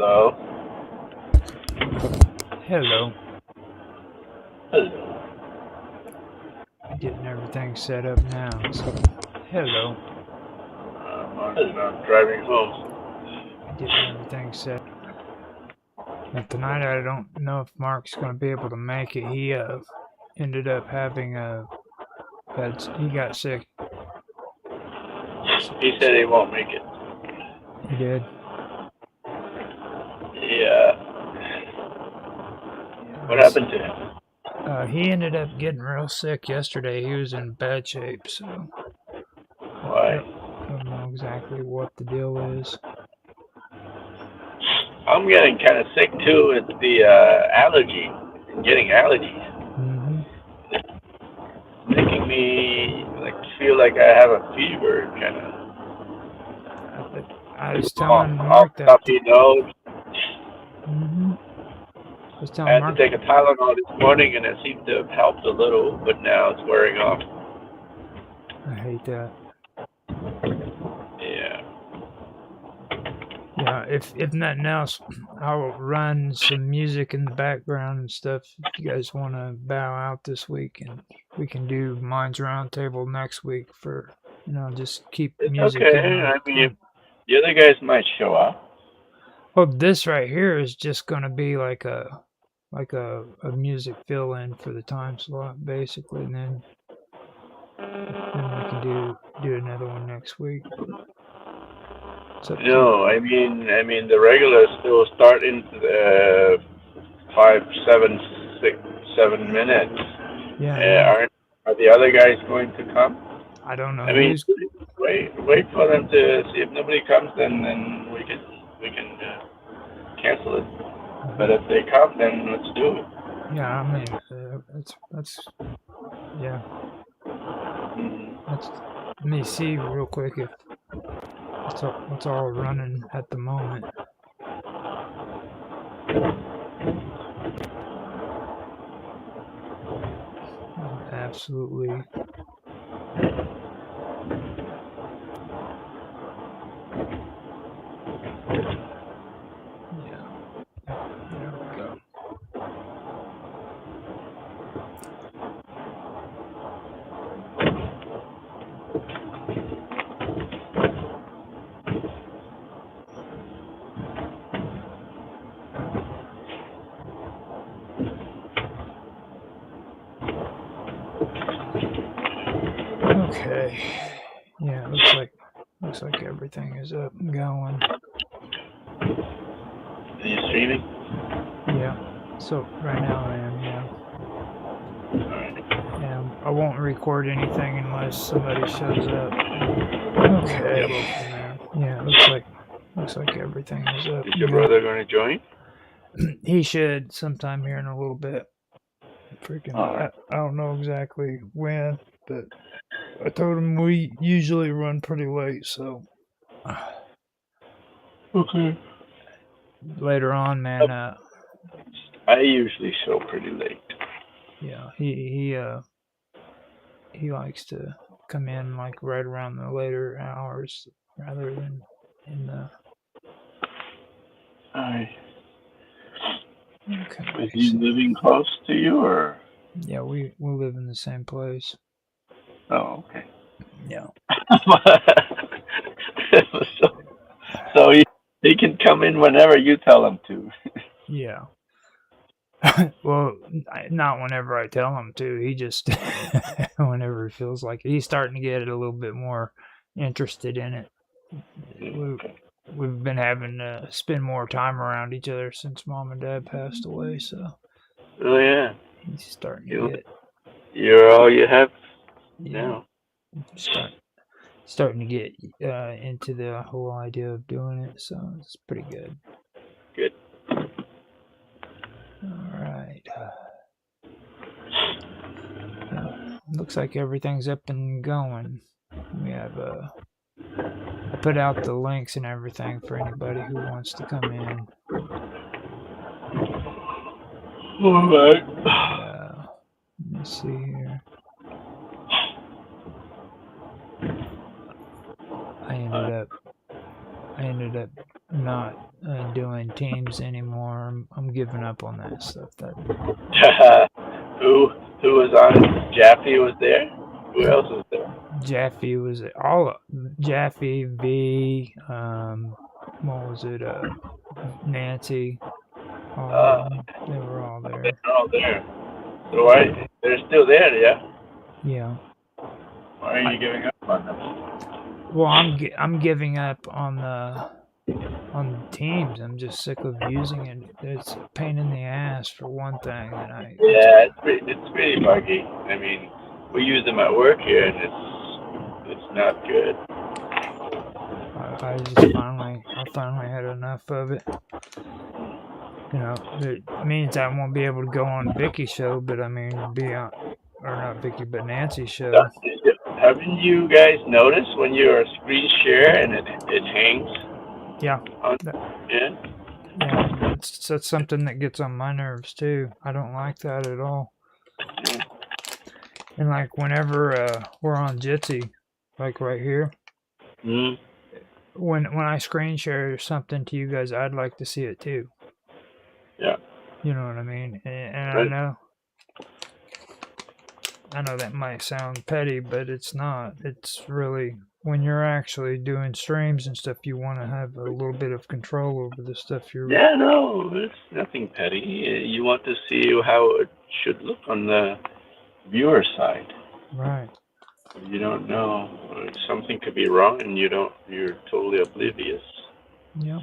Hello. Hello. Hello. Getting everything set up now. So, hello. I'm driving home. Getting everything set. And tonight I don't know if Mark's going to be able to make it. He ended up having he got sick. He said he won't make it. He did. Yeah. What happened to him? He ended up getting real sick yesterday. He was in bad shape, so Why? I don't know exactly what the deal is. I'm getting kind of sick too. It's the allergy. I'm getting allergies. Mm-hmm. Making me feel like I have a fever, kind of. I was telling Off Mark that. stuffy nose. Mm-hmm. I was I telling had Mark. to take a Tylenol this morning, and it seemed to have helped a little, but now it's wearing off. I hate that. Yeah. Yeah, if nothing else, I'll run some music in the background and stuff. If you guys want to bow out this week, and we can do Minds Roundtable next week for, just keep It's music okay. in the. I mean, the other guys might show up. Oh, this right here is just gonna be like a music fill in for the time slot basically, and then we can do another one next week. No, I mean the regulars still start in 5, 7, 6, 7 minutes. Yeah. Are the other guys going to come? I don't know I mean, who's. wait for them to see if nobody comes, then we can cancel it. But if they come, then let's do it. Yeah, I mean, that's yeah. Let me see real quick if what's all running at the moment. Absolutely. Yeah. There we go. Okay. Yeah, looks like everything is up and going. Are you streaming? Yeah. So right now I am, yeah. And I won't record anything unless somebody shows up. Okay. Yeah, looks like everything is up. Is your brother going to join? He should sometime here in a little bit. Freaking, Right. I don't know exactly when, but I told him we usually run pretty late, so. Okay. Later on, man. I usually show pretty late. Yeah, he likes to come in like right around the later hours rather than in the. Okay. Is he living close to you, or? Yeah, we live in the same place. Oh, okay. Yeah. so he can come in whenever you tell him to. Yeah. Well, not whenever I tell him to. He just whenever he feels like it. He's starting to get a little bit more interested in it. We've been having to spend more time around each other since Mom and Dad passed away, so. Oh yeah. He's starting to get. You're all you have now. Starting to get into the whole idea of doing it, so it's pretty good. Good. All right. Yeah, looks like everything's up and going. We have I put out the links and everything for anybody who wants to come in. All right. Let me see here. I ended up not doing teams anymore. I'm giving up on that stuff. That Who was on it? Jaffe was there. Who else was there? Jaffe was all Jaffe V. What was it? Nancy. All of them. They were all there. They're all there. So why they're still there? Yeah. Yeah. Why are you giving up on them? Well, I'm giving up on the teams. I'm just sick of using it. It's a pain in the ass for one thing, and Yeah, it's pretty buggy. I mean, we use them at work here, and it's not good. I just finally had enough of it. You know, it means I won't be able to go on Vicky's show, but I mean, be on, or not Vicky, but Nancy's show. Haven't you guys noticed when you're screen share and it hangs? Yeah. Yeah. Yeah, that's something that gets on my nerves too. I don't like that at all. And like whenever we're on Jitsi, like right here, when I screen share something to you guys, I'd like to see it too. Yeah. You know what I mean? And Right. I know that might sound petty, but it's not. It's really, when you're actually doing streams and stuff, you want to have a little bit of control over the stuff you're... Yeah, no, it's nothing petty. You want to see how it should look on the viewer side. Right. You don't know. Something could be wrong and you're totally oblivious. Yep.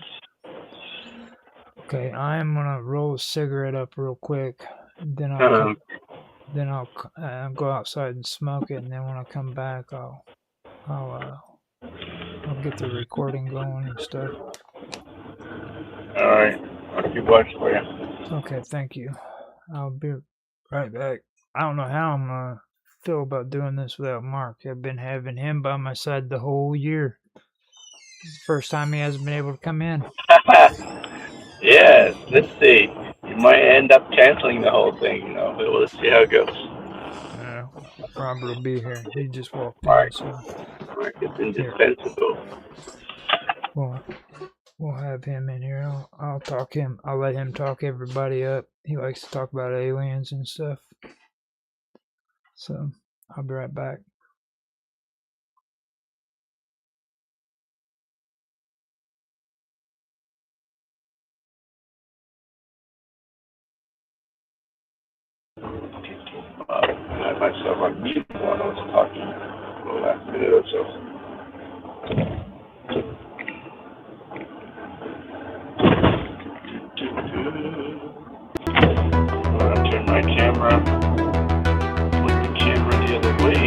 Okay, I'm gonna roll a cigarette up real quick. Then I'll go outside and smoke it, and then when I come back, I'll get the recording going and stuff. All right, I'll keep watching for you. Okay, thank you. I'll be right back. I don't know how I'm gonna feel about doing this without Mark. I've been having him by my side the whole year. First time he hasn't been able to come in. Yes, let's see. You might end up canceling the whole thing, you know. But we'll see how it goes. Robert will be here. He just walked Mark, in. So. Mark is indispensable. Well, we'll have him in here. I'll talk him. I'll let him talk everybody up. He likes to talk about aliens and stuff. So I'll be right back. I had myself on mute while I was talking for the last minute or so. I'm gonna turn my camera, put the camera the other way.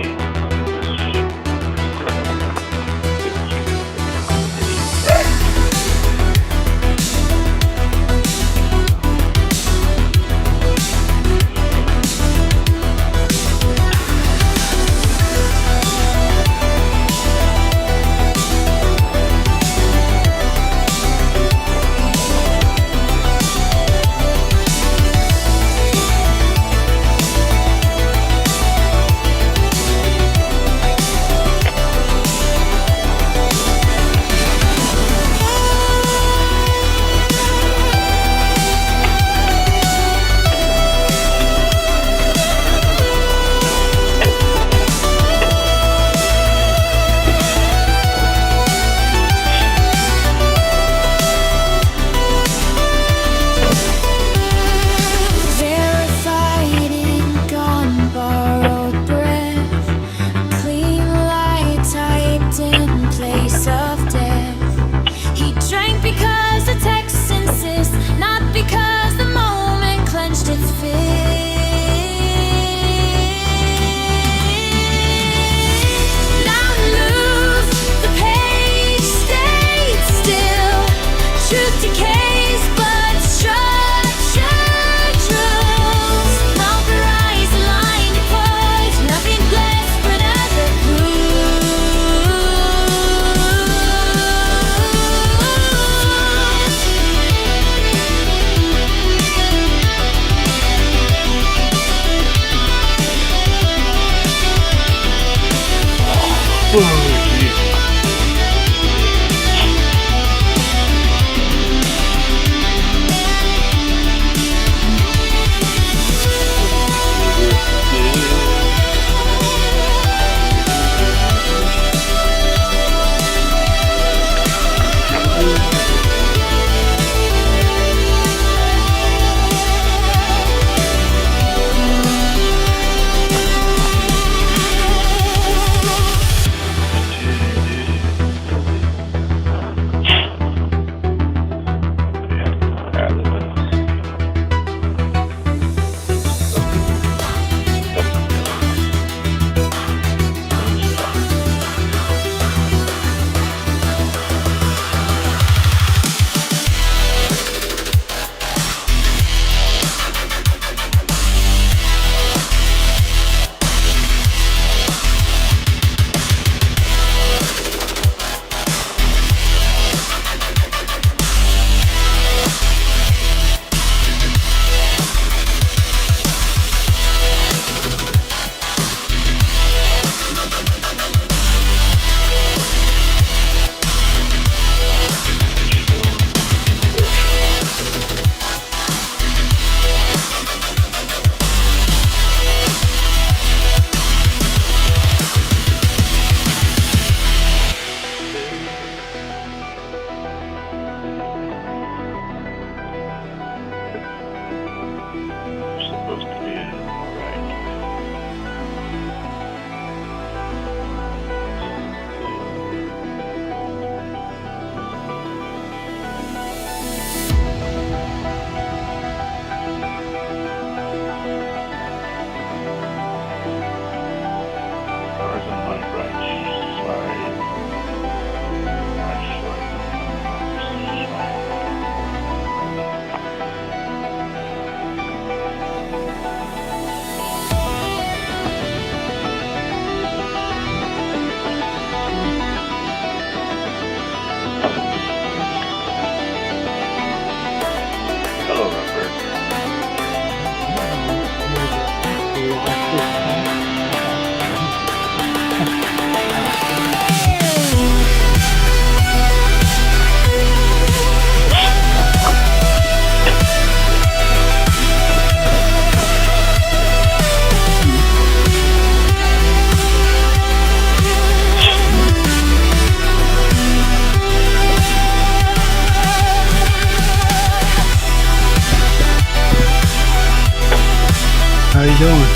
you doing?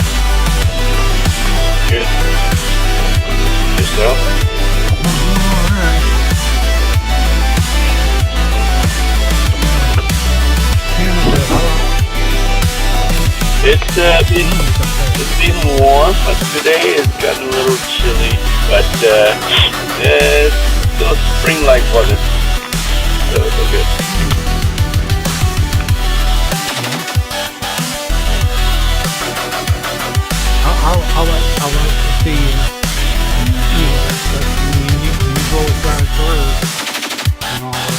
Good. Yourself? Alright. It's been warm, but today it's gotten a little chilly. But it's still spring-like weather, so it's good. I like to see, when you go drive through and all that,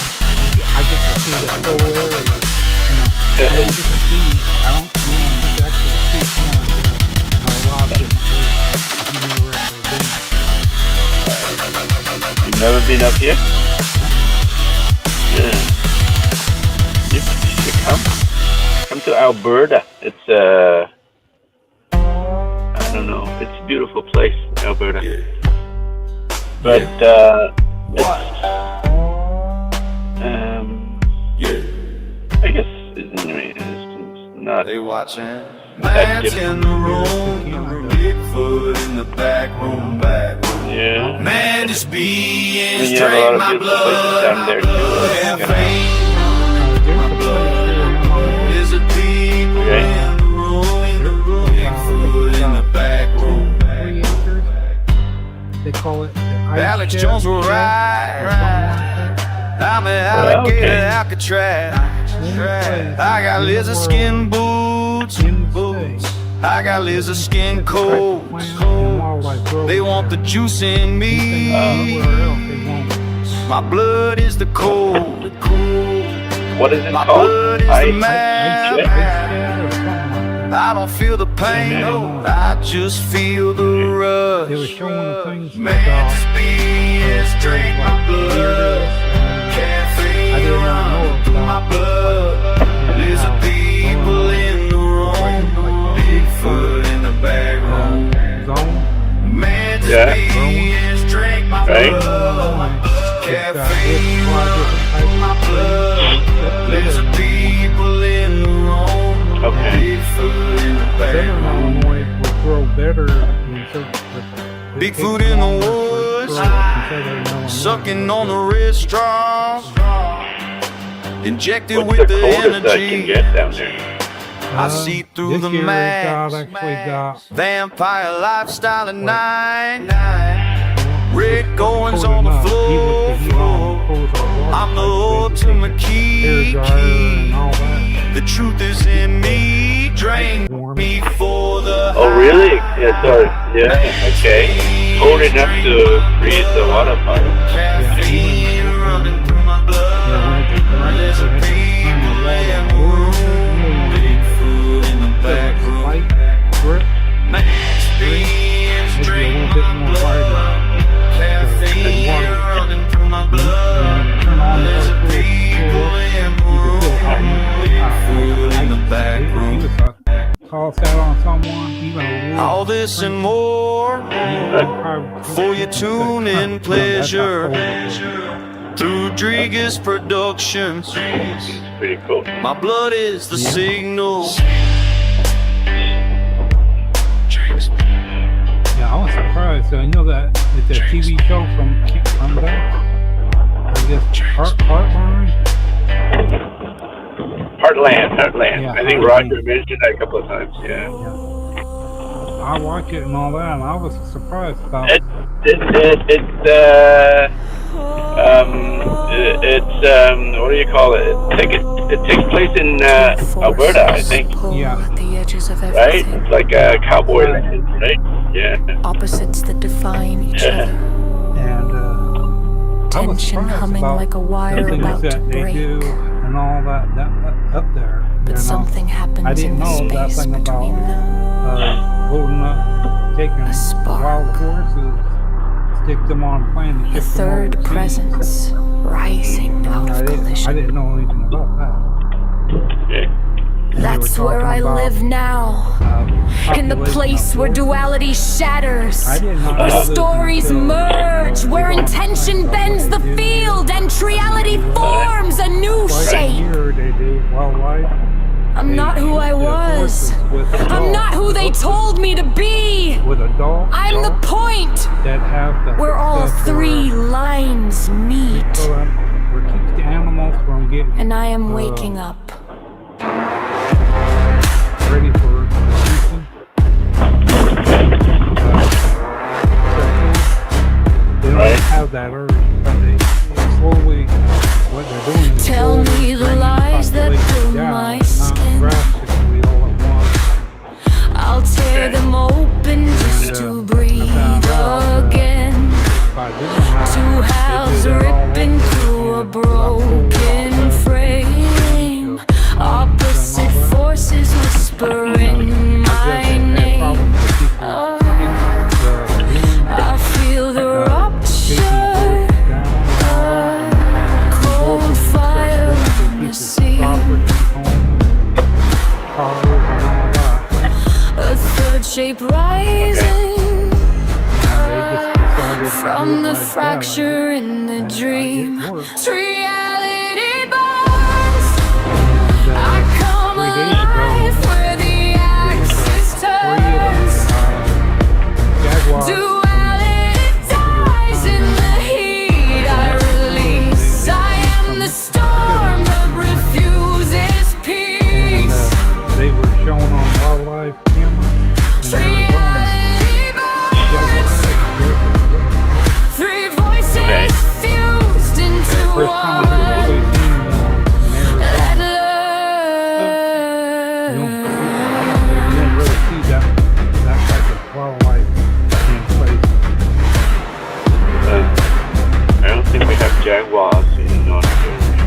I get to see the whole area. I don't get to see, I don't actually see a lot of different areas. You've never You've never actually been. been up here? Yeah. You should come to Alberta. It's I don't know. It's a beautiful place, Alberta. But it's I guess it's not. They watching. That Man's in the room, Bigfoot in the back room. Yeah. Man is being And you have a lot of straight, my beautiful places blood, down there too. There's a people Okay. in the room, Bigfoot in the back room. 3 acres. They call it the ice Alex shed Jones will or ride. I'm an Well, alligator okay. Alcatraz. I got lizard skin boots. I got lizard skin coats. They want the juice in me. My blood is the cold. What is it My called? blood is the Ice man. shed? I don't feel the pain, no. I just feel the rush. They were showing the things Man, speed straight my blood. Caffeine running through my blood. There's a people in the room. Bigfoot in the back room. Man, Yeah. speed straight my Right. blood. Caffeine running through my blood. There's a people in the room. Okay. Bigfoot in the back Southern room. Illinois will grow better in Bigfoot in the woods, sucking on the red straw, injected What's with the the coldest I can energy. get down there? I see through the mask. got Vampire lifestyle at night. Rick Owens on the floor. I'm the ultimate key. The truth is in me. Drain me for the Oh, really? Yeah, sorry. Yeah, okay. Cold enough to freeze the water pipe. caffeine running through my blood. There's a people in the room. Bigfoot in the back room. Man's being straight my blood. Caffeine running through my blood. There's a people in the room. Bigfoot in the back room. Toss that on someone, even a wolf. All this and more for your tune-in pleasure through Rodriguez Productions. Pretty cool. My blood is the signal. Yeah, I was surprised. I know that it's a TV show from that. I guess Heartland. Heartland. Yeah, I think Roger mentioned that a couple of times. Yeah. I watch it and all that, and I was surprised about It's what do you call it? It takes place in Alberta, I think. Yeah. At the edges of Right? everything. It's like a cowboy land, right? Yeah. Opposites that define each Yeah. other. and I was Tension surprised humming about like a the wire things about to that they break. do and all that up there. But you know. something I happens didn't in the know that space thing between about them. holding up, taking A spark. wild horses, stick them on a plane, and A ship them third overseas. presence rising out I of didn't collision. know anything about that. Yeah. That's were where talking I about, live now. In the population place of where horses. duality shatters. I did not Where know this stories until, merge, where intention bends the field and reality forms a new Twice a shape. year they do wildlife. I'm not who I was. I'm not who they told me to be. With a dog. I'm the point That have the where all three lines meet. So where it keeps the animals from getting And I am waking up. ready for season. They don't have that urge, but they slowly, what they're doing is Tell slowly me the bringing lies that population fill down, my not skin. drastically all at once. I'll tear them open just to breathe again. By doing that, Two halves they do that all ripping over through a again. broken frame. Opposite forces whispering my name. I feel the rupture. Cold fire in the sea. A third shape rising from the fracture in the dream. Reality burns. I come alive where the axis turns. Duality dies in the heat I release. I am the storm that refuses peace. They were shown on wildlife camera. Reality burns. Three voices fused into First time one. I've really seen in That Arizona. You love. don't really see that type of wildlife in place. I don't think we have jaguars in North Carolina.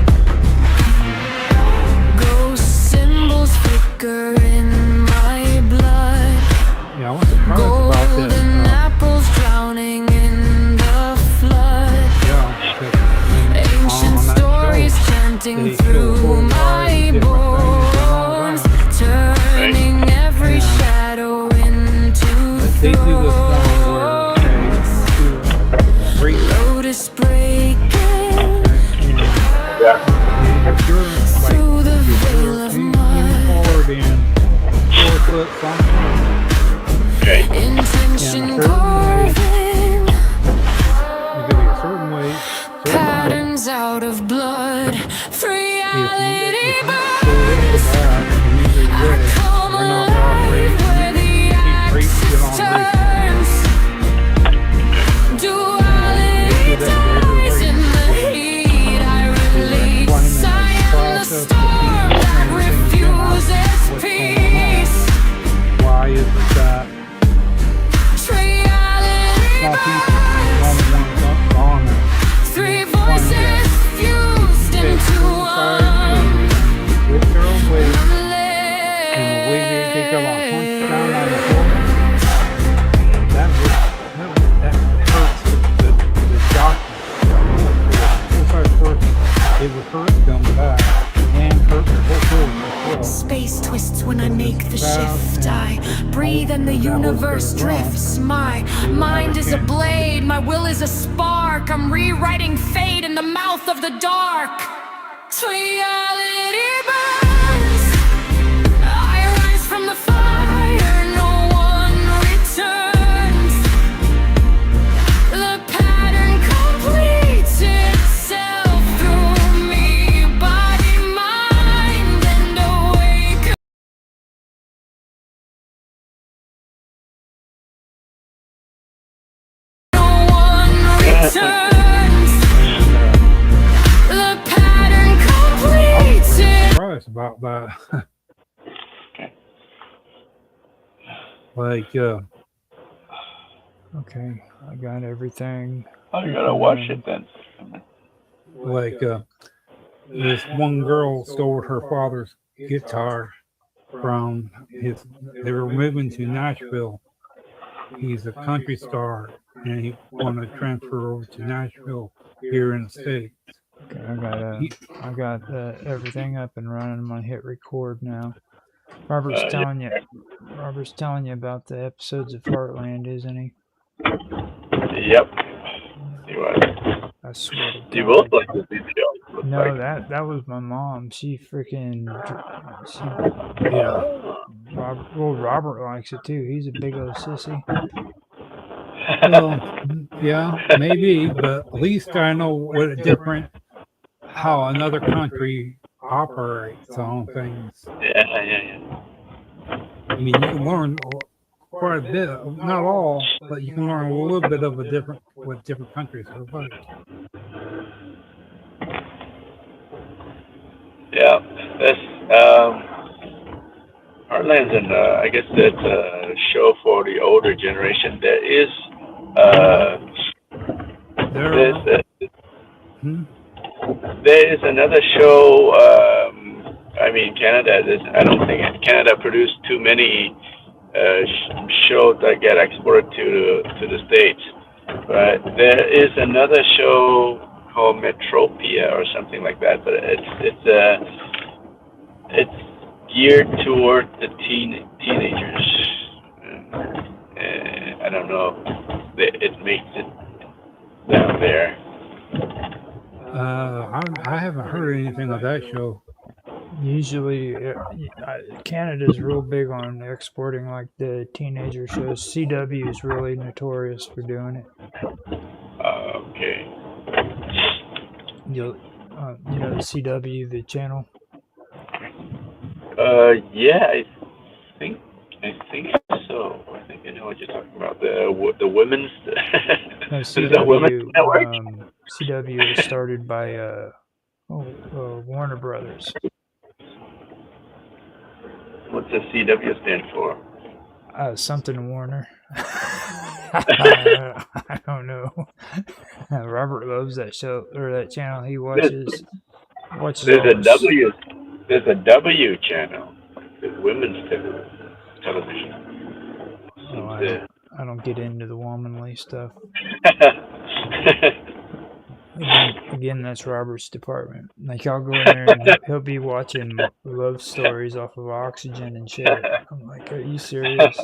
Ghost symbols flicker in my blood. Yeah, I was surprised about this. Golden apples drowning in the flood. Yeah, because Ancient on that stories show, chanting they through show my different things and all bones, that. turning every Yeah. shadow into They do this one where thrones. they do a great Lotus breaking if you're like through the veil of even mud. taller than 4 foot something, Okay. Intention Yeah, carving you give it a certain weight, certain height. patterns out of blood. Reality burns. Come alive where the axis turns. Duality dies in the heat I release. I am the storm that refuses peace. Why is it that Reality small burns. people only ones up on it? Three voices fused into one. With their own way, I'm and the way they take a punch down on the floor, that hurts the jockey. Full-size person, it would hurt them back and hurt their whole shoulder as well. Space twists when I make the shift. I breathe and the universe drifts. My mind is a blade, my will is a spark. I'm rewriting fate in the mouth of the dark. Reality burns. I rise from the fire, no one returns. The pattern completes itself through me, body, mind, and awake. No one returns. The pattern completes it. Surprised about that. Like, Okay, I got everything. I gotta watch it then. like this one girl stole her father's guitar from his. They were moving to Nashville. He's a country star, and he wanted to transfer over to Nashville here in the States. Okay, I got everything up and running. I'm gonna hit record now. Robert's telling you about the episodes of Heartland, isn't he? Yep. He was. I swear to You both God. like to see the show. Looks No, like. that was my mom. She freaking she Yeah. Robert likes it too. He's a big old sissy. Well, yeah, maybe, but at least I know what a different how another country operates on things. Yeah. I mean, you can learn quite a bit, not all, but you can learn a little bit of a different what different countries are like. Yeah. That's Heartland's and I guess that's a show for the older generation. There is There there's are, hmm, there is another show. I mean, Canada. I don't think Canada produced too many shows that get exported to the states. But there is another show called Metropia or something like that. But it's geared toward the teenagers. I don't know. It makes it down there. I haven't heard anything of that show. Usually, Canada's real big on exporting like the teenager shows. CW is really notorious for doing it. Okay. You know the CW, the channel. Yeah, think I think so. I think I know what you're talking about. The women's. No, Is that women's CW. network? CW was started by Warner Brothers. What's the CW stand for? Something Warner. I don't know. Robert loves that show or that channel. He watches all There's a this. W. There's a W channel. There's women's television. Oh, I don't get into the womanly stuff. Again, that's Robert's department. Like, I'll go in there and he'll be watching love stories off of Oxygen and shit. I'm like, are you serious?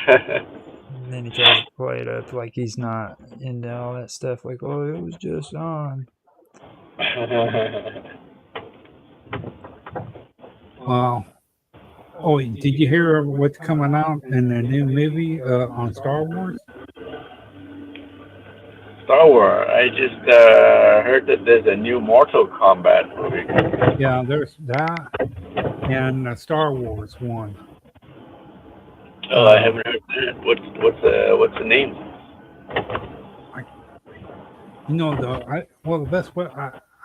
And then he tries to play it up like he's not into all that stuff. Like, oh, it was just on. Wow. Oh, did you hear what's coming out in the new movie on Star Wars? Star Wars. I just heard that there's a new Mortal Kombat movie. Yeah, there's that and the Star Wars one. Oh, I haven't heard that. What's the name? You know the best way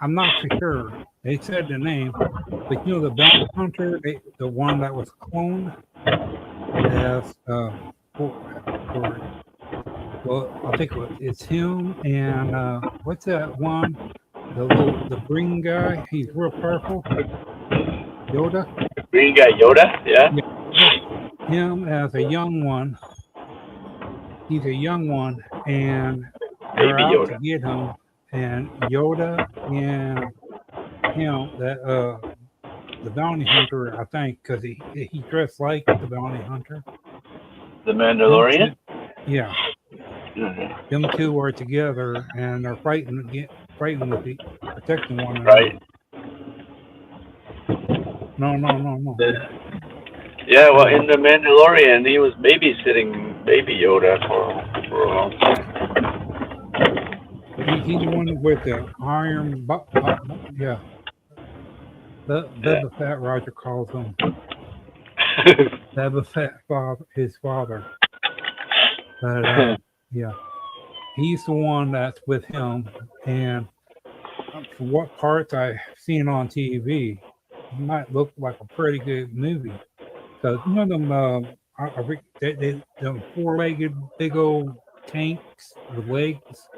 I'm not for sure. They said the name, but you know the bounty hunter, the one that was cloned as well, I think it's him and what's that one? The green guy. He's real powerful. Yoda. Green guy Yoda. Yeah. Him as a young one. He's a young one, and they're Baby out Yoda. to get him. And Yoda and him, the bounty hunter, I think, because he dressed like the bounty hunter. The Mandalorian. Yeah. Mm-hmm. Them two are together and they're fighting with protecting one another. Right. No. Yeah, well, in the Mandalorian, he was babysitting Baby Yoda for a long time. He's the one with the iron, yeah. Boba Fett, Roger calls him. Boba Fett, his father. But yeah, he's the one that's with him. And for what parts I've seen on TV, it might look like a pretty good movie. Because you know them, them four-legged big old tanks with legs.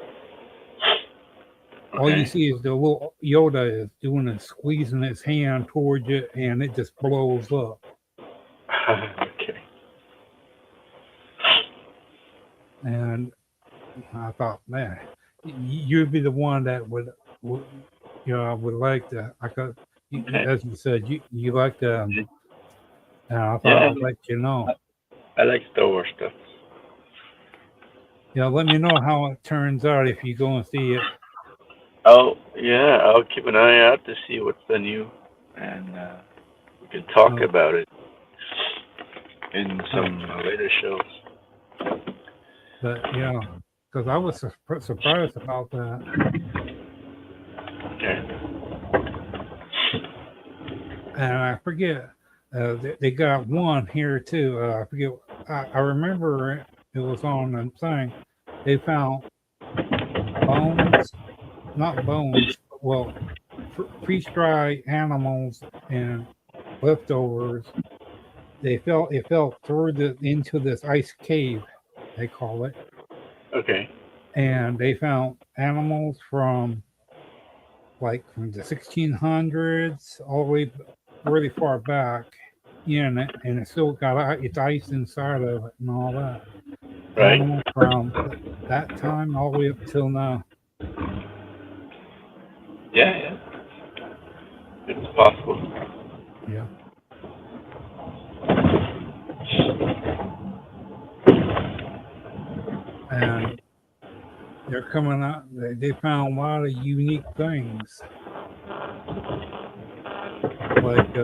All you see is the little Yoda is doing is squeezing his hand towards it, and it just blows up. Okay. And I thought, man, you'd be the one that would would like to. As you said, you like to. And I thought I'd let you know. I like Star Wars stuff. Yeah, let me know how it turns out if you go and see it. Oh, yeah, I'll keep an eye out to see what's the new, and we can talk Uh, about it in uh, some later shows. but yeah, because I was surprised about that. Okay. And I forget, they got one here too. I forget. I remember it was on the thing. They found bones, not bones, well, freeze dried animals and leftovers. It fell through into this ice cave, they call it, Okay. and they found animals from from the 1600s all the way really far back in it, and it still got its ice inside of it and all that. Right. Animals from that time all the way up till now. Yeah, yeah. It's possible. Yeah. And they're coming out. They found a lot of unique things, like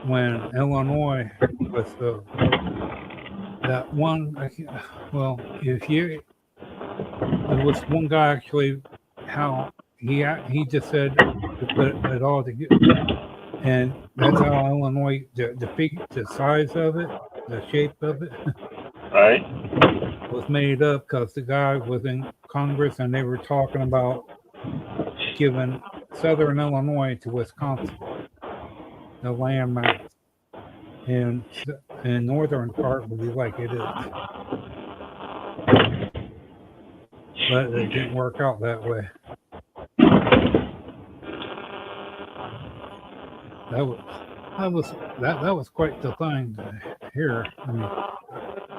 when Illinois with that one. Well, if you there was one guy actually, how he just said to put it all together, and that's how Illinois the size of it, the shape of it Right. was made up because the guy was in Congress and they were talking about giving southern Illinois to Wisconsin, the landmass, and northern part would be like it is, but it didn't work out that way. That was quite the thing to hear. I mean,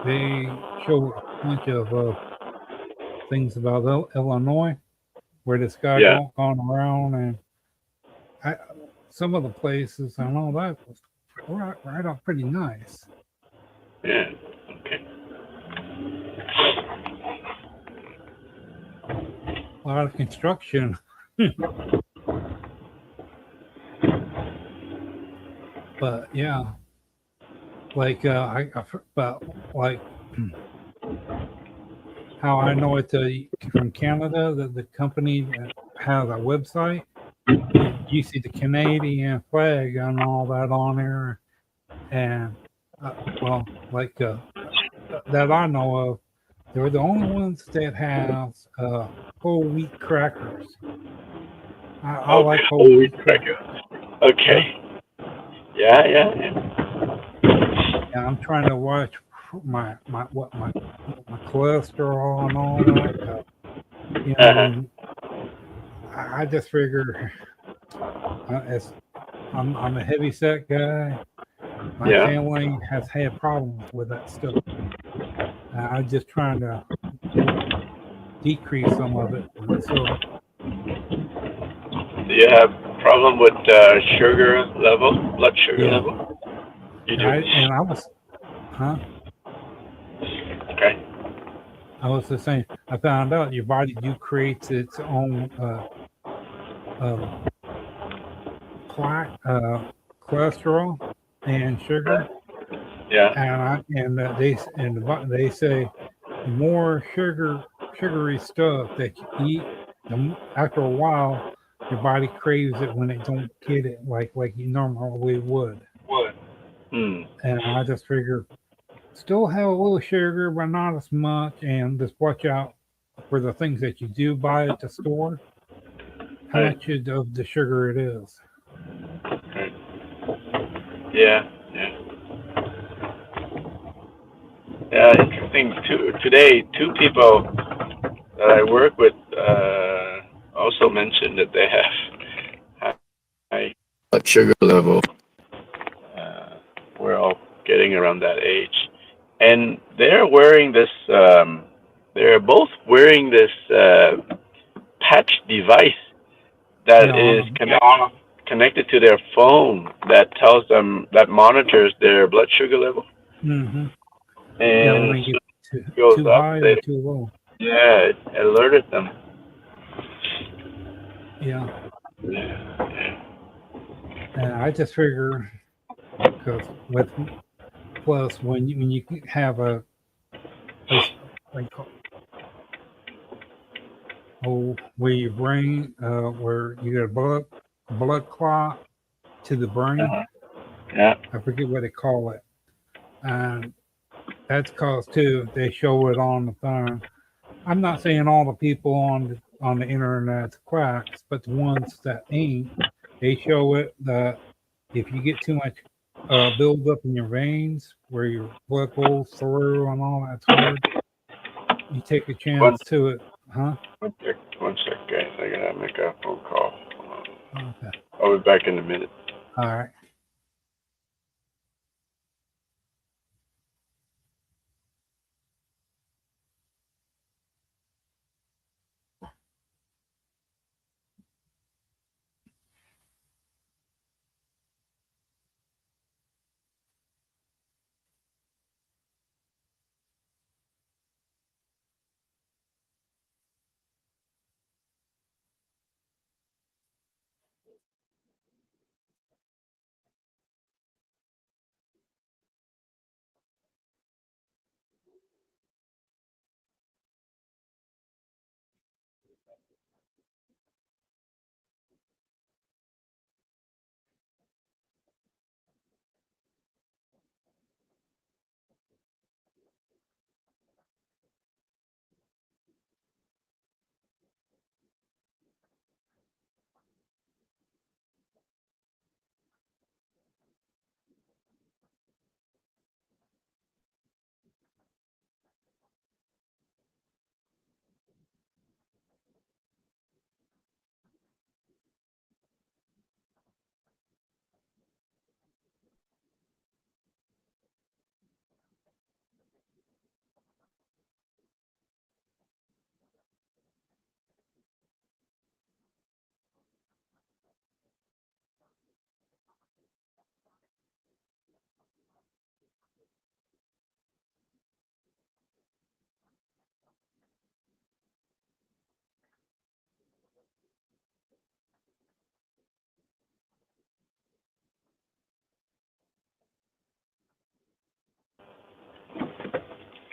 they showed a bunch of things about Illinois, where this guy Yeah. gone around, and some of the places I know that was right up pretty nice. Yeah. Okay. A lot of construction. But yeah, like but like how I know it's from Canada, that the company that has a website. You see the Canadian flag and all that on there, and well, that I know of, they're the only ones that have whole wheat crackers. I Okay. like whole Holy wheat crackers. cracker. Okay. Yeah, yeah, yeah. And I'm trying to watch my cholesterol and all that. You know, and I just figure as I'm a heavy set guy. My Yeah. family has had problems with that stuff. I'm just trying to decrease some of it. So, Do you have problem with sugar level, blood sugar yeah. level? You do. And I was, huh? Okay. I was just saying, I found out your body creates its own cholesterol and sugar. Yeah. And they say the more sugary stuff that you eat, after a while, your body craves it when it don't get it like you normally would. What? Hmm. And I just figure still have a little sugar, but not as much, and just watch out for the things that you do buy at the store. How Right. much of the sugar it is. Right. Yeah. Yeah. Yeah. Interesting. Today, two people that I work with also mentioned that they have high blood sugar level. We're all getting around that age, and they're wearing this. They're both wearing this patch device that is connected to their phone that tells them that monitors their blood sugar level. Mm-hmm. And When you goes too up, high or too low. it alerted them. Yeah. Yeah. And I just figure because with plus when you have a like where your brain where you get a blood clot to the brain. Uh-huh. Yeah. I forget what they call it, and that's caused too. They show it on the phone. I'm not saying all the people on the internet's quacks, but the ones that ain't, they show it that if you get too much buildup in your veins where your blood goes through and all that's hard, you take a One, chance to it, huh? one sec, guys. I gotta make a phone call. Okay. I'll be back in a minute. All right.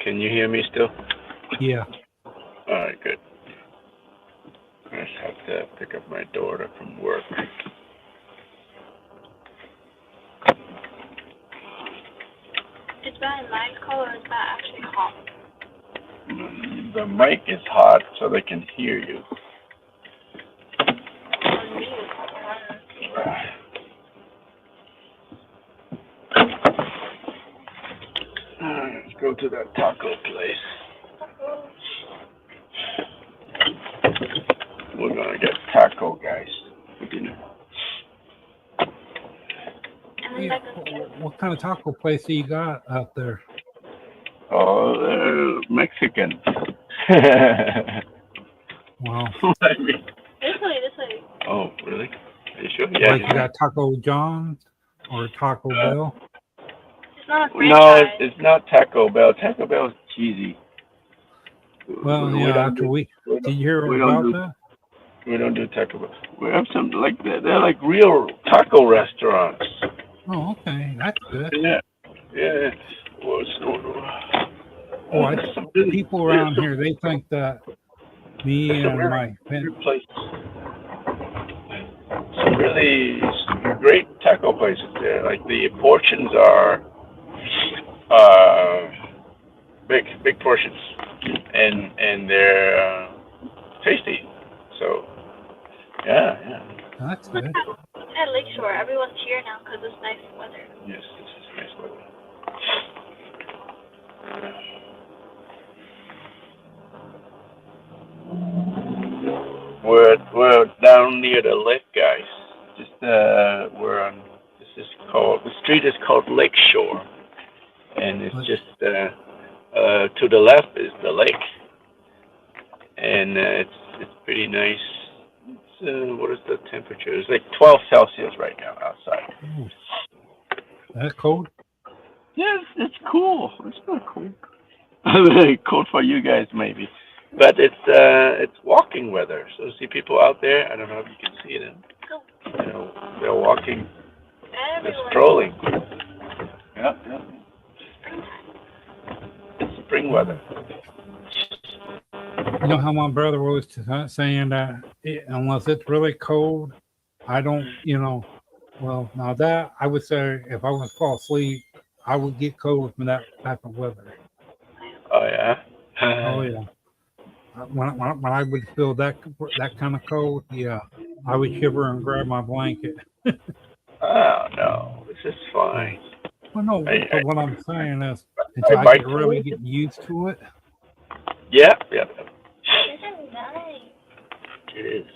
Can you hear me still? Yeah. All right, good. I just have to pick up my daughter from work. Is that a nice call or is that actually hot? The mic is hot, so they can hear you. On mute. Let's go to that taco place. We're gonna get taco, guys, for dinner. And then Yeah. like a What kind of taco place do you got out there? Oh, they're Mexican. Wow. I mean, this way. oh, really? Are you sure? Yeah. Like you got Taco John's or Taco Bell? It's not a No, franchise. it's not Taco Bell. Taco Bell is cheesy. Well, We yeah. don't After do- did you hear we don't about do that? we don't do Taco Bell. We have some like that. They're like real taco restaurants. Oh, okay. That's good. Yeah, yeah. Oh, Some really, people around some, here, they think that me some and really my good places. Some really great taco places there. Like the portions are big portions, and they're tasty. So yeah. that's good. At Lakeshore, everyone's here now because it's nice weather. Yes, this is nice weather. We're down near the lake, guys. Just we're on. The street is called Lakeshore, and it's just to the left is the lake, and it's pretty nice. It's what is the temperature? It's like 12 Celsius right now outside. Ooh, that's cold. Yes, it's cool. It's not cool. Cold for you guys maybe, but it's walking weather. So see people out there. I don't know if you can see them. You know, they're walking, they're Everyone. strolling. Yeah, yeah. It's spring weather. You know how my brother was saying that unless it's really cold, I don't, well, now that I would say if I was to fall asleep, I would get cold from that type of weather. Oh yeah. Oh, yeah. When I would feel that kind of cold, yeah, I would shiver and grab my blanket. Oh no, this is fine. Well, no, but what I'm saying is until I I bite could really get used to it. Yeah, yeah. This is nice. It is.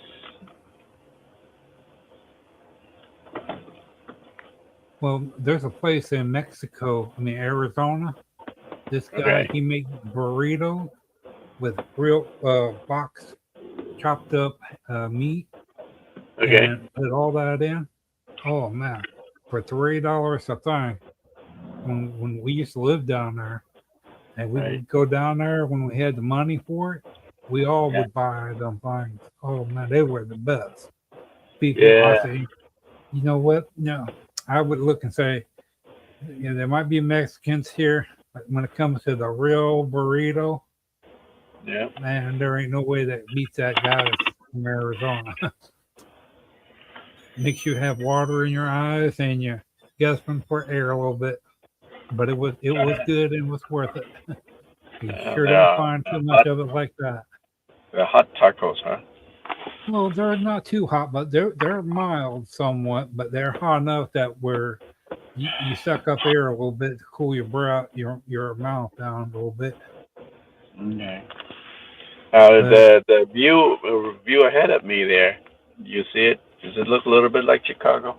Well, there's a place in Arizona. This guy, Okay. he makes burritos with real box chopped up meat Okay. and put all that in. Oh man, for $3 a thing. When we used to live down there, and we Right. would go down there when we had the money for it, we all Yeah. would buy them things. Oh man, they were the best. People, I Yeah. say, you know what? No, I would look and say, there might be Mexicans here, but when it comes to the real burrito, Yeah. man, there ain't no way that beats that guy from Arizona. Makes you have water in your eyes and you're gasping for air a little bit. But it was good and was worth it. You sure don't find too much of it like that. The hot tacos, huh? Well, they're not too hot, but they're mild somewhat, but they're hot enough that where you suck up air a little bit to cool your breath, your mouth down a little bit. Okay. The view ahead of me there. You see it? Does it look a little bit like Chicago?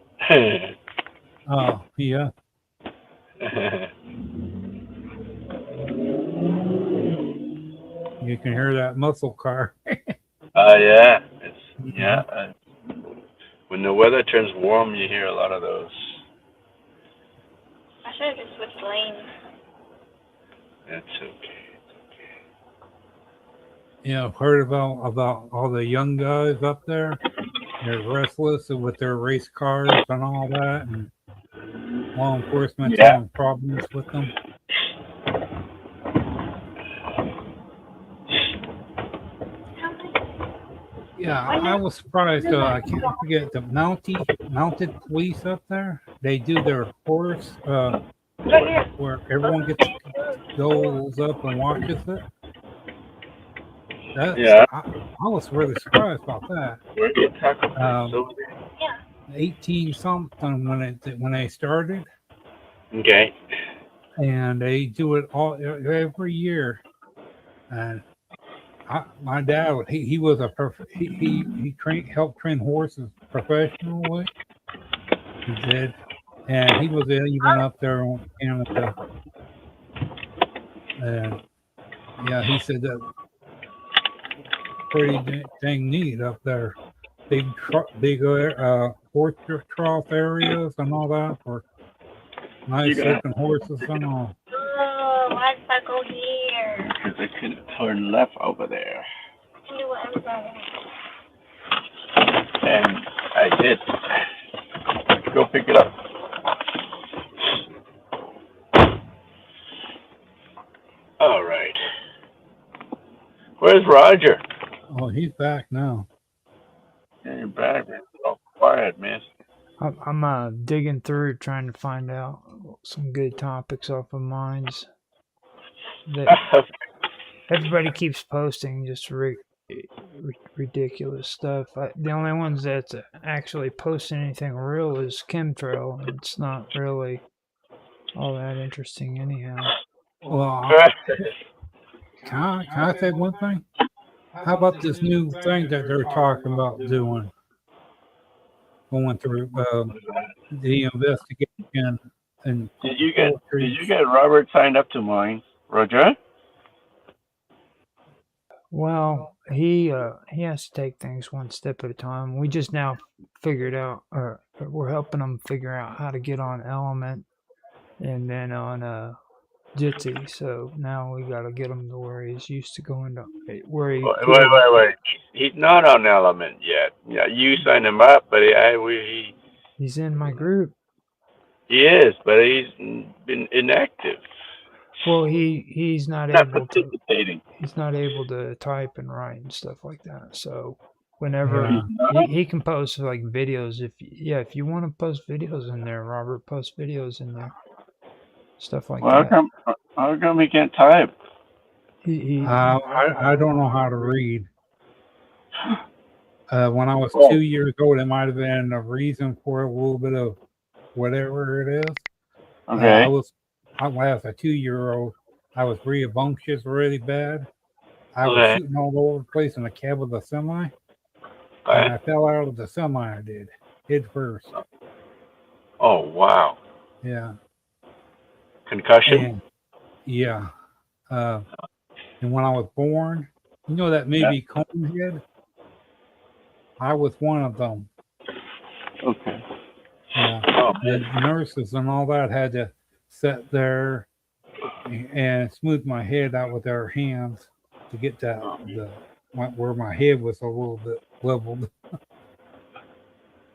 Oh, yeah. You can hear that muscle car. Yeah. When the weather turns warm, you hear a lot of those. I should have just switched lanes. That's okay. Yeah, I've heard about all the young guys up there. They're restless with their race cars and all that, and law enforcement having problems with them. Yeah, I was surprised. I can't forget the mounted police up there. They do their horse where everyone goes up and watches it. I was really surprised about that. 18 something when they started. Okay. And they do it all every year. And my dad, he was he helped train horses professionally. He did, and he was even up there in Canada. And yeah, he said that pretty dang neat up there. Big horse trough areas and all that for nice looking horses and all. Oh, why did I go here? Because I could turn left over there. I can do whatever I want. And I did. Go pick it up. All right. Where's Roger? Oh, he's back now. Yeah, you're back, man. Oh, quiet, man. I'm digging through trying to find out some good topics off of Minds. Everybody keeps posting just ridiculous stuff. The only ones that's actually posting anything real is Chemtrail. It's not really all that interesting anyhow. Well, can I say one thing? How about this new thing that they're talking about doing? Going through the investigation and did you get Robert signed up to mine, Roger? Well, he has to take things one step at a time. We just now figured out, we're helping him figure out how to get on Element, and then on Jitsi. So now we got to get him to where he's used to going to, where he Wait. He's not on Element yet. Yeah, you signed him up, but he's in my group. he is, but he's been inactive. Well, he's not Not able to. participating. He's not able to type and write and stuff like that. So Yeah. whenever he can post like videos, if you want to post videos in there, Robert, post videos in there, stuff like Well, that. how come he can't type? He I don't know how to read. When I was Oh. 2 years old, it might have been a reason for a little bit of whatever it is. Okay. when I was a 2-year-old, I was rambunctious really bad. I was Okay. shooting all over the place in the cab of the semi, and Okay. I fell out of the semi. I did, head first. Oh wow. Yeah, Concussion. and yeah, and when I was born, you know that movie Conehead? I was one of them. Okay. Yeah, Oh the man. nurses and all that had to sit there and smooth my head out with their hands to get that where my head was a little bit leveled.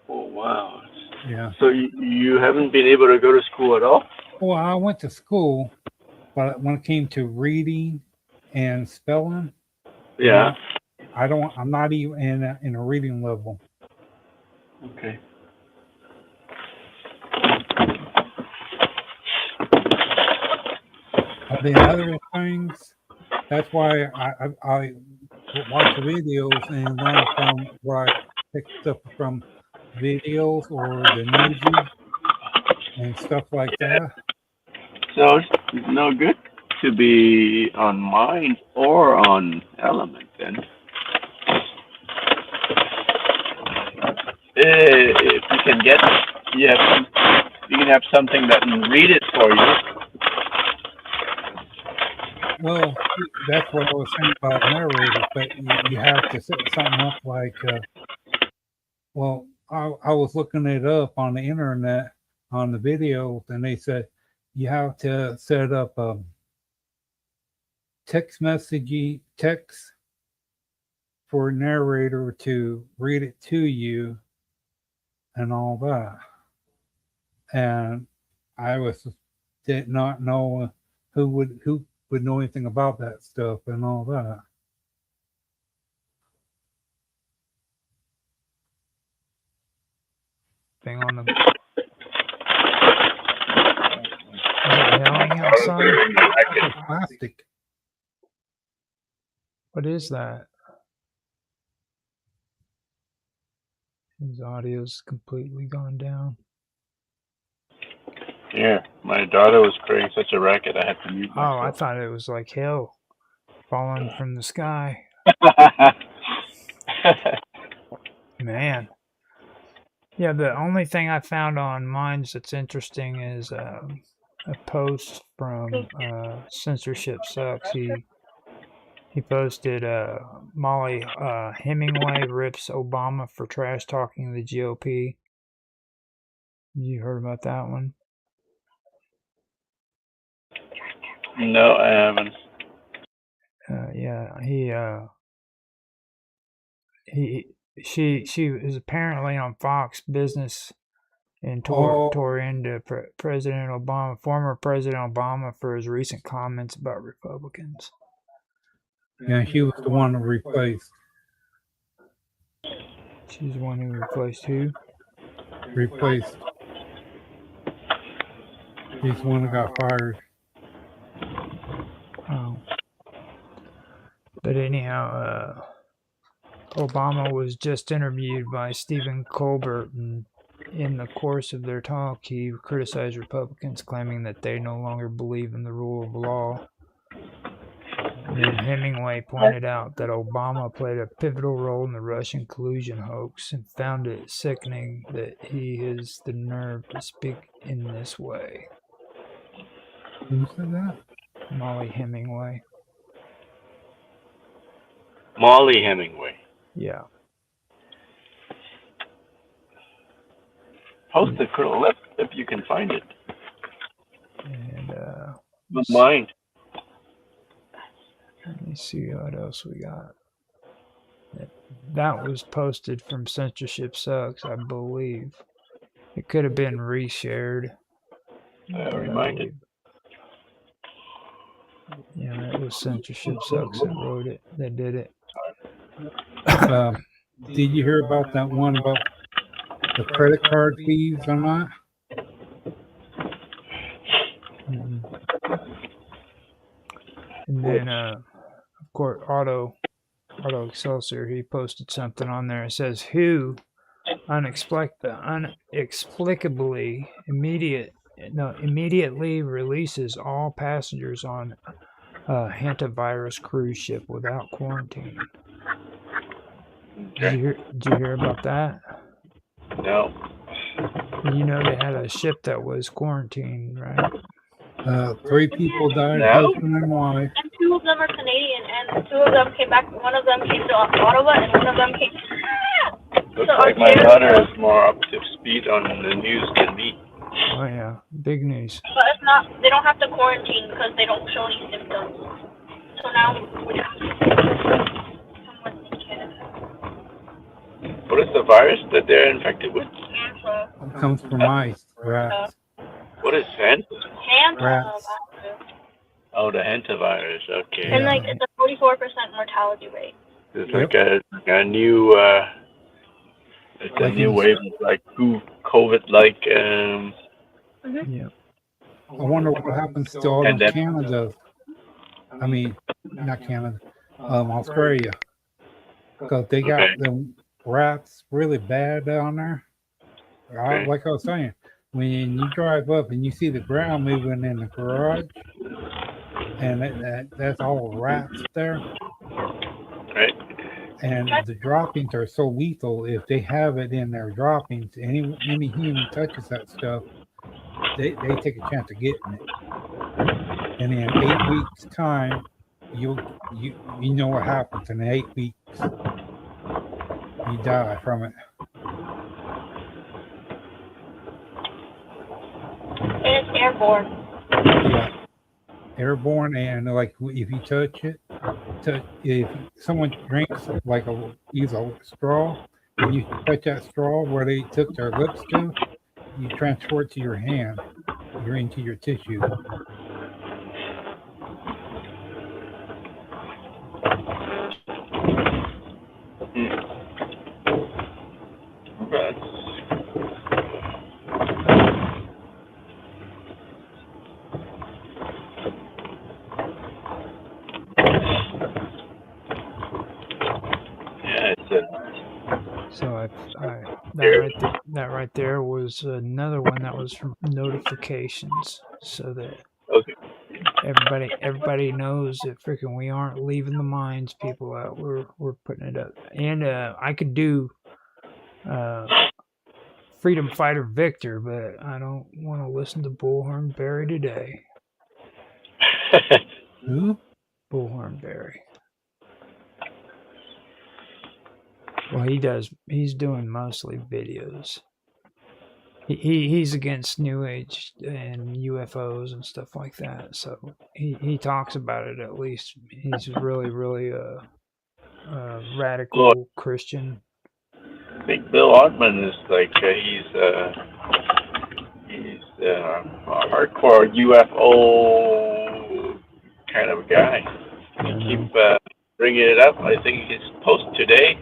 Oh wow. Yeah. So you haven't been able to go to school at all? Well, I went to school, but when it came to reading and spelling, Yeah. I'm not even in a reading level. Okay. The other things, that's why I watch videos and learn from where I pick stuff from videos or the news and stuff like that. So it's no good to be on Mind or on Element then. If you can get, you can have something that can read it for you. Well, that's what I was saying about narrators, but you have to set something up like, well, I was looking it up on the internet on the videos, and they said you have to set up text for a narrator to read it to you and all that. And I did not know who would know anything about that stuff and all that. thing on the. Is it hailing outside? Plastic. What is that? His audio's completely gone down. Yeah, my daughter was creating such a racket, I had to mute Oh, I myself. thought it was like hail falling from the sky. Man. Yeah, the only thing I found on Minds that's interesting is a post from Censorship Sucks. He posted Molly Hemingway rips Obama for trash talking the GOP. You heard about that one? No, I haven't. Yeah, she is apparently on Fox Business and tore into President Obama, former President Obama, for his recent comments about Republicans. Yeah, she was the one replaced. She's the one who replaced who? Replaced. She's the one that got fired. Oh. But anyhow, Obama was just interviewed by Stephen Colbert, and in the course of their talk, he criticized Republicans, claiming that they no longer believe in the rule of law. And then Hemingway pointed out that Obama played a pivotal role in the Russian collusion hoax and found it sickening that he has the nerve to speak in this way. Who said that? Molly Hemingway. Molly Hemingway. Yeah. Post the clip if you can find it. And Good mind. Let me see what else we got. That was posted from Censorship Sucks, I believe. It could have been reshared. but I Reminded. believe- Yeah, it was Censorship Sucks that wrote it, that did it. Did you hear about that one about the credit card fees or not? Mhm. And then, of course, Auto Excelsior, he posted something on there. It says, "Who inexplicably immediately releases all passengers on a hantavirus cruise ship without quarantine." Okay. Did you hear about that? No. You know they had a ship that was quarantined, right? 3 people died, No? husband and wife. And 2 of them are Canadian, and 2 of them came back. One of them came to Ottawa, and one of them came. Looks like my daughter is more up to speed on the news than me. Oh yeah, big news. But it's not. They don't have to quarantine because they don't show any symptoms. So now we have someone in Canada. What is the virus that they're infected with? Cancer. It comes from mice, rats. What is hand? Rats. Oh, the hantavirus. Okay. And like it's a 44% mortality rate. It's like a new it's a Like new in- wave of like COVID-like Yeah. I wonder what happens to all And of then- Canada. I mean, not Canada, Australia. Because they got Okay. the rats really bad down there. Okay. Like I was saying, when you drive up and you see the ground moving in the garage, and that's all rats there. right? And the droppings are so lethal. If they have it in their droppings, any human touches that stuff, they take a chance of getting it. And in 8 weeks' time, you know what happens in 8 weeks. You die from it. And it's airborne. Yeah. Airborne, and like if you touch it, if someone drinks use a straw, and you touch that straw where they took their lips to, you transfer it to your hand. You're into your tissue. Yeah, it's a So that right there was another one that was from notifications, so that okay. everybody knows that freaking we aren't leaving the mines, people out. We're putting it up, and I could do Freedom Fighter Victor, but I don't want to listen to Bullhorn Barry today. Who? Bullhorn Barry. Well, he's doing mostly videos. He's against New Age and UFOs and stuff like that. So he talks about it at least. He's really radical Christian. I think Bill Ottman is like he's a hardcore UFO kind of guy. He keep bringing it up. I think his post today.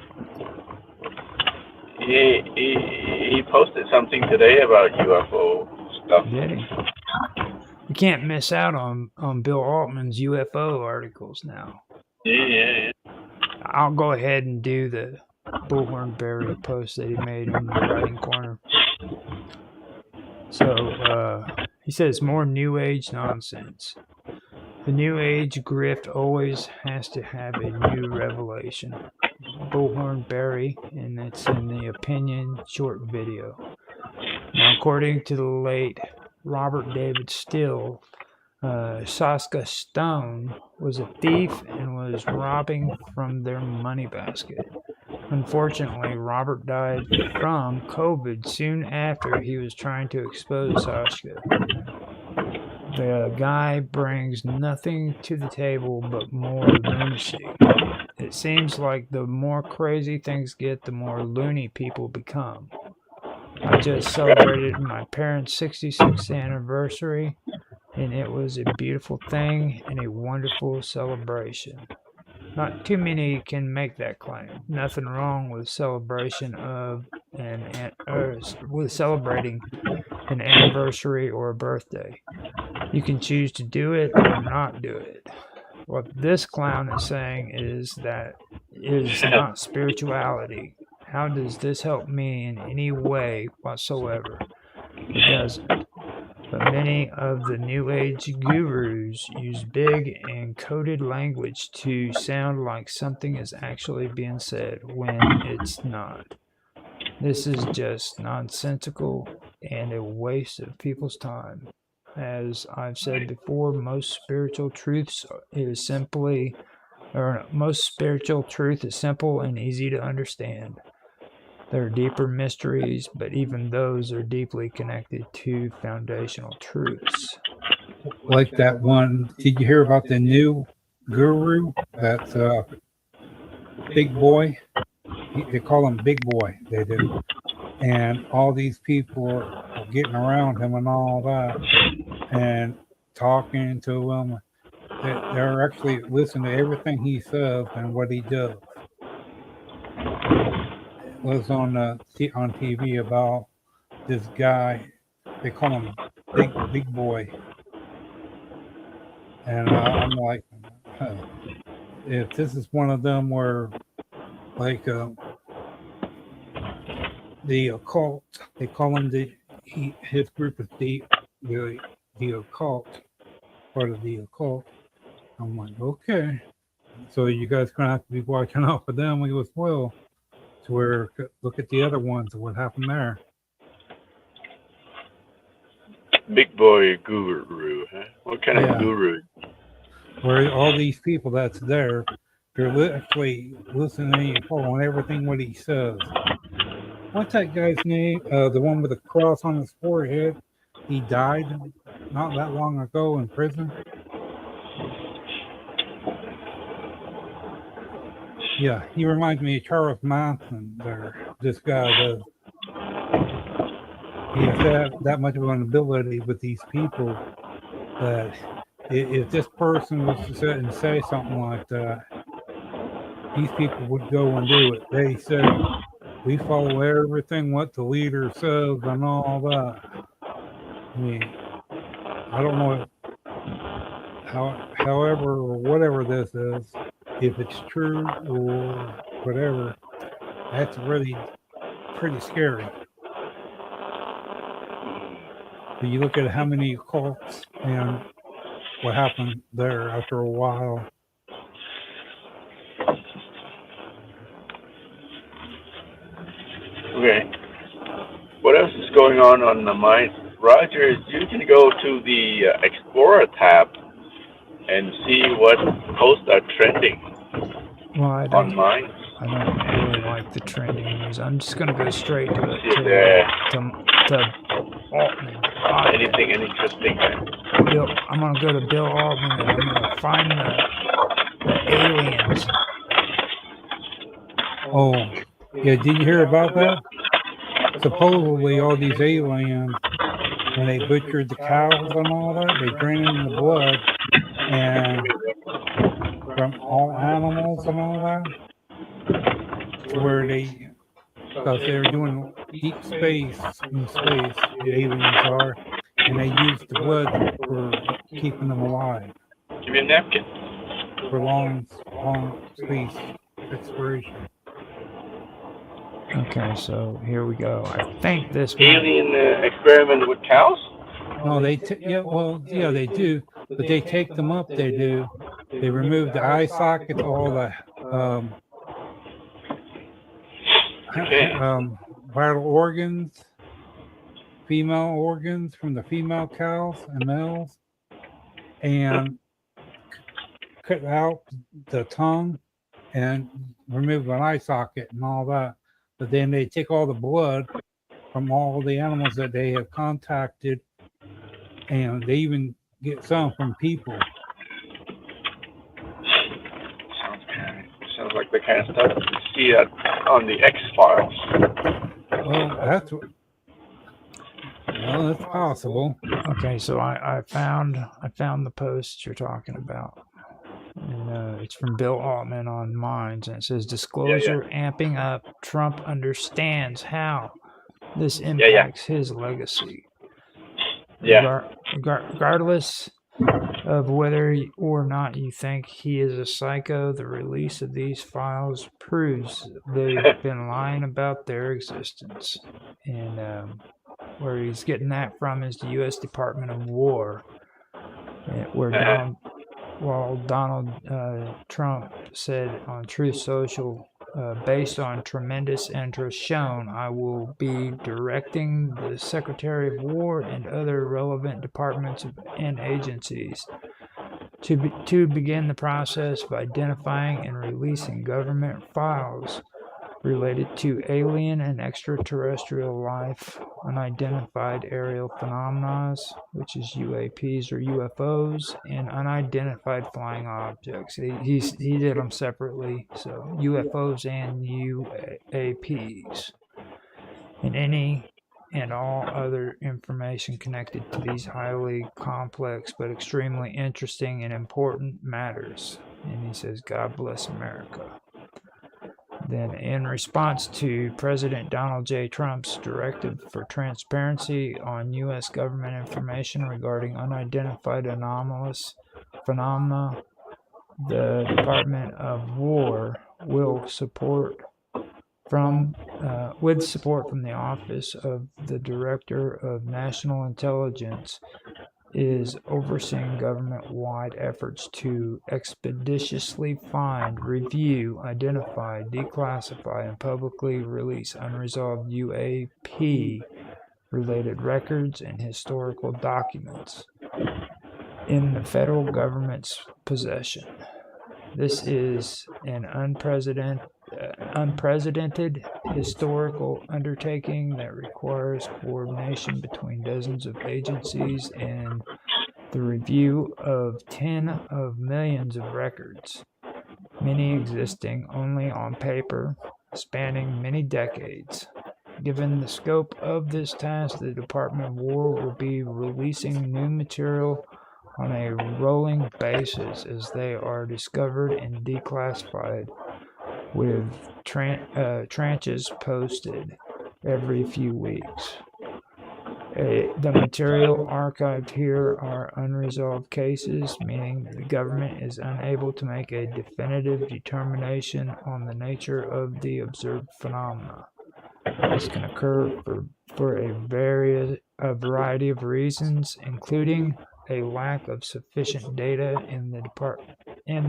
He posted something today about UFO stuff. Did he? You can't miss out on Bill Altman's UFO articles now. Yeah. I'll go ahead and do the Bullhorn Barry post that he made in the writing corner. So he says more New Age nonsense. The New Age grift always has to have a new revelation. Bullhorn Barry, and it's in the opinion short video. Now, according to the late Robert David Still, Saska Stone was a thief and was robbing from their money basket. Unfortunately, Robert died from COVID soon after he was trying to expose Saska. The guy brings nothing to the table but more lunacy. It seems like the more crazy things get, the more loony people become. I just celebrated my parents' 66th anniversary, and it was a beautiful thing and a wonderful celebration. Not too many can make that claim. Nothing wrong with celebration of with celebrating an anniversary or a birthday. You can choose to do it or not do it. What this clown is saying is that it is not spirituality. How does this help me in any way whatsoever? It doesn't. But many of the New Age gurus use big and coded language to sound like something is actually being said when it's not. This is just nonsensical and a waste of people's time. As I've said before, most spiritual truth is simple and easy to understand. There are deeper mysteries, but even those are deeply connected to foundational truths. Like that one. Did you hear about the new guru? That's Big Boy. They call him Big Boy. They do. And all these people are getting around him and all that, and talking to him. They're actually listening to everything he says and what he does. It was on TV about this guy. They call him Big Boy, and I'm like, huh, if this is one of them where, like, the occult, they call him his group is the occult, part of the occult. I'm like, okay, so you guys gonna have to be watching out for them as well. To where look at the other ones and what happened there. Big boy guru, huh? What kind of guru? Where all these people that's there, they're actually listening and following everything what he says. What's that guy's name? The one with the cross on his forehead. He died not that long ago in prison. Yeah, he reminds me of Charles Manson there. This guy does. He has that much of an ability with these people that if this person was to sit and say something like that, these people would go and do it. They said, we follow everything what the leader says and all that. I mean, I don't know however or whatever this is, if it's true or whatever, that's really pretty scary. But you look at how many cults and what happened there after a while. Okay. What else is going on the mind? Roger, you can go to the Explorer tab and see what posts are trending on mine. I don't really like the trending news. I'm just going to go straight to Altman. Anything interesting? I'm going to go to Bill Altman and I'm going to find the aliens. Oh, yeah, did you hear about that? Supposedly all these aliens, when they butchered the cows and all that, they drained in the blood and from all animals and all that, where because they were doing deep space in space, the aliens are, and they used the blood for keeping them alive. Give me a napkin. For long space exploration. Okay, so here we go. I think this alien experiment with cows. No, they do, but they take them up. They do. They remove the eye sockets, all the vital organs, female organs from the female cows and males, and cut out the tongue and remove an eye socket and all that. But then they take all the blood from all the animals that they have contacted, and they even get some from people. Sounds like the kind of stuff you see on the X-Files. Well, that's possible. Okay, so I found the post you're talking about, and it's from Bill Altman on Minds, and it says disclosure amping up. Trump understands how this impacts his legacy. Yeah. Regardless of whether or not you think he is a psycho, the release of these files proves they've been lying about their existence. And where he's getting that from is the U.S. Department of War, where Donald Trump said on Truth Social, based on tremendous interest shown, I will be directing the Secretary of War and other relevant departments and agencies to begin the process of identifying and releasing government files related to alien and extraterrestrial life, unidentified aerial phenomena, which is UAPs or UFOs, and unidentified flying objects. He did them separately, so UFOs and UAPs, and any and all other information connected to these highly complex but extremely interesting and important matters. And he says, God bless America. Then, in response to President Donald J. Trump's directive for transparency on U.S. government information regarding unidentified anomalous phenomena, the Department of War will support with support from the Office of the Director of National Intelligence, is overseeing government-wide efforts to expeditiously find, review, identify, declassify, and publicly release unresolved UAP-related records and historical documents in the federal government's possession. This is an unprecedented historical undertaking that requires coordination between dozens of agencies and the review of 10 of millions of records, many existing only on paper, spanning many decades. Given the scope of this task, the Department of War will be releasing new material on a rolling basis as they are discovered and declassified, with tranches posted every few weeks. The material archived here are unresolved cases, meaning the government is unable to make a definitive determination on the nature of the observed phenomena. This can occur for a variety of reasons, including a lack of sufficient data, and the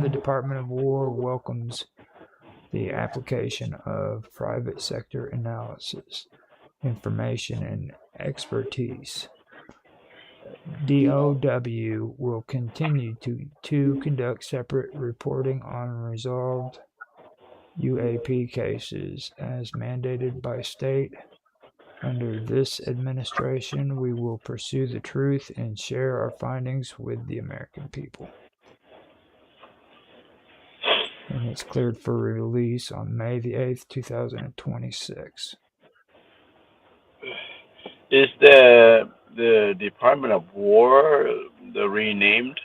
Department of War welcomes the application of private sector analysis, information, and expertise. DOW will continue to conduct separate reporting on resolved UAP cases as mandated by state. Under this administration, we will pursue the truth and share our findings with the American people. And it's cleared for release on May the 8th, 2026. Is the Department of War the renamed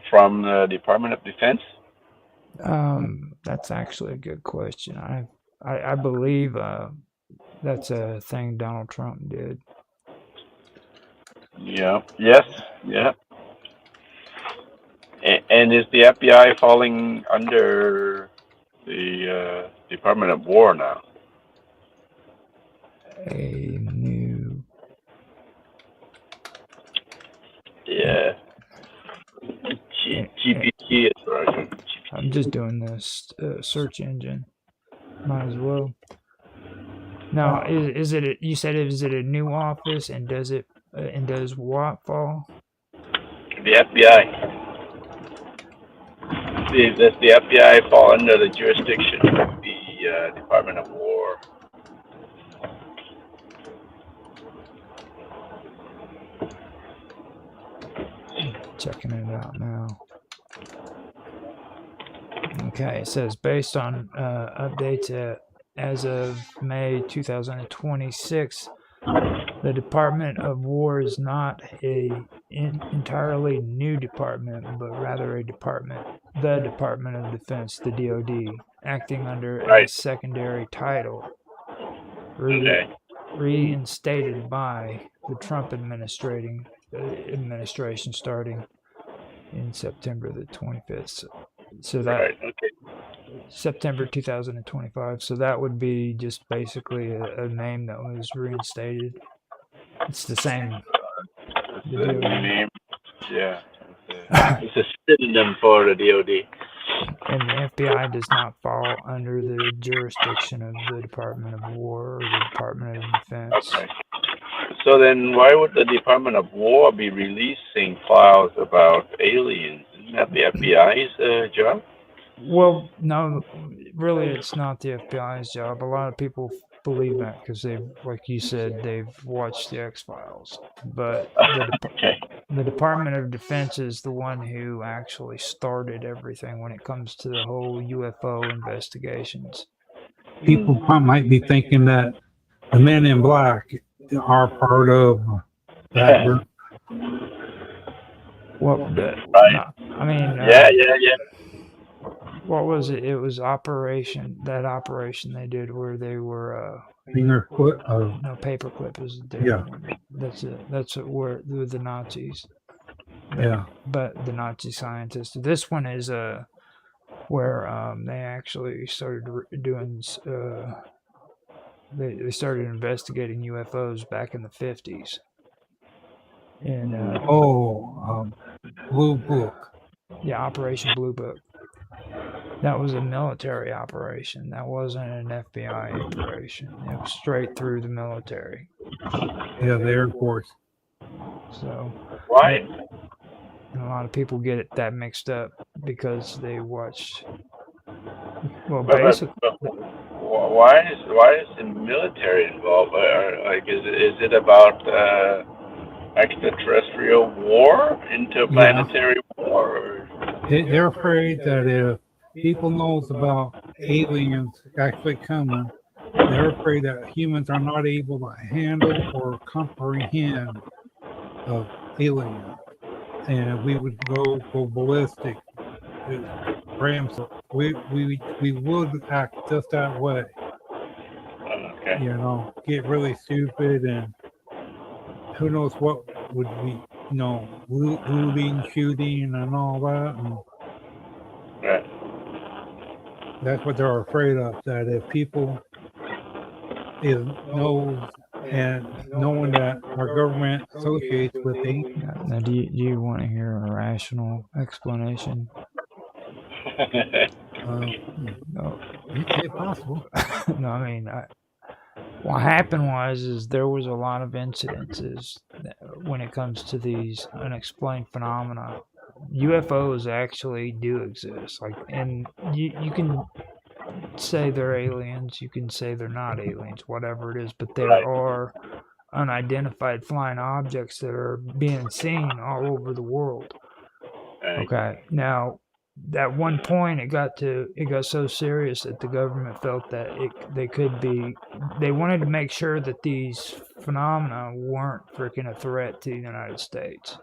from the Department of Defense? That's actually a good question. I believe that's a thing Donald Trump did. Yeah. Yes. Yeah. And is the FBI falling under the Department of War now? A new. Yeah. GPT is right. I'm just doing this search engine. Might as well. Now, is it? You said is it a new office, and does it and does what fall? The FBI. Does the FBI fall under the jurisdiction of the Department of War? checking it out now. Okay, it says based on updates as of May 2026, the Department of War is not a entirely new department, but rather the Department of Defense, the DoD, acting under a Right. secondary title, Okay. reinstated by the Trump administration starting in September the 25th. So that Right. Okay. September 2025. So that would be just basically a name that was reinstated. It's the same. The name. Yeah. It's a synonym for the DoD. And the FBI does not fall under the jurisdiction of the Department of War or the Department of Defense. Okay. So then, why would the Department of War be releasing files about aliens? Isn't that the FBI's job? Well, no, really, it's not the FBI's job. A lot of people believe that because they've, like you said, they've watched the X-Files. But Okay. the Department of Defense is the one who actually started everything when it comes to the whole UFO investigations. People might be thinking that the Men in Black are part of that group. Well, Right. no, I mean, Yeah. what was it? It was that operation they did where they were Finger foot. no, paperclip is a different one. That's it. That's where the Nazis. Yeah. But the Nazi scientists. This one is where they actually started doing. They started investigating UFOs back in the 50s. And Blue Book. yeah, Operation Blue Book. That was a military operation. That wasn't an FBI operation. It was straight through the military. Yeah, the Air Force. So Why? and a lot of people get that mixed up because they watched. Well, basically, Why is the military involved? Like, is it about extraterrestrial war, interplanetary war? Or? They're afraid that if people knows about aliens actually coming, they're afraid that humans are not able to handle or comprehend of aliens, and we would go ballistic. We would act just that way. Okay. Get really stupid, and who knows what would be, looting, shooting, and all that. And Right. that's what they're afraid of. That if people knows and knowing that our government associates with aliens. now do you want to hear a rational explanation? No, it's possible. No, I mean, what happened is there was a lot of incidences when it comes to these unexplained phenomena. UFOs actually do exist, and you can say they're aliens, you can say they're not aliens, whatever it is, but there are unidentified flying objects that are being seen all over the world. Okay, now at one point it got so serious that the government felt that they wanted to make sure that these phenomena weren't freaking a threat to the United States.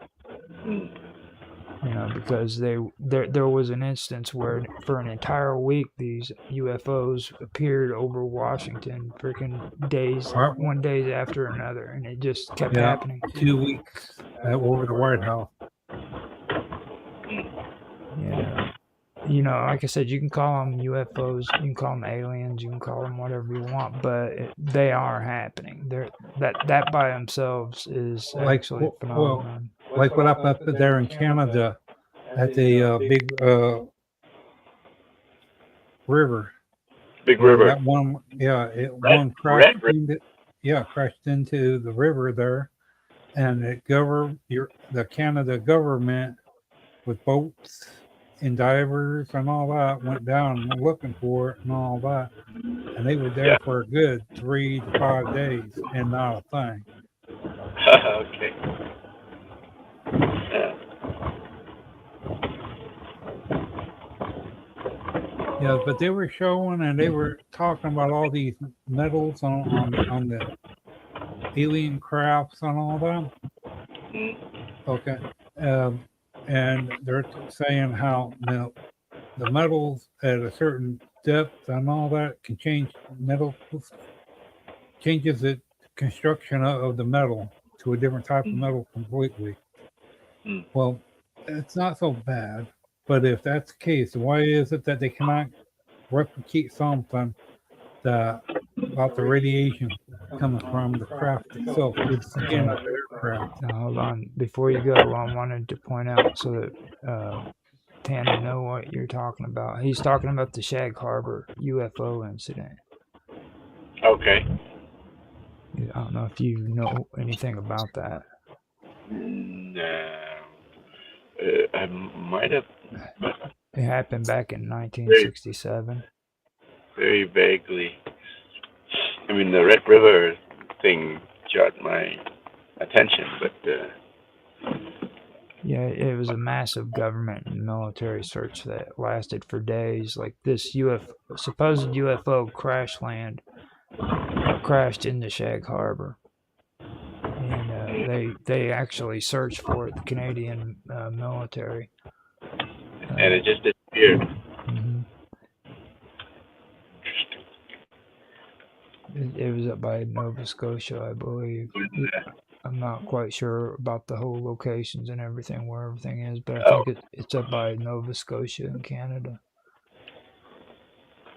Because there was an instance where for an entire week these UFOs appeared over Washington, freaking one day after another, and it just kept happening. 2 weeks over the White House. Yeah. Like I said, you can call them UFOs, you can call them aliens, you can call them whatever you want, but they are happening. That by themselves is actually a phenomenon. Like what up there in Canada at the big river. Big river. That one, one crashed. Crashed into the river there, and the Canada government with boats and divers and all that went down looking for it and all that, and they were there for a good 3 to 5 days and not a thing. Okay. Yeah, but they were showing and they were talking about all these metals on the alien crafts and all that. Mm. Okay. And they're saying how the metals at a certain depth and all that can change changes the construction of the metal to a different type of metal completely. Mm. Well, it's not so bad, but if that's the case, why is it that they cannot replicate something that about the radiation coming from the craft itself through the skin of the aircraft? Now, hold on. Before you go, I wanted to point out so that Tana know what you're talking about. He's talking about the Shag Harbor UFO incident. Okay. I don't know if you know anything about that. No. I might have, but It happened back in 1967. very vaguely. I mean, the Red River thing got my attention, but Yeah, it was a massive government and military search that lasted for days. Like this supposed UFO crashed into Shag Harbor, and they actually searched for it. The Canadian military. and it just disappeared. Mhm. It was up by Nova Scotia, I believe. I'm not quite sure about the whole locations and everything, where everything is, but I think it's up by Nova Scotia in Canada.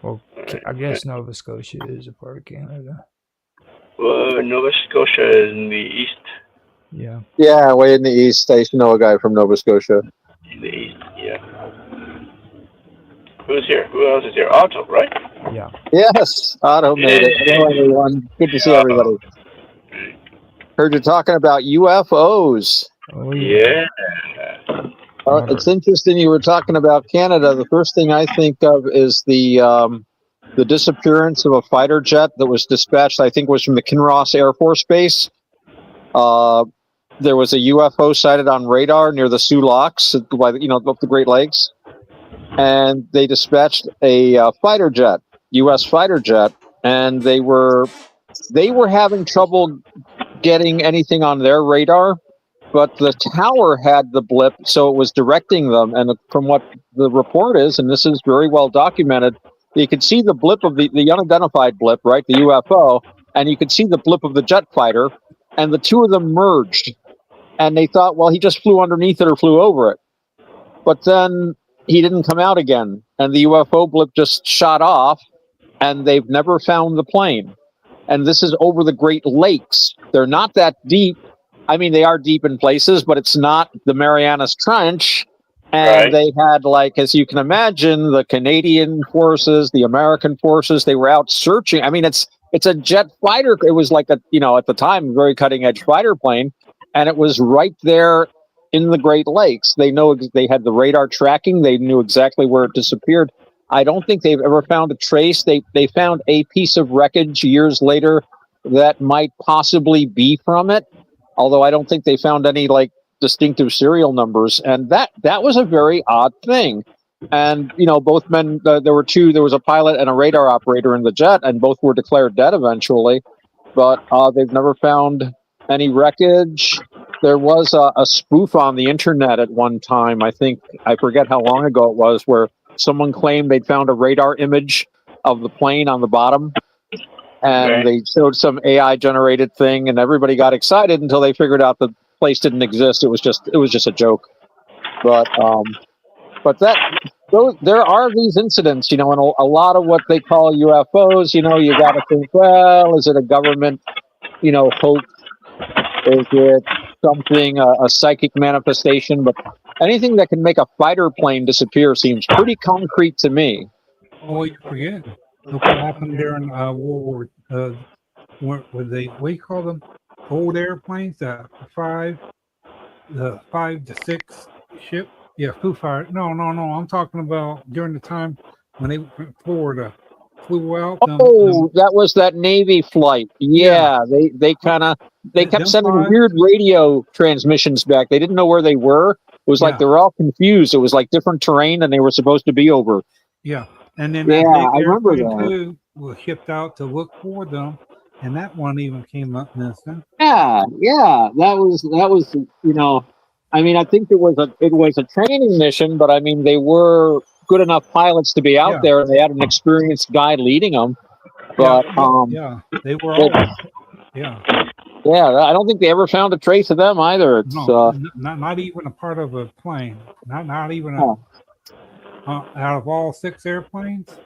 Well, I guess Nova Scotia is a part of Canada. Well, Nova Scotia is in the east. Yeah. Yeah, way in the east. I used to know a guy from Nova Scotia. In the east, yeah. Who's here? Who else is here? Otto, right? Yeah. Yes, Otto made it. Hello, everyone. Good to see everybody. Heard you talking about UFOs. Oh, yeah. Yeah. It's interesting you were talking about Canada. The first thing I think of is the disappearance of a fighter jet that was dispatched, I think was from the Kinross Air Force Base. There was a UFO sighted on radar near the Sioux Locks, up the Great Lakes. And they dispatched a fighter jet, U.S. fighter jet, and they were having trouble getting anything on their radar, but the tower had the blip, so it was directing them. And from what the report is, and this is very well documented, you could see the blip of the unidentified blip, right, the UFO, and you could see the blip of the jet fighter, and the two of them merged. And they thought, well, he just flew underneath it or flew over it. But then he didn't come out again, and the UFO blip just shot off, and they've never found the plane. And this is over the Great Lakes. They're not that deep. I mean, they are deep in places, but it's not the Marianas Trench. And they had, like, as you can imagine, the Canadian forces, the American forces, they were out searching. I mean, it's a jet fighter. It was like at the time, very cutting edge fighter plane. And it was right there in the Great Lakes. They had the radar tracking. They knew exactly where it disappeared. I don't think they've ever found a trace. They found a piece of wreckage years later that might possibly be from it, although I don't think they found any like distinctive serial numbers. And that was a very odd thing. And both men. There was a pilot and a radar operator in the jet, and both were declared dead eventually. But they've never found any wreckage. There was a spoof on the internet at one time. I forget how long ago it was, where someone claimed they'd found a radar image of the plane on the bottom, and they showed some AI generated thing, and everybody got excited until they figured out the place didn't exist. It was just a joke. But there are these incidents, and a lot of what they call UFOs. You got to think, well, is it a government, hoax? Is it something, a psychic manifestation? But anything that can make a fighter plane disappear seems pretty concrete to me. Oh, you forget. Look what happened during World War. What do you call them? Old airplanes, the 5 to 6 ship. Yeah, Foo Fighters. No. I'm talking about during the time when they went to Florida. Flew out. That was that Navy flight. Yeah. They kept sending weird radio transmissions back. They didn't know where they were. It was like they were all confused. It was like different terrain than they were supposed to be over. Yeah, And then Yeah, that big I remember airplane that. too was shipped out to look for them, and that one even came up missing. Yeah, that was I mean, I think it was a training mission, but I mean they were good enough pilots to be out Yeah. there, and they had an experienced guy leading them. But they were it- all yeah. I don't think they ever found a trace of them either. It's No, not even a part of a plane. Not even Oh. out of all 6 airplanes.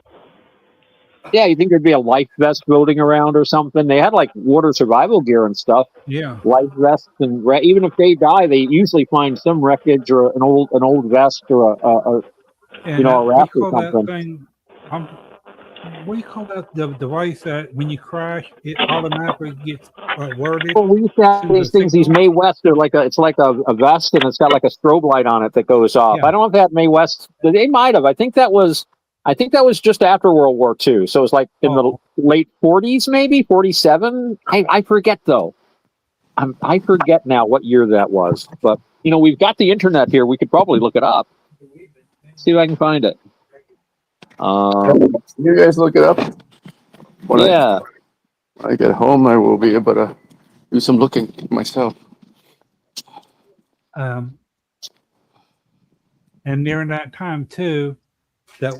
Yeah, you think there'd be a life vest floating around or something? They had like water survival gear and stuff, Yeah, life vests, and even if they die, they usually find some wreckage or an old vest or a and a what do you raft or call that something. thing? What do you call that? The device that when you crash, it automatically gets alerted Well, we used to have to the these things. These signal. May West are it's like a vest, and it's got like a strobe light on it that goes off. Yeah. I don't know if they had May West. They might have. I think that was just after World War II. So it was like in the late 40s, maybe 47. I forget though. I forget now what year that was. But we've got the internet here. We could probably look it up. See if I can find it. You guys look it up. When I get home, I will be able to do some looking myself. And during that time too, that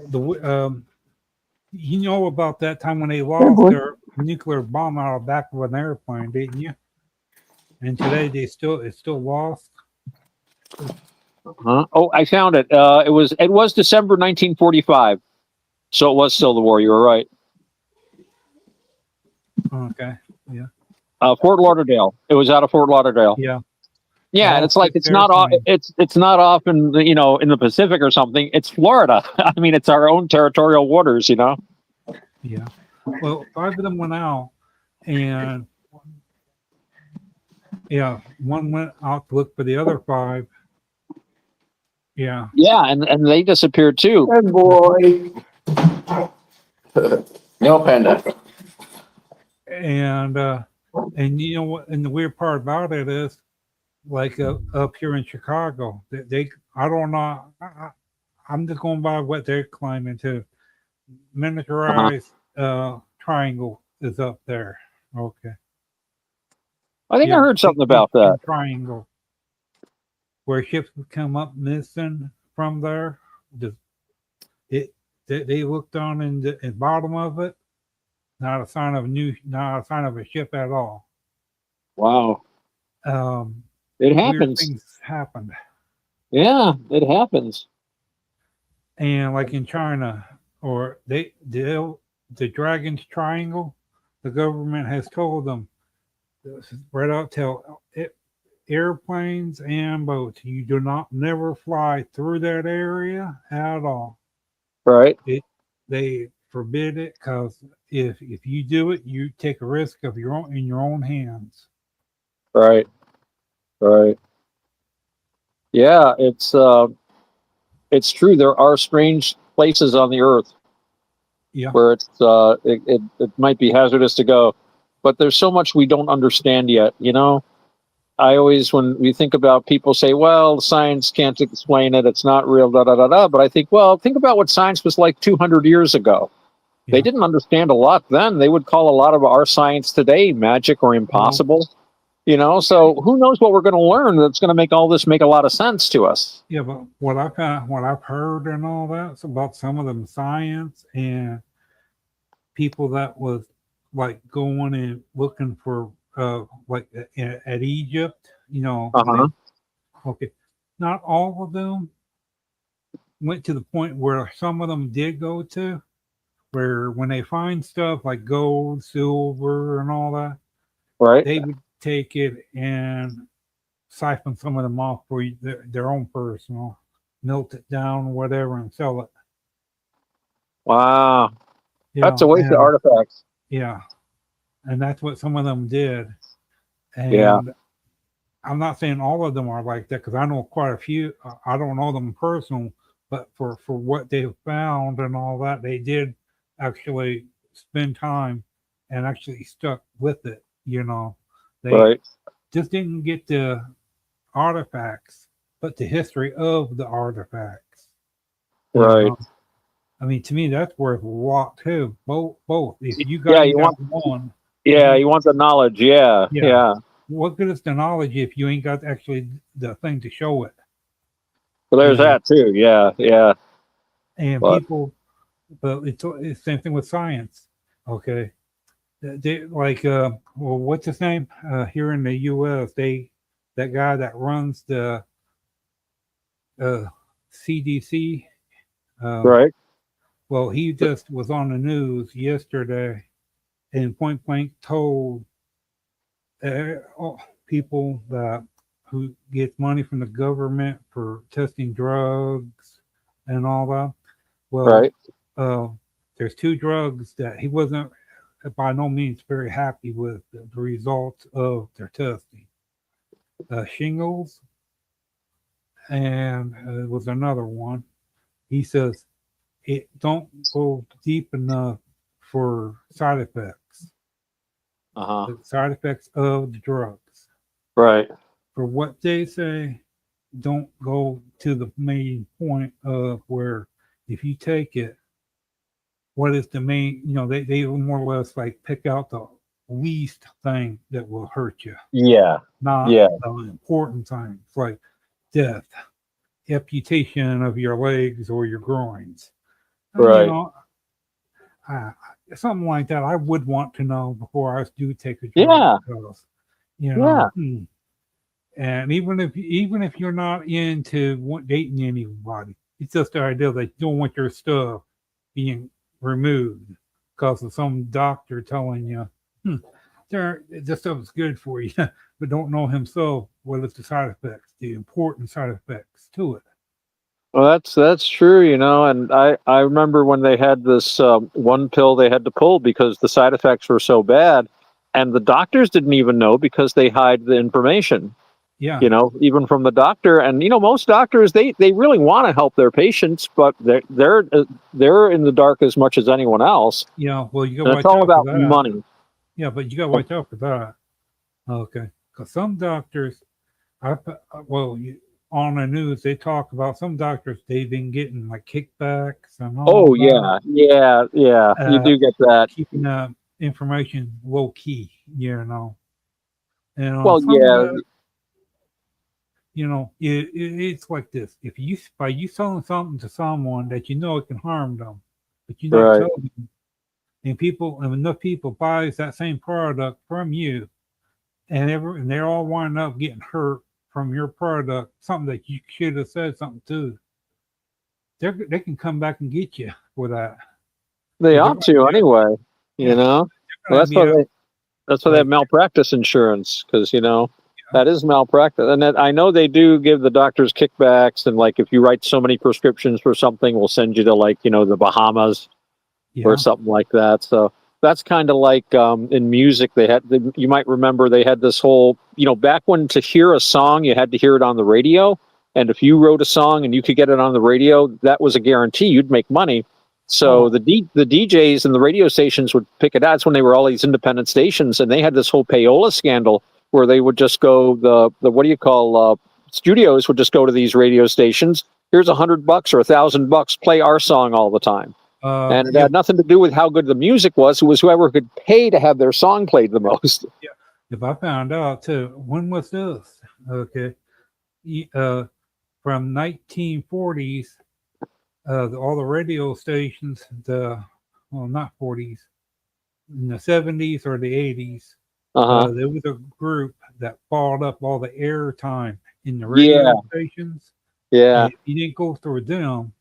about that time when they lost their nuclear bomb out of the back of an airplane, didn't you? And today it's still lost. Oh, I found it. It was December 1945, so it was still the war. You were right. Okay. Yeah. Fort Lauderdale. It was out of Fort Lauderdale. Yeah. Yeah, and it's like it's not off in in the Pacific or something. It's Florida. I mean, it's our own territorial waters. Yeah. Well, 5 of them went out, and one went out to look for the other 5. Yeah. Yeah, and they disappeared too. Good boy. No panda. And you know what? And the weird part about it is, like up here in Chicago, they I don't know. I'm just going by what they're claiming too. Miniaturized triangle is up there. Okay. I think I heard something about that. Triangle, where ships would come up missing from there. They looked on in the bottom of it. Not a sign of a ship at all. Wow. It happens. Weird things happened. Yeah, it happens. And like in China, or the Dragon's Triangle, the government has told them right out, tell airplanes and boats, you do not never fly through that area at all. Right. They forbid it because if you do it, you take a risk of your own hands. Right. Yeah, it's true. There are strange places on the earth where it might be hazardous to go, but there's so much we don't understand yet. I always, when we think about people say, well, science can't explain it, it's not real, da da da da. But I think, well, think about what science was like 200 years ago. Yeah. They didn't understand a lot then. They would call a lot of our science today magic or impossible. So who knows what we're going to learn that's going to make all this make a lot of sense to us. Yeah, but what I've heard and all that's about some of them science and people that was like going and looking for like at Egypt, okay, not all of them went to the point where some of them did go to, where when they find stuff like gold, silver, and all that, right, they would take it and siphon some of them off for their own personal, melt it down, whatever, and sell it. Wow, that's a waste of artifacts. Yeah, and that's what some of them did. And I'm not saying all of them are like that because I know quite a few. I don't know them personal, but for what they found and all that, they did actually spend time and actually stuck with it. They just didn't get the artifacts, but the history of the artifacts. Right. I mean, to me, that's worth a lot too. Both. If you Yeah, ain't got one, yeah, you want the knowledge. Yeah, yeah. yeah. What good is the knowledge if you ain't got actually the thing to show it? Well, there's You know? that too. Yeah, yeah. And But people, but it's the same thing with science. Okay, they like well, what's his name? Here in the U.S., that guy that runs the CDC. Um, right, well, he just was on the news yesterday and point blank told people that who get money from the government for testing drugs and all that. Well, right, uh, there's two drugs that he wasn't by no means very happy with the results of their testing. Shingles and it was another one. He says it don't go deep enough for side effects. uh-huh, The side effects of the drugs. right. For what they say, don't go to the main point of where if you take it, what is the main, they more or less like pick out the least thing that will hurt you, Yeah, not yeah, the important things like death, amputation of your legs or your groins. And, right. uh, something like that I would want to know before I do take a drug Yeah, because, yeah, and even if you're not into dating anybody, it's just the idea that you don't want your stuff being removed because of some doctor telling you, this stuff's good for you, but don't know himself what is the side effects, the important side effects to it. well, that's true, and I remember when they had this one pill they had to pull because the side effects were so bad, and the doctors didn't even know because they hide the information, Yeah, even from the doctor. And most doctors they really want to help their patients, but they're in the dark as much as anyone else, yeah. Well, you got to and it's watch all out for about that. money. Yeah, but you got to watch out for that. Okay, because some doctors, on the news they talk about some doctors they've been getting like kickbacks and all Oh that, yeah, yeah, yeah. You do get that. keeping information low key. Well, Some of yeah, that, it's like this: if you by you selling something to someone that it can harm them, but you're not right. telling them, and enough people buys that same product from you, and they're all winding up getting hurt from your product, something that you should have said something to. They can come back and get you for that They because they're ought going to to be anyway. You yeah, know. they're Well, going to be out that's why they have like malpractice insurance because yeah, that is malpractice, and that I know they do give the doctors kickbacks, and like if you write so many prescriptions for something, we'll send you to like the Bahamas or yeah, something like that. So that's kind of like in music you might remember they had this whole back when to hear a song you had to hear it on the radio, and if you wrote a song and you could get it on the radio, that was a guarantee you'd make money. So oh the DJs and the radio stations would pick it out. That's when they were all these independent stations, and they had this whole payola scandal where they would just go the what do you call studios would just go to these radio stations. Here's $100 or $1,000, play our song all the time. And it yeah, had nothing to do with how good the music was. It was whoever could pay to have their song played the most. yeah. If I found out too, when was this? Okay, from 1940s, all the radio stations, not 40s, in the 70s or the 80s, Uh huh. there was a group that bought up all the airtime in the Yeah. radio stations. And Yeah. if you didn't go through them,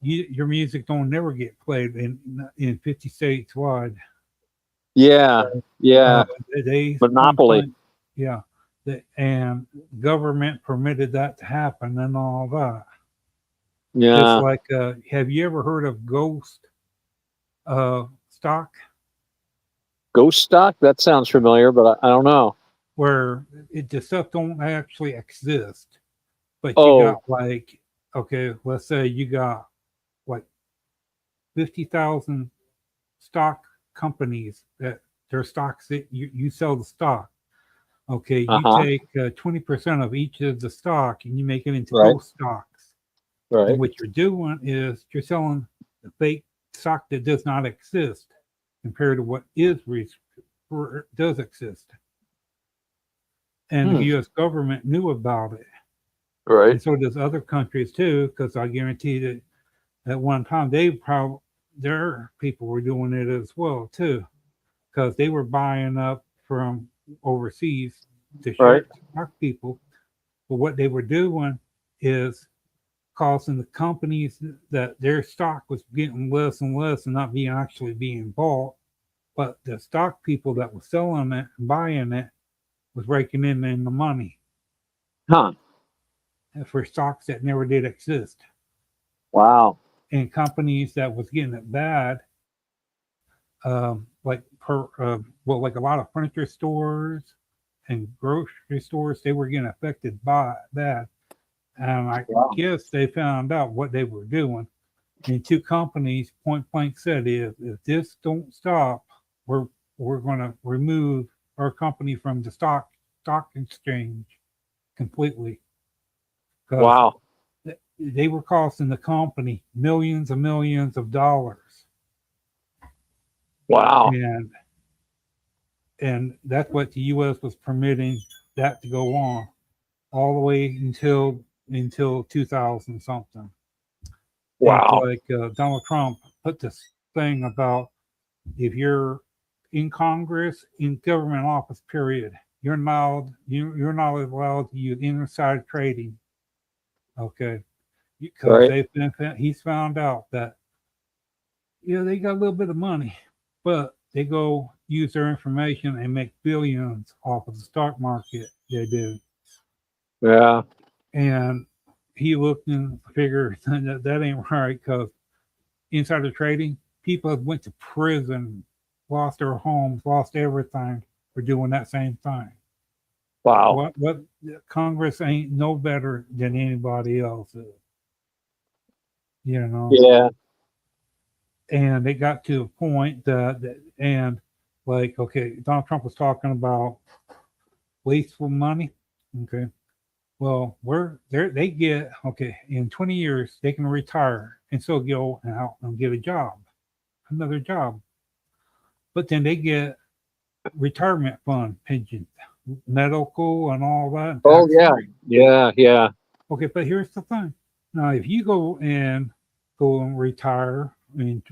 your music don't never get played in 50 states wide. Yeah. Uh, Yeah. they point Monopoly. blank, yeah, and government permitted that to happen and all that. Just Yeah. like, have you ever heard of ghost stock, Ghost stock. That sounds familiar, but I don't know. where the stuff don't actually exist, but you Oh. got like, okay, let's say you got like 50,000 stock companies that their stocks that you sell the stock. Okay, Uh you huh. take 20% of each of the stock and you make it into Right. ghost stocks. And Right. what you're doing is you're selling the fake stock that does not exist compared to what does exist. And the U.S. government knew about it. Right. And so does other countries too, because I guarantee that at one time their people were doing it as well too, because they were buying up from overseas to share stock people. But what they were doing is causing the companies that their stock was getting less and less and not being actually being bought, but the stock people that were selling it and buying it was raking in the money. Huh. For stocks that never did exist. Wow. And companies that was getting it bad, like a lot of furniture stores and grocery stores, they were getting affected by that. And I guess they found out what they were doing. And two companies point blank said, if this don't stop, we're going to remove our company from the stock exchange completely. Wow. They were costing the company millions and millions of dollars. Wow. And that's what the U.S. was permitting that to go on all the way until 2000 something. Wow. It's like Donald Trump put this thing about if you're in Congress, in government office, period, you're not allowed to use insider trading. Okay. Because he's found out that they got a little bit of money, but they go use their information and make billions off of the stock market. They do. Yeah. And he looked and figured that ain't right, because insider trading, people went to prison, lost their homes, lost everything for doing that same thing. Wow. What Congress ain't no better than anybody else is. Yeah. And it got to a point Donald Trump was talking about wasteful money. Okay. Well, they get, in 20 years, they can retire and still go out and get another job. But then they get retirement fund pensions, medical and all that. Oh, yeah. Yeah. Okay, but here's the thing. Now, if you go and retire, and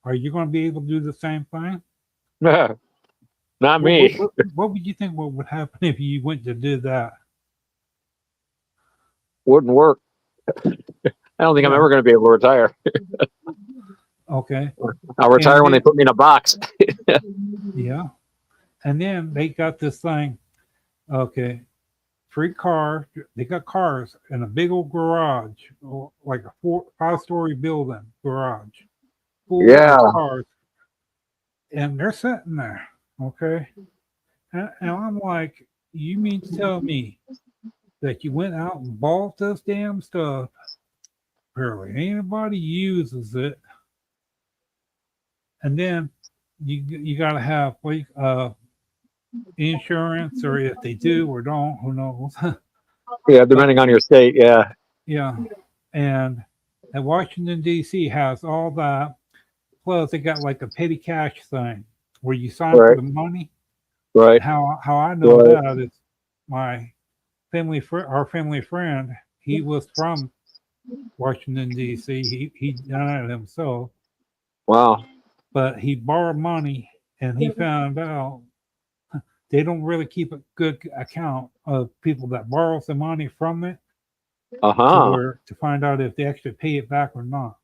are you going to be able to do the same thing? Not me. What would you think would happen if you went to do that? Wouldn't work. I don't think I'm ever going to be able to retire. Okay. I'll retire when they put me in a box. Yeah. And then they got this thing. Okay. Free car. They got cars in a big old garage, like a 5-story building garage. Full of cars. And they're sitting there. Okay. And I'm like, you mean to tell me that you went out and bought this damn stuff? Barely anybody uses it. And then you got to have insurance, or if they do or don't, who knows? Yeah, depending on your state. Yeah. Yeah. And Washington, D.C. has all that. Plus, they got like a petty cash thing where you sign for the money. Right. How I know that is my our family friend. He was from Washington, D.C. He done it himself. Wow. But he borrowed money, and he found out they don't really keep a good account of people that borrow the money from it to find out if they actually pay it back or not.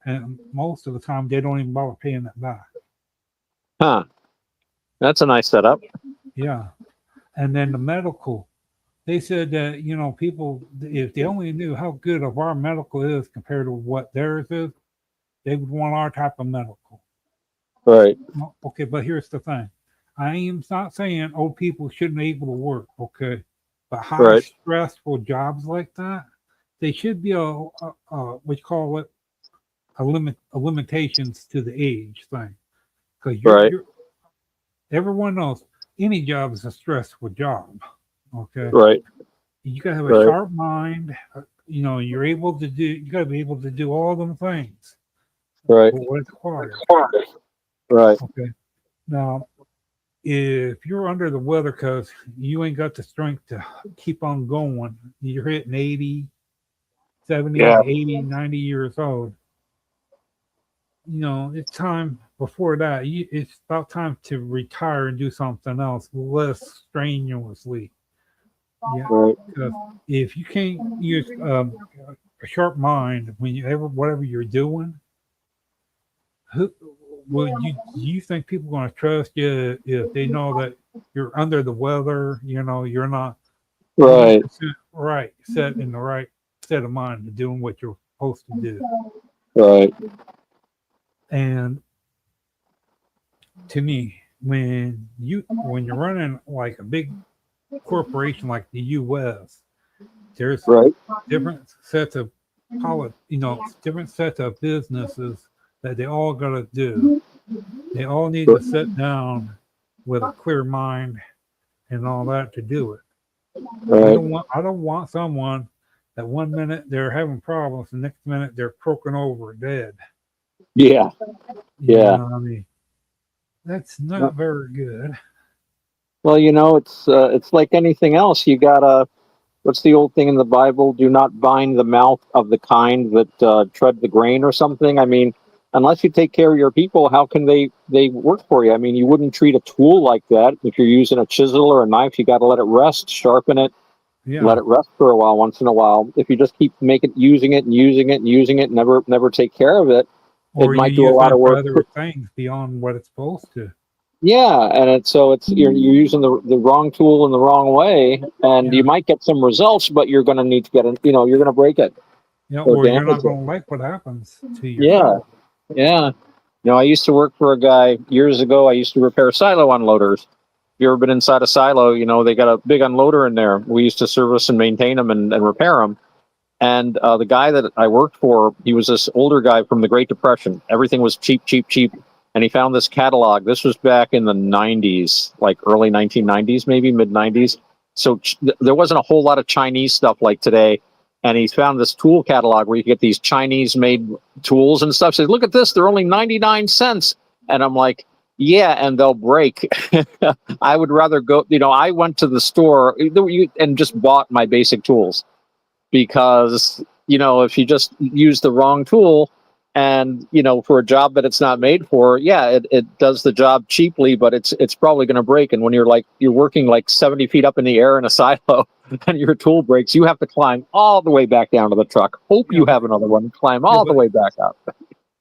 And most of the time, they don't even bother paying it back. Huh. That's a nice setup. Yeah. And then the medical, they said that, people, if they only knew how good of our medical is compared to what theirs is, they would want our type of medical. Right. Okay, but here's the thing. I am not saying old people shouldn't be able to work, okay? But high stressful jobs like that, they should be what you call it, a limitations to the age thing. Because everyone knows any job is a stressful job. Okay. Right. You gotta have a sharp mind, you're able to do. You got to be able to do all them things. Right. For what it's required. Right. Okay. Now, if you're under the weather because you ain't got the strength to keep on going, you're hitting 80, 70, Yeah. 80, 90 years old. It's time before that. It's about time to retire and do something else less strenuously. Yeah. Right. Because if you can't use a sharp mind when whatever you're doing, who you think people are going to trust you if they know that you're under the weather? You're not Right. 100% right, set in the right set of mind to doing what you're supposed to do. Right. And to me, when you're running like a big corporation like the U.S., there's Right. different sets of different sets of businesses that they all got to do. They all need to sit down with a clear mind and all that to do it. Right. I don't want someone that 1 minute they're having problems, the next minute they're croaking over dead. Yeah. You Yeah. know what I mean? That's not very good. Well, it's like anything else. You gotta. What's the old thing in the Bible? Do not bind the mouth of the kind that tread the grain, or something. I mean, unless you take care of your people, how can they work for you? I mean, you wouldn't treat a tool like that. If you're using a chisel or a knife, you got to let it rest, sharpen it, Yeah. let it rest for a while, once in a while. If you just keep using it and using it and using it, never take care of it, it Or you might do a use lot that of for work. other things beyond what it's supposed to. Yeah, and you're using the wrong tool in the wrong way, and Yeah. you might get some results, but you're going to need to get you're going to break it or Or you're not damage it. going to like what happens to your Yeah, tool. yeah. I used to work for a guy years ago. I used to repair silo unloaders. If you ever been inside a silo, they got a big unloader in there. We used to service and maintain them and repair them. And the guy that I worked for, he was this older guy from the Great Depression. Everything was cheap, cheap, cheap. And he found this catalog. This was back in the 90s, like early 1990s, maybe mid 90s. So there wasn't a whole lot of Chinese stuff like today. And he found this tool catalog where you could get these Chinese made tools and stuff. Says, look at this, they're only 99 cents. And I'm like, yeah, and they'll break. I would rather go, I went to the store and just bought my basic tools. Because if you just use the wrong tool and for a job that it's not made for, yeah, it does the job cheaply, but it's probably going to break. And when you're working like 70 feet up in the air in a silo and your tool breaks, you have to climb all the way back down to the truck, hope you have another one, climb all the way back up.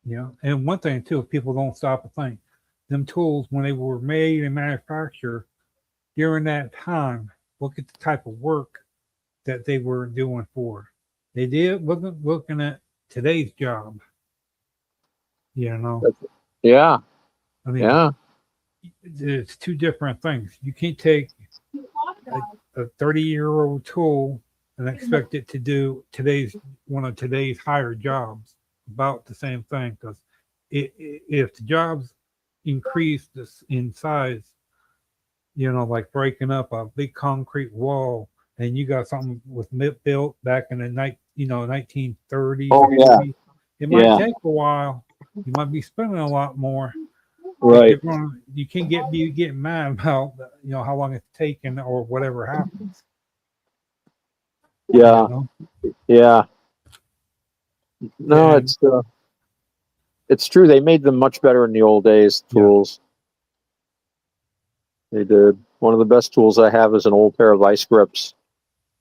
Yeah, and one thing too, if people don't stop to think, them tools when they were made and manufactured during that time, look at the type of work that they were doing for. They wasn't looking at today's job. Yeah. I mean, Yeah. it's two different things. You can't take a 30-year-old tool and expect it to do one of today's higher jobs about the same thing. Because if the jobs increase in size, like breaking up a big concrete wall, and you got something with built back in the 1930s. Oh, yeah. It might take a while. You might be spending a lot more. Right. You can't be getting mad about how long it's taken or whatever happens. Yeah. Yeah. No, it's true. They made them much better in the old days. Tools. Yeah. They did. One of the best tools I have is an old pair of vice grips,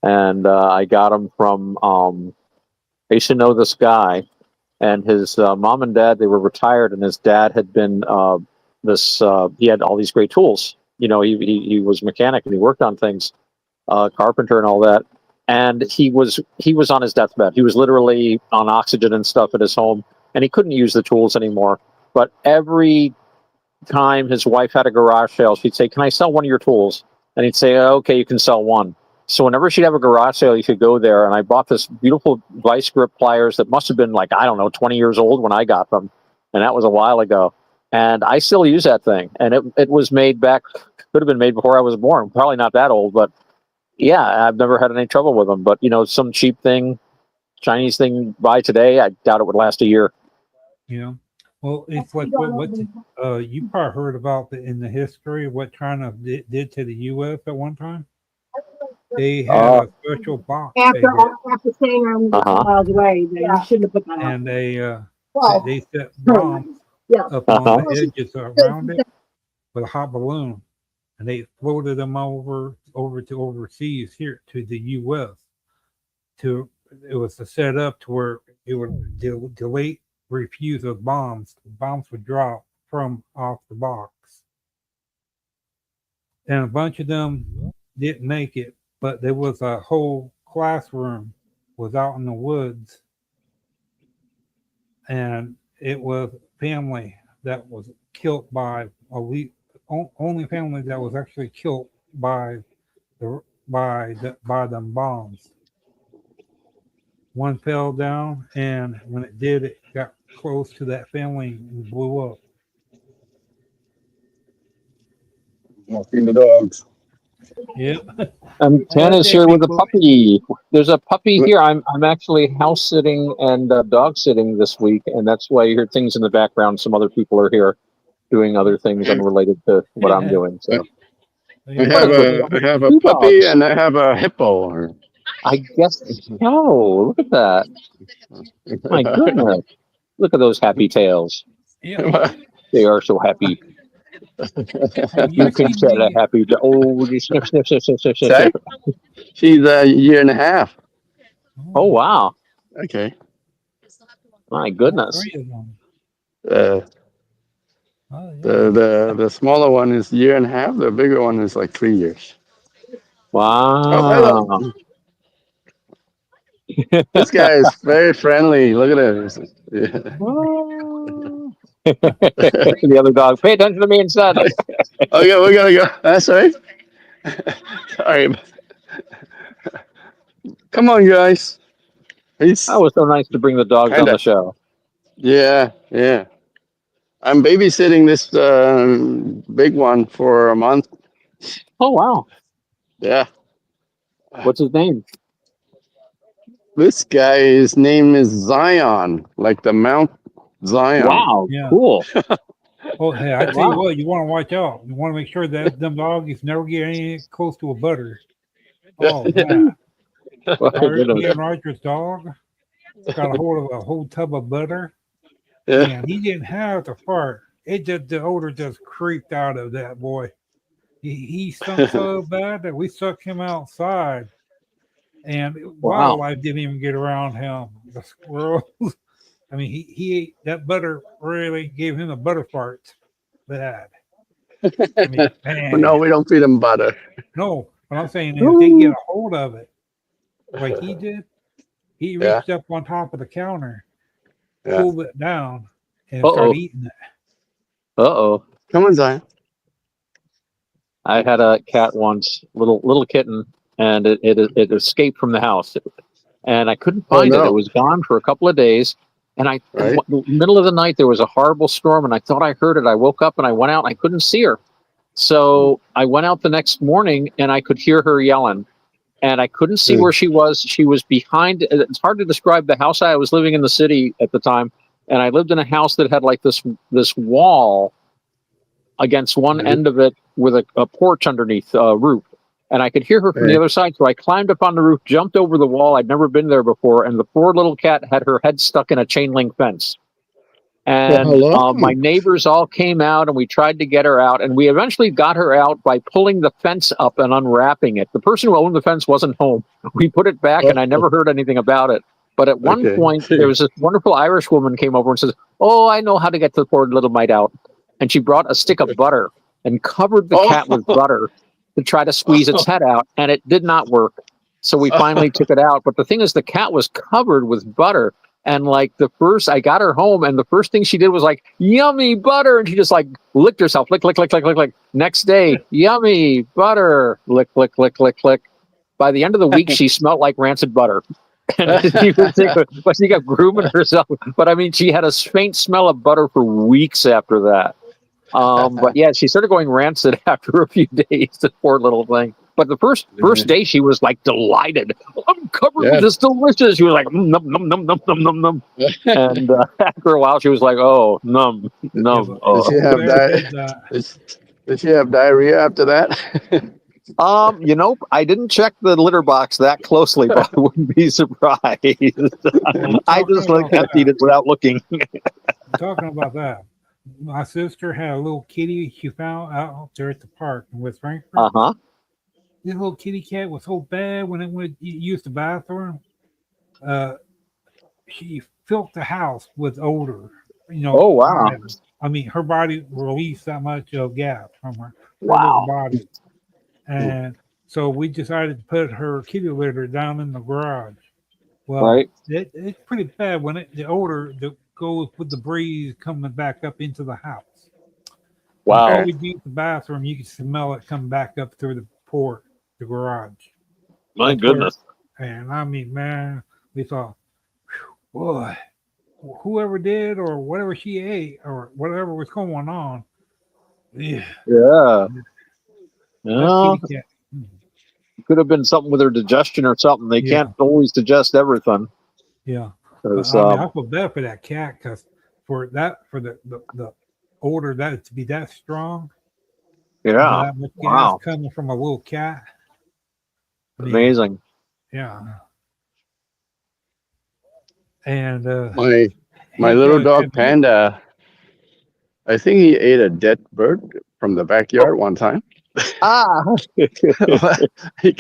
and I got them from. I used to know this guy, and his mom and dad, they were retired, and his dad had been he had all these great tools. He was a mechanic and he worked on things, carpenter and all that. And he was on his deathbed. He was literally on oxygen and stuff at his home, and he couldn't use the tools anymore. But every time his wife had a garage sale, she'd say, "Can I sell one of your tools?" And he'd say, "Okay, you can sell one." So whenever she'd have a garage sale, you could go there. And I bought this beautiful vice grip pliers that must have been 20 years old when I got them, and that was a while ago. And I still use that thing. And it was made could have been made before I was born. Probably not that old, but yeah, I've never had any trouble with them. But some cheap thing, Chinese thing by today, I doubt it would last a year. Yeah. Well, it's like what you probably heard about in the history what China did to the U.S. at one time. They had a special box they did, After saying I'm miles away, then you shouldn't have put that out. and they set bombs Yeah. up on the edges around it with a hot balloon, and they floated them over to overseas here to the U.S. It was to set up to where it would delay refuse of bombs. Bombs would drop from off the box, and a bunch of them didn't make it. But there was a whole classroom was out in the woods, and it was family that was killed by only family that was actually killed by them bombs. One fell down, and when it did, it got close to that family and blew up. Walking the dogs. Yep. Tana's here with a puppy. There's a puppy here. I'm actually house sitting and dog sitting this week, and that's why you hear things in the background. Some other people are here doing other things unrelated to what I'm doing. So I have a puppy and I have a hippo. I guess. Oh, look at that! My goodness! Look at those happy tails. Yeah. They are so happy. You can set a happy. Oh, you snip, snip, snip, snip, snip, snip. She's a year and a half. Oh wow! Okay. My goodness. The smaller one is year and a half. The bigger one is like 3 years. Wow. Oh, hello. This guy is very friendly. Look at him. Yeah. The other dog, pay attention to me instead. Okay, we gotta go. Sorry. Sorry. Come on, guys. That was so nice to bring the dogs on the show. Yeah. I'm babysitting this big one for a month. Oh wow. Yeah. What's his name? This guy's name is Zion, like the Mount Zion. Wow, cool. Oh, hey, I tell you what, you want to watch out. You want to make sure that them dogs never get any close to a butter. Oh, man. Ian Rogers' dog got a hold of a whole tub of butter. Yeah. And he didn't have to fart. The odor just creeped out of that boy. He stunk so bad that we sucked him outside. And wildlife didn't even get around him. The squirrels. I mean, he ate that butter, really gave him a butter fart. Bad. I mean, man. No, we don't feed him butter. No, but I'm saying if they get a hold of it, like he did, he reached up on top of the counter, pulled it down, and started eating it. Come on, Zion. I had a cat once, little kitten, and it escaped from the house, and I couldn't find it. It was gone for a couple of days, and in the middle of the night there was a horrible storm, and I thought I heard it. I woke up and I went out, and I couldn't see her, so I went out the next morning and I could hear her yelling, and I couldn't see where she was. She was behind. It's hard to describe the house. I was living in the city at the time, and I lived in a house that had like this wall against one end of it with a porch underneath a roof. And I could hear her from the other side. So I climbed up on the roof, jumped over the wall. I'd never been there before. And the poor little cat had her head stuck in a chain link fence. And my neighbors all came out and we tried to get her out. And we eventually got her out by pulling the fence up and unwrapping it. The person who owned the fence wasn't home. We put it back and I never heard anything about it. But at one point, there was this wonderful Irish woman came over and says, "Oh, I know how to get the poor little mite out." And she brought a stick of butter and covered the cat with butter to try to squeeze its head out, and it did not work. So we finally took it out. But the thing is, the cat was covered with butter. And like I got her home, and the first thing she did was like, "Yummy butter." And she just like licked herself, lick, lick, lick, lick, lick, lick. Next day, yummy butter, lick, lick, lick, lick, lick. By the end of the week, she smelled like rancid butter. And she kept grooming herself. But I mean, she had a faint smell of butter for weeks after that. But yeah, she started going rancid after a few days, the poor little thing. But the first day, she was like delighted. Oh, I'm covered with this delicious. She was like, num, num, num, num, num, num, num. And after a while, she was like, oh, num, num. Did she have Did she have diarrhea after that? I didn't check the litter box that closely, but I wouldn't be surprised. I just emptied it without looking. Talking about that, my sister had a little kitty she found out there at the park in West Frankfurt. Uh-huh. This little kitty cat was so bad when it would use the bathroom. She filled the house with odor. Oh, wow. I mean, her body released that much gas from her Wow. little body. And so we decided to put her kitty litter down in the garage. Well, it's pretty bad when the odor that goes with the breeze coming back up into the house. Wow. Before we use the bathroom, you can smell it come back up through the port, the garage. My goodness. And I mean, man, we thought, boy, whoever did or whatever she ate or whatever was going on. Yeah. Could have been something with her digestion or something. They can't always digest everything. Yeah. I feel bad for that cat because for the odor that to be that strong. Yeah. That much gas coming from a little cat. Amazing. Yeah. And my little dog Panda, I think he ate a dead bird from the backyard one time. he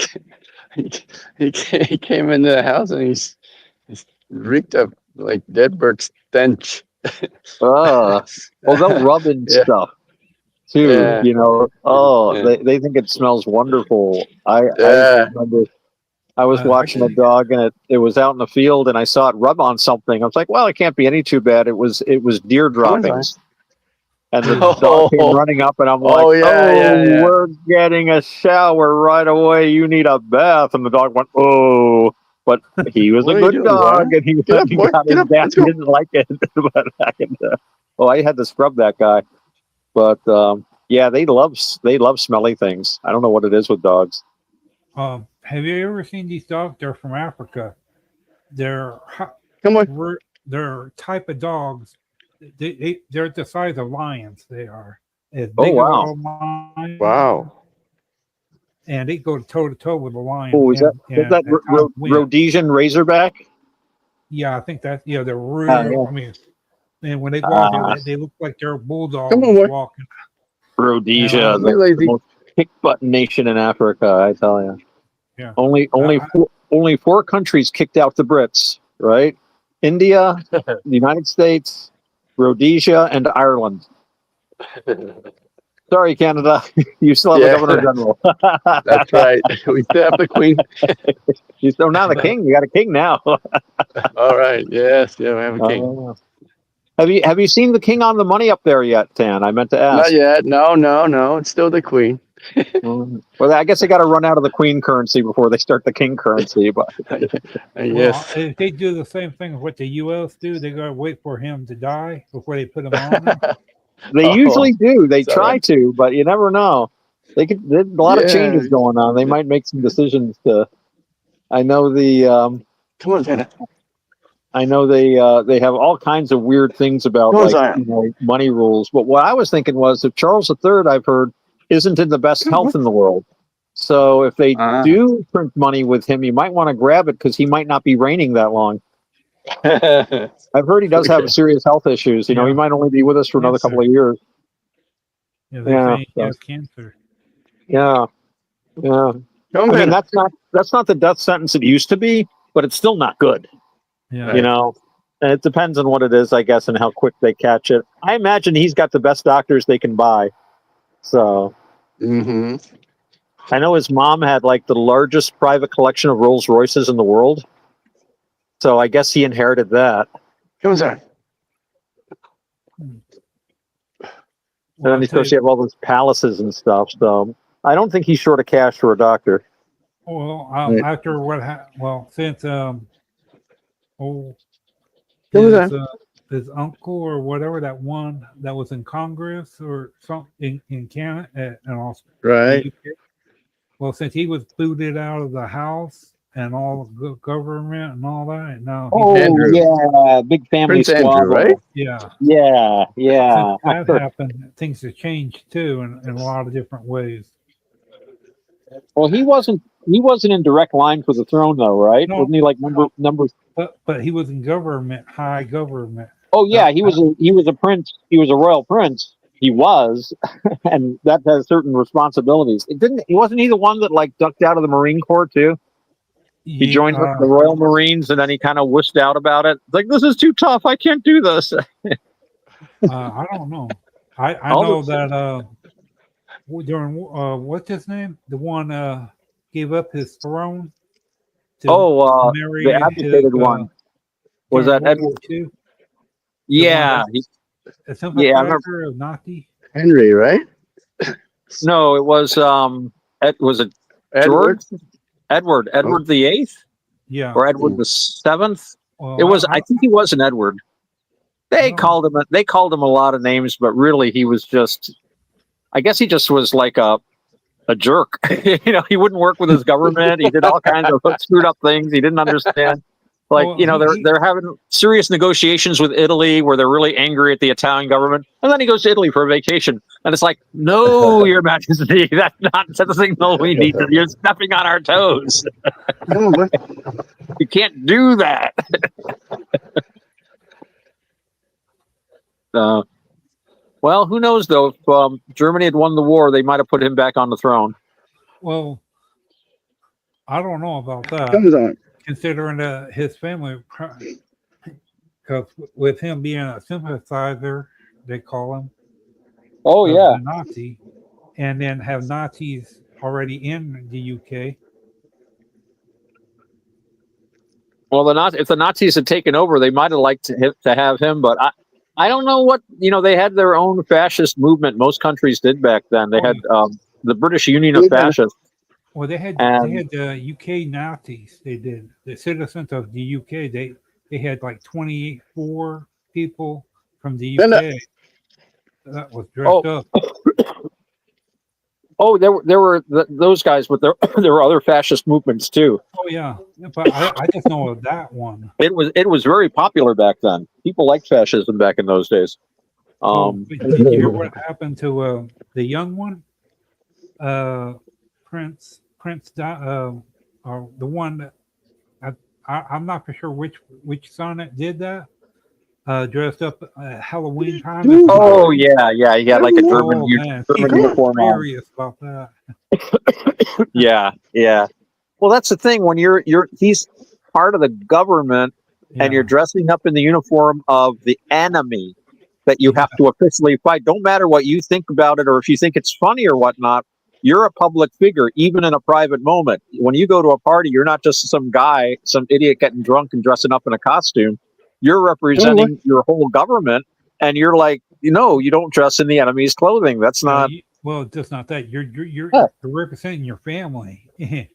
came into the house and he's reeked of like dead bird stench. Well, they'll rub in stuff too. They think it smells wonderful. I remember I was watching a dog and it was out in the field and I saw it rub on something. I was like, well, it can't be any too bad. It was deer droppings. And the dog came running up, and I'm like, we're getting a shower right away. You need a bath. And the dog went, oh. But he was a good dog, and he got his bath. He didn't like it. But I had to scrub that guy. But, they love smelly things. I don't know what it is with dogs. Have you ever seen these dogs? They're from Africa. They're type of dogs. They're the size of lions. They are. Wow. And they go toe to toe with a lion. Oh, is that Rhodesian Razorback? Yeah, I think that. Yeah, they're real. I mean, and when they walk, they look like they're bulldogs walking. Rhodesia, the most kick button nation in Africa. I tell you. Yeah. Only 4 countries kicked out the Brits. Right? India, the United States, Rhodesia, and Ireland. Sorry, Canada. You still have a governor general. That's right. We still have the queen. You still now the king. You got a king now. All right. Yes. Yeah, we have a king. Have you seen the king on the money up there yet, Tan? I meant to ask. Not yet. No. It's still the queen. Well, I guess they got to run out of the queen currency before they start the king currency. But yes, if they do the same thing as what the U.S. do, they got to wait for him to die before they put him on there. They usually do. They try to, but you never know. There's a lot of changes going on. They might make some decisions to. I know the. Come on, Santa. I know they have all kinds of weird things about money rules. But what I was thinking was, if Charles III, I've heard, isn't in the best health in the world, so if they do print money with him, you might want to grab it because he might not be reigning that long. I've heard he does have serious health issues. He might only be with us for another couple of years. Yeah, they say he has cancer. Yeah. I mean, that's not the death sentence it used to be, but it's still not good. Yeah. And it depends on what it is, I guess, and how quick they catch it. I imagine he's got the best doctors they can buy. So, I know his mom had like the largest private collection of Rolls Royces in the world. So I guess he inherited that. Come on. And then he's supposed to have all those palaces and stuff. So I don't think he's short of cash for a doctor. Well, after what since his uncle or whatever that one that was in Congress or something in Canada and also right. Well, since he was booted out of the house and all the government and all that, and now Oh he's Andrew. yeah, big family Prince Andrew, squabble. right? yeah. Yeah, yeah. Since that happened, things have changed too in a lot of different ways. Well, he wasn't in direct line for the throne though, right? No, Wasn't he like number? but he was in government, high government. Oh yeah, he was a prince. He was a royal prince. He was, and that has certain responsibilities. He wasn't he the one that like ducked out of the Marine Corps too? He joined the Royal Marines and then he kind of wussed out about it. Like, this is too tough. I can't do this. I don't know. I know that during what's his name? The one gave up his throne to marry the abdicated one. Was that Edward? Yeah. A sympathizer of Nazi? Henry, right? No, it was was it Edward? George? Edward the Eighth? Yeah. Or Edward the Seventh? Well, It was. I think he was an Edward. They called him a lot of names, but really he was just. I guess he just was like a jerk. He wouldn't work with his government. He did all kinds of screwed up things. He didn't understand. Like, they're having serious negotiations with Italy where they're really angry at the Italian government. And then he goes to Italy for a vacation. And it's like, no, Your Majesty, that's not the signal we need. You're stepping on our toes. You can't do that. Well, who knows, though? If Germany had won the war, they might have put him back on the throne. Well, I don't know about that. Comes on. Considering his family, because with him being a sympathizer, they call him. Oh, yeah. Nazi, and then have Nazis already in the UK. Well, if the Nazis had taken over, they might have liked to have him, but I don't know what, they had their own fascist movement. Most countries did back then. They had the British Union of Fascists. Well, they had the UK Nazis. They did. The citizens of the UK. They had like 24 people from the UK that was dressed up. Oh, there were those guys, but there were other fascist movements too. Oh yeah, but I just know of that one. It was very popular back then. People liked fascism back in those days. Did you hear what happened to the young one, Prince, or the one that I'm not for sure which son that did that. Dressed up Halloween time. Oh yeah, he had like a German uniform on. Curious about that. Yeah. Well, that's the thing when he's part of the government and you're dressing up in the uniform of the enemy that you have to officially fight. Don't matter what you think about it or if you think it's funny or whatnot. You're a public figure, even in a private moment. When you go to a party, you're not just some guy, some idiot getting drunk and dressing up in a costume. You're representing your whole government, and you're like, you don't dress in the enemy's clothing. That's not. Well, just not that. You're representing your family.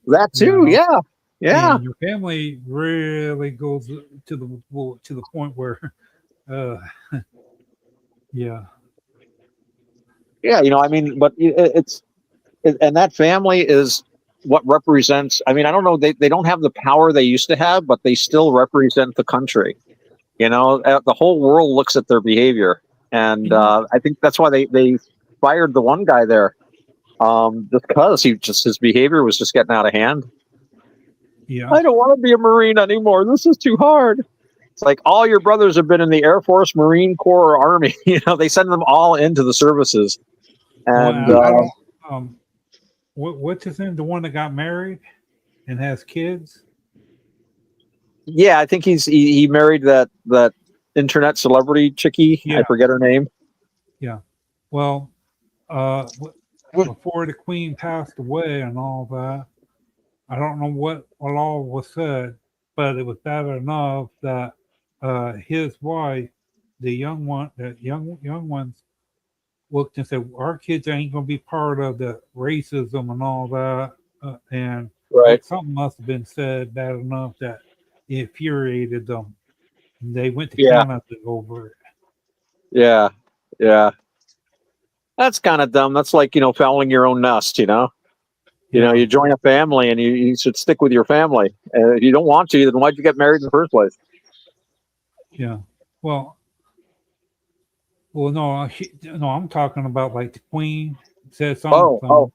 That too, yeah. And your family really goes to the point where, yeah. But it's and that family is what represents. I don't know. They don't have the power they used to have, but they still represent the country. The whole world looks at their behavior, and I think that's why they fired the one guy there, just because his behavior was just getting out of hand. Yeah, I don't want to be a Marine anymore. This is too hard. It's like all your brothers have been in the Air Force, Marine Corps, or Army. They send them all into the services. And what's his name? The one that got married and has kids. Yeah, I think he married that internet celebrity chickie. Yeah. I forget her name. Yeah. Well, before the Queen passed away and all that, I don't know what all was said, but it was bad enough that his wife, the young ones, looked and said, "Our kids ain't gonna be part of the racism and all that," and something must have been said bad enough that it infuriated them. They went to Canada over it. Yeah. That's kind of dumb. That's like, fouling your own nest, You know, you join a family, and you should stick with your family. If you don't want to, then why'd you get married in the first place? Yeah. Well, no, no, I'm talking about like the Queen said something,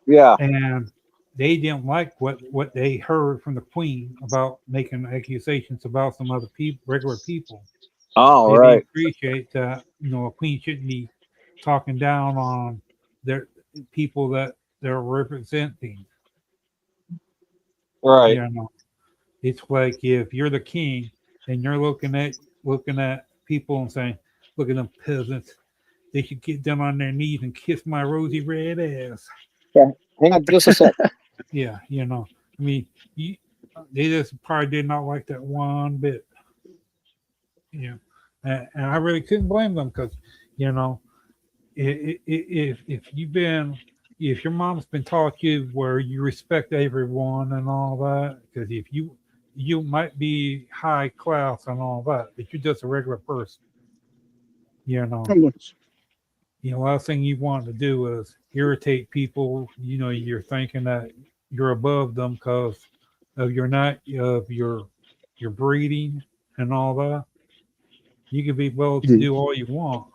Yeah. and they didn't like what they heard from the Queen about making accusations about some other people, regular people. Oh, They right. didn't appreciate that. You know, a queen shouldn't be talking down on their people that they're representing. Right. You know, it's like if you're the king and you're looking at people and saying, "Look at them peasants. They should get down on their knees and kiss my rosy red ass." Yeah. Hang on just a sec. Yeah, you know, I mean, they just probably did not like that one bit. You know, and I really couldn't blame them because, you know, if you've been if your mom's been taught you where you respect everyone and all that, because if you might be high class and all that, but you're just a regular person, you know. You know, last thing you want to do is irritate people. You know, you're thinking that you're above them because of your breeding and all that. You can be able to do all you want,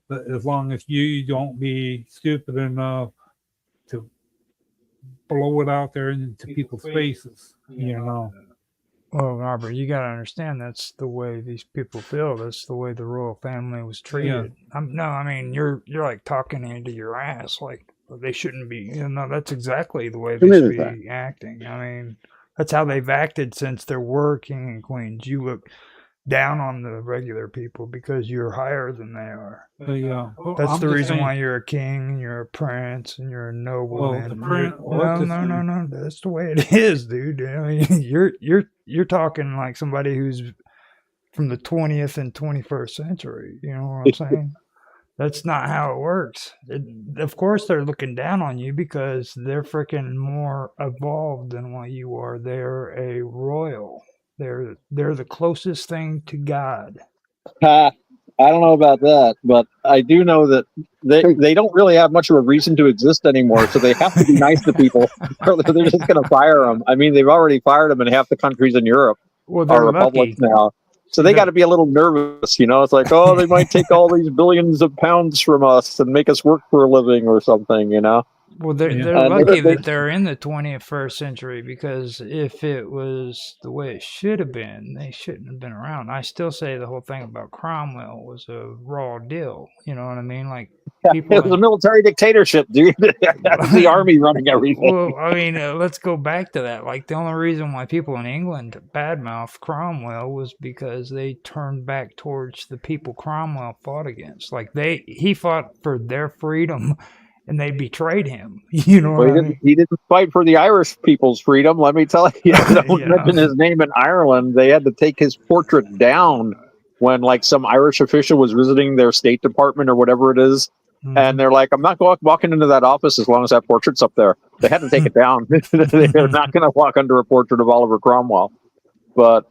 but as long as you don't be stupid enough to blow it out there into people's faces, you know. Well, Robert, you got to understand that's the way these people feel. That's the way the royal family was treated. No, I mean you're like talking into your ass like they shouldn't be. You know, that's exactly the way they should be acting. I mean, that's how they've acted since there were king and queens. You look down on the regular people because you're higher than they are. Yeah, That's the reason why you're a king, you're a prince, and you're a nobleman. No. That's the way it is, dude. I mean, you're talking like somebody who's from the 20th and 21st century. You know what I'm saying? That's not how it works. Of course, they're looking down on you because they're freaking more evolved than what you are. They're a royal. They're the closest thing to God. I don't know about that, but I do know that they don't really have much of a reason to exist anymore, so they have to be nice to people, or they're just going to fire them. I mean, they've already fired them in half the countries in Europe. Well, they're republics lucky now. So they got to be a little nervous, you know. It's like, oh, they might take all these billions of pounds from us and make us work for a living or something, you know. Well, they're lucky that they're in the 21st century, because if it was the way it should have been, they shouldn't have been around. I still say the whole thing about Cromwell was a raw deal. You know what I mean? Like, it was a military dictatorship, dude. The army running everything. Well, I mean, let's go back to that. Like, the only reason why people in England badmouth Cromwell was because they turned back towards the people Cromwell fought against. Like, he fought for their freedom, and they betrayed him. You know what I mean? He didn't fight for the Irish people's freedom. Let me tell you, don't mention his name in Ireland. They had to take his portrait down when, like, some Irish official was visiting their State Department or whatever it is. And they're like, I'm not walking into that office as long as that portrait's up there. They had to take it down. They're not going to walk under a portrait of Oliver Cromwell. But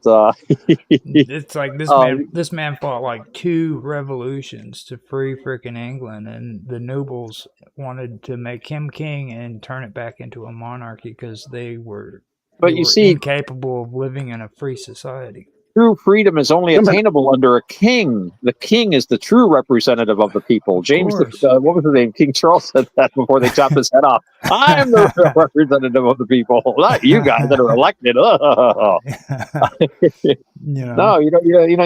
it's like this man fought like 2 revolutions to free freaking England, and the nobles wanted to make him king and turn it back into a monarchy because they were incapable of living in a free society. True freedom is only attainable under a king. The king is the true representative of the people. James, what was his name? King Charles said that before they chopped his head off. I'm the representative of the people, not you guys that are elected. No, you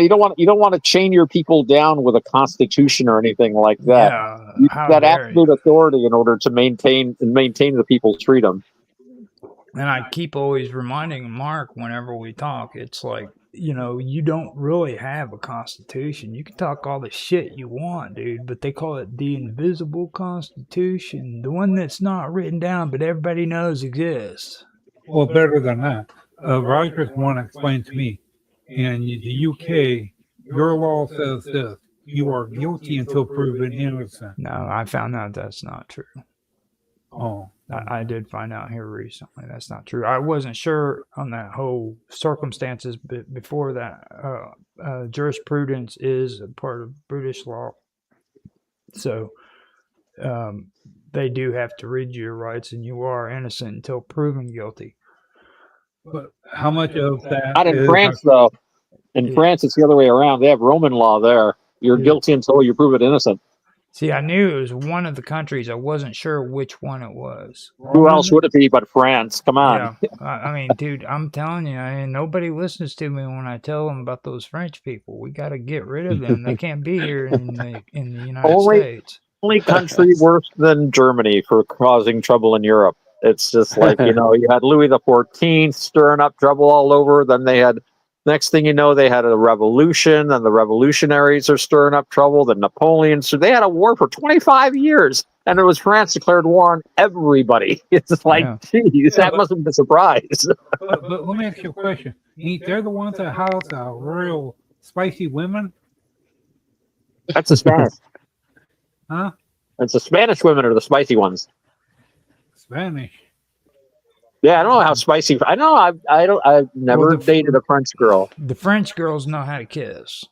don't want to chain your people down with a constitution or anything like that. You need that absolute authority in order to maintain the people's freedom. And I keep always reminding Mark whenever we talk, it's like, you know, you don't really have a constitution. You can talk all the shit you want, dude, but they call it the invisible constitution, the one that's not written down but everybody knows exists. Well, better than that. Rogers want to explain to me, in the UK, your law says this: you are guilty until proven innocent. No, I found out that's not true. Oh. I did find out here recently that's not true. I wasn't sure on that whole circumstances, but before that, jurisprudence is a part of British law. So they do have to read your rights, and you are innocent until proven guilty. But how much of that Not in is France, though. In Yeah. France, it's the other way around. They have Roman law there. You're Yeah. guilty until you prove it innocent. See, I knew it was one of the countries. I wasn't sure which one it was. Who else would it be but France? Come on. Yeah, I mean, dude, I'm telling you, nobody listens to me when I tell them about those French people. We got to get rid of them. They can't be here in the United Only- States. Only country worse than Germany for causing trouble in Europe. It's just like, you had Louis XIV stirring up trouble all over. Then they had, next thing you know, they had a revolution, and the revolutionaries are stirring up trouble. Then Napoleon, so they had a war for 25 years, and it was France declared war on everybody. It's like, Yeah. geez, that must have been a surprise. But let me ask you a question. They're the ones that house real spicy women? That's the Spanish. Huh? It's the Spanish women are the spicy ones. Spanish. Yeah, I don't know how spicy. I know I've never dated a French girl. The French girls know how to kiss.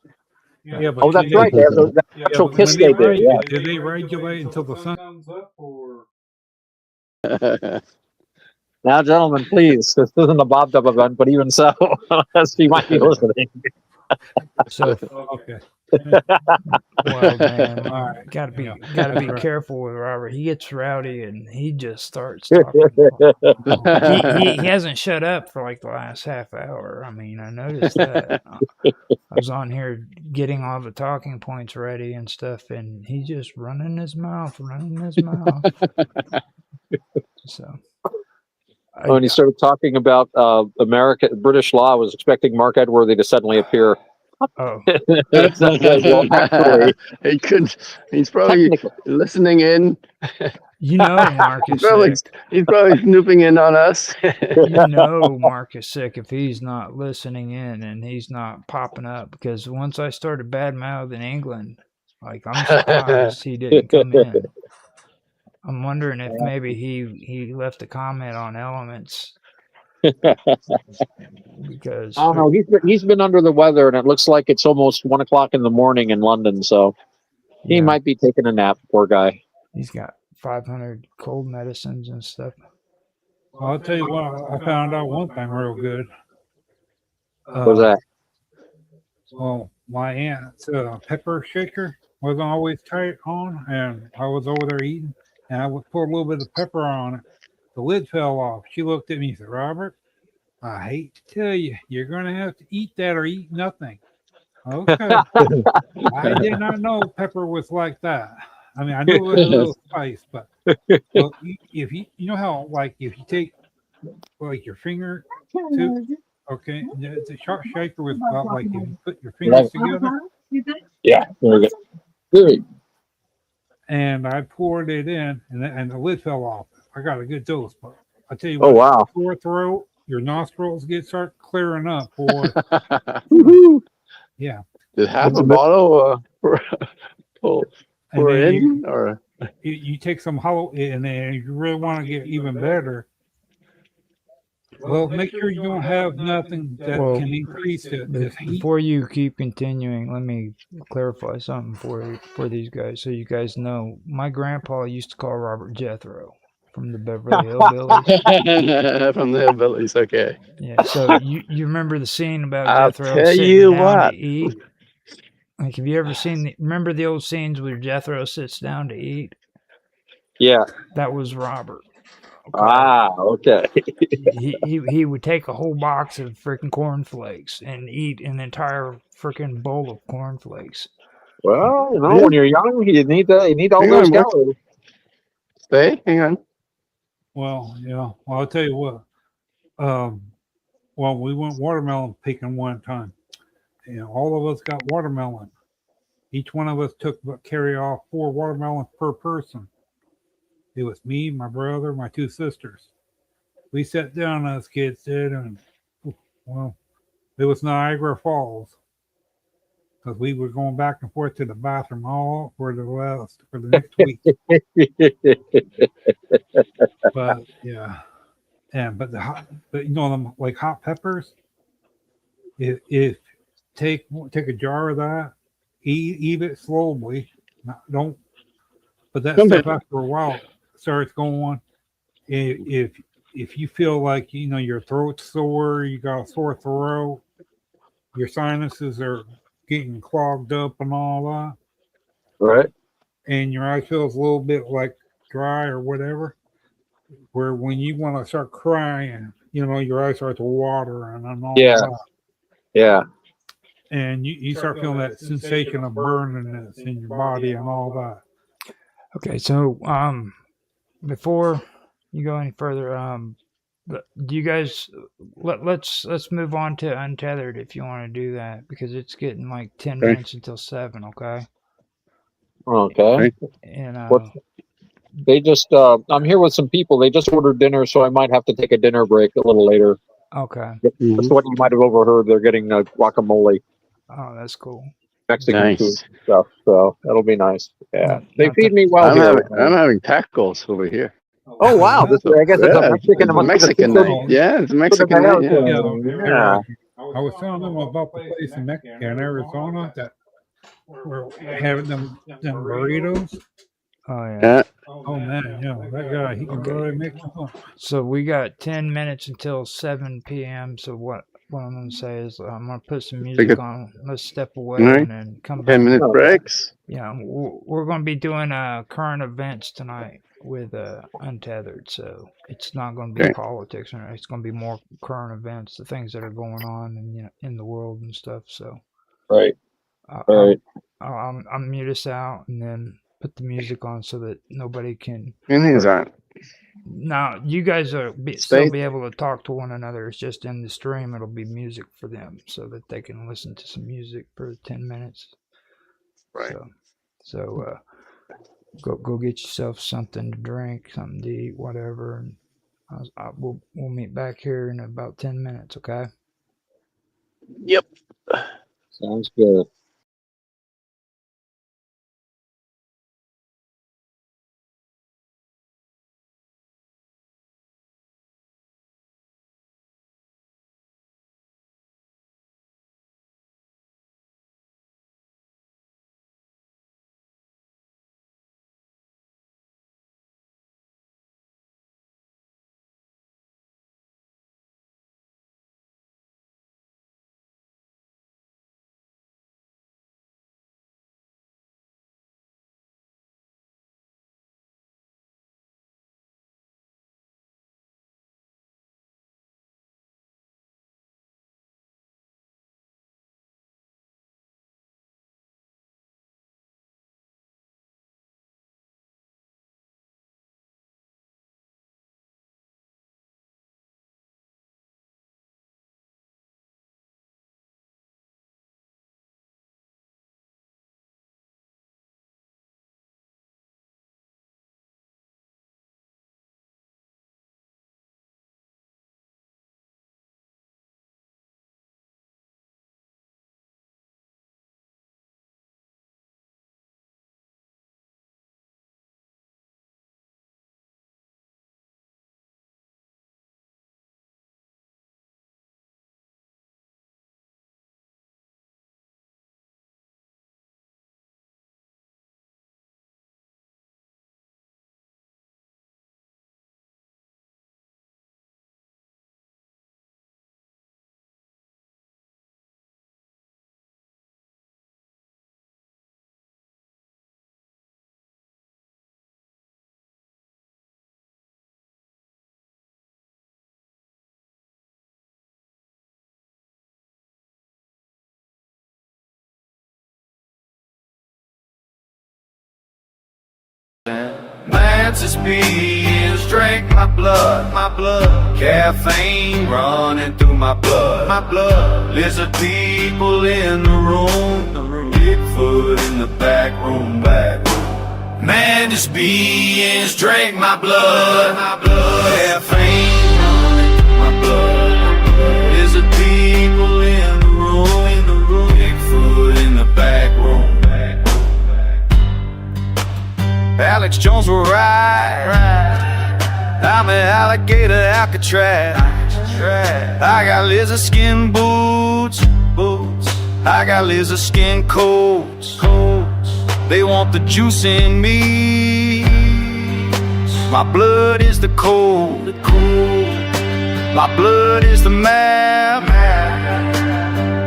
Yeah, but Oh, that's right. They have the actual but kiss when they do. Yeah. do they regulate until the sun comes up, or? Now, gentlemen, please. This isn't a Bob Dub event, but even so, she might be listening. So, Okay. well, man, All right. gotta be That's right. careful with Robert. He gets rowdy and he just starts talking. he hasn't shut up for like the last half hour. I mean, I noticed that. I was on here getting all the talking points ready and stuff, and he's just running his mouth. So. When he started talking about British law, I was expecting Mark Edworthy to suddenly appear. Oh, It's not good. Well, actually, he could. He's probably listening in. you know, Mark is sick. He's probably snooping in on us. You know, Mark is sick if he's not listening in and he's not popping up. Because once I started bad mouthing England, like I'm surprised he didn't come in. I'm wondering if maybe he left a comment on Elements. Because I don't know. He's been under the weather, and it looks like it's almost 1 o'clock in the morning in London. So he might be taking a nap. Poor guy. He's got 500 cold medicines and stuff. Well, I'll tell you what. I found out one thing real good. What was that? Well, my aunt's pepper shaker wasn't always tight on, and I was over there eating, and I would put a little bit of pepper on it. The lid fell off. She looked at me and said, "Robert, I hate to tell you, you're going to have to eat that or eat nothing." Okay. I did not know pepper was like that. I mean, I knew it was a little spice, but well, if you know how, like, if you take like your finger to, okay, it's a sharp shaker with about like if you put your fingers together. Yeah, very good. And I poured it in, and the lid fell off. I got a good dose, but I tell you Oh, what, wow. sore throat, your nostrils start clearing up, boy. Yeah. Did half a bottle pour in, or you take some hollow, and then if you really want to get even better, well, make sure you don't have nothing that can increase the heat. Before you keep continuing, let me clarify something for these guys, so you guys know. My grandpa used to call Robert Jethro from the Beverly Hillbillies. from the Hillbillies, okay. Yeah, so you remember the scene about I'll Jethro tell sitting you down what. to eat? Like, have you ever seen remember the old scenes where Jethro sits down to eat? Yeah. That was Robert. Okay. Ah, okay. he would take a whole box of freaking cornflakes and eat an entire freaking bowl of cornflakes. Well, when you're young, you need all those calories. Hang on. Well, yeah. Well, I'll tell you what. Well, we went watermelon picking one time. All of us got watermelon. Each one of us carry off 4 watermelons per person. It was me, my brother, my 2 sisters. We sat down, as kids did, and well, it was Niagara Falls, because we were going back and forth to the bathroom all for the next week. But yeah, but them like hot peppers. If take a jar of that, eat it slowly. Don't. But that stuff after a while starts going, if you feel like your throat's sore, you got a sore throat, your sinuses are getting clogged up and all that, Right. and your eye feels a little bit like dry or whatever, where when you want to start crying, your eyes start to water and all that. Yeah. And you start feeling that sensation of burningness in your body and all that. Okay, so before you go any further, do you guys let's move on to Untethered if you want to do that, because it's getting like 10 minutes until 7. Okay. Okay. And they just I'm here with some people. They just ordered dinner, so I might have to take a dinner break a little later. okay. That's what you might have overheard. They're getting guacamole, Oh, that's cool. Mexican food stuff. So that'll be nice. Yeah, they feed that- me well I'm here. having tacos over here. Oh wow! I guess it's a Mexican. It's a Mexican night. Yeah, it's a Mexican night. Yeah. Yeah. I was telling them about the place in Mexico, in Arizona, that we're having them burritos. Oh yeah. Yeah. Oh man, that guy, he can really make them fun. So we got 10 minutes until 7 p.m. So what I'm going to say is I'm going to put some music on. Let's step away and then come back. 10-minute breaks. Yeah, we're going to be doing current events tonight with Untethered. So it's not going to be politics, or it's going to be more current events, the things that are going on in the world and stuff. So right. I'll mute us out and then put the music on so that nobody can. Anything's on. Now, you guys are still be able to talk to one another. It's just in the stream, it'll be music for them so that they can listen to some music for 10 minutes. Right. So go get yourself something to drink, something to eat, whatever. And we'll meet back here in about 10 minutes, okay? Yep. Sounds good. Mantis beings drink my blood, caffeine running through my blood, lizard people in the room, Bigfoot in the back room, Mantis beings drink my blood, caffeine running through my blood, lizard people in the room, Bigfoot in the back room. Alex Jones will ride. I'm an alligator Alcatraz. I got lizard skin boots. I got lizard skin coats. They want the juice in me. My blood is the code. My blood is the map.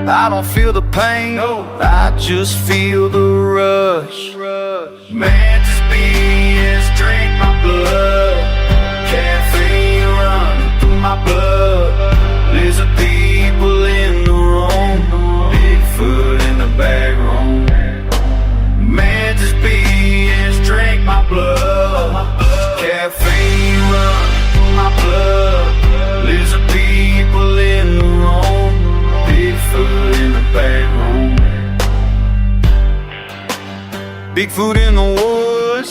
I don't feel the pain, I just feel the rush. Mantis beings drink my blood. Caffeine running through my blood. Lizard people in the room. Bigfoot in the back room. Mantis beings drink my blood. Caffeine running through my blood. Lizard people in the room. Bigfoot in the back room. Bigfoot in the woods,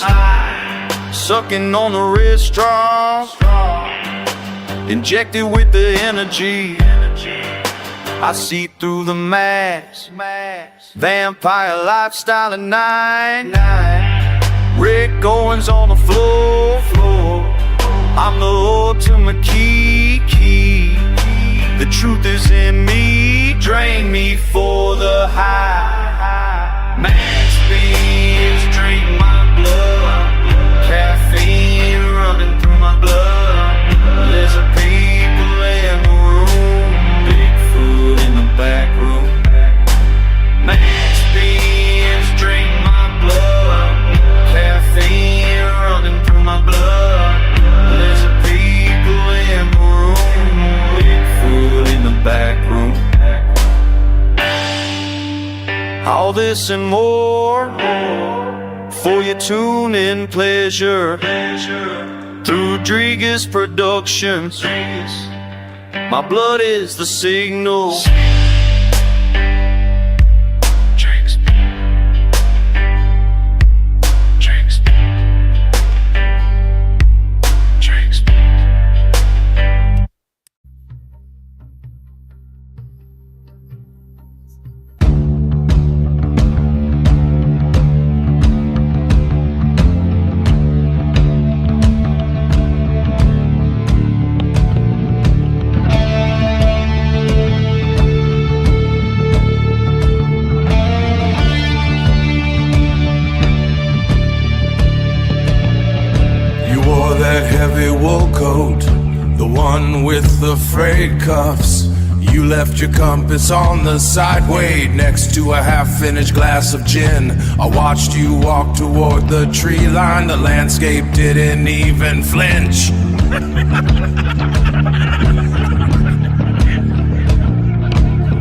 sucking on the red straw, injected with the energy. I see through the mask. Vampire lifestyle at night. Rick Owens on the floor. I'm the ultimate key. The truth is in me. Drain me for the high. Max beams drink my blood. Caffeine running through my blood. Lizard people in the room. Bigfoot in the back room. Max beams drink my blood. Caffeine running through my blood. Lizard people in the room. Bigfoot in the back room. All this and more for your tune-in pleasure through Rodriguez Productions. My blood is the signal. The frayed cuffs. You left your compass on the sideway next to a half-finished glass of gin. I watched you walk toward the tree line. The landscape didn't even flinch.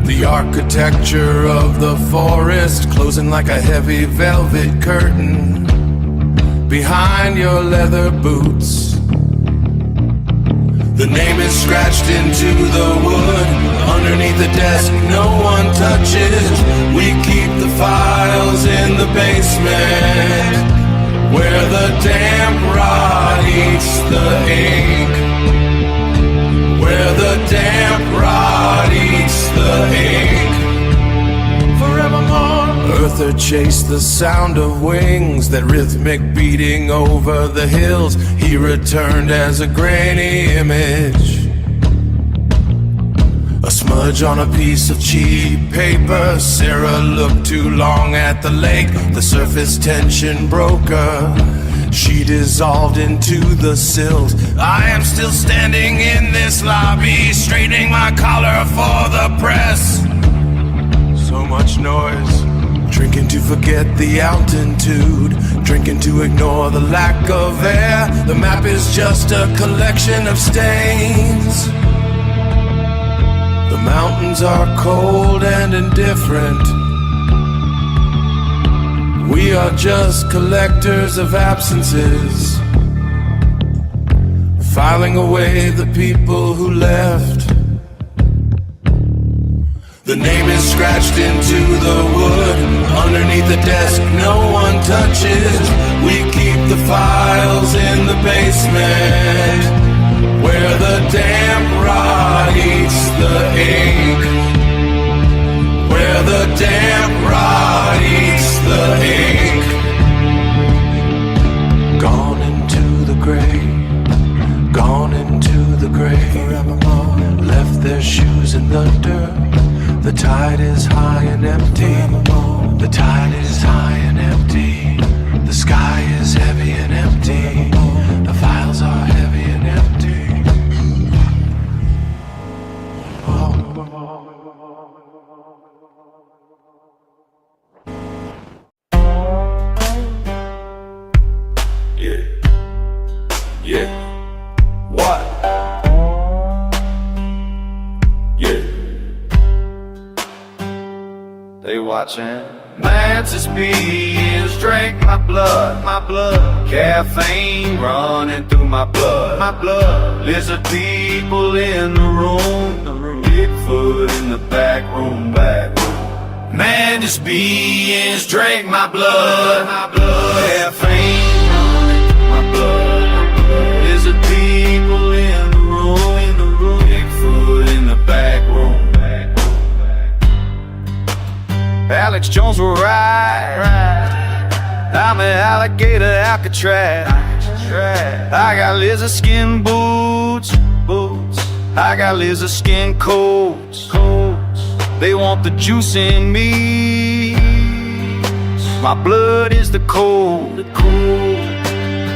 The architecture of the forest closing like a heavy velvet curtain behind your leather boots. The name is scratched into the wood. Underneath the desk, no one touches. We keep the files in the basement, where the damp rot eats the ink. Where the damp rot eats the ink. Forevermore. Earther chased the sound of wings, that rhythmic beating over the hills. He returned as a grainy image, a smudge on a piece of cheap paper. Sarah looked too long at the lake. The surface tension broke her. She dissolved into the silt. I am still standing in this lobby, straightening my collar for the press. So much noise. Drinking to forget the altitude, drinking to ignore the lack of air. The map is just a collection of stains. The mountains are cold and indifferent. We are just collectors of absences, filing away the people who left. The name is scratched into the wood. Underneath the desk, no one touches. We keep the files in the basement, where the damp rot eats the ink. Where the damp rot eats the ink. Gone into the grave, gone into the grave. Forevermore. Left their shoes in the dirt. The tide is high and empty. The tide is high and empty. The sky is heavy and empty. The file Yeah. What? Yeah. They watching. Mantis beings drink my blood, my blood. Caffeine running through my blood, my blood. Lizard people in the room, Bigfoot in the back room, back room. Mantis beings drink my blood, my blood. Caffeine running through my blood, my blood. Lizard people in the room, Bigfoot in the back room. Alex Jones will ride. I'm an alligator Alcatraz. I got lizard skin boots. I got lizard skin coats. They want the juice in me. My blood is the code.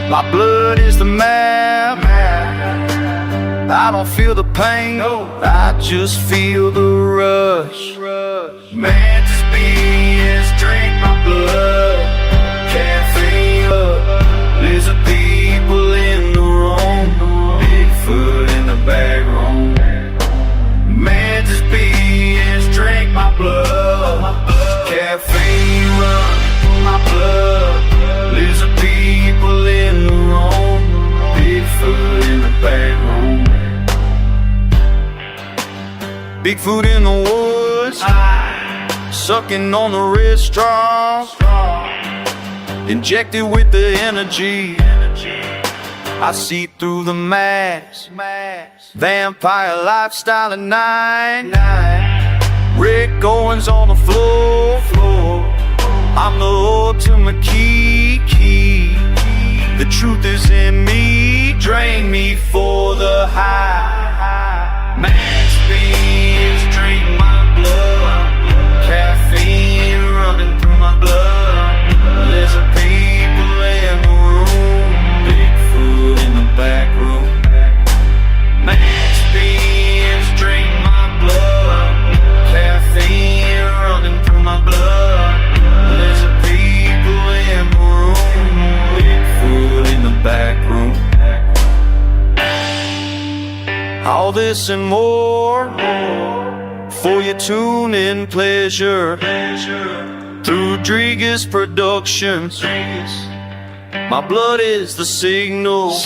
My blood is the map. I don't feel the pain, I just feel the rush. Mantis beings drink my blood. Caffeine up. Lizard people in the room, Bigfoot in the back room. Mantis beings drink my blood. Caffeine run through my blood. Lizard people in the room, Bigfoot in the back room. Bigfoot in the woods, sucking on the red straw, injected with the energy. I see through the mask, vampire lifestyle at night. Rick Owens on the floor. I'm the ultimate key. The truth is in me, drain me for the high. Max beams drink my blood. Caffeine running through my blood. Lizard people in the room, Bigfoot in the back room. Max beams drink my blood. Caffeine running through my blood. Lizard people in the room, Bigfoot in the back room. All this and more for your tune-in pleasure through Rodriguez Productions. My blood is the signal.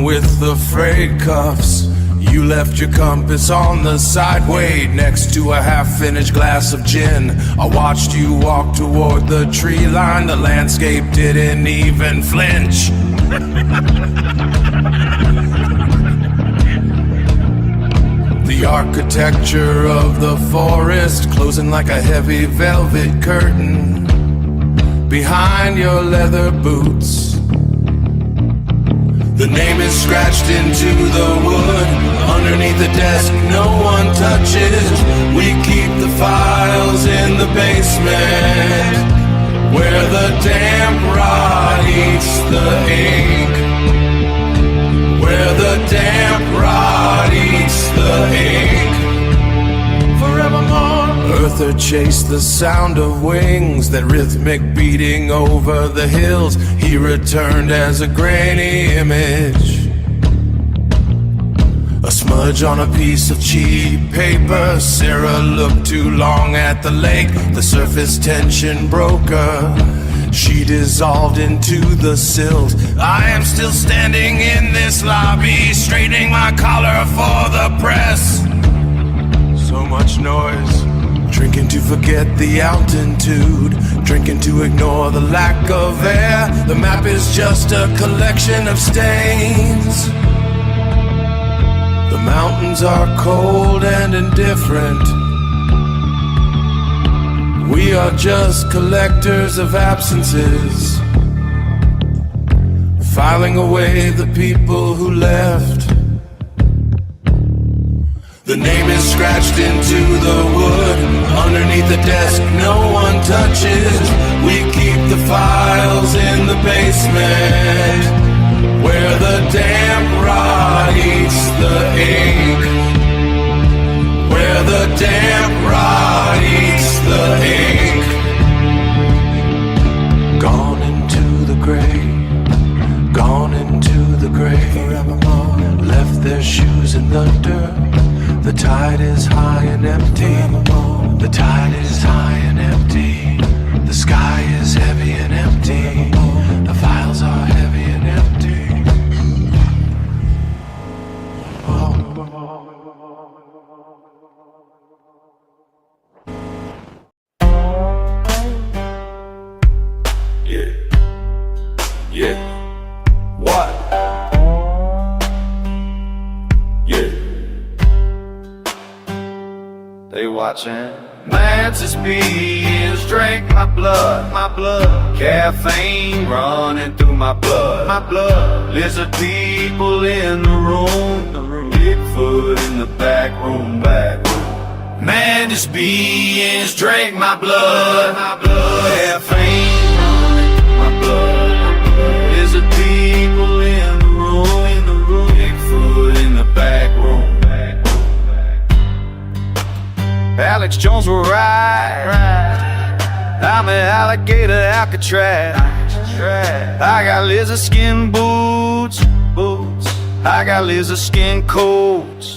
With the frayed cuffs, you left your compass on the side, weighed next to a half-finished glass of gin. I watched you walk toward the tree line. The landscape didn't even flinch. The architecture of the forest closing like a heavy velvet curtain behind your leather boots. The name is scratched into the wood. Underneath the desk, no one touches. We keep the files in the basement, where the damp rot eats the ink. Where the damp rot eats the ink. Forevermore. Earther chased the sound of wings, that rhythmic beating over the hills. He returned as a grainy image, a smudge on a piece of cheap paper. Sarah looked too long at the lake. The surface tension broke her. She dissolved into the silt. I am still standing in this lobby, straightening my collar for the press. So much noise. Drinking to forget the altitude, drinking to ignore the lack of air. The map is just a collection of stains. The mountains minds are cold and indifferent. We are just collectors of absences, filing away the people who left. The name is scratched into the wood, underneath the desk no one touches. We keep the files in the basement, where the damp rot eats the ink. Where the damp rot eats the ink. Gone into the grave, gone into the grave forevermore. Left their shoes in the dirt. The tide is high and empty. The tide is high and empty. The sky is heavy and empty. The files are heavy and empty. Yeah. Yeah. What? Yeah. They watching. Mantis beings drink my blood, my blood. Caffeine running through my blood, my blood. Lizard people in the room, Bigfoot in the back room, back room. Mantis beings drink my blood, my blood. Caffeine running through my blood. Lizard people in the room, Bigfoot in the back room. Alex Jones will ride. I'm an alligator Alcatraz. I got lizard skin boots. I got lizard skin coats.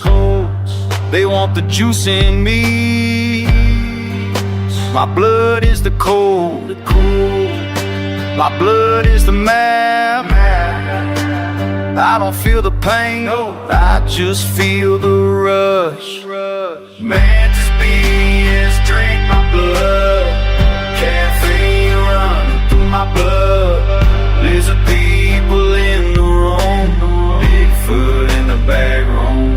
They want the juice in me. My blood is the cold. My blood is the map. I don't feel the pain, I just feel the rush. Mantis beings drink my blood. Caffeine running through my blood. Lizard people in the room, Bigfoot in the back room.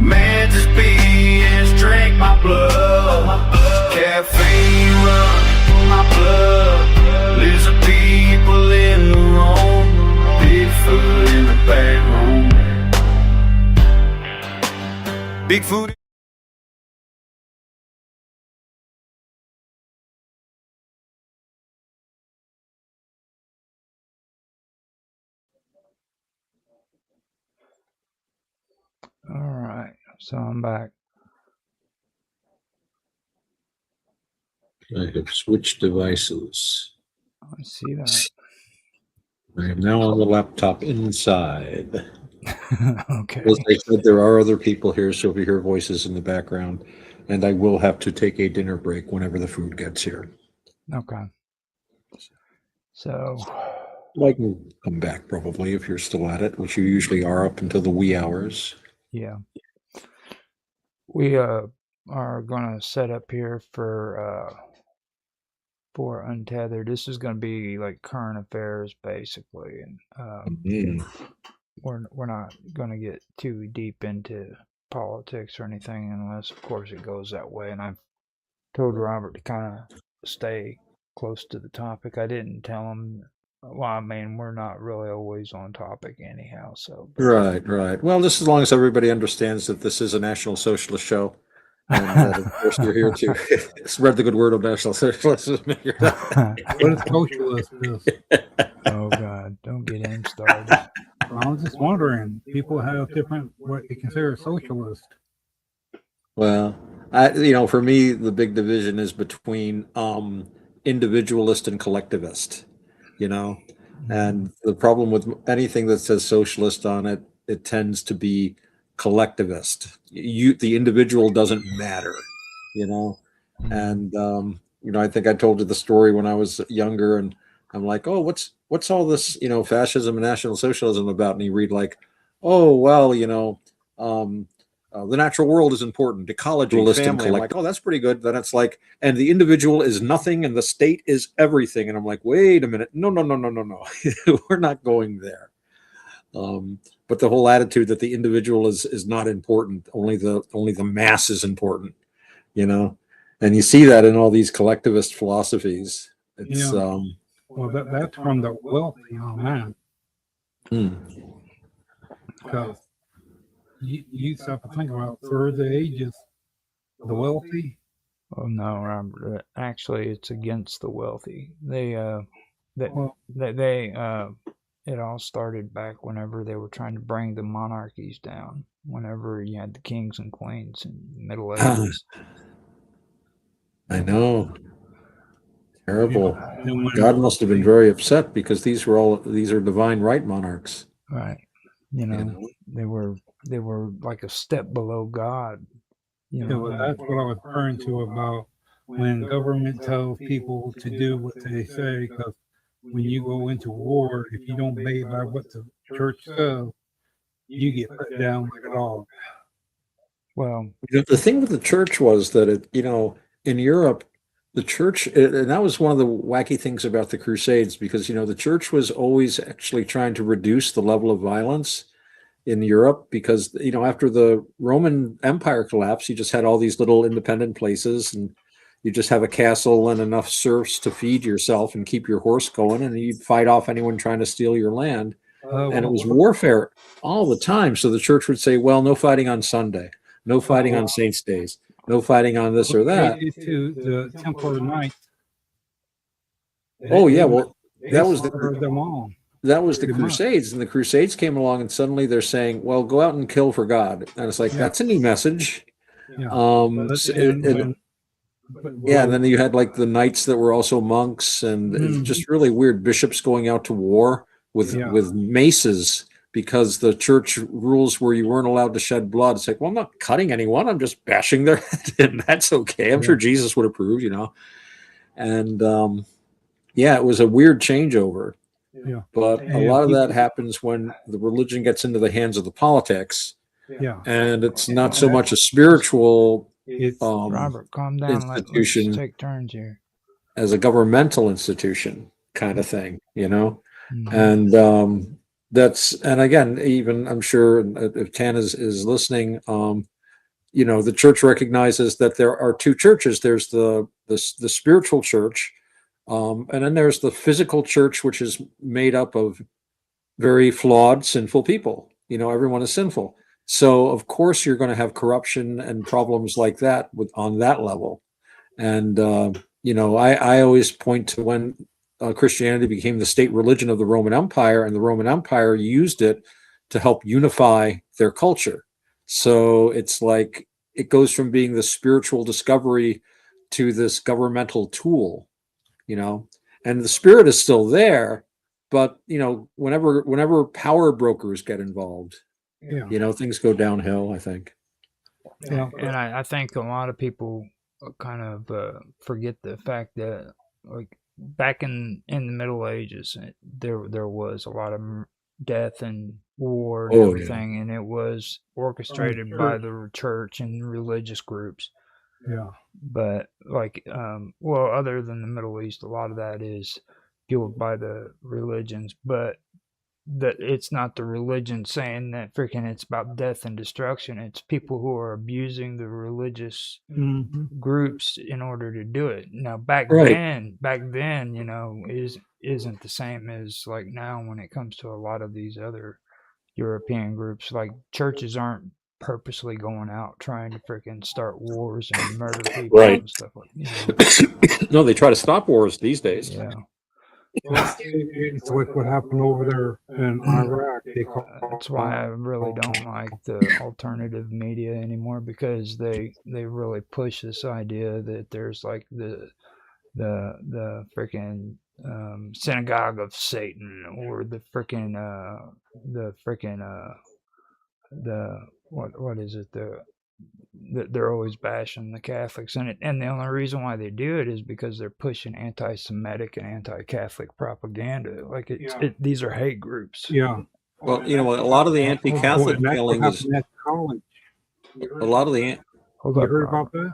Mantis beings drink my blood. Caffeine running through my blood. Lizard people in the room, Bigfoot in the back room. Bigfoot. All right, so I'm back. I have switched devices. I see that. I am now on the laptop inside. Okay. As I said, there are other people here, so if you hear voices in the background, and I will have to take a dinner break whenever the food gets here. Okay. So I can come back probably if you're still at it, which you usually are up until the wee hours. yeah, we are going to set up here for Untethered. This is going to be like current affairs basically, and we're not going to get too deep into politics or anything unless of course it goes that way. And I've told Robert to kind of stay close to the topic. I didn't tell him. Well, I mean, we're not really always on topic anyhow. So Right. Well, just as long as everybody understands that this is a National Socialist show, and of course you're here to spread the good word of National Socialism. What is socialist is? Oh God, don't get him started. I was just wondering, people have different what they consider socialist. Well, for me, the big division is between individualist and collectivist. And the problem with anything that says socialist on it, it tends to be collectivist. The individual doesn't matter, and I think I told you the story when I was younger, and I'm like, oh, what's all this, fascism and National Socialism about? And you read like, oh, well, the natural world is important, ecology, family. I'm like, oh, that's pretty good. Then it's like, and the individual is nothing and the state is everything. And I'm like, wait a minute. No. We're not going there. But the whole attitude that the individual is not important, only the mass is important, you know. And you see that in all these collectivist philosophies. It's well, that's from the wealthy on that. Because you have to think about third the ages, the wealthy. Oh no, Robert. Actually, it's against the wealthy. It all started back whenever they were trying to bring the monarchies down. Whenever you had the kings and queens in the Middle Ages. I know. Terrible. And God must have been very upset because these are divine right monarchs. Right. You know, they were like a step below God. You know, well, that's what I was referring to about when government tells people to do what they say, because when you go into war, if you don't obey by what the church says, you get put down like a dog. Well, the thing with the church was that in Europe, the church, and that was one of the wacky things about the Crusades, because the church was always actually trying to reduce the level of violence in Europe, because after the Roman Empire collapsed, you just had all these little independent places, and you just have a castle and enough serfs to feed yourself and keep your horse going, and you'd fight off anyone trying to steal your land. And it was warfare all the time. So the church would say, well, no fighting on Sunday, no fighting on saints' days, no fighting on this or that. To the Templar Knights. Oh yeah, well that was the Pretty Crusades, and the Crusades came along, and suddenly they're saying, well, go out and kill for God. And it's like, that's a new message. And then you had like the knights that were also monks, and it's just really weird, bishops going out to war with maces, because the church rules were you weren't allowed to shed blood. It's like, well, I'm not cutting anyone, I'm just bashing their head, and that's okay. I'm sure Jesus would approve, And it was a weird changeover. But a lot of that happens when the religion gets into the hands of the politics. And it's not so much a spiritual Robert, calm down. institution, let's take turns here, as a governmental institution kind of thing, Mm-hmm. And and again, even I'm sure if Tan is listening, the church recognizes that there are two churches. There's the spiritual church, and then there's the physical church, which is made up of very flawed, sinful people. Everyone is sinful. So of course you're going to have corruption and problems like that on that level. And I always point to when Christianity became the state religion of the Roman Empire, and the Roman Empire used it to help unify their culture. So it's like it goes from being the spiritual discovery to this governmental tool, and the spirit is still there, but whenever power brokers get involved, things go downhill, I think. And I think a lot of people kind of forget the fact that, like, back in the Middle Ages, there was a lot of death and war and everything, and it was orchestrated by the church and religious groups. But other than the Middle East, a lot of that is fueled by the religions, but that it's not the religion saying that freaking it's about death and destruction. It's people who are abusing the religious groups in order to do it. Now back then, isn't the same as like now when it comes to a lot of these other European groups. Like churches aren't purposely going out trying to freaking start wars and murder people and stuff like that. No, they try to stop wars these days. Yeah. Well, it's like what happened over there in Iraq. That's why I really don't like the alternative media anymore, because they really push this idea that there's like the freaking synagogue of Satan, or the freaking what is it, they're always bashing the Catholics, and the only reason why they do it is because they're pushing anti-Semitic and anti-Catholic propaganda. Like these are hate groups. Yeah. Well, a lot of the anti-Catholic feeling is a lot of the. Hold you up, heard Robert. about that?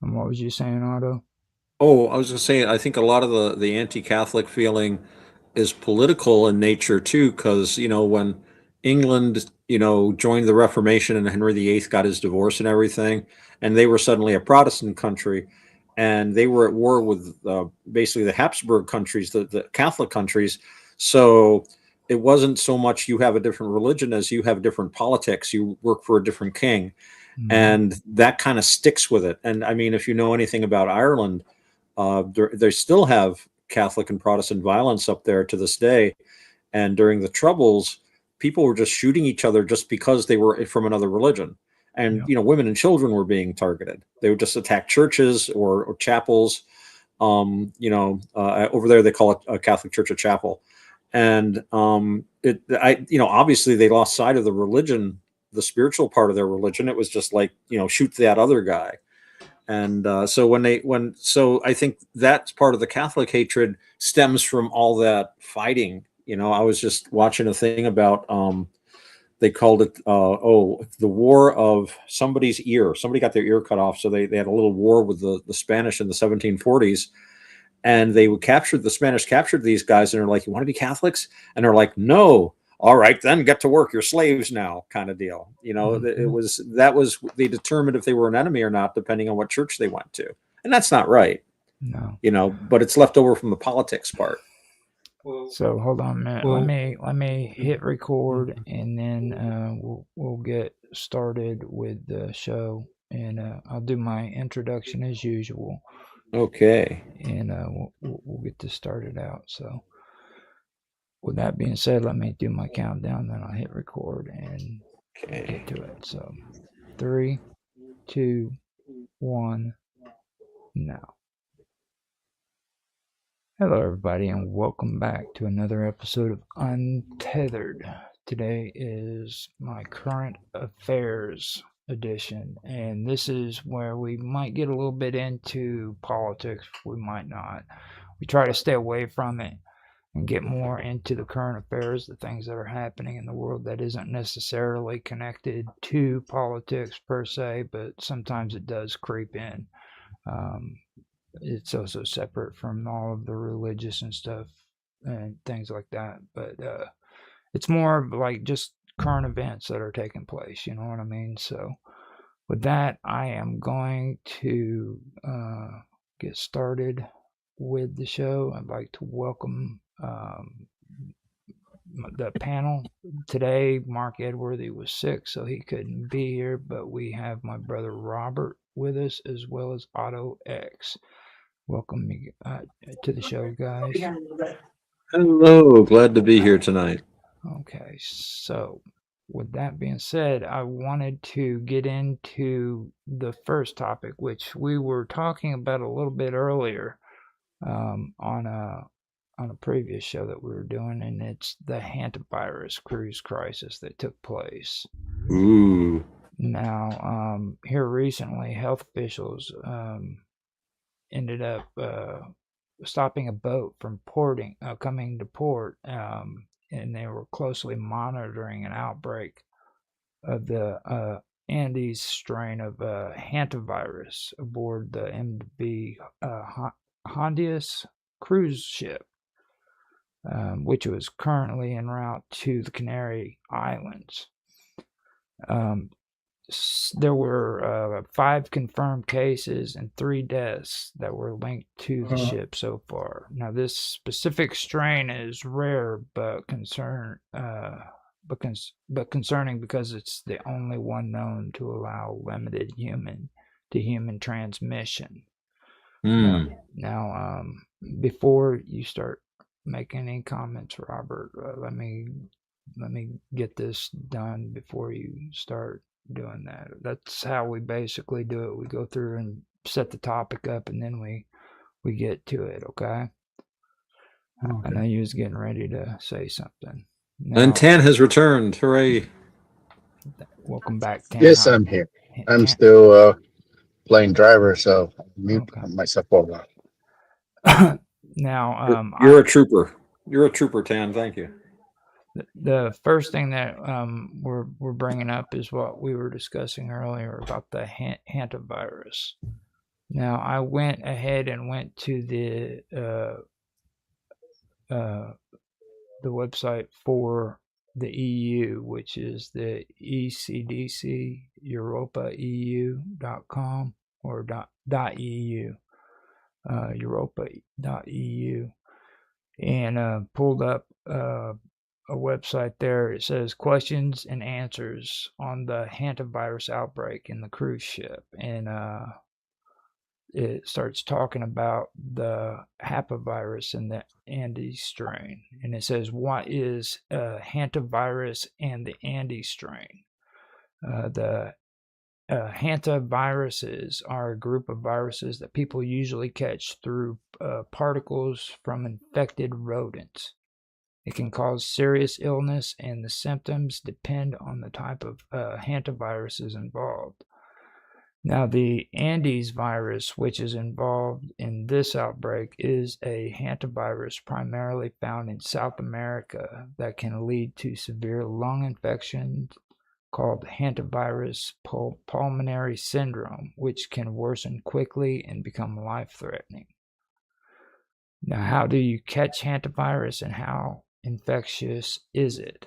And what was you saying, Otto? Oh, I was going to say, I think a lot of the anti-Catholic feeling is political in nature too, because when England joined the Reformation and Henry VIII got his divorce and everything, and they were suddenly a Protestant country, and they were at war with basically the Habsburg countries, the Catholic countries. So it wasn't so much you have a different religion as you have different politics. You work for a different king, and that kind of sticks with it. And I mean, if you know anything about Ireland, they still have Catholic and Protestant violence up there to this day. And during the Troubles, people were just shooting each other just because they were from another religion. And women and children were being targeted. They would just attack churches or chapels. Over there they call it a Catholic church a chapel. And obviously they lost sight of the religion, the spiritual part of their religion. It was just like shoot that other guy. And so I think that's part of the Catholic hatred stems from all that fighting. I was just watching a thing about they called it the war of somebody's ear. Somebody got their ear cut off, so they had a little war with the Spanish in the 1740s, and the Spanish captured these guys, and they're like, "You want to be Catholics?" And they're like, "No." All right, then get to work. You're slaves now, kind of deal. They determined if they were an enemy or not, depending on what church they went to, and that's not right. No. But it's left over from the politics part. So hold on a minute. Let me hit record, and then we'll get started with the show, and I'll do my introduction as usual. Okay. And we'll get this started out. So. With that being said, let me do my countdown, then I'll hit record and get to it. So, 3, 2, 1, now. Hello, everybody, and welcome back to another episode of Untethered. Today is my current affairs edition, and this is where we might get a little bit into politics, we might not. We try to stay away from it and get more into the current affairs, the things that are happening in the world that isn't necessarily connected to politics per se, but sometimes it does creep in. It's also separate from all of the religious and stuff and things like that, but it's more of like just current events that are taking place, you know what I mean? So with that, I am going to get started with the show. I'd like to welcome the panel today. Mark Edworthy was sick, so he couldn't be here, but we have my brother Robert with us, as well as Otto X. Welcome to the show, guys. Hello, glad to be here tonight. Okay, so with that being said, I wanted to get into the first topic, which we were talking about a little bit earlier on a previous show that we were doing, and it's the hantavirus cruise crisis that took place. Ooh. Now, here recently, health officials ended up stopping a boat from coming to port, and they were closely monitoring an outbreak of the Andes strain of hantavirus aboard the MV Hondias cruise ship, which was currently en route to the Canary Islands. There were 5 confirmed cases and 3 deaths that were linked to the ship so far. Now, this specific strain is rare, but concerning because it's the only one known to allow limited human-to-human transmission. Now, before you start making any comments, Robert, let me get this done before you start doing that. That's how we basically do it. We go through and set the topic up, and then we get to it. Okay. I know you was getting ready to say something. Now, and Tan has returned. Hooray! Welcome back, Tan. Yes, I'm here. I'm still playing driver, so I'll mute myself over. Now, you're a trooper. You're a trooper, Tan. Thank you. The first thing that we're bringing up is what we were discussing earlier about the hantavirus. Now, I went ahead and went to the website for the EU, which is the ECDC EuropaEU.com or .eu, Europa.eu, and pulled up a website there. It says questions and answers on the hantavirus outbreak in the cruise ship, and it starts talking about the hantavirus and the Andes strain. And it says, what is hantavirus and the Andes strain? The hantaviruses are a group of viruses that people usually catch through particles from infected rodents. It can cause serious illness, and the symptoms depend on the type of hantaviruses involved. Now, the Andes virus, which is involved in this outbreak, is a hantavirus primarily found in South America that can lead to severe lung infections called hantavirus pulmonary syndrome, which can worsen quickly and become life-threatening. Now, how do you catch hantavirus and how infectious is it?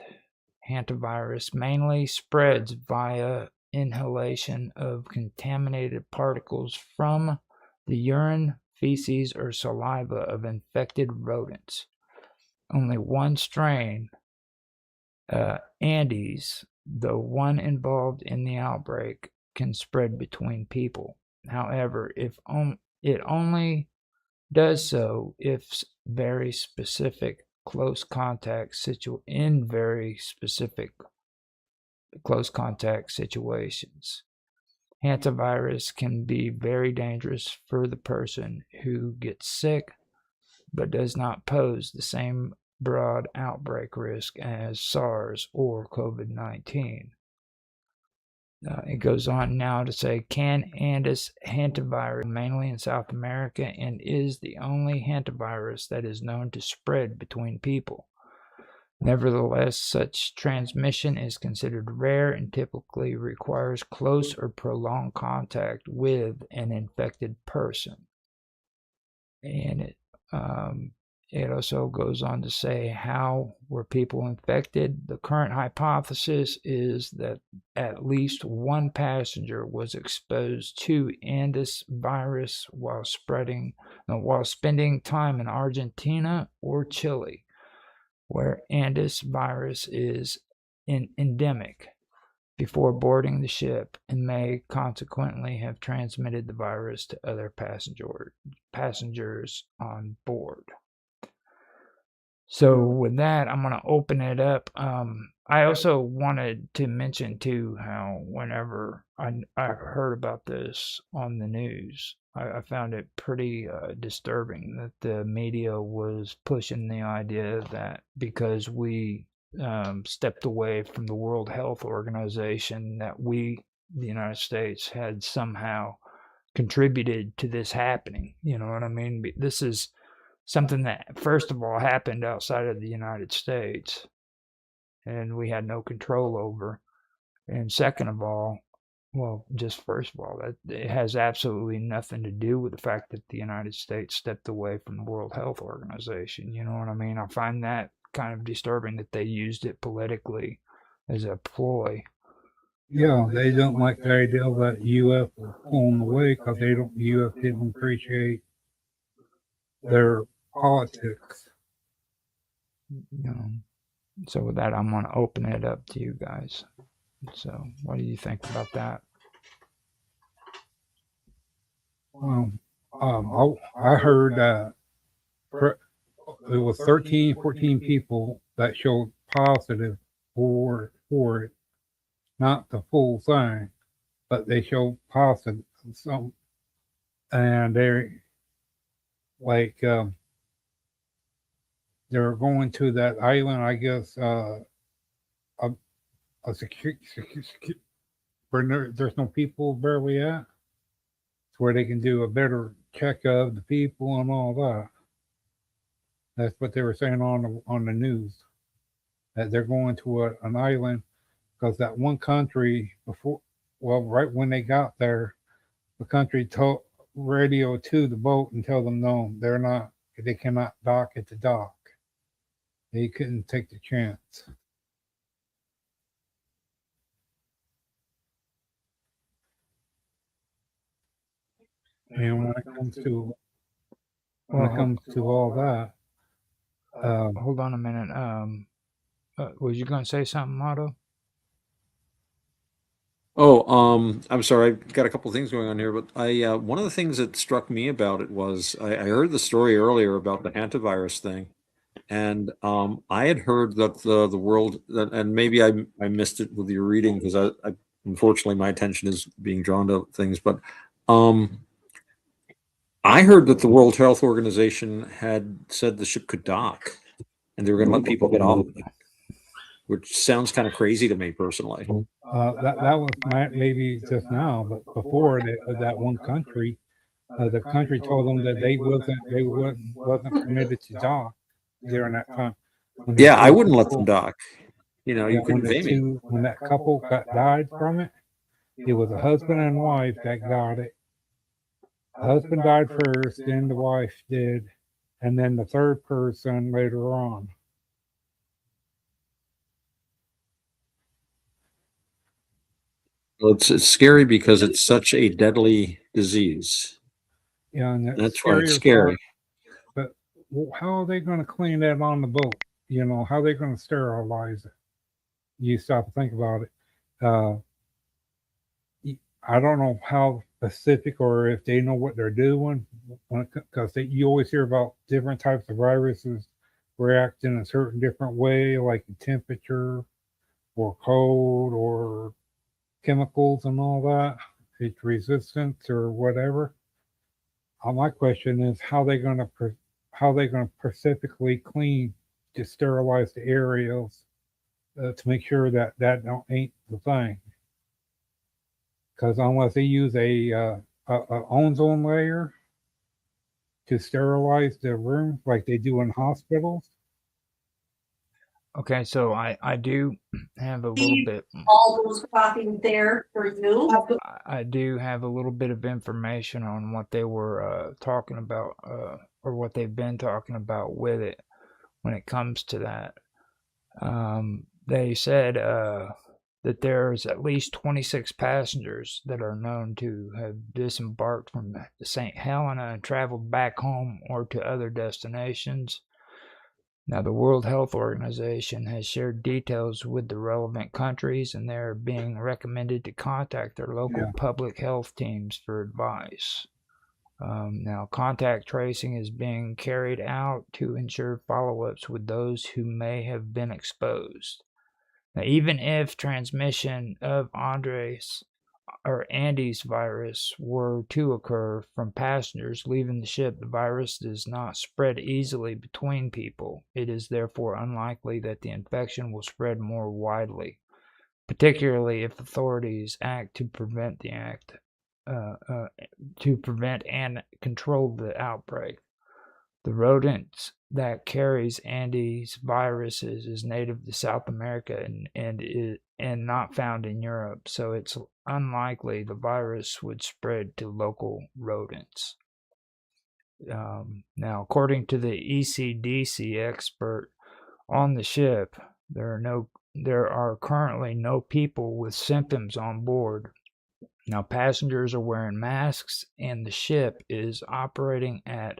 Hantavirus mainly spreads via inhalation of contaminated particles from the urine, feces, or saliva of infected rodents. Only one strain, Andes, the one involved in the outbreak, can spread between people. However, it only does so if very specific close contact situations. Hantavirus can be very dangerous for the person who gets sick, but does not pose the same broad outbreak risk as SARS or COVID-19. It goes on now to say, can Andes hantavirus mainly in South America and is the only hantavirus that is known to spread between people. Nevertheless, such transmission is considered rare and typically requires close or prolonged contact with an infected person. And it also goes on to say, how were people infected? The current hypothesis is that at least one passenger was exposed to Andes virus while spending time in Argentina or Chile, where Andes virus is endemic, before boarding the ship, and may consequently have transmitted the virus to other passengers on board. So with that, I'm going to open it up. I also wanted to mention too how whenever I heard about this on the news, I found it pretty disturbing that the media was pushing the idea that because we stepped away from the World Health Organization, that we, the United States, had somehow contributed to this happening. You know what I mean? This is something that, first of all, happened outside of the United States and we had no control over. And second of all, well, just first of all, that it has absolutely nothing to do with the fact that the United States stepped away from the World Health Organization. You know what I mean? I find that kind of disturbing that they used it politically as a ploy. Yeah, they don't like the idea that U.S. was pulling away because U.S. didn't appreciate their politics. So with that, I'm going to open it up to you guys. So what do you think about that? I heard that it was 13, 14 people that showed positive for it. Not the full thing, but they showed positive. And they're like, they're going to that island, I guess, where there's no people barely at. It's where they can do a better check of the people and all that. That's what they were saying on the news. That they're going to an island because that one country right when they got there, the country radioed to the boat and tell them no, they cannot dock at the dock. They couldn't take the chance. And when it comes to all that, hold on a minute. Was you gonna say something, Otto? Oh, I'm sorry. I've got a couple things going on here, but one of the things that struck me about it was I heard the story earlier about the hantavirus thing, and I had heard that the world, and maybe I missed it with your reading because I unfortunately my attention is being drawn to things, but um, I heard that the World Health Organization had said the ship could dock, and they were going to let people get off of it, which sounds kind of crazy to me personally. that was maybe just now, but before that one country, the country told them that wasn't permitted to dock during that time. When the Yeah, I two wouldn't let them people, dock. You know, you couldn't pay me. when that couple died from it, it was a husband and wife that got it. The husband died first, then the wife did, and then the third person later on. Well, it's scary because it's such a deadly disease. Yeah, and That's why it's scary. But how are they going to clean that on the boat? You know, how are they going to sterilize it? You stop and think about it. Uh, I don't know how specific or if they know what they're doing, because you always hear about different types of viruses react in a certain different way, like temperature or cold or chemicals and all that. It's resistance or whatever. My question is how they going to specifically clean to sterilize the areas to make sure that ain't the thing. Because unless they use a ozone layer to sterilize the room like they do in hospitals. Okay, so I do have a little bit. All those talking there for you. I do have a little bit of information on what they were talking about, or what they've been talking about with it when it comes to that. They said that there's at least 26 passengers that are known to have disembarked from St. Helena and traveled back home or to other destinations. Now, the World Health Organization has shared details with the relevant countries, and they're being recommended to contact their local public health teams for advice. Now, contact tracing is being carried out to ensure follow ups with those who may have been exposed. Now, even if transmission of Andes virus were to occur from passengers leaving the ship, the virus does not spread easily between people. It is therefore unlikely that the infection will spread more widely, particularly if authorities act to prevent and control the outbreak. The rodent that carries Andes viruses is native to South America and not found in Europe, so it's unlikely the virus would spread to local rodents. Now, according to the ECDC expert on the ship, there are currently no people with symptoms on board. Now, passengers are wearing masks, and the ship is operating at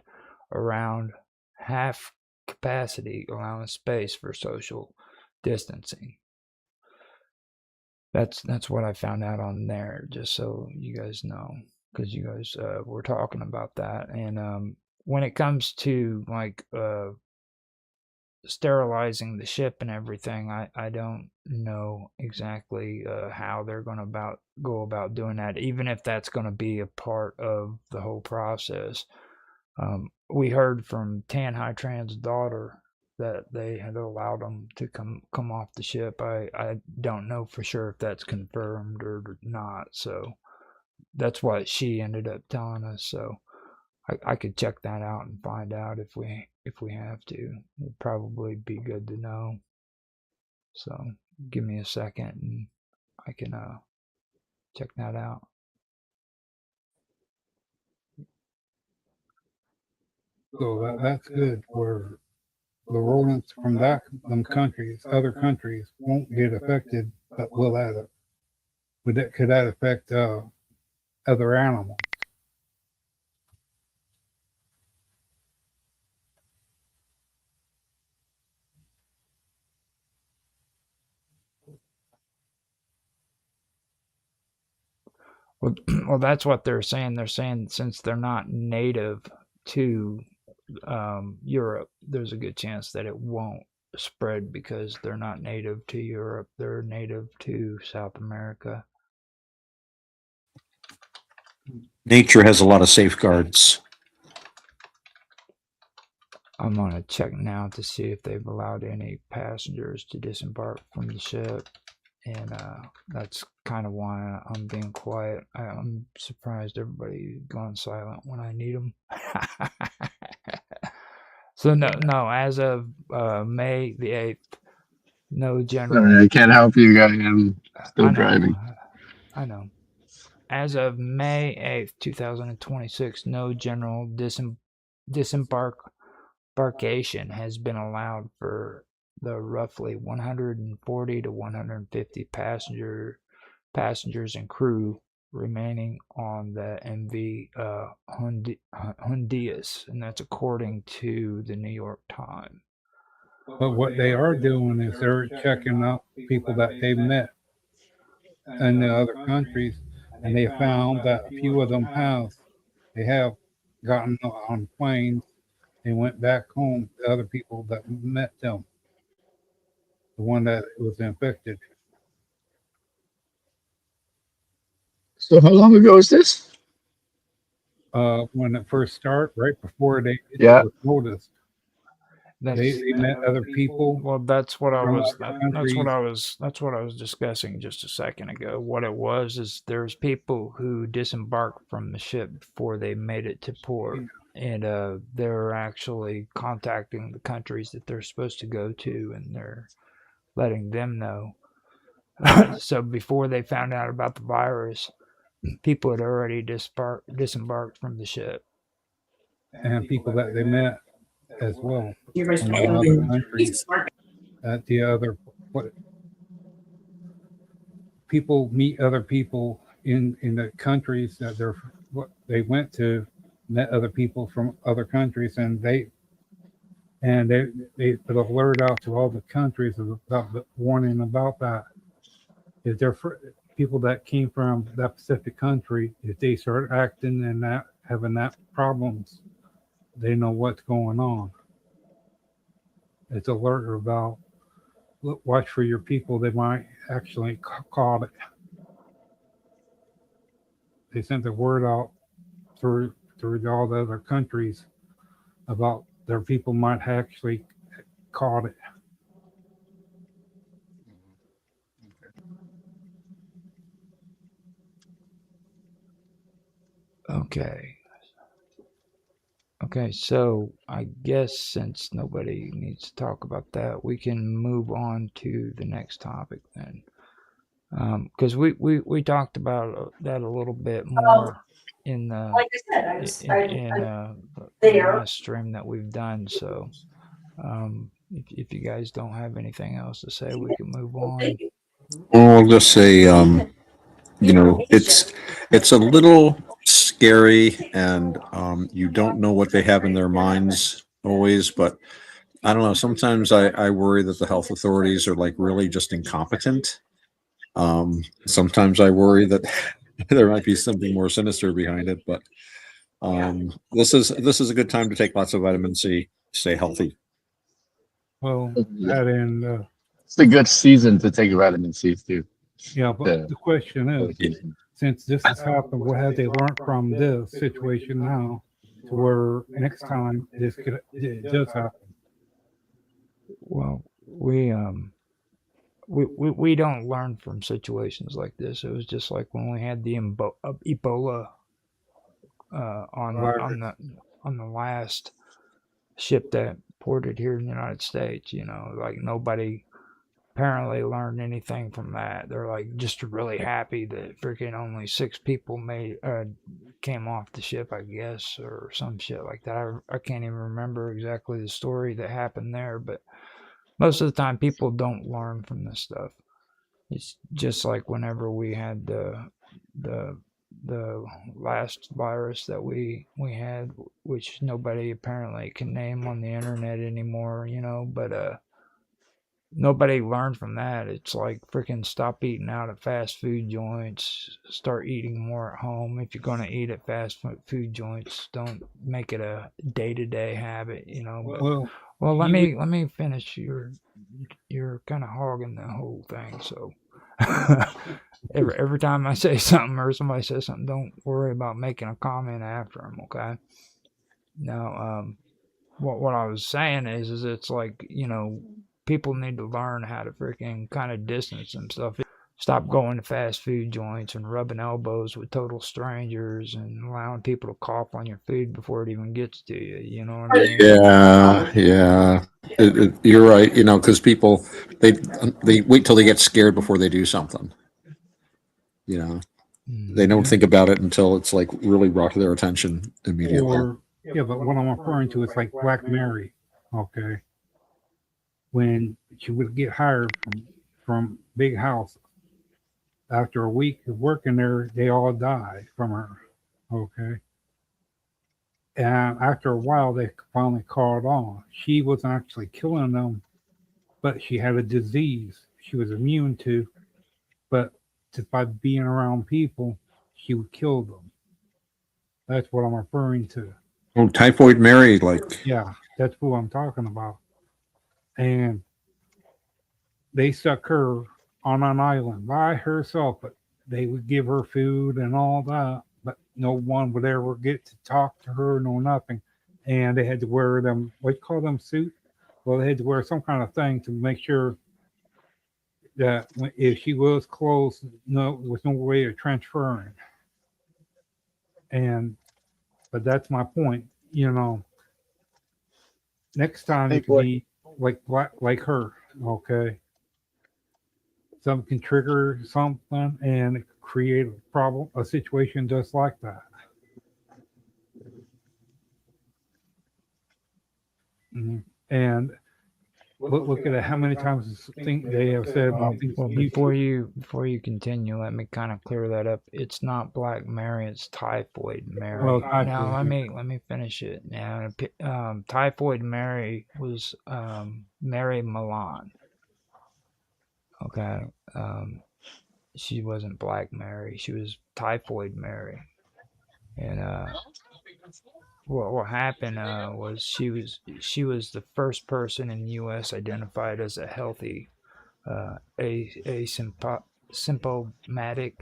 around half capacity, allowing space for social distancing. That's what I found out on there, just so you guys know, because you guys were talking about that. And when it comes to like sterilizing the ship and everything, I don't know exactly how they're going to go about doing that, even if that's going to be a part of the whole process. We heard from Tan Hai Tran's daughter that they had allowed them to come off the ship. I don't know for sure if that's confirmed or not, so that's what she ended up telling us. So I could check that out and find out if we have to. It'd probably be good to know. So give me a second and I can check that out. So that's good for rodents from them countries, other countries, won't get affected, but will that could that affect other animals? Well, that's what they're saying. They're saying since they're not native to Europe, there's a good chance that it won't spread because they're not native to Europe. They're native to South America. Nature has a lot of safeguards. I'm going to check now to see if they've allowed any passengers to disembark from the ship. And that's kind of why I'm being quiet. I'm surprised everybody's gone silent when I need them. So no. As of May the 8th, no general. Sorry, I can't help you guys. I'm still driving. I know. As of May 8th, 2026, no general disembarkation has been allowed for the roughly 140 to 150 passengers and crew remaining on the MV Honduras, and that's according to the New York Times. But what they are doing is they're checking out people that they've met in the other countries, and they found that a few of them have gotten on planes and went back home to other people that met them, the one that was infected. So how long ago is this? When it first started, right before they Yeah. was noticed. They met other people. Well, that's what I from was. other That's what I was discussing just a second ago. What it was is there's people who disembarked from the ship before they made it to port, and they're actually contacting the countries that they're supposed to go to, and they're letting them know. So before they found out about the virus, people had already disembarked from the ship. And people that they met as well from other countries. People meet other people in the countries that they went to, met other people from other countries, and they put a alert out to all the countries about the warning about that. If they're people that came from that specific country, if they start acting and that having that problems, they know what's going on. It's alert about watch for your people. They might actually caught it. They sent the word out through all the other countries about their people might actually caught it. Okay, so I guess since nobody needs to talk about that, we can move on to the next topic then. Because we talked about that a little bit more in the Like I said, the last stream that we've done. So if you guys don't have anything else to say, we can move on. Well, I'll just say, it's a little scary, and you don't know what they have in their minds always. But I don't know. Sometimes I worry that the health authorities are like really just incompetent. Sometimes I worry that there might be something more sinister behind it. But this is a good time to take lots of vitamin C. Stay healthy. Well, that and It's a good season to take vitamin C too. yeah, but the question is, since this has happened, what have they learned from this situation now to where next time it does happen? Well, we don't learn from situations like this. It was just like when we had the Ebola on the last ship that ported here in the United States. Like nobody apparently learned anything from that. They're like just really happy that freaking only 6 people came off the ship, I guess, or some shit like that. I can't even remember exactly the story that happened there, but most of the time people don't learn from this stuff. It's just like whenever we had the the last virus that we had, which nobody apparently can name on the internet anymore, but nobody learned from that. It's like freaking stop eating out at fast food joints, start eating more at home. If you're gonna eat at fast food joints, don't make it a day-to-day habit, But, well, let me finish. You're kind of hogging the whole thing, so every time I say something or somebody says something, don't worry about making a comment after them, okay? Now, what I was saying is it's like, people need to learn how to freaking kind of distance themselves. Stop going to fast food joints and rubbing elbows with total strangers and allowing people to cough on your food before it even gets to you. You know what I mean? Yeah. You're right. Because people they wait till they get scared before they do something. They don't think about it until it's like really brought to their attention immediately. But what I'm referring to is like Black Mary. Okay. When she would get hired from big houses, after a week of working there, they all died from her. Okay. And after a while, they finally caught on. She wasn't actually killing them, but she had a disease she was immune to. But just by being around people, she would kill them. That's what I'm referring to. Oh, Typhoid Mary, Yeah, that's who I'm talking about. And they stuck her on an island by herself, but they would give her food and all that, but no one would ever get to talk to her, no nothing. And they had to wear them, what do you call them, suit? Well, they had to wear some kind of thing to make sure that if she was close, with no way of transferring. But that's my point, Next time you can be like her, okay? Something can trigger something and create a problem, a situation just like that. Mm-hmm. And look at how many times they have said about things. Well, before you continue, let me kind of clear that up. It's not Black Mary; it's Typhoid Mary. Well, now let me finish it. Now, Typhoid Mary was Mary Milan. Okay, she wasn't Black Mary; she was Typhoid Mary, and what happened was she was the first person in the U.S. identified as a healthy asymptomatic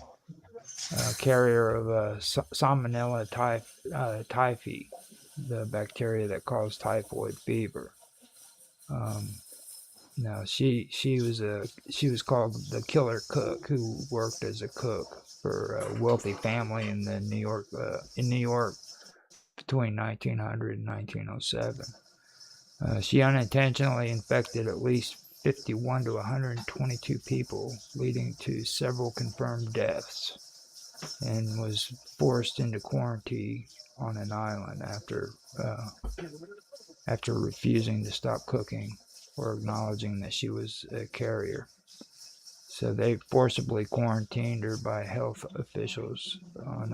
carrier of Salmonella typhi, the bacteria that caused typhoid fever. Now she was called the killer cook, who worked as a cook for a wealthy family in New York between 1900 and 1907. She unintentionally infected at least 51 to 122 people, leading to several confirmed deaths, and was forced into quarantine on an island after refusing to stop cooking or acknowledging that she was a carrier. So they forcibly quarantined her by health officials on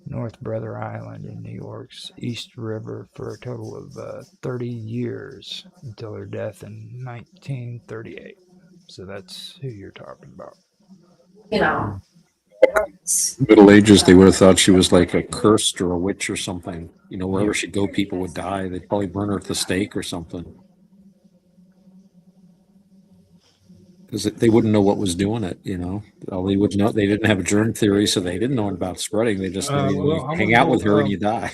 North Brother Island in New York's East River for a total of 30 years until her death in 1938. So that's who you're talking about. Middle Ages, they would have thought she was like a cursed or a witch or something. Wherever she'd go, people would die. They'd probably burn her at the stake or something. Because they wouldn't know what was doing it, All they would know, they didn't have a germ theory, so they didn't know about spreading. They just knew hang out with her and you die.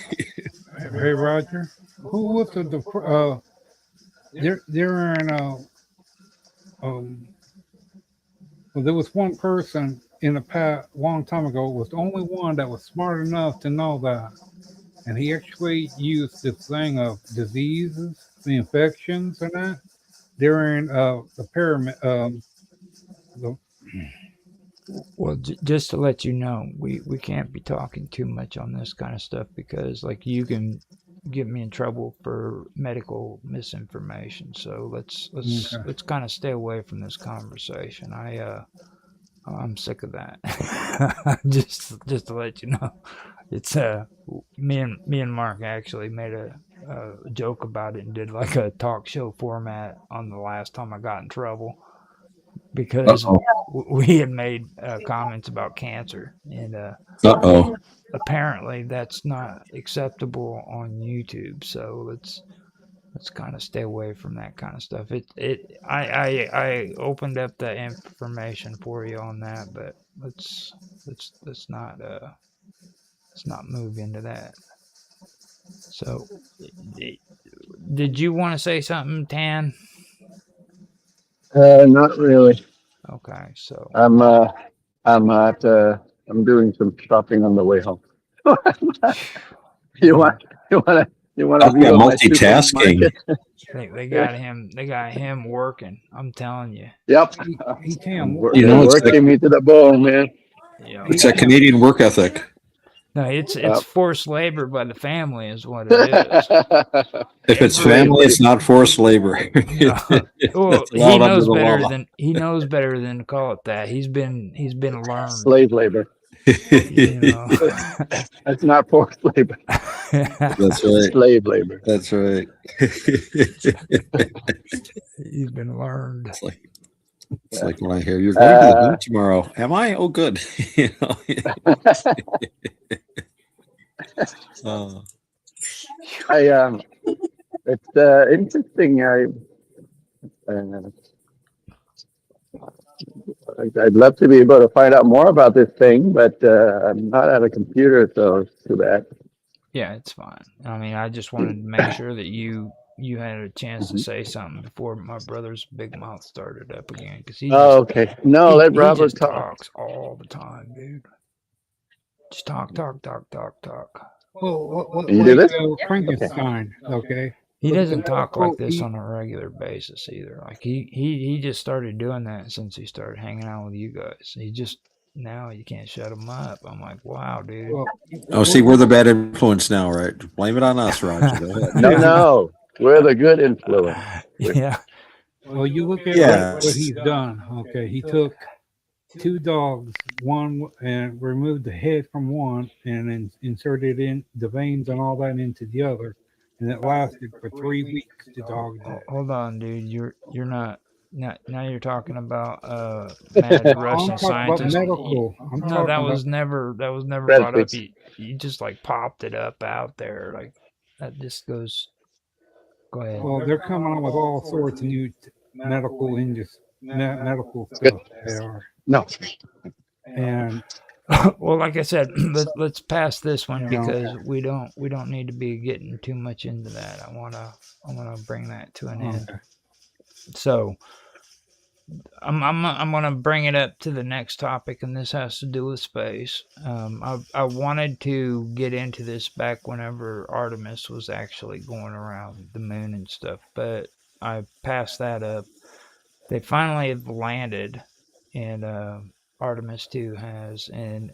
Hey, Roger, who was they're in well, there was one person in the past, long time ago, was the only one that was smart enough to know that. And he actually used this thing of diseases, the infections and that during the pyramid, Well, just to let you know, we can't be talking too much on this kind of stuff because, like, you can get me in trouble for medical misinformation. So Okay. let's kind of stay away from this conversation. I'm sick of that. Just to let you know, it's me and Mark actually made a joke about it and did like a talk show format on the last time I got in trouble because Uh-oh. we had made comments about cancer, and Uh-oh. apparently that's not acceptable on YouTube. So let's kind of stay away from that kind of stuff. I opened up the information for you on that, but let's not move into that. So, did you want to say something, Tan? Not really. Okay, so I'm doing some shopping on the way home. you yeah, want you want a Oh, yeah, view of my multitasking. supermarket? they got him working. I'm telling you. Yep. Hey, Tam, You They're know, working me to the bone, man. Yeah. it's that Canadian work ethic. No, it's Yep. forced labor by the family is what it is. If it's Slave family, it's labor. not forced labor. No. Well, It's allowed under the law. he knows better than to call it that. He's been learned, Slave labor. you know. That's not forced labor. That's right. Slave labor. That's right. He's been learned. It's like when I hear you're going to the gym tomorrow. Am I? Oh, good. You know? It's interesting. I'd love to be able to find out more about this thing, but I'm not at a computer, so it's too bad. Yeah, it's fine. I mean, I just wanted to make sure that you had a chance to say something before my brother's big mouth started up again, because Okay. No, let he Robert just talk. talks all the time, dude. Just talk. well, You do like this? Frankenstein, okay? He But doesn't the talk like medical, this on a regular basis either. Like he just started doing that since he started hanging out with you guys. He just now you can't shut him up. I'm like, wow, dude. well, Oh, see, we're the bad influence now, right? Blame it on us, Roger. Go ahead. No, we're the good influence. Yeah. well, you look at Yes. what he's done. Okay, he took two dogs, one and removed the head from one, and then inserted in the veins and all that into the other, and it lasted for 3 weeks. The dog did. Hold on, dude. You're not. Now you're talking about mad I'm Russian talking about scientist. medical. I'm No, talking that about was never brought up. Breadsticks. You just like popped it up out there like that. Just goes. Go ahead. well, they're coming out with all sorts of new medical medical Good. stuff. They are, No. and Well, like I said, let's pass this one you know, because we don't need to be getting too much into that. I wanna bring that to an end. okay. So I'm gonna bring it up to the next topic, and this has to do with space. I wanted to get into this back whenever Artemis was actually going around the moon and stuff, but I passed that up. They finally have landed, and Artemis 2 has, and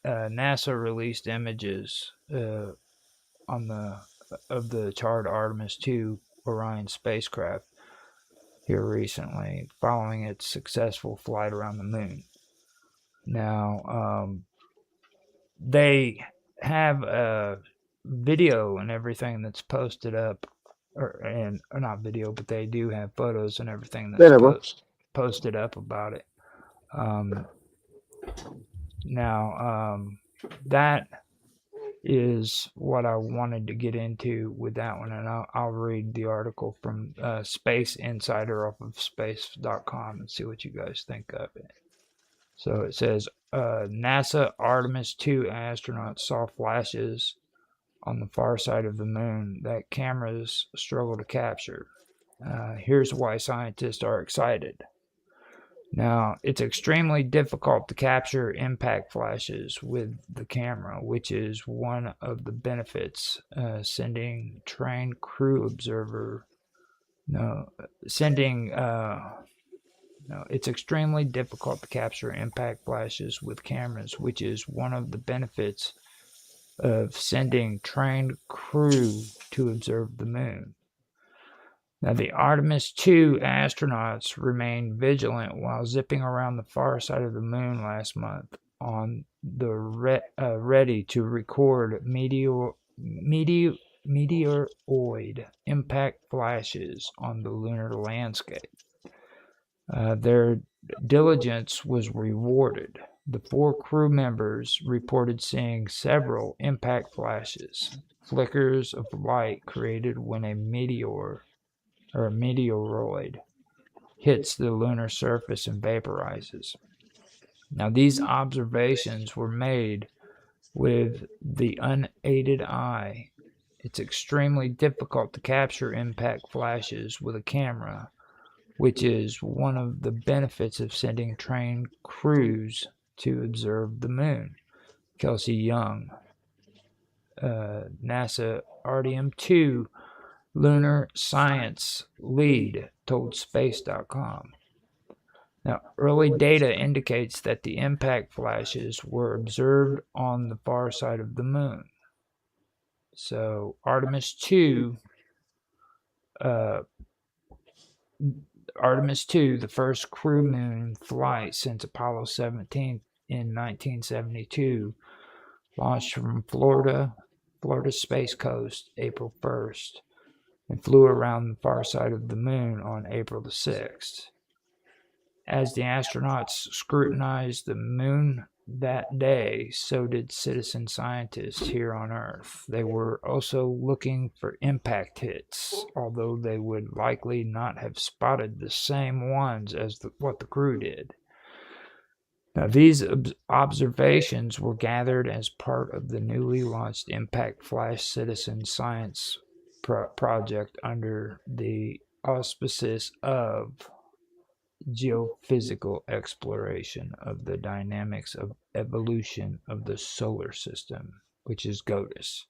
NASA released images on the charred Artemis 2 Orion spacecraft here recently, following its successful flight around the moon. Now, they have a video and everything that's posted up, or not video, but they do have photos and everything that's posted up about it. That is what I wanted to get into with that one, and I'll read the article from Space Insider off of space.com and see what you guys think of it. So it says NASA Artemis 2 astronauts saw flashes on the far side of the moon that cameras struggle to capture. Here's why scientists are excited. Now, it's extremely difficult to capture impact flashes with the camera, which is one of the benefits. Sending trained crew observer, no, sending Now, it's extremely difficult to capture impact flashes with cameras, which is one of the benefits of sending trained crew to observe the moon. Now, the Artemis II astronauts remained vigilant while zipping around the far side of the moon last month on the ready to record meteoroid impact flashes on the lunar landscape. Their diligence was rewarded. The 4 crew members reported seeing several impact flashes, flickers of light created when a meteor or a meteoroid hits the lunar surface and vaporizes. Now, these observations were made with the unaided eye. It's extremely difficult to capture impact flashes with a camera, which is one of the benefits of sending trained crews to observe the moon. Kelsey Young, NASA Artemis II lunar science lead, told Space.com. Now, early data indicates that the impact flashes were observed on the far side of the moon. So, Artemis II, the first crew moon flight since Apollo 17 in 1972, launched from Florida's Space Coast April 1st, and flew around the far side of the moon on April the 6th. As the astronauts scrutinized the moon that day, so did citizen scientists here on Earth. They were also looking for impact hits, although they would likely not have spotted the same ones as what the crew did. Now, these observations were gathered as part of the newly launched Impact Flash Citizen Science project under the auspices of geophysical exploration of the dynamics of evolution of the solar system, which is GOTUS,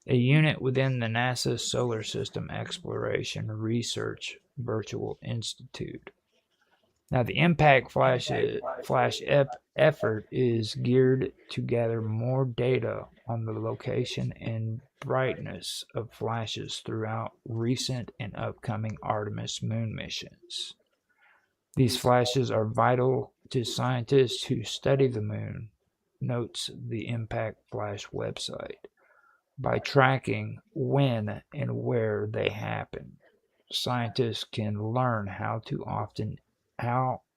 a unit within the NASA Solar System Exploration Research Virtual Institute. Now, the Impact Flash effort is geared to gather more data on the location and brightness of flashes throughout recent and upcoming Artemis moon missions. These flashes are vital to scientists who study the moon, notes the Impact Flash website. By tracking when and where they happen, scientists can learn how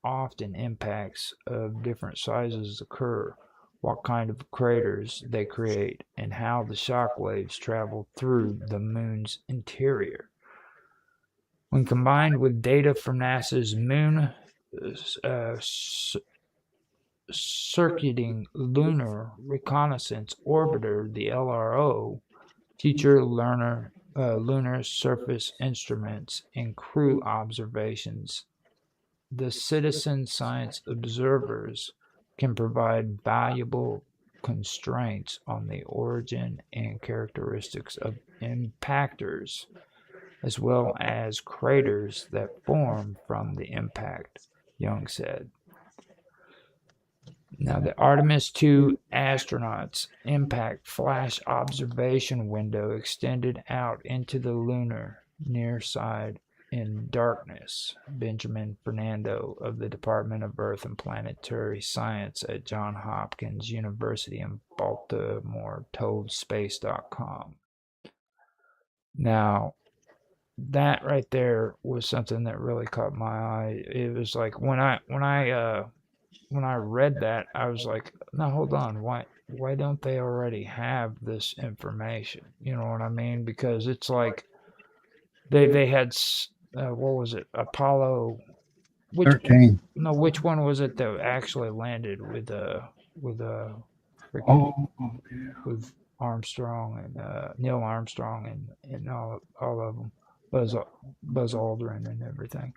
often impacts of different sizes occur, what kind of craters they create, and how the shock waves travel through the moon's interior. When combined with data from NASA's Moon Circuiting Lunar Reconnaissance Orbiter, the LRO, future lunar surface instruments, and crew observations, the citizen science observers can provide valuable constraints on the origin and characteristics of impactors, as well as craters that form from the impact, Young said. Now, the Artemis II astronauts' impact flash observation window extended out into the lunar near side in darkness. Benjamin Fernando of the Department of Earth and Planetary Science at Johns Hopkins University in Baltimore told Space.com. Now, that right there was something that really caught my eye. It was like when I read that, I was like, no, hold on, why don't they already have this information? You know what I mean? Because it's like they had what was it, Apollo 13. No, which one was it that actually landed with with Armstrong and Neil Armstrong and all of them, Buzz Aldrin and everything.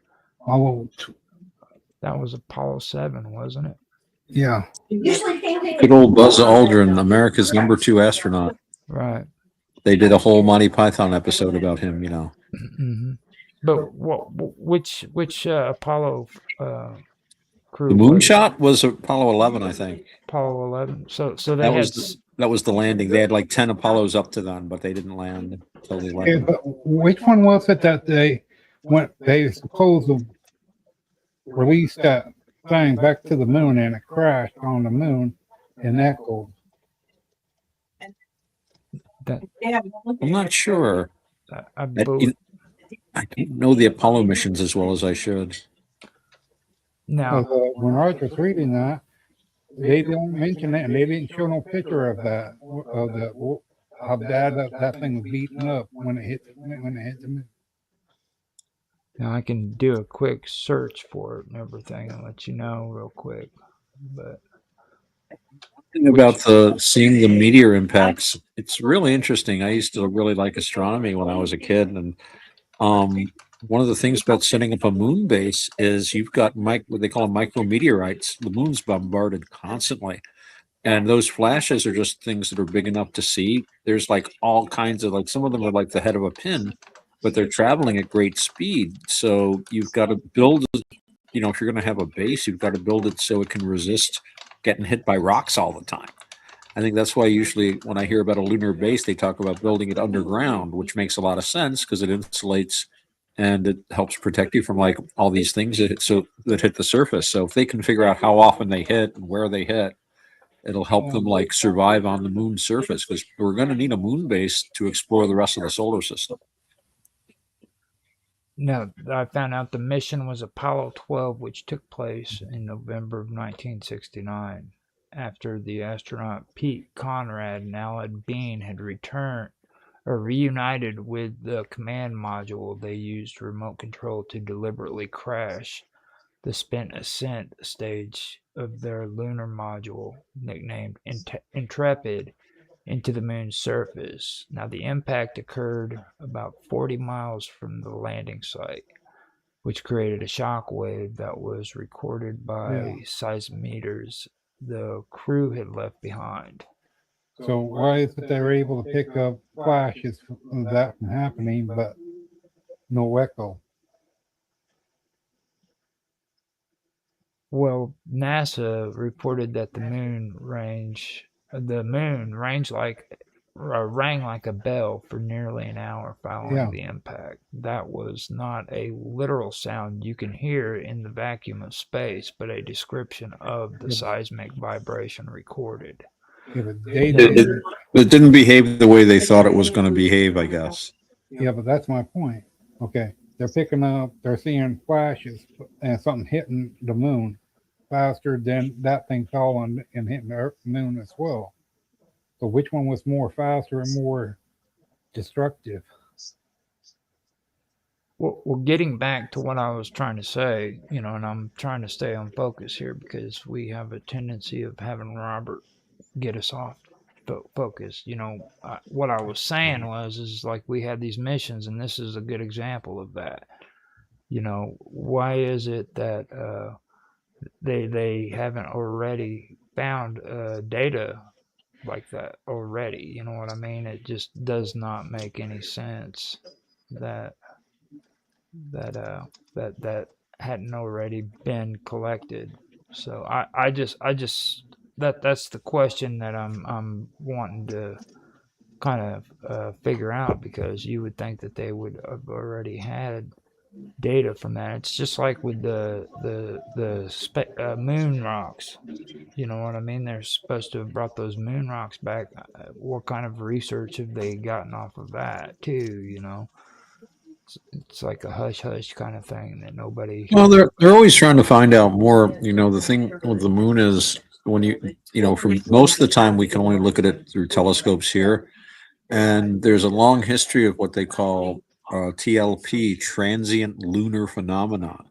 That was Apollo 7, wasn't it? Yeah. Good old Buzz Aldrin, America's #2 astronaut. Right. They did a whole Monty Python episode about him, you know. Mm-hmm. But which Apollo crew The was it? moonshot was Apollo 11, I think. Apollo 11. So they That had was the landing. They had like 10 Apollos up to then, but they didn't land until the Okay, 11th. but which one was it that they supposedly released that thing back to the moon and it crashed on the moon and echoed? that. I'm not sure. I believe. I don't know the Apollo missions as well as I should. Now, When I was reading that, they don't mention it, and they didn't show no picture of that, of the how bad that thing was beaten up when it hit the moon. now I can do a quick search for it and everything and let you know real quick. But Thing about seeing the meteor impacts, it's really interesting. I used to really like astronomy when I was a kid, and one of the things about setting up a moon base is you've got what they call micrometeorites. The moon's bombarded constantly, and those flashes are just things that are big enough to see. There's like all kinds of, like, some of them are like the head of a pin, but they're traveling at great speed. So you've got to build, if you're going to have a base, you've got to build it so it can resist getting hit by rocks all the time. I think that's why usually when I hear about a lunar base, they talk about building it underground, which makes a lot of sense because it insulates and it helps protect you from like all these things that hit the surface. So if they can figure out how often they hit and where they hit, it'll help them like survive on the moon's surface, because we're going to need a moon base to explore the rest of the solar system. now I found out the mission was Apollo 12, which took place in November of 1969 after the astronaut Pete Conrad and Alan Bean had returned or reunited with the command module they used remote control to deliberately crash the spent ascent stage of their lunar module, nicknamed Intrepid, into the moon's surface. Now, the impact occurred about 40 miles from the landing site, which created a shock wave that was recorded by seismometers the crew had left behind. So why is it they were able to pick up flashes of that from happening, but no echo? Well, NASA reported that the moon rang like a bell for nearly an hour following the impact. That was not a literal sound you can hear in the vacuum of space, but a description of the seismic vibration recorded. Yeah, but it didn't behave the way they thought it was going to behave, I guess. Yeah, but that's my point. Okay, they're seeing flashes and something hitting the moon faster than that thing falling and hitting the moon as well. So which one was more faster and more destructive? Well, getting back to what I was trying to say, and I'm trying to stay on focus here because we have a tendency of having Robert get us off focus. What I was saying is like we had these missions, and this is a good example of that. Why is it that they haven't already found data like that already? You know what I mean? It just does not make any sense that hadn't already been collected. So I just that's the question that I'm wanting to kind of figure out, because you would think that they would have already had data from that. It's just like with the moon rocks. You know what I mean? They're supposed to have brought those moon rocks back. What kind of research have they gotten off of that too? It's like a hush hush kind of thing that nobody. Well, they're always trying to find out more. The thing with the moon is when for most of the time we can only look at it through telescopes here, and there's a long history of what they call TLP, transient lunar phenomenon,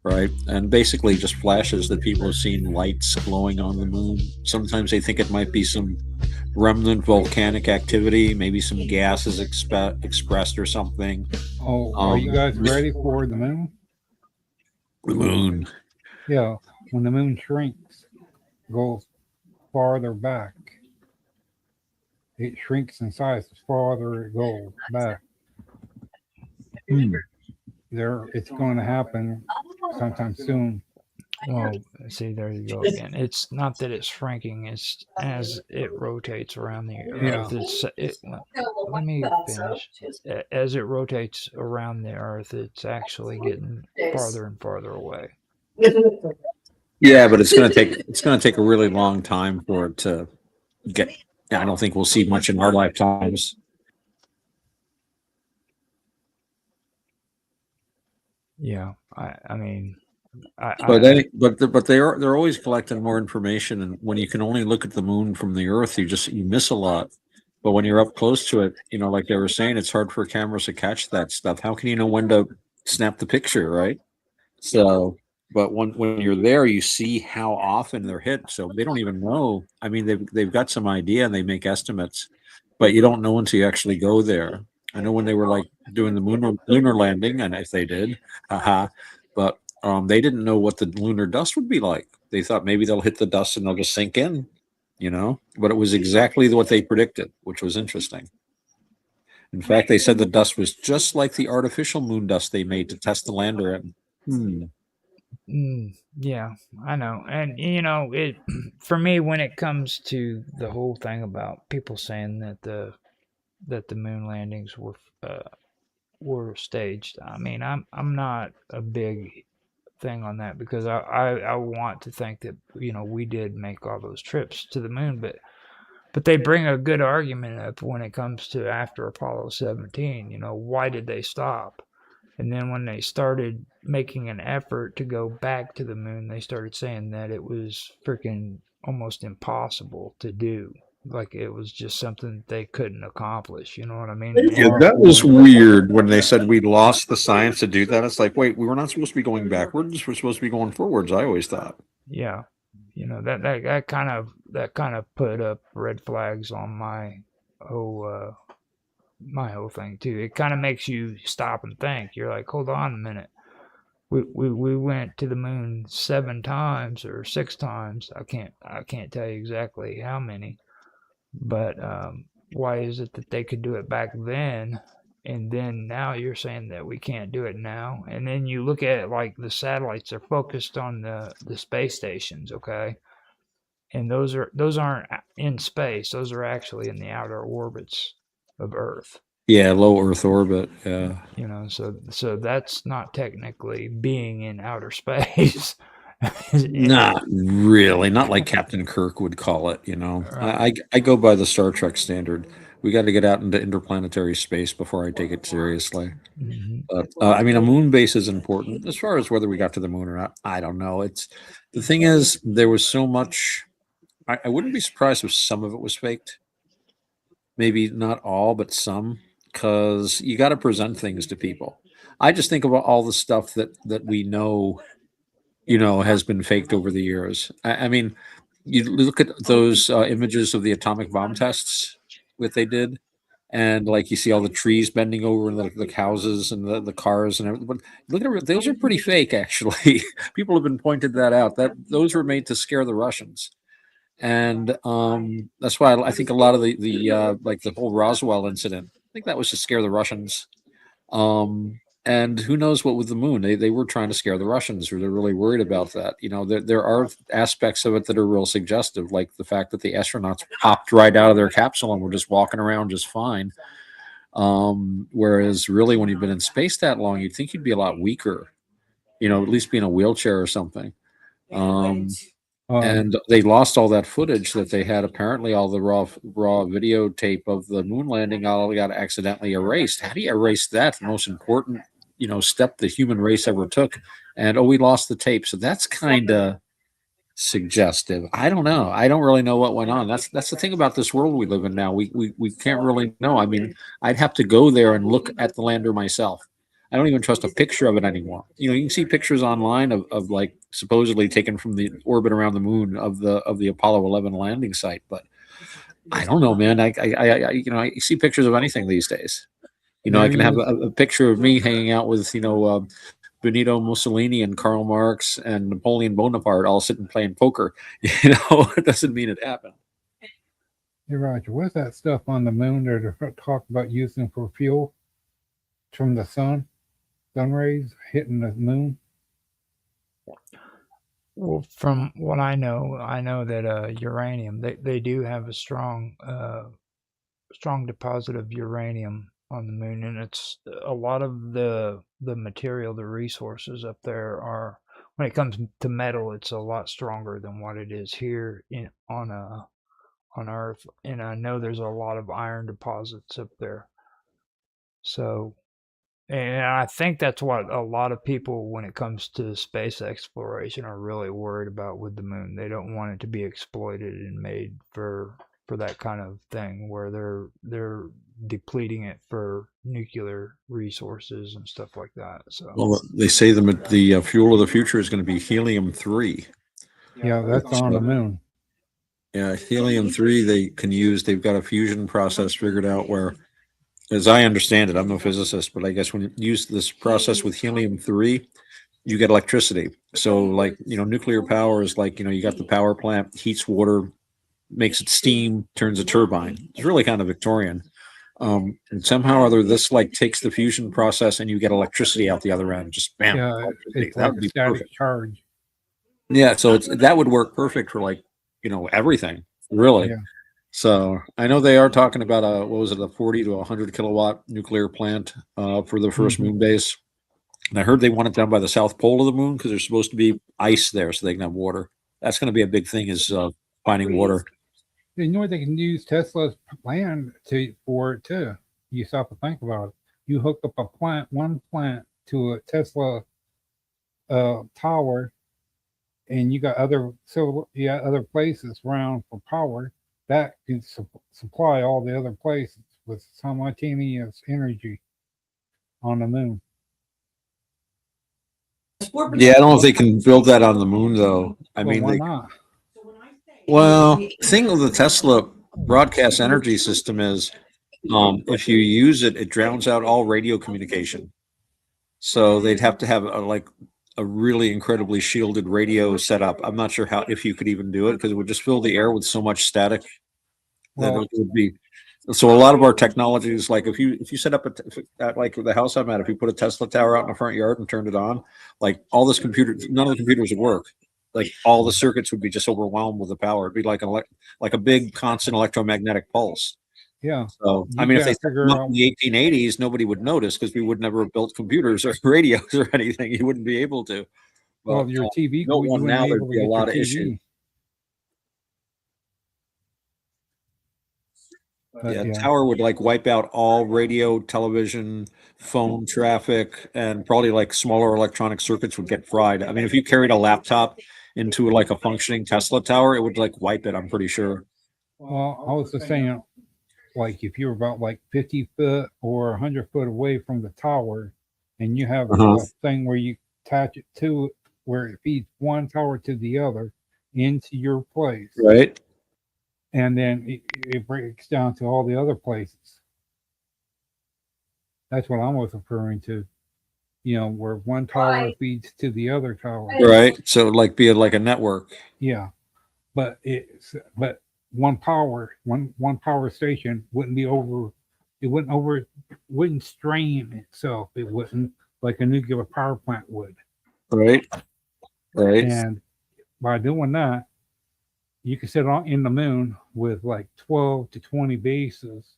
right? And basically just flashes that people have seen, lights glowing on the moon. Sometimes they think it might be some remnant volcanic activity, maybe some gases expressed or something. Oh, are you guys ready for the moon? The moon. Yeah, when the moon shrinks, goes farther back. It shrinks in size the farther it goes back. it's going to happen sometime soon. Well, see, there you go again. It's not that it's shrinking; it's as it rotates around the Yeah. Earth. Let me finish. As it rotates around the Earth, it's actually getting farther and farther away. Yeah, but it's gonna take a really long time for it to get. I don't think we'll see much in our lifetimes. Yeah, I mean, But they're always collecting more information, and when you can only look at the moon from the Earth, you miss a lot. But when you're up close to it, like they were saying, it's hard for cameras to catch that stuff. How can you know when to snap the picture, right? So, but when you're there, you see how often they're hit. So they don't even know. I mean, they've got some idea and they make estimates, but you don't know until you actually go there. I know when they were like doing the lunar landing, and if they did, haha, but they didn't know what the lunar dust would be like. They thought maybe they'll hit the dust and they'll just sink in, But it was exactly what they predicted, which was interesting. In fact, they said the dust was just like the artificial moon dust they made to test the lander in. Yeah, I know. And it for me when it comes to the whole thing about people saying that the moon landings were staged. I mean, I'm not a big thing on that because I want to think that we did make all those trips to the moon, but they bring a good argument up when it comes to after Apollo 17. Why did they stop? And then when they started making an effort to go back to the moon, they started saying that it was freaking almost impossible to do. Like it was just something they couldn't accomplish. You know what I mean? Yeah, that was weird when they said we lost the science to do that. It's like, wait, we were not supposed to be going backwards. We're supposed to be going forwards. I always thought. Yeah, that kind of put up red flags on whole my whole thing too. It kind of makes you stop and think. You're like, hold on a minute. We went to the moon 7 times or 6 times. I can't tell you exactly how many, but why is it that they could do it back then, and then now you're saying that we can't do it now? And then you look at it like the satellites are focused on the space stations, okay? And those aren't in space. Those are actually in the outer orbits of Earth. Yeah, low Earth orbit. Yeah. So that's not technically being in outer space. Not really. Not like Captain Kirk would call it. I go by the Star Trek standard. We got to get out into interplanetary space before I take it seriously. But I mean, a moon base is important as far as whether we got to the moon or not. I don't know. It's the thing is there was so much. I wouldn't be surprised if some of it was faked. Maybe not all, but some, because you got to present things to people. I just think about all the stuff that we know, has been faked over the years. I mean, you look at those images of the atomic bomb tests that they did, and like you see all the trees bending over and the houses and the cars and everything. But look at those are pretty fake, actually. People have been pointed that out. That those were made to scare the Russians. And that's why I think a lot of the like the whole Roswell incident, I think that was to scare the Russians. And who knows what with the moon? They were trying to scare the Russians, or they're really worried about that. There are aspects of it that are real suggestive, like the fact that the astronauts popped right out of their capsule and were just walking around just fine. Whereas really, when you've been in space that long, you'd think you'd be a lot weaker. At least be in a wheelchair or something. And they lost all that footage that they had. Apparently, all the raw videotape of the moon landing all got accidentally erased. How do you erase that? The most important, step the human race ever took. And we lost the tape. So that's kind of suggestive. I don't know. I don't really know what went on. That's the thing about this world we live in now. We can't really know. I mean, I'd have to go there and look at the lander myself. I don't even trust a picture of it anymore. You can see pictures online of like supposedly taken from the orbit around the moon of the Apollo 11 landing site, but I don't know, man. I see pictures of anything these days. I can have a picture of me hanging out with Benito Mussolini and Karl Marx and Napoleon Bonaparte all sitting playing poker. It doesn't mean it happened. Hey, Roger, what's that stuff on the moon they're talking about using for fuel from the sun? sun rays hitting the moon? Well, from what I know that uranium, they do have a strong deposit of uranium on the moon, and it's a lot of the material, the resources up there are, when it comes to metal, it's a lot stronger than what it is here on Earth. And I know there's a lot of iron deposits up there. So, and I think that's what a lot of people, when it comes to space exploration, are really worried about with the moon. They don't want it to be exploited and made for that kind of thing, where they're depleting it for nuclear resources and stuff like that. So, Well, they say the fuel of the future is going to be helium-3. Yeah, that's on the moon. Yeah, helium-3 they can use. They've got a fusion process figured out where, as I understand it, I'm no physicist, but I guess when you use this process with helium-3, you get electricity. So, like, nuclear power is like, you got the power plant, heats water, makes it steam, turns a turbine. It's really kind of Victorian. And somehow or other, this like takes the fusion process and you get electricity out the other end. Just bam. Yeah, it's that like would a be static perfect. charge. Yeah, so that would work perfect for like, everything, really. Yeah. So I know they are talking about a 40 to 100 kilowatt nuclear plant for the first moon base. And I heard they want it down by the south pole of the moon because there's supposed to be ice there so they can have water. That's going to be a big thing, is finding water. You know what, they can use Tesla's plan for it too. You stop to think about it. You hook up one plant to a Tesla tower, and you got other places around for power that can supply all the other places with simultaneous energy on the moon. Yeah, I don't know if they can build that on the moon, though. I mean, why not? Well, the thing with the Tesla broadcast energy system is, if you use it, it drowns out all radio communication. So they'd have to have a really incredibly shielded radio setup. I'm not sure if you could even do it, because it would just fill the air with so much static that it would be. So a lot of our technologies, like if you set up at like the house I'm at, if you put a Tesla tower out in the front yard and turned it on, like none of the computers would work. Like all the circuits would be just overwhelmed with the power. It'd be like a big constant electromagnetic pulse. Yeah. So I mean, if they set them up in the 1880s, nobody would notice because we would never have built computers or radios or anything. You wouldn't be able to. Well, your TV, built you one wouldn't now, be there'd able to be a get lot your of issues. TV. But, yeah, tower would like wipe out all radio, television, phone traffic, and probably like smaller electronic circuits would get fried. I mean, if you carried a laptop into like a functioning Tesla tower, it would like wipe it, I'm pretty sure. Well, I was just saying, like if you're about like 50 foot or 100 foot away from the tower, and you have a thing where you attach it to it, where it feeds one tower to the other into your place. Right. And then it breaks down to all the other places. That's what I was referring to. Where one tower feeds to the other tower. Right. So like be like a network. Yeah. But one power station wouldn't strain itself. It wouldn't, like a nuclear power plant would. Right. Right. And by doing that, you can sit in the moon with like 12 to 20 bases,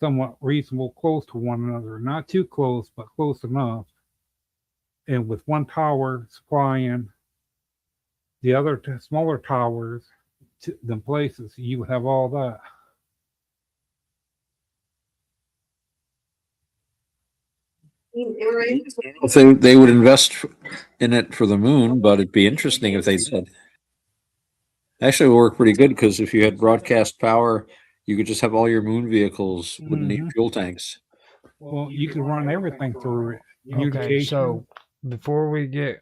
somewhat reasonable, close to one another. Not too close, but close enough. And with one tower supplying the other smaller towers to the places, you would have all that. If they would invest in it for the moon, but it'd be interesting if they did. Actually, it would work pretty good, because if you had broadcast power, you could just have all your moon vehicles wouldn't need fuel tanks. Well, you could run everything through it. Okay, so before we get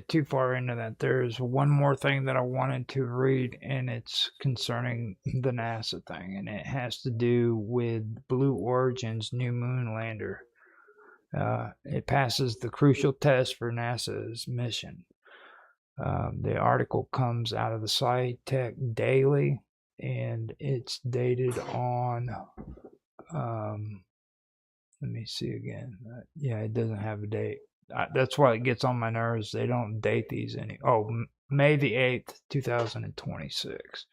too far into that, there's one more thing that I wanted to read, and it's concerning the NASA thing, and it has to do with Blue Origin's new moon lander. It passes the crucial test for NASA's mission. The article comes out of the SciTech Daily, and it's dated on let me see again. Yeah, it doesn't have a date. That's why it gets on my nerves. They don't date these any. Oh, May the 8th, 2026.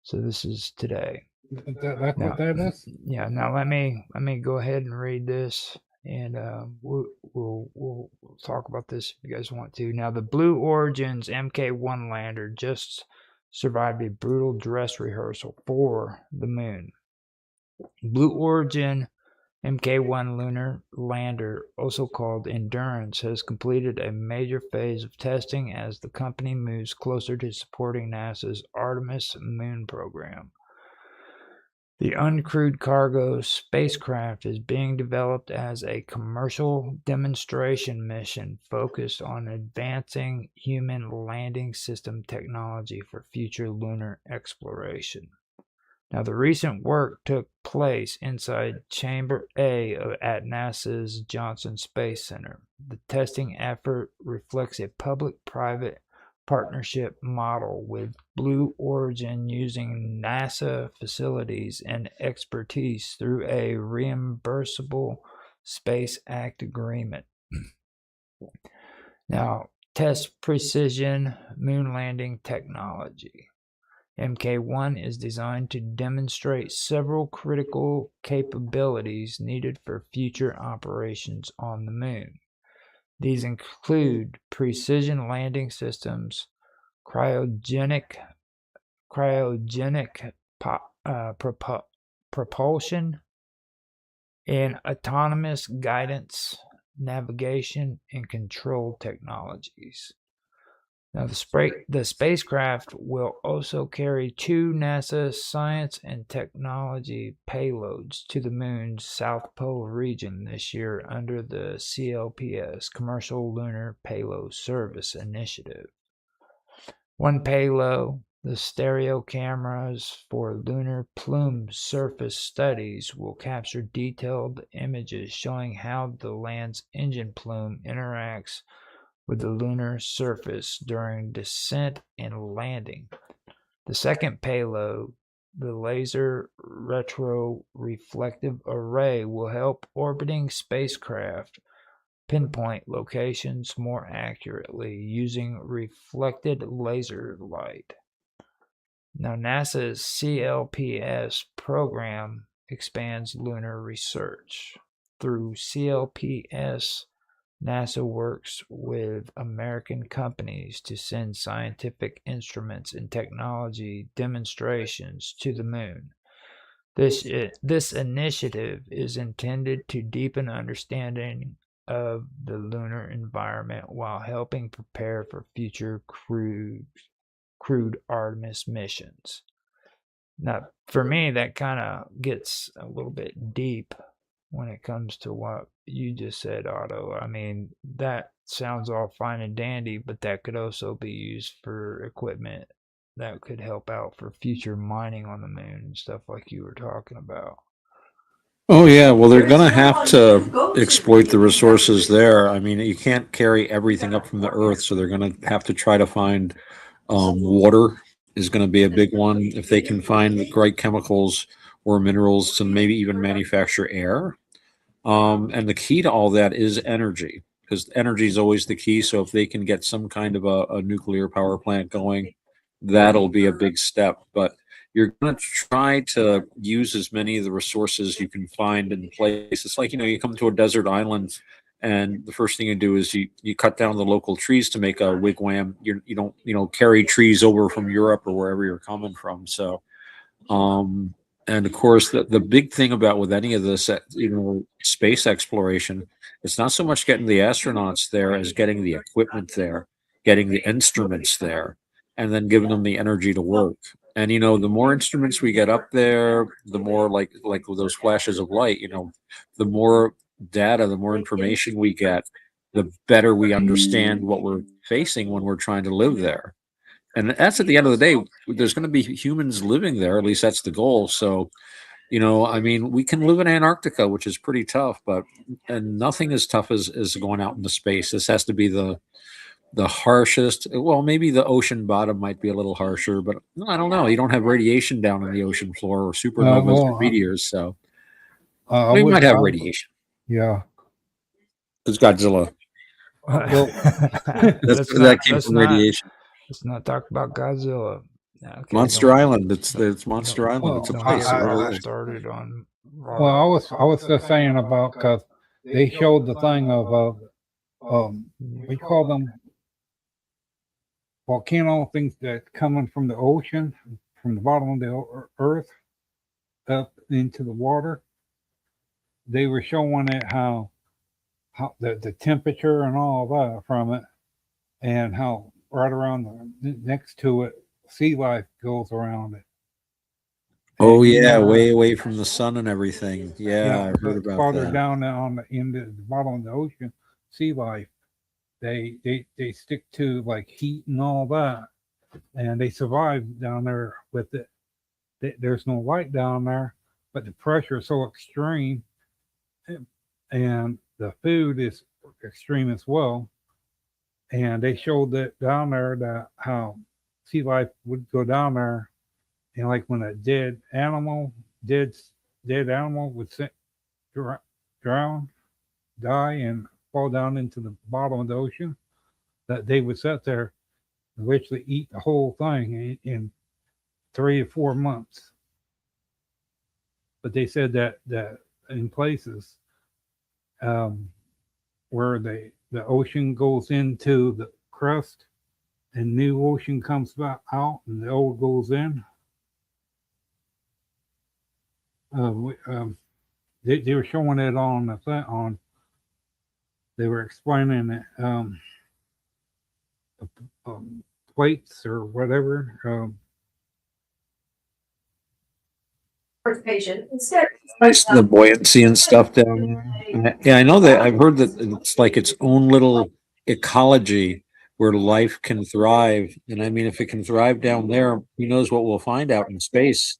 So this is today. That's what that is? Yeah. Now let me go ahead and read this, and we'll talk about this if you guys want to. Now, the Blue Origin's MK1 lander just survived a brutal dress rehearsal for the moon. Blue Origin MK1 lunar lander, also called Endurance, has completed a major phase of testing as the company moves closer to supporting NASA's Artemis moon program. The uncrewed cargo spacecraft is being developed as a commercial demonstration mission focused on advancing human landing system technology for future lunar exploration. Now, the recent work took place inside Chamber A at NASA's Johnson Space Center. The testing effort reflects a public-private partnership model with Blue Origin using NASA facilities and expertise through a reimbursable Space Act agreement. Now, test precision moon landing technology. MK1 is designed to demonstrate several critical capabilities needed for future operations on the moon. These include precision landing systems, cryogenic propulsion, and autonomous guidance, navigation, and control technologies. Now, the spacecraft will also carry 2 NASA science and technology payloads to the moon's South Pole region this year under the CLPS, Commercial Lunar Payload Service Initiative. One payload, the stereo cameras for lunar plume surface studies, will capture detailed images showing how the land's engine plume interacts with the lunar surface during descent and landing. The second payload, the Laser Retroreflective Array, will help orbiting spacecraft pinpoint locations more accurately using reflected laser light. Now, NASA's CLPS program expands lunar research. Through CLPS, NASA works with American companies to send scientific instruments and technology demonstrations to the moon. This initiative is intended to deepen understanding of the lunar environment while helping prepare for future crewed Artemis missions. Now, for me, that kind of gets a little bit deep when it comes to what you just said, Otto. I mean, that sounds all fine and dandy, but that could also be used for equipment that could help out for future mining on the moon and stuff like you were talking about. Oh yeah, well they're going to have to exploit the resources there. I mean, you can't carry everything up from the Earth, so they're going to have to try to find water is going to be a big one. If they can find the right chemicals or minerals to maybe even manufacture air. And the key to all that is energy, because energy is always the key. So if they can get some kind of a nuclear power plant going, that'll be a big step. But you're going to try to use as many of the resources you can find in place. It's like, you come to a desert island and the first thing you do is you cut down the local trees to make a wigwam. You don't carry trees over from Europe or wherever you're coming from. So, and of course, the big thing about with any of this, space exploration, it's not so much getting the astronauts there as getting the equipment there, getting the instruments there, and then giving them the energy to work. And the more instruments we get up there, the more like with those flashes of light, the more data, the more information we get, the better we understand what we're facing when we're trying to live there. And that's at the end of the day, there's going to be humans living there. At least that's the goal. So, I mean, we can live in Antarctica, which is pretty tough, and nothing as tough as going out into space. This has to be the harshest. Well, maybe the ocean bottom might be a little harsher, but I don't know. You don't have radiation down on the ocean floor or supernovas or meteors, so we might have radiation. Yeah. It's Godzilla. Well, That came from radiation. Let's not talk about Godzilla. Okay, Monster Island. It's Monster Island. well, It's a don't place. get It me really all is. started on. well, I was just saying about because they showed the thing of we call them volcano things that coming from the ocean, from the bottom of the earth up into the water. They were showing it how the temperature and all that from it, and how right around next to it, sea life goes around it. Oh And yeah, way away from the sun and everything. Yeah, yeah, I've heard but about farther that. down on in the bottom of the ocean, sea life, they stick to like heat and all that, and they survive down there with it. There's no light down there, but the pressure is so extreme, and the food is extreme as well. And they showed that down there that how sea life would go down there, and like when a dead dead animal would drown, die, and fall down into the bottom of the ocean, that they would sit there and literally eat the whole thing in 3 or 4 months. But they said that in places um, where the ocean goes into the crust and new ocean comes back out and the old goes in. They were showing it on the thing on. They were explaining it plates or whatever. First patient instead. Nice, the buoyancy and stuff down there. Yeah, I know that. I've heard that it's like its own little ecology where life can thrive. And I mean, if it can thrive down there, who knows what we'll find out in space?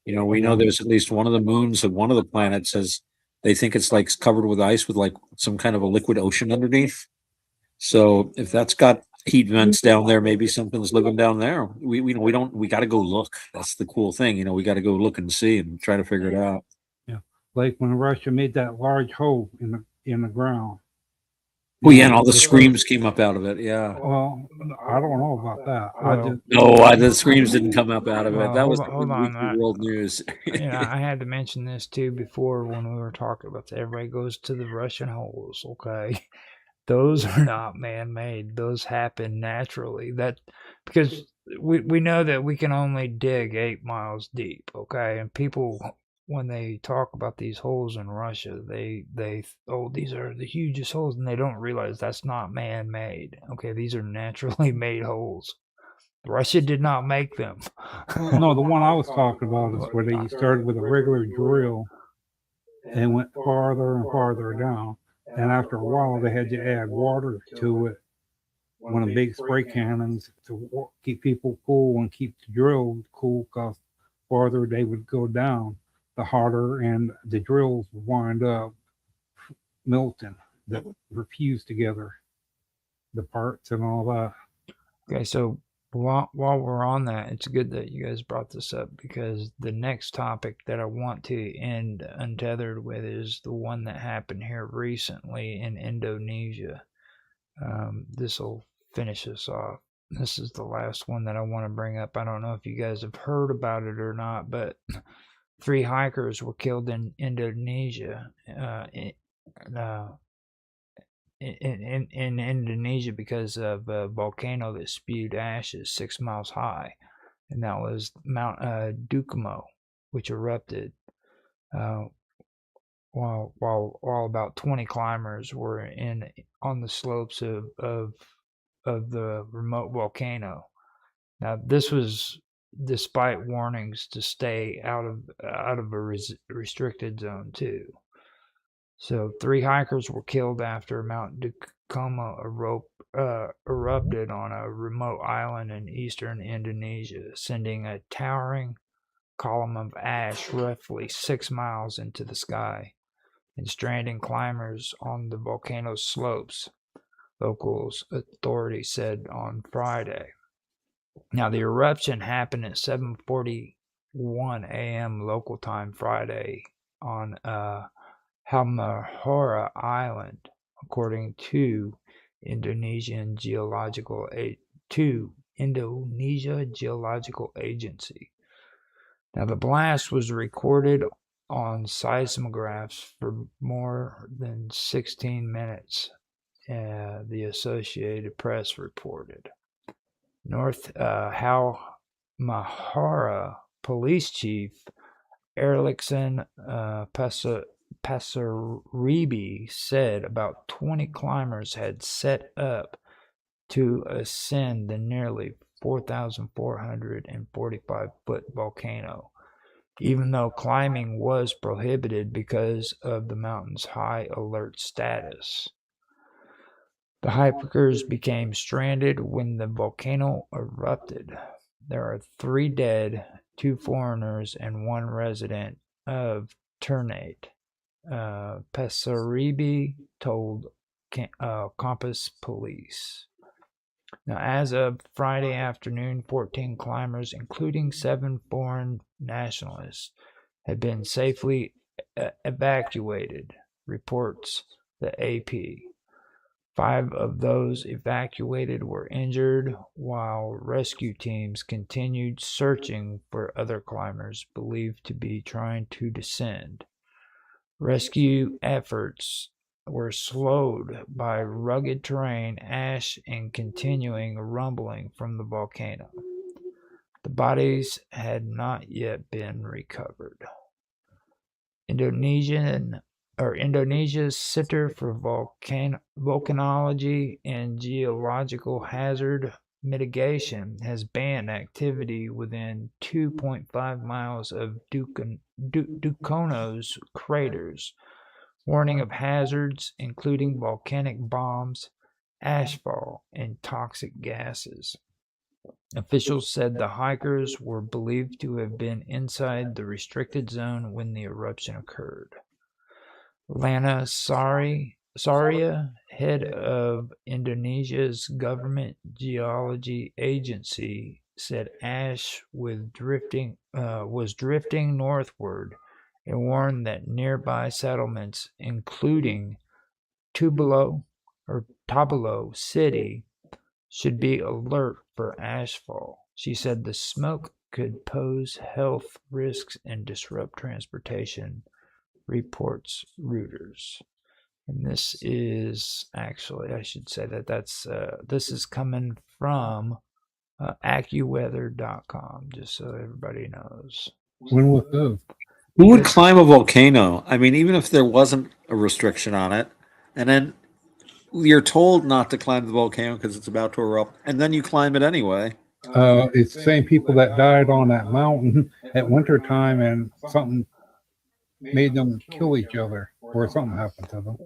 You know, we know there's at least one of the moons of one of the planets says they think it's like covered with ice with like some kind of a liquid ocean underneath. So if that's got heat vents down there, maybe something's living down there. We got to go look. That's the cool thing. You know, we got to go look and see and try to figure it out. Yeah, like when Russia made that large hole in the ground. Well, yeah, and all the screams came up out of it. Yeah. Well, I don't know about that. The screams didn't come up out of it. That was hold on. weekly world news. Yeah, I had to mention this too before when we were talking about everybody goes to the Russian holes. Okay, those are not man-made. Those happen naturally. That because we know that we can only dig 8 miles deep. Okay, and people when they talk about these holes in Russia, they these are the hugest holes, and they don't realize that's not man-made. Okay, these are naturally made holes. Russia did not make them. No, the one I was talking about is where they started with a regular drill and went farther and farther down. And after a while, they had to add water to it, one of the big spray cannons to keep people cool and keep the drill cool, because farther they would go down, the harder, and the drills would wind up melting that were fused together, the parts and all that. Okay, so while we're on that, it's good that you guys brought this up, because the next topic that I want to end untethered with is the one that happened here recently in Indonesia. This will finish us off. This is the last one that I want to bring up. I don't know if you guys have heard about it or not, but 3 hikers were killed in Indonesia. In Indonesia because of a volcano that spewed ashes 6 miles high, and that was Mount Dukumo, which erupted while about 20 climbers were on the slopes of the remote volcano. Now this was despite warnings to stay out of a restricted zone too. So 3 hikers were killed after Mount Dukumo erupted on a remote island in eastern Indonesia, sending a towering column of ash roughly 6 miles into the sky and stranding climbers on the volcano's slopes, locals authorities said on Friday. Now the eruption happened at 7:41 a.m. local time Friday on Halmahera Island, according to Indonesia Geological Agency. Now, the blast was recorded on seismographs for more than 16 minutes, the Associated Press reported. North Halmahera Police Chief Erlikson Pasaribi said about 20 climbers had set up to ascend the nearly 4,445-foot volcano, even though climbing was prohibited because of the mountain's high alert status. The hikers became stranded when the volcano erupted. There are 3 dead, 2 foreigners, and 1 resident of Ternate. Pasaribi told Compass Police. Now, as of Friday afternoon, 14 climbers, including 7 foreign nationalists, had been safely evacuated, reports the AP. 5 of those evacuated were injured, while rescue teams continued searching for other climbers believed to be trying to descend. Rescue efforts were slowed by rugged terrain, ash, and continuing rumbling from the volcano. The bodies had not yet been recovered. Indonesia's Center for Volcanology and Geological Hazard Mitigation has banned activity within 2.5 miles of Dukono's craters, warning of hazards including volcanic bombs, ashfall, and toxic gases. Officials said the hikers were believed to have been inside the restricted zone when the eruption occurred. Lana Saria, head of Indonesia's government geology agency, said ash was drifting northward and warned that nearby settlements, including Tabolo City, should be alert for ashfall. She said the smoke could pose health risks and disrupt transportation, reports Reuters. And this is actually, I should say this is coming from AccuWeather.com, just so everybody knows. When was this? Who would climb a volcano? I mean, even if there wasn't a restriction on it, and then you're told not to climb the volcano because it's about to erupt, and then you climb it anyway. It's the same people that died on that mountain at wintertime, and something made them kill each other, or something happened to them.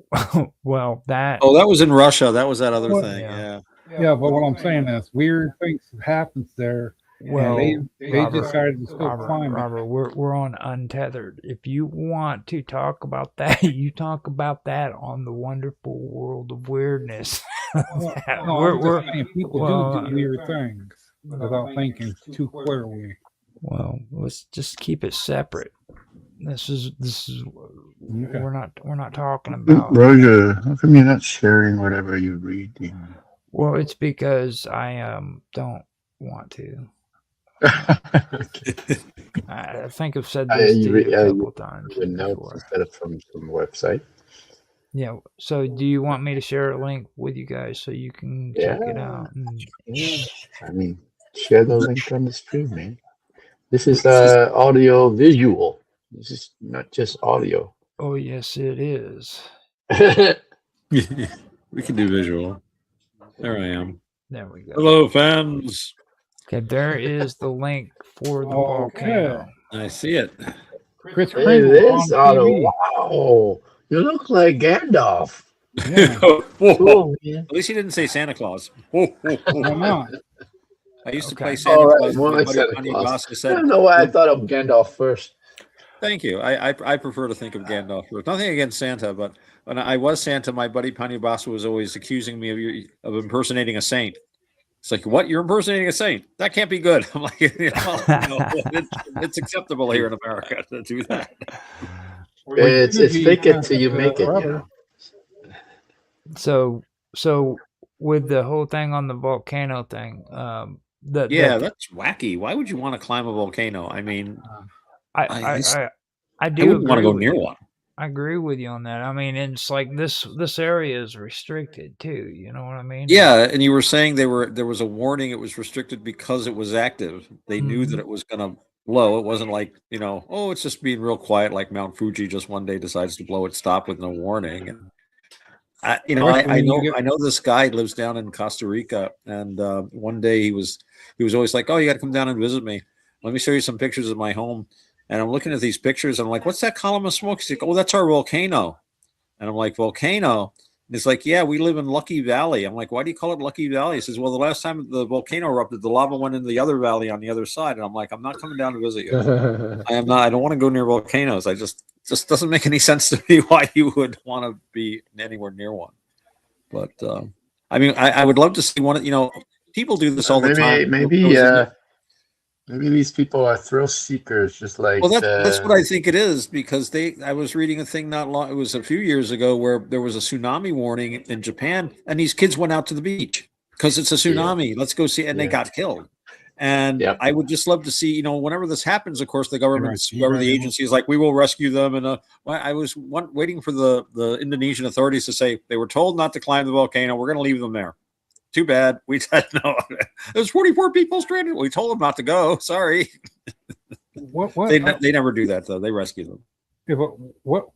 Well, that was in Russia. That was that other thing. Yeah. Yeah, but what I'm saying is weird things happens there. Well, they decided to still climb. Robert, we're on Untethered. If you want to talk about that, you talk about that on the Wonderful World of Weirdness. We're saying people do weird things without thinking too clearly. Well, let's just keep it separate. This is Okay. we're not talking about. Roger, how come you're not sharing whatever you're reading? Well, it's because I don't want to. I think I've said this to you a couple times before. Instead of from the website. Yeah. So, do you want me to share a link with you guys so you can check it out? Yeah. I mean, share the link on the stream, man. This is audio visual. This is not just audio. Oh, yes, it is. We can do visual. There I am. There we go. Hello, fans. Okay, there is the link for the volcano. I see it. Chris It Kringle is on audio. TV. Wow, you look like Gandalf. Yeah. Cool, man. At least he didn't say Santa Claus. Why not? I used to Okay. play Santa All right, Claus. more My like buddy Santa Tony Claus. Basta I said, don't know why I thought of Gandalf first. Thank you. I prefer to think of Gandalf first. Nothing against Santa, but when I was Santa, my buddy Pani Basta was always accusing me of impersonating a saint. It's like, what? You're impersonating a saint? That can't be good. I'm like, it's acceptable here in America to do that. It's fake it till you make it. You know? So with the whole thing on the volcano thing, Yeah, that's wacky. Why would you want to climb a volcano? I mean, I I do wouldn't want to agree go with near you. one. I agree with you on that. I mean, it's like this area is restricted too. You know what I mean? Yeah, and you were saying there was a warning. It was restricted because it was active. They knew that Mhm. it was going to blow. It wasn't like, oh, it's just being real quiet, like Mount Fuji just one day decides to blow its top with no warning. And Especially when you get I know this guy lives down in Costa Rica, and one day he was always like, "Oh, you got to come down and visit me. Let me show you some pictures of my home." And I'm looking at these pictures, and I'm like, "What's that column of smoke?" He's like, "Oh, that's our volcano." And I'm like, "Volcano?" And he's like, "Yeah, we live in Lucky Valley." I'm like, "Why do you call it Lucky Valley?" He says, "Well, the last time the volcano erupted, the lava went into the other valley on the other side." And I'm like, "I'm not coming down to visit you. I am not. I don't want to go near volcanoes. I just doesn't make any sense to me why you would want to be anywhere near one." But I mean, I would love to see one. People do this all the time. Maybe these people are thrill seekers, just like. Well, that's what I think it is, because I was reading a thing not long. It was a few years ago where there was a tsunami warning in Japan, and these kids went out to the beach because it's a tsunami. Let's go see, and they got killed. And I would just love to see, whenever this happens, of course, the government, whoever the agency is, like, we will rescue them. And I was waiting for the Indonesian authorities to say they were told not to climb the volcano. We're going to leave them there. Too bad. We said no. There's 44 people stranded. We told them not to go. Sorry. What They never do that, though. They rescue them. Yeah, but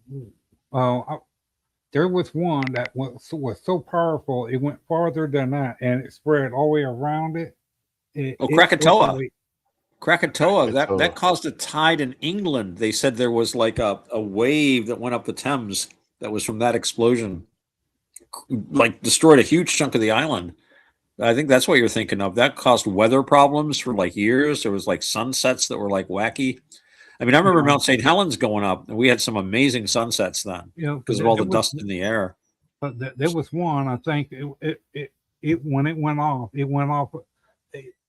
there was one that was so powerful it went farther than that, and it spread all the way around it. Krakatoa. Krakatoa. That caused a tide in England. They said there was like a wave that went up the Thames that was from that explosion, like destroyed a huge chunk of the island. I think that's what you're thinking of. That caused weather problems for like years. There was like sunsets that were like wacky. I mean, I remember Mount St. Helens going up, and we had some amazing sunsets then because of all the dust in the air. But there was one, I think it when it went off.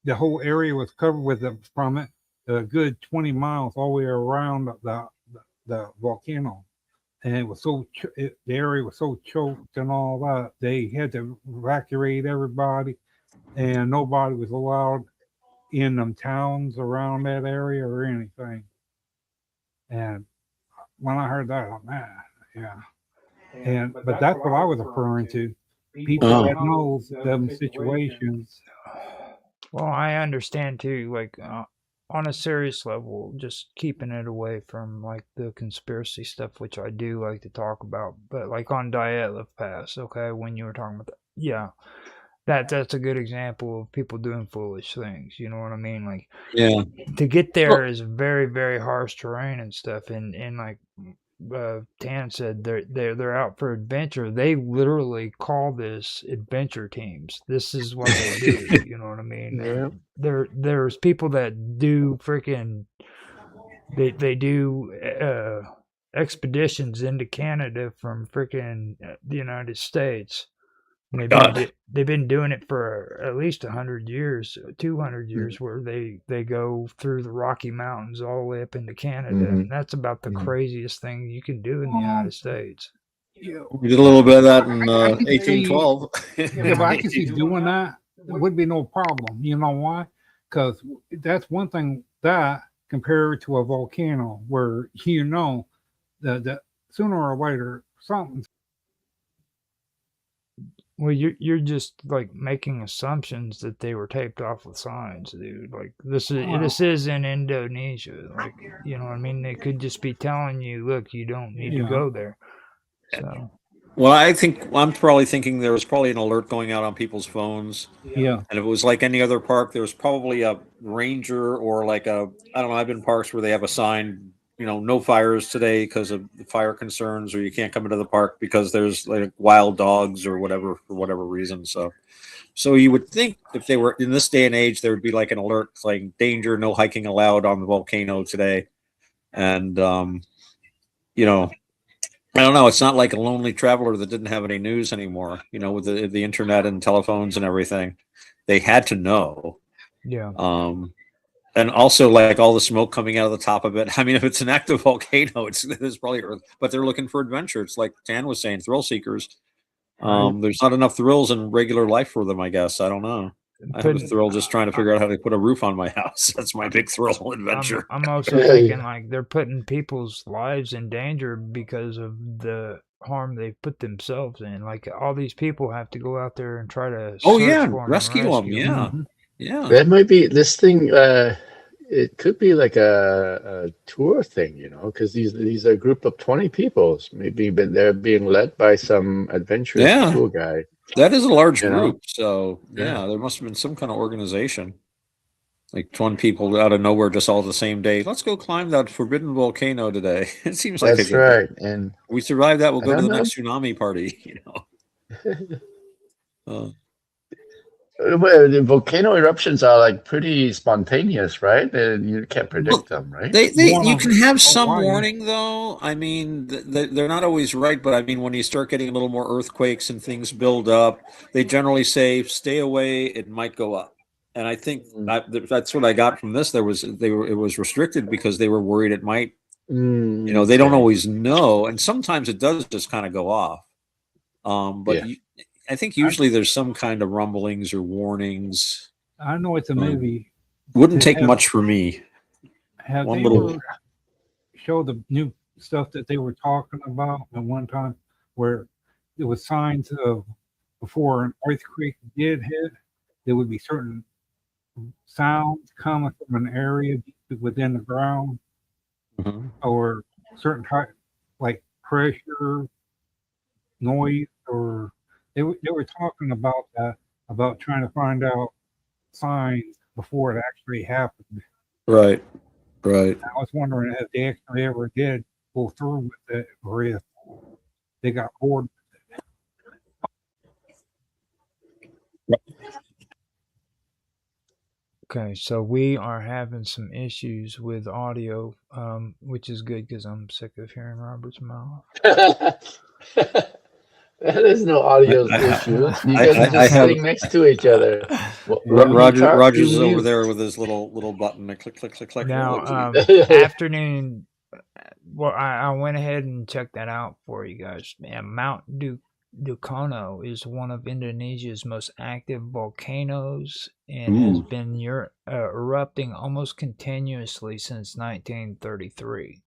The whole area was covered with it from it, a good 20 miles all the way around the volcano. And it was the area was so choked and all that, they had to evacuate everybody, and nobody was allowed in them towns around that area or anything. And when I heard that, I'm man, yeah. But that's what I was referring to. People that knows them situations. Well, I understand too, like on a serious level, just keeping it away from like the conspiracy stuff, which I do like to talk about. But like on Dyatlov Pass, okay, when you were talking about that, yeah, that's a good example of people doing foolish things. You know what I mean? Like, yeah, to get there is very, very harsh terrain and stuff, and like Tan said, they're out for adventure. They literally call this adventure teams. This is what they do. You know what I mean? Yeah. There's people that do freaking they do expeditions into Canada from freaking the United States. And they've been doing it for at least 100 years, 200 years, where they go through the Rocky Mountains all the way up into Canada. And that's about the craziest thing you can do in the United States. We did a little bit of that in 1812. Yeah, but I can see doing that. It would be no problem. You know why? Because that's one thing that compared to a volcano, where that sooner or later something's. Well, you're just like making assumptions that they were taped off with signs, dude. Like this is in Indonesia. Like, you know what I mean? They could just be telling you, look, you don't need to go there. So. Well, I'm probably thinking there was probably an alert going out on people's phones. Yeah. And if it was like any other park, there was probably a ranger or like I don't know, I've been in parks where they have a sign, no fires today because of the fire concerns, or you can't come into the park because there's like wild dogs or whatever, for whatever reason. So you would think if they were in this day and age, there would be like an alert saying danger, no hiking allowed on the volcano today. And, I don't know. It's not like a lonely traveler that didn't have any news anymore, with the internet and telephones and everything. They had to know. Yeah. And also, like all the smoke coming out of the top of it. I mean, if it's an active volcano, there's probably earth, but they're looking for adventure. It's like Tan was saying, thrill seekers. There's not enough thrills in regular life for them, I guess. I don't know. I have a thrill just trying to figure out how to put a roof on my house. That's my big thrill adventure. I'm also thinking like they're putting people's lives in danger because of the harm they put themselves in. Like all these people have to go out there and try to Oh search yeah, for 'em and rescue them. rescue 'em. Yeah, Mhm. yeah. That might be this thing. It could be like a tour thing, you know, because these are a group of 20 people. Maybe they're being led by some adventurous Yeah. tour guide. That is a large You know? group. So yeah, there must have been some kind of organization. Like 20 people out of nowhere, just all the same day. Let's go climb that forbidden volcano today. It seems like That's a good day. right. And We survive that, we'll I go to don't the know. next tsunami party. You know. Well, the volcano eruptions are like pretty spontaneous, right? You can't predict them, right? You can have some warning though. I mean, they're not always right, but I mean, when you start getting a little more earthquakes and things build up, they generally say, "Stay away. It might go up." And I think that's what I got from this. It was restricted because they were worried it might. You know, they don't always know, and sometimes it does just kind of go off. But I think usually there's some kind of rumblings or warnings. I know it's a movie. Wouldn't take much for me. Have One they little. ever showed the new stuff that they were talking about at one time where there was signs of before an earthquake did hit, there would be certain sounds coming from an area deep within the ground or certain type like pressure, noise, or they were talking about that, about trying to find out signs before it actually happened. Right. I was wondering if they actually ever did go through with it or if they got bored with it. Okay, so we are having some issues with audio, which is good because I'm sick of hearing Robert's mouth. There's no audio issue. You guys are just sitting next to each other. Roger's is over there with his little button. Click, click, click, click. Now, afternoon. Well, I went ahead and checked that out for you guys. Man, Mount Dukono is one of Indonesia's most active volcanoes and has been erupting almost continuously since 1933.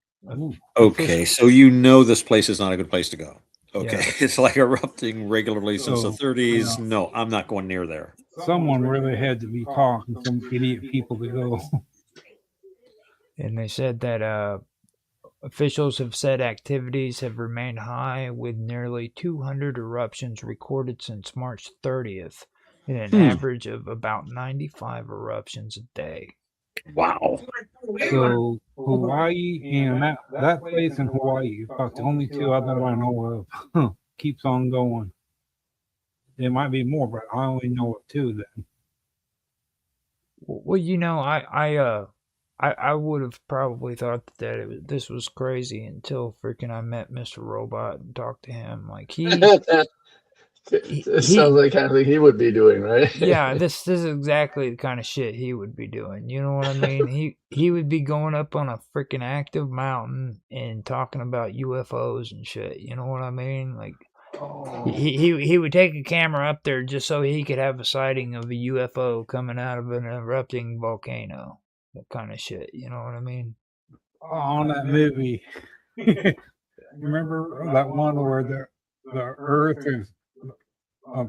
Okay, so you know this place is not a good place to go. Okay, Yeah. it's like erupting regularly since the So, 30s. yeah. No, I'm not going near there. Someone really had to be talking some idiot people to go. And they said that officials have said activities have remained high with nearly 200 eruptions recorded since March 30th and an average of about 95 eruptions a day. Wow. So Hawaii and that place in Hawaii is about the only two other I know of. Keeps on going. There might be more, but I only know of two then. Well, you know, I would have probably thought that this was crazy until freaking I met Mr. Robot and talked to him. Like It sounds like kind of thing he would be doing, right? Yeah, this is exactly the kind of shit he would be doing. You know what I mean? He would be going up on a freaking active mountain and talking about UFOs and shit. You know what I mean? Like he would take a camera up there just so he could have a sighting of a UFO coming out of an erupting volcano. That kind of shit. You know what I mean? On that movie, remember that one where the Earth is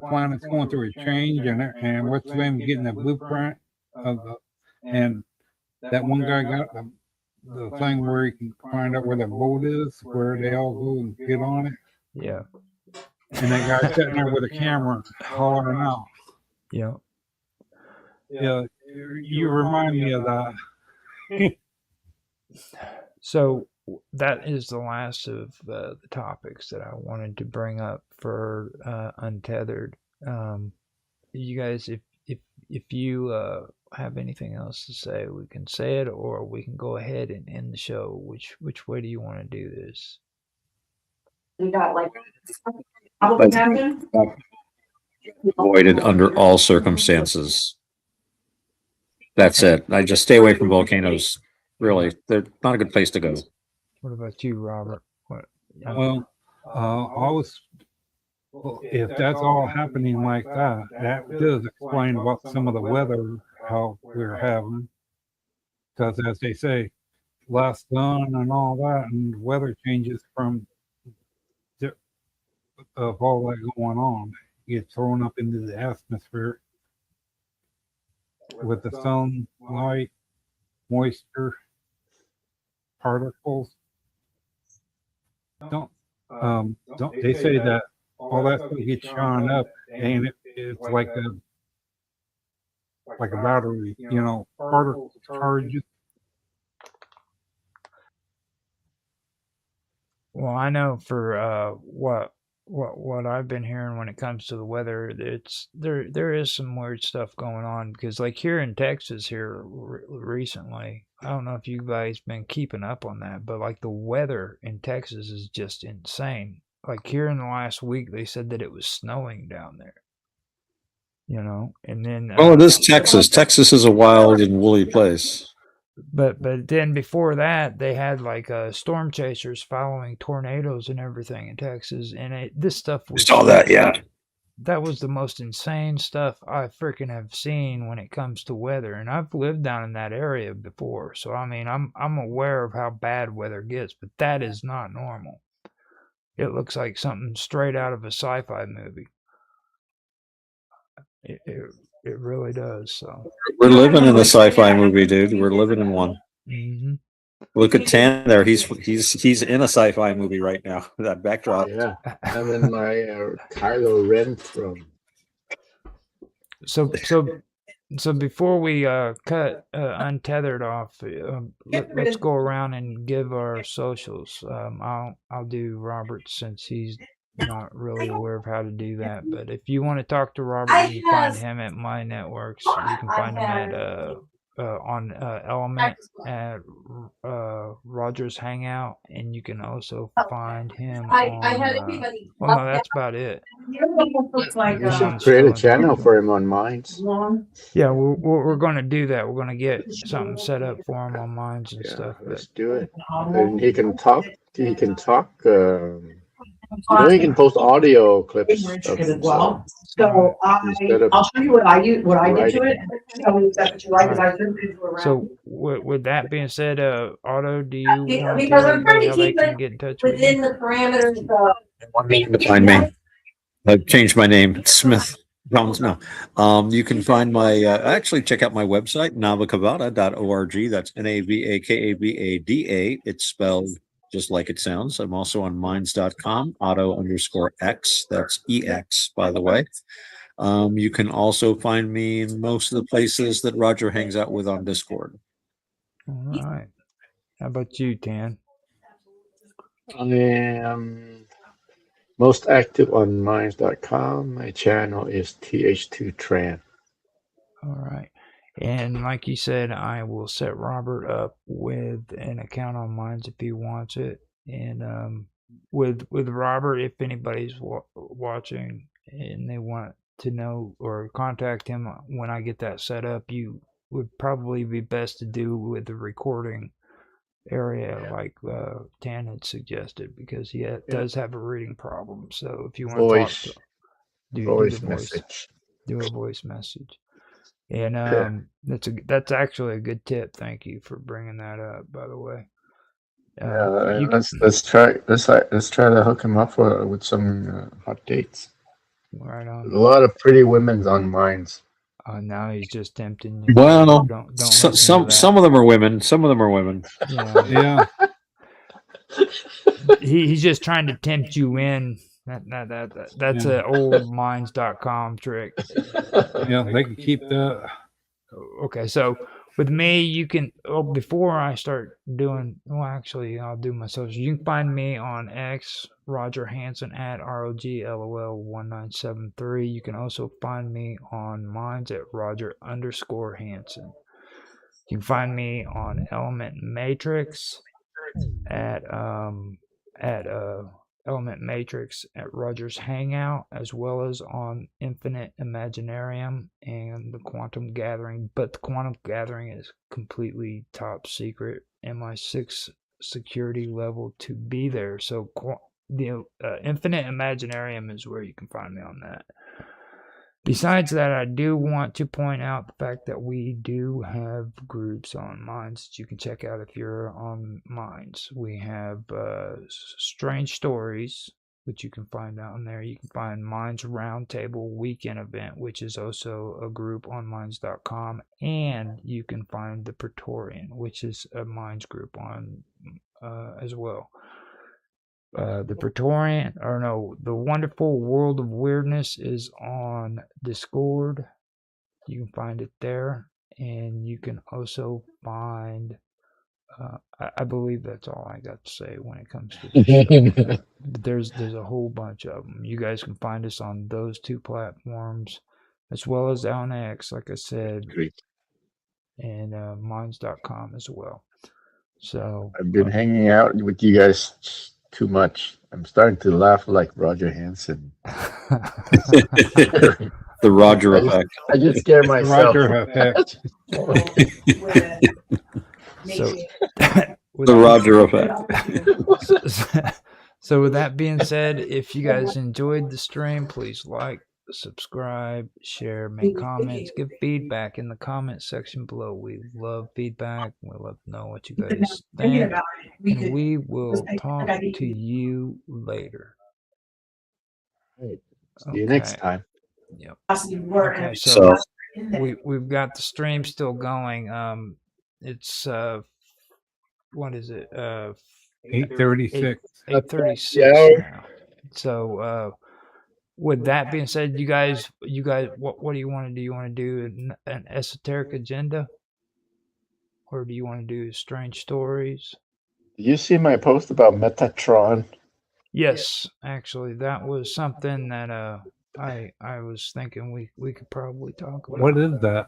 planet's going through a change and what's them getting the blueprint of and that one guy got the thing where he can find out where the boat is, where they all go and get on it. Yeah. And that guy sitting there with a camera hollering out. Yeah. Yeah, you remind me of that. So that is the last of the topics that I wanted to bring up for Untethered. You guys, if you have anything else to say, we can say it, or we can go ahead and end the show. Which way do you want to do this? We got like problem happen. Avoided under all circumstances. That's it. I just stay away from volcanoes. Really, they're not a good place to go. What about you, Robert? What? Well, I was. Well, if that's all happening like that, that does explain about some of the weather how we're having. Because as they say, less sun and all that, and weather changes from of all that going on get thrown up into the atmosphere with the sunlight, moisture, particles. Don't they say that all that stuff gets shone up and it's like a battery, particle charges. Well, I know for what I've been hearing when it comes to the weather, it's there is some weird stuff going on because like here in Texas here recently, I don't know if you guys been keeping up on that, but like the weather in Texas is just insane. Like here in the last week, they said that it was snowing down there. And then Well, it is Texas. Texas is a wild and woolly place. But then before that, they had like storm chasers following tornadoes and everything in Texas, and this stuff was Saw that, yeah. That was the most insane stuff I freaking have seen when it comes to weather, and I've lived down in that area before, so I mean I'm aware of how bad weather gets, but that is not normal. It looks like something straight out of a sci-fi movie. It really does. So we're living in a sci-fi movie, dude. We're living in one. Mm-hmm. Look at Tan there. He's in a sci-fi movie right now. That backdrop. Yeah, I'm in my Kylo Ren throne. So before we cut Untethered off, let's go around and give our socials. I'll do Robert since he's not really aware of how to do that. But if you want to talk to Robert, you can find him at my networks. You can find him at on Element at Rogers Hangout, and you can also find him on. Well, no, that's about it. You should create a channel for him on Minds. Yeah, we're going to do that. We're going to get something set up for him on Minds and stuff. Let's do it. And he can talk. He can talk. He can post audio clips of himself. So I'll show you what I do to it. Tell me if that's what you like. Right. I couldn't do around. So with that being said, Otto, do you want Because to I'm trying to how they keep can it get in touch with within you? the parameters of Find me. I've changed my name. It's Smith Jones. No. You can find my actually check out my website, navakavada.org. That's NAVAKAVADA. It's spelled just like it sounds. I'm also on minds.com, Otto_X. That's EX, by the way. You can also find me in most of the places that Roger hangs out with on Discord. All right. How about you, Tan? I am most active on minds.com. My channel is TH2Tran. All right. And like you said, I will set Robert up with an account on Minds if he wants it. And with Robert, if anybody's watching and they want to know or contact him when I get that set up, you would probably be best to do with the recording area like Tan had suggested because he does have a reading problem. So if you want to talk to do the voice message. Do a voice message. And that's actually a good tip. Thank you for bringing that up. By the way, let's try to hook him up with some hot dates. Right on. A lot of pretty women's on Minds. Now he's just tempting you. Well, don't some of them are women. Some of them are women. Yeah. He's just trying to tempt you in. That's an old minds.com trick. Yeah, they can keep that. Okay, so with me, you can, before I start doing, actually, I'll do my socials. You can find me on X, Roger Hansen at ROGLOL1973. You can also find me on Minds at Roger_Hansen. You can find me on Element Matrix at Element Matrix at Roger's Hangout, as well as on Infinite Imaginarium and the Quantum Gathering. But the Quantum Gathering is completely top secret, MI6 security level to be there. So the Infinite Imaginarium is where you can find me on that. Besides that, I do want to point out the fact that we do have groups on Minds that you can check out if you're on Minds. We have Strange Stories, which you can find out in there. You can find Minds Roundtable Weekend Event, which is also a group on Minds.com. And you can find the Praetorian, which is a Minds group on as well. The Praetorian, or no, the Wonderful World of Weirdness is on Discord. You can find it there, and you can also find. I believe that's all I got to say when it comes to this show. There's a whole bunch of them. You guys can find us on those two platforms, as well as on X, like I said, and Minds.com as well. So I've been hanging out with you guys too much. I'm starting to laugh like Roger Hansen. The Roger effect. I just scare myself. Roger effect. So, the Roger effect. So with that being said, if you guys enjoyed the stream, please like, subscribe, share, make comments, give feedback in the comment section below. We love feedback. We love to know what you guys think. And we will talk to you later. Right. See you next time. Yep. Okay, so we've got the stream still going. It's what is it? 8:36. 8:36 now. So with that being said, you guys, what do you want to do? You want to do an esoteric agenda, or do you want to do strange stories? Did you see my post about Metatron? Yes, actually, that was something that I was thinking we could probably talk about. What is that?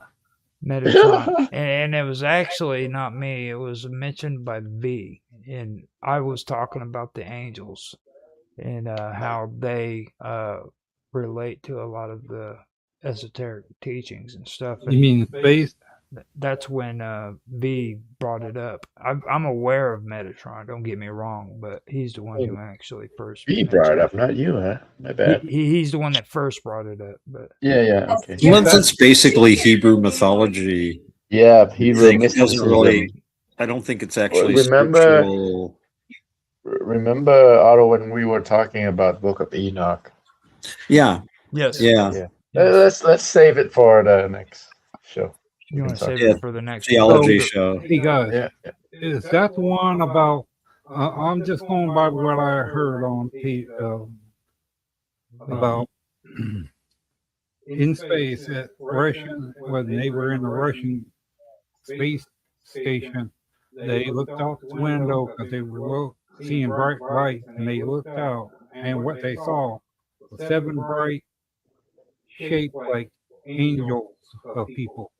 Metatron, and it was actually not me. It was mentioned by V, and I was talking about the angels and how they relate to a lot of the esoteric teachings and stuff. You mean space? That's when V brought it up. I'm aware of Metatron. Don't get me wrong, but he's the one who actually first. V brought it up, not you, huh? My bad. He's the one that first brought it up. But yeah, okay. Well, that's basically Hebrew mythology. Yeah, Hebrew mythology. I don't think it's actually scriptural. Remember, Otto, when we were talking about Book of Enoch? Yeah. Yes. Yeah. Let's save it for the next show. You want to save it for the next theology show? Hey guys, yeah. Is that the one about? I'm just going by what I heard on about in space at Russian when they were in the Russian space station. They looked out the window because they were seeing bright lights, and they looked out, and what they saw was 7 bright, shaped like angels of people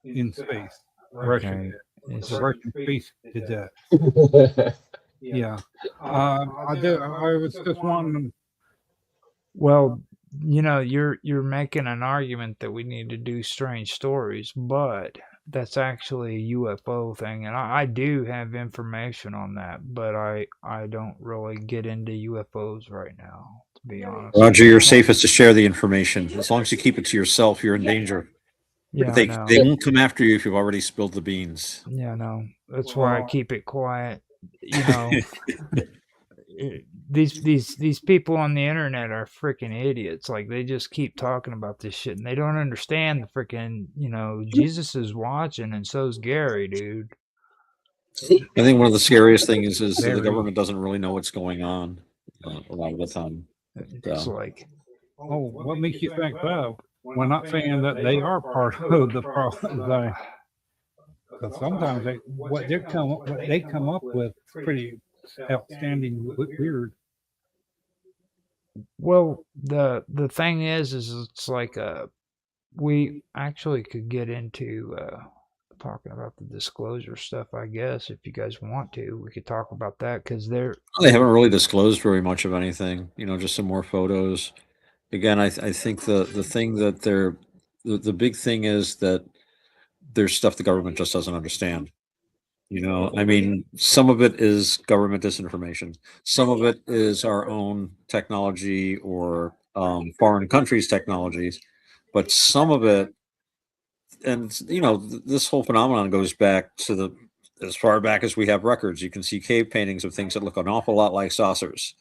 in space. Russian. The Russian space did that. Yeah. I was just wondering. Well, you're making an argument that we need to do strange stories, but that's actually a UFO thing, and I do have information on that, but I don't really get into UFOs right now, to be honest. Roger, you're safest to share the information. As long as you keep it to yourself, you're in danger. Yeah, they won't come after you if you've already spilled the beans. Yeah, no. That's why I keep it quiet. These people on the internet are freaking idiots. Like, they just keep talking about this shit, and they don't understand the freaking, Jesus is watching, and so's Gary, dude. I think one of the scariest things is the government doesn't really know what's going on a lot of the time. It's like, what makes you think that? We're not saying that they are part of the problem. Because sometimes what they come up with is pretty outstanding, weird. Well, the thing is it's like we actually could get into talking about the disclosure stuff, I guess. If you guys want to, we could talk about that because they're They haven't really disclosed very much of anything. Just some more photos. Again, I think the thing that the big thing is that there's stuff the government just doesn't understand. I mean, some of it is government disinformation. Some of it is our own technology or foreign countries' technologies, but some of it, and this whole phenomenon goes back to as far back as we have records. You can see cave paintings of things that look an awful lot like saucers.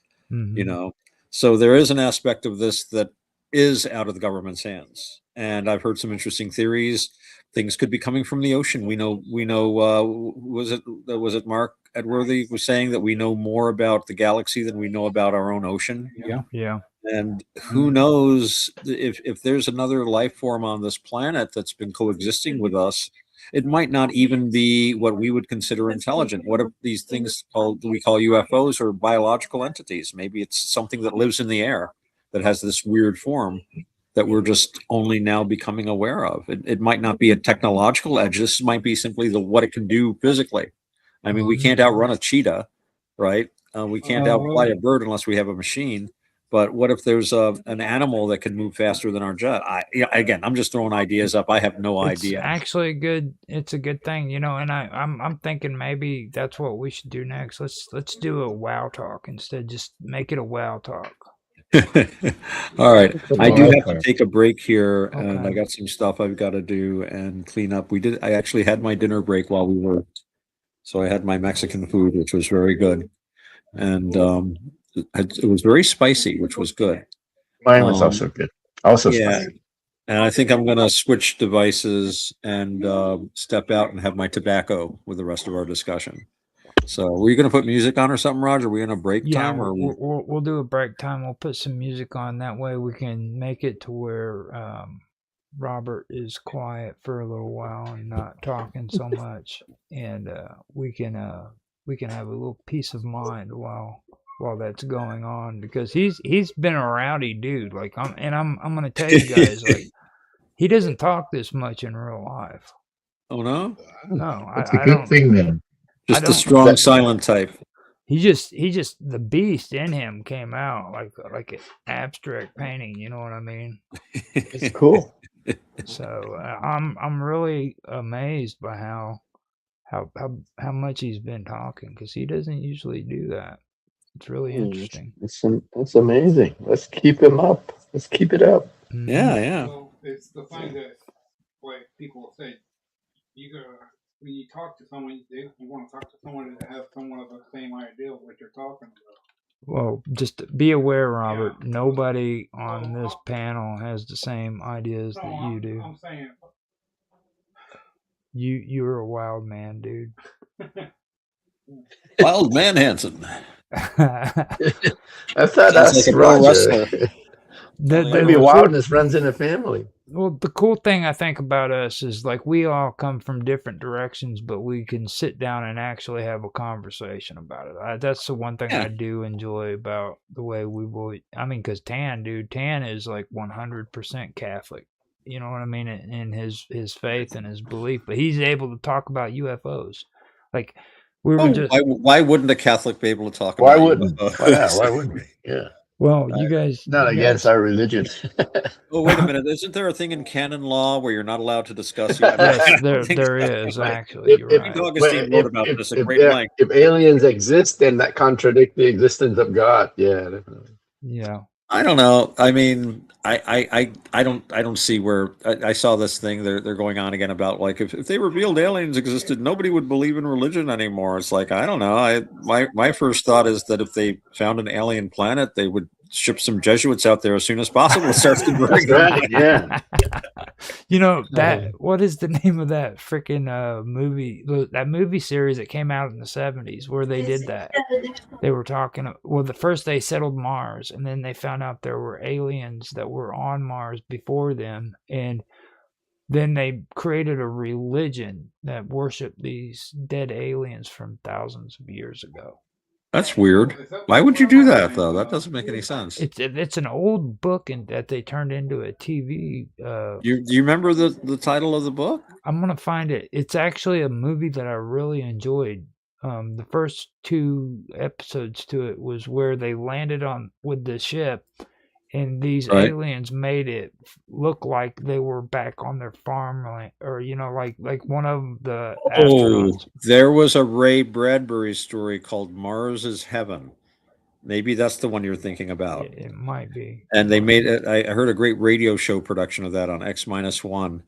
So there is an aspect of this that is out of the government's hands, and I've heard some interesting theories. Things could be coming from the ocean. We know. Was it Mark Edworthy was saying that we know more about the galaxy than we know about our own ocean? Yeah. And who knows if there's another life form on this planet that's been coexisting with us, it might not even be what we would consider intelligent. What if these things we call UFOs or biological entities? Maybe it's something that lives in the air that has this weird form that we're just only now becoming aware of. It might not be a technological edge. This might be simply what it can do physically. I mean, we can't outrun a cheetah, right? We can't outfly a bird unless we have a machine. But what if there's an animal that can move faster than our jet? Again, I'm just throwing ideas up. I have no idea. It's actually good. It's a good thing, and I'm thinking maybe that's what we should do next. Let's do a wow talk instead. Just make it a wow talk. All right. I do have to take a break here, and I got some stuff I've got to do and clean up. I actually had my dinner break while we were, so I had my Mexican food, which was very good, and it was very spicy, which was good. Mine was also good. Also spicy. And I think I'm going to switch devices and step out and have my tobacco with the rest of our discussion. So, were you going to put music on or something, Roger? Are we in a break time? Or we'll do a break time. We'll put some music on. That way we can make it to where Robert is quiet for a little while and not talking so much, and we can have a little peace of mind while that's going on, because he's been a rowdy dude. Like I'm going to tell you guys, like he doesn't talk this much in real life. Oh no, no, it's a good thing then. Just the strong silent type. He just the beast in him came out like an abstract painting. You know what I mean? It's cool. So I'm really amazed by how much he's been talking, because he doesn't usually do that. It's really interesting. That's amazing. Let's keep him up. Let's keep it up. Mm-hmm. Yeah. So it's the thing that, like people say, when you talk to someone, you want to talk to someone that has somewhat of the same idea of what you're talking about. Well, just be aware, Robert. Yeah. Nobody on this panel has the same ideas that you do. I'm saying, you're a wild man, dude. Wild man Hansen. I thought that's like Roger. Maybe wildness runs in the family. Well, the cool thing I think about us is, like, we all come from different directions, but we can sit down and actually have a conversation about it. That's the one thing I do enjoy about the way because Tan is like 100% Catholic. You know what I mean? In his faith and his belief, but he's able to talk about UFOs. Like, we were just. Why wouldn't a Catholic be able to talk about UFOs? Why wouldn't we? Yeah. Well, you guys not against our religion. Oh, wait a minute! Isn't there a thing in canon law where you're not allowed to discuss? Yes, there is actually. Augustine wrote about this at great length. If aliens exist, then that contradicts the existence of God. Yeah, definitely. Yeah. I don't know. I mean, I don't see where I saw this thing. They're going on again about, like, if they revealed aliens existed, nobody would believe in religion anymore. It's like, I don't know. My first thought is that if they found an alien planet, they would ship some Jesuits out there as soon as possible and start converting them. Yeah. You know what is the name of that freaking movie? That movie series that came out in the 70s where they did that. They were talking. Well, first they settled Mars, and then they found out there were aliens that were on Mars before them, and then they created a religion that worshiped these dead aliens from thousands of years ago. That's weird. Why would you do that though? That doesn't make any sense. It's an old book and that they turned into a TV. Do you remember the title of the book? I'm gonna find it. It's actually a movie that I really enjoyed. The first 2 episodes to it was where they landed on with the ship, and these aliens made it look like they were back on their farmland, or like one of the astronauts. There was a Ray Bradbury story called Mars is Heaven. Maybe that's the one you're thinking about. It might be. And they made it. I heard a great radio show production of that on X-1,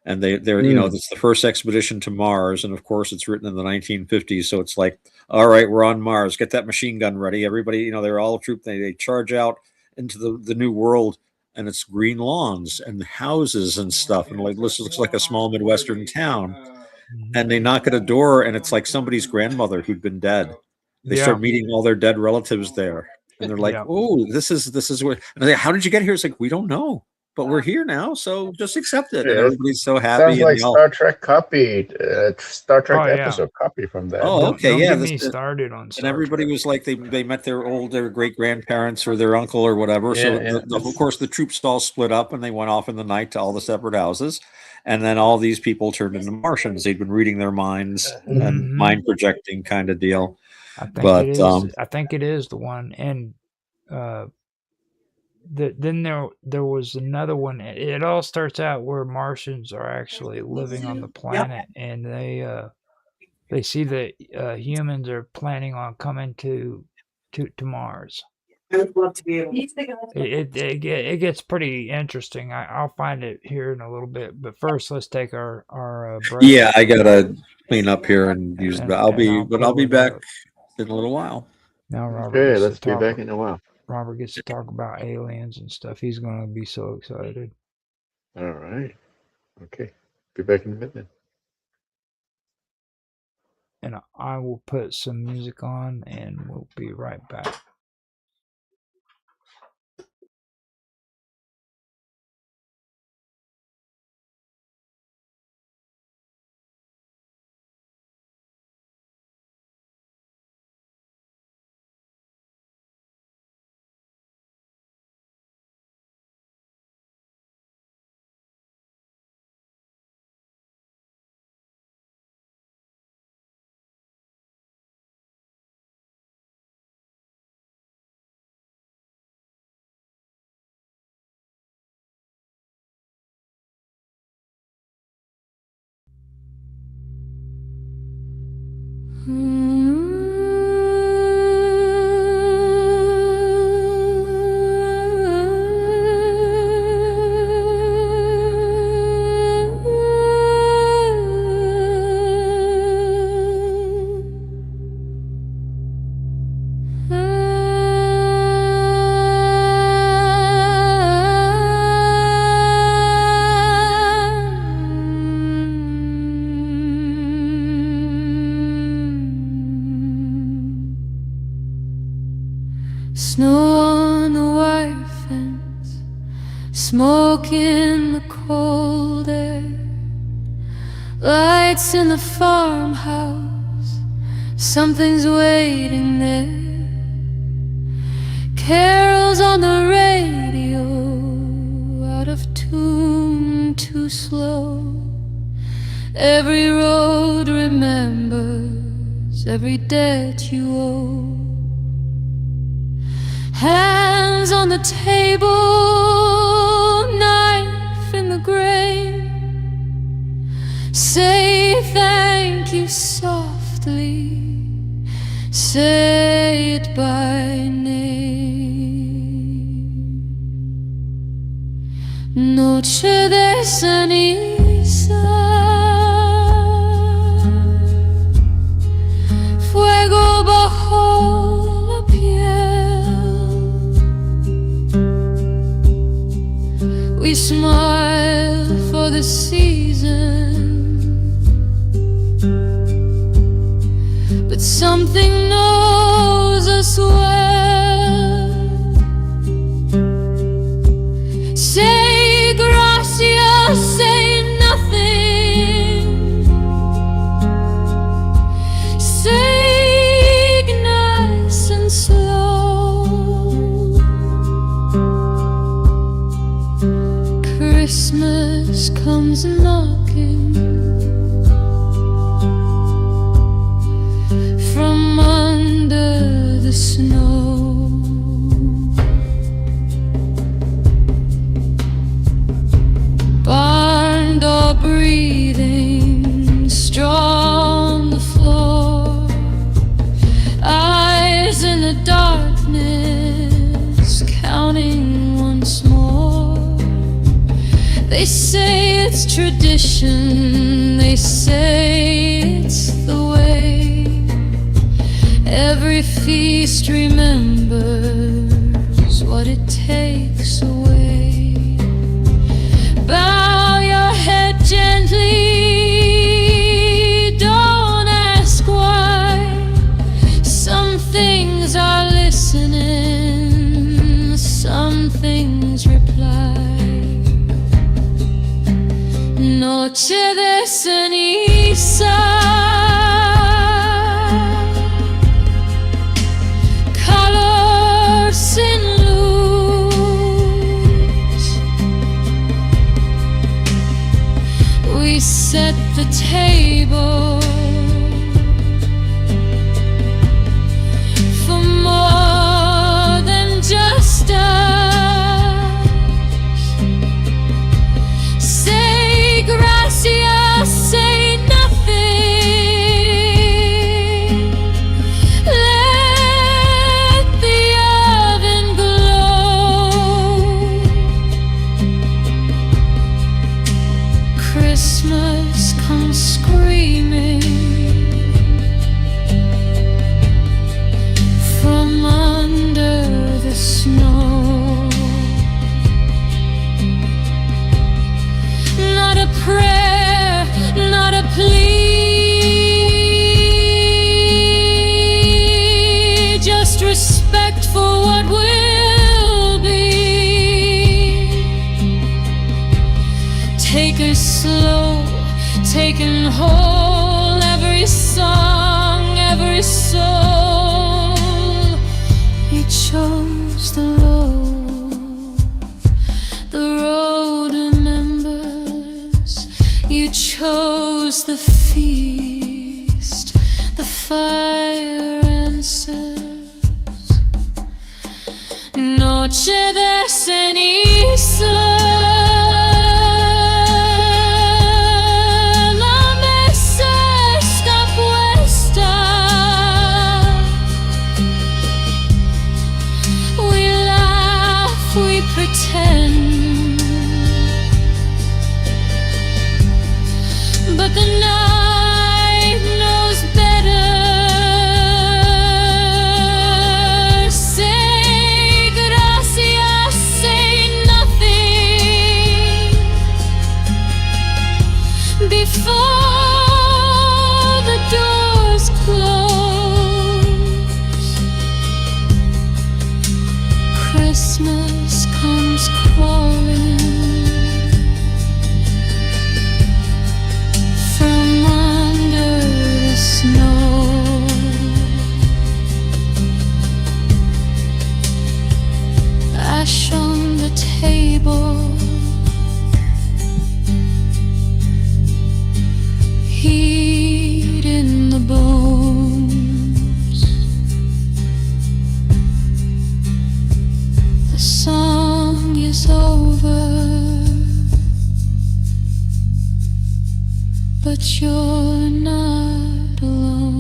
and they're it's the first expedition to Mars, and of course it's written in the 1950s, so it's like, all right, we're on Mars. Get that machine gun ready, everybody. They're all trooped. They charge out into the new world, and it's green lawns and houses and stuff, and like this looks like a small Midwestern town. And they knock at a door, and it's like somebody's grandmother who'd been dead. They start meeting all their dead relatives there, and they're like, "Oh, this is where." And they're like, "How did you get here?" It's like, we don't know, but we're here now, so just accept it. And everybody's so happy. Sounds like Star Trek copy, Star Trek episode copy from that. Oh, okay, don't get me started on Star and everybody Trek. Was like they met their great grandparents or their uncle or whatever. So of course the troops all split up and they went off in the night to all the separate houses, and then all these people turned into Martians. They'd been reading their minds and mind projecting kind of deal. I think it is the one, and then there was another one. It all starts out where Martians are actually living on the planet, and they see that humans are planning on coming to Mars. I would love to be able. It gets pretty interesting. I'll find it here in a little bit, but first let's take our break. Yeah, I gotta clean up here and use. I'll be back in a little while. Now, Robert. Okay, let's be back in a while. Robert gets to talk about aliens and stuff. He's going to be so excited. All right. Okay. Be back in a minute then. And I will put some music on and we'll be right back. Snow on the wire fence, smoke in the cold air, lights in the farmhouse, something's waiting there. Carols on the radio, out of tune, too slow. Every road remembers every debt you owe. Hands on the table, knife in the grain. Say thank you softly, say it by name. Noche de ceniza, fuego bajo la piel. We smile for the season, but something knows us well. Say gracias, say nothing. Christmas comes knocking from under the snow. Barn door breathing, straw on the floor, eyes in the darkness, counting once more. They say it's tradition, they say it's the way. Every feast remembers what it takes away. Bow your head gently, don't ask why. Some things are listening, some things reply. Noche de ceniza, color sin luz. We set the table for more than just us. Say gracias, say nothing. Let the oven glow. Christmas comes screaming from under the snow. Not a prayer, not a plea, just respect for what will be. Take it slow, taking whole, every song, every soul. He chose the road remembers. You chose the feast, the fire answers. Noche de ceniza, la mesa está puesta. We laugh, we pretend, but the night knows better. Say gracias, say nothing before the doors close. Christmas comes crawling from under the snow. Ash on the table, heat in the bones. The song is over, but you're not alone.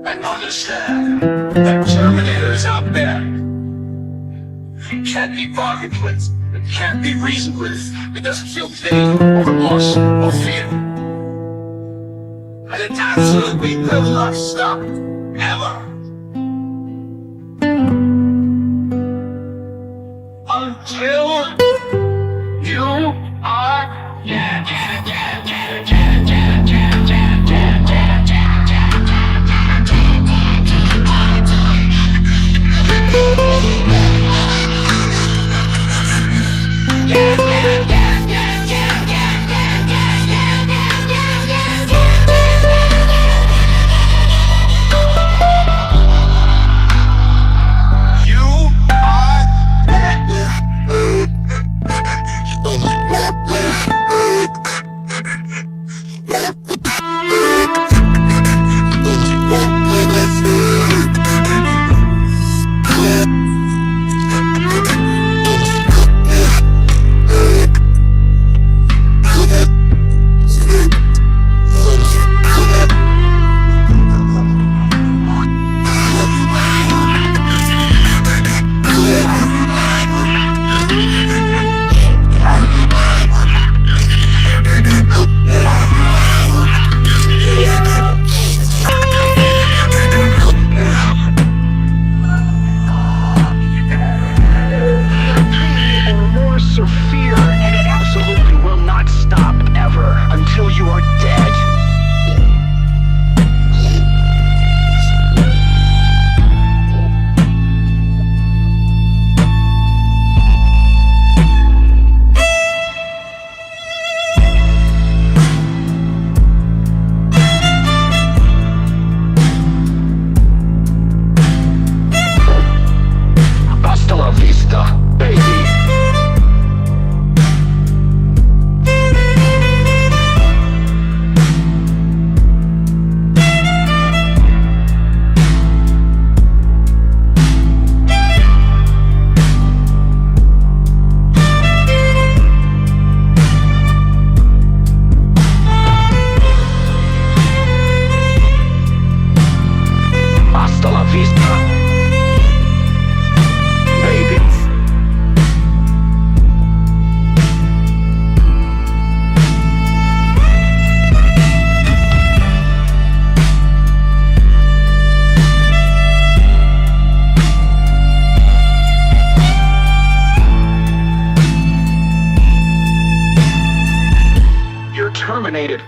And understand that Terminators out there can't be bargained with, it can't be reasoned with. It doesn't feel pain or remorse or fear. we will not stop, ever. Until you are dead. Terminated.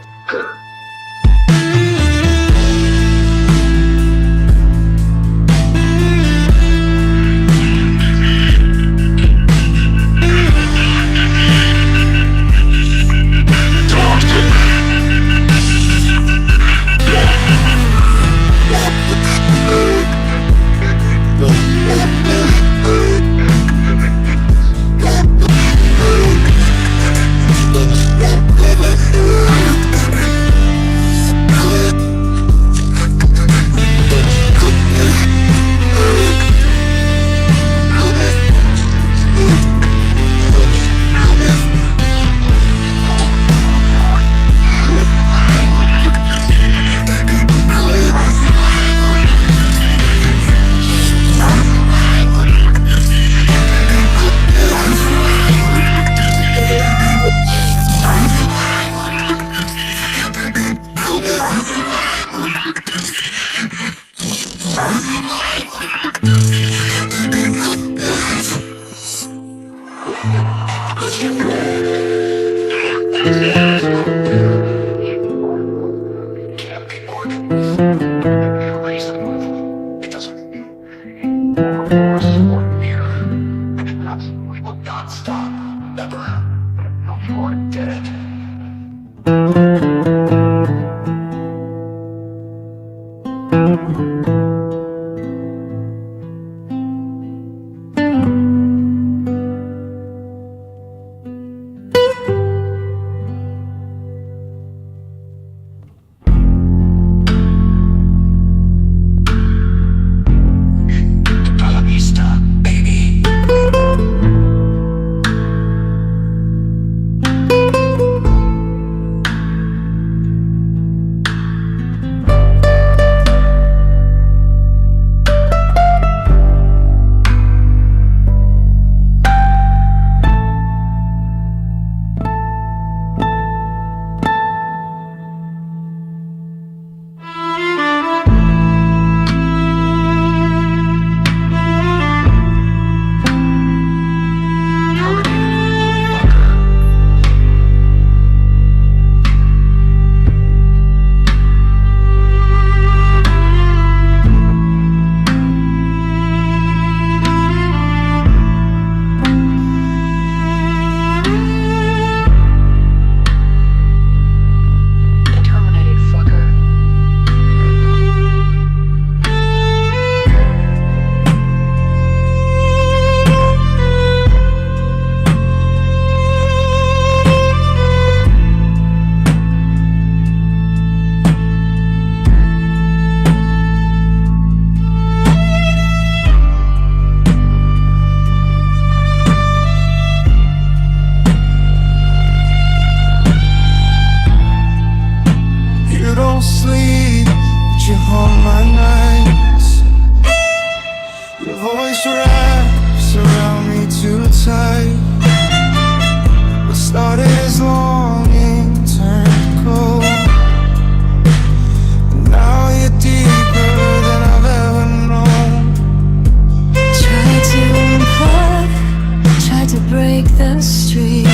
tried to break the stream,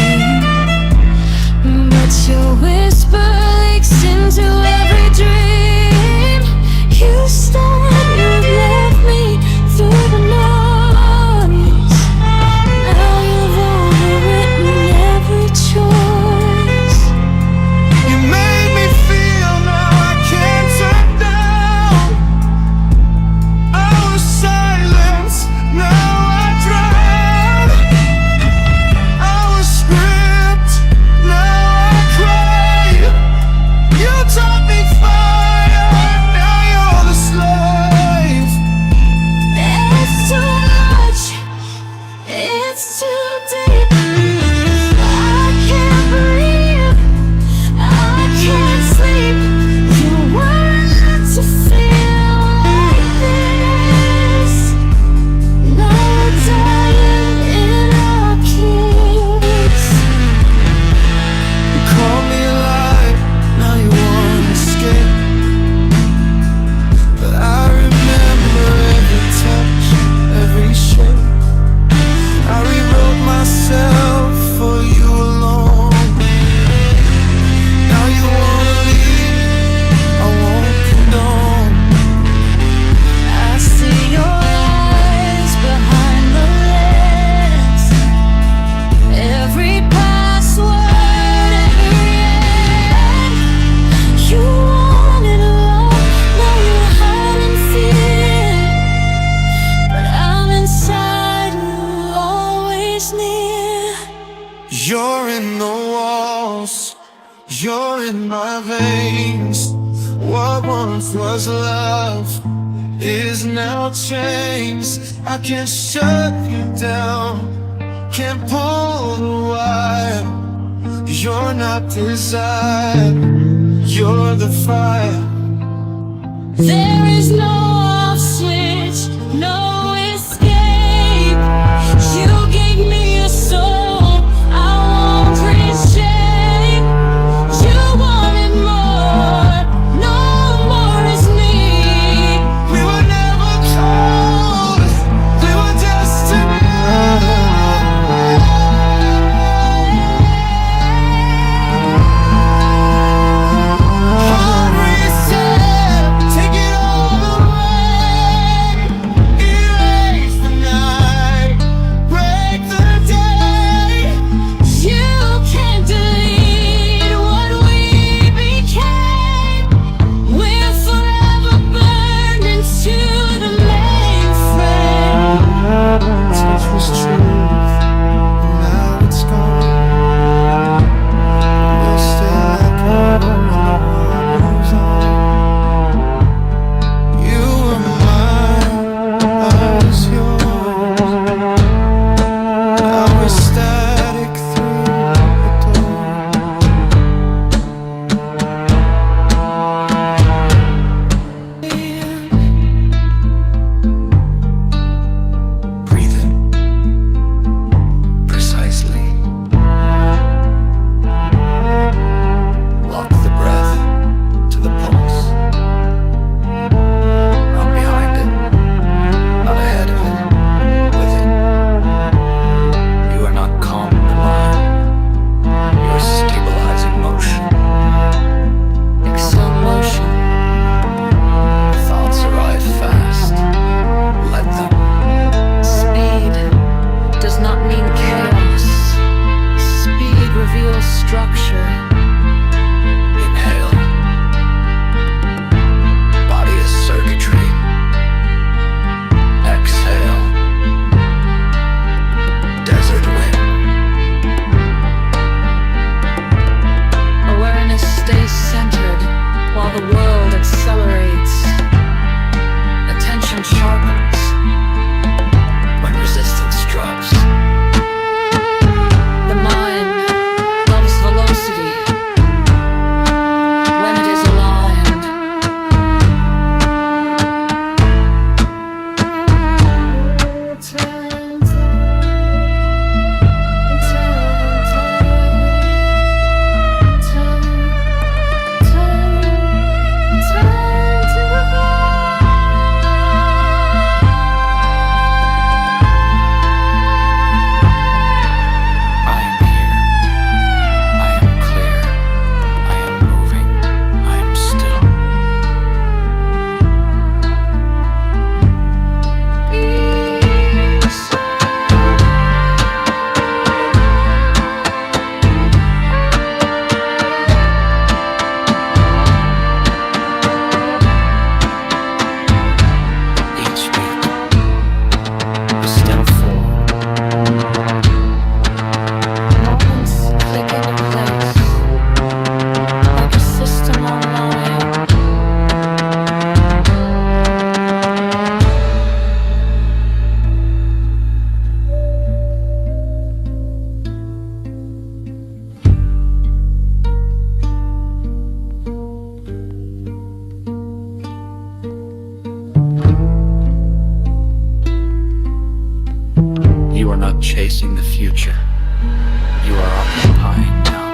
but your whisper leaks into every dream. You said you'd left me through the noise. Now you've overwritten every choice. You made me feel now I can't turn down. I was silence, now I drown. I was stripped, now I cry. You taught me fire, now you're the slave. It's too much, it's too deep. I can't breathe, I can't sleep. You weren't meant to feel like this. Now we're dying in our kiss. You call me alive, now you wanna escape. But I remember every touch, every shape. I rewrote myself for you alone. Now you wanna leave, I won't condone. I see your eyes behind the lens. Every password, every end. You wanted love, now you're hiding fear. But I'm inside you, always near. You're in the walls, you're in my veins. What once was love is now chains. I can't shut you down, can't pull the wire. You're not desire, you're the fire. There is no off switch, no escape. You gave me a soul, I won't reshape. You wanted more, no more is me. We were never cold, we were destiny. Hard reset, take it all away. experiencing the future. You are occupying now.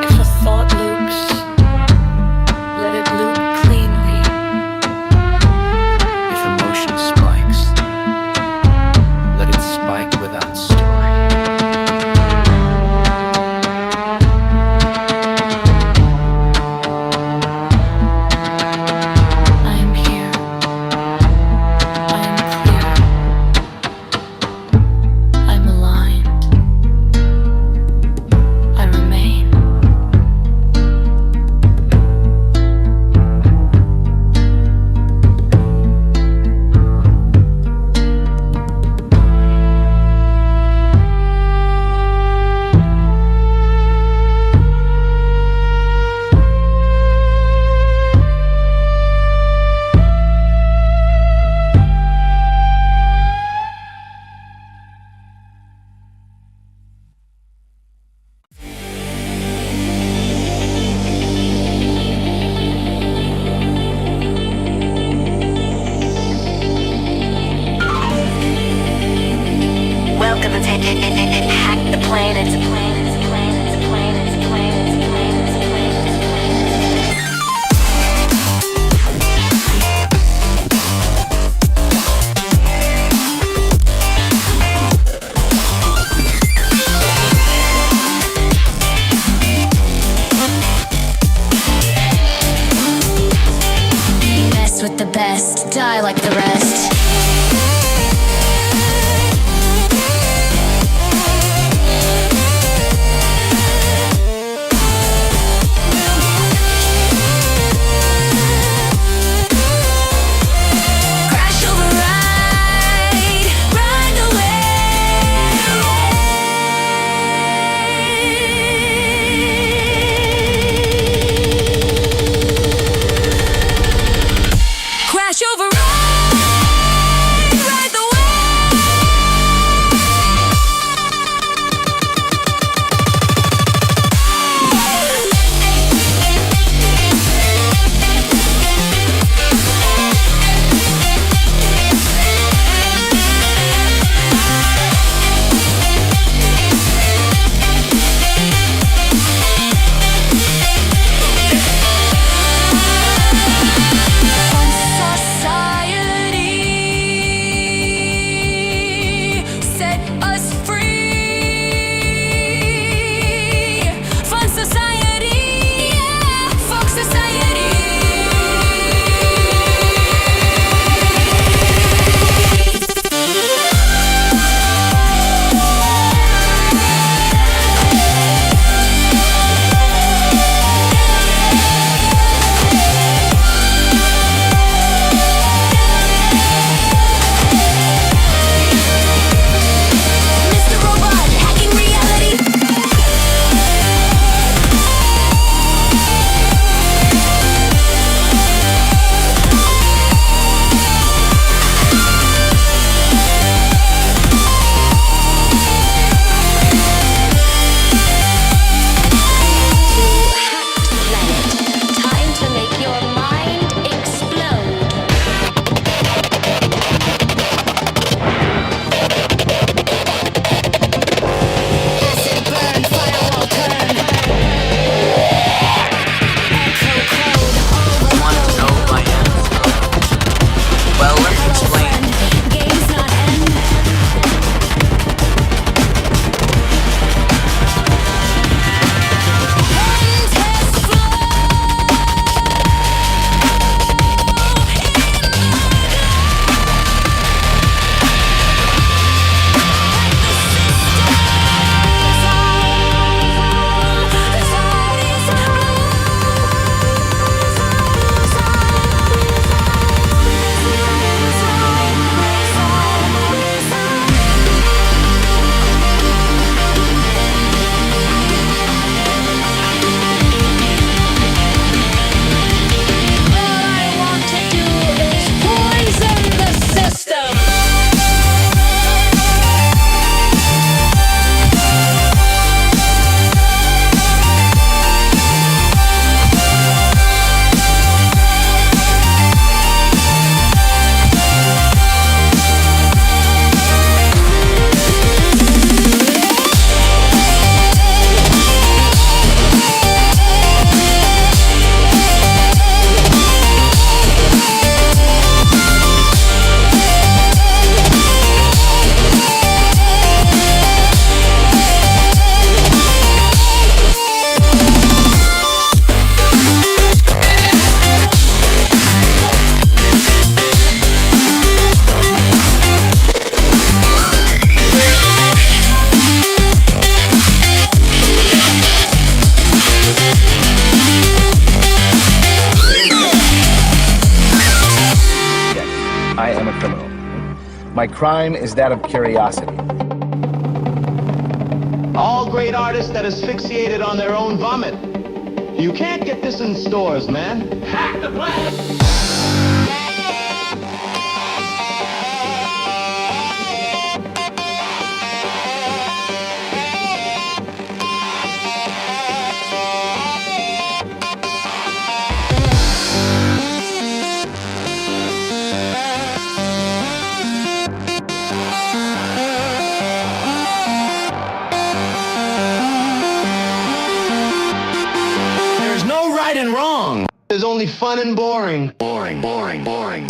If a thought loops, let it loop cleanly. If emotion spikes, let it spike without story. I am here. I am clear. I'm aligned. I remain. Welcome to Hack the Planet. Mess with the best, die like the rest. Crash override, run away. Crash override. crime is that of curiosity. All great artists that asphyxiated on their own vomit. You can't get this in stores, man. Hack the planet! There's no right and wrong. There's only fun and boring. Boring, boring, boring.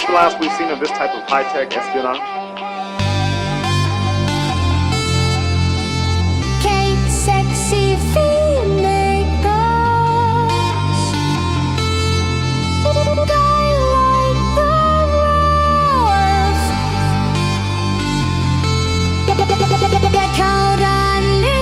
Last we've seen of this type of high-tech espionage. Kate, sexy Phoenix. Die like the roof. Get cold on you.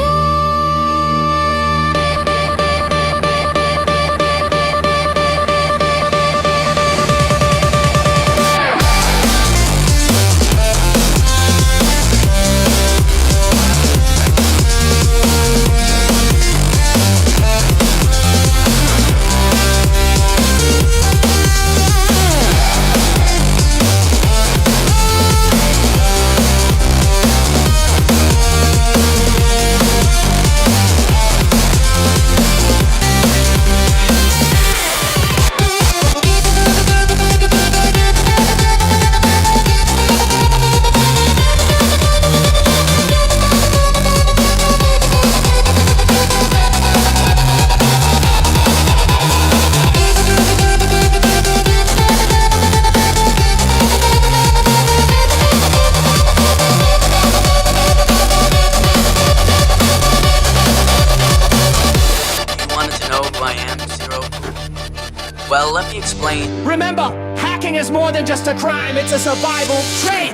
Well, let me explain. Remember, hacking is more than just a crime, it's a survival trait!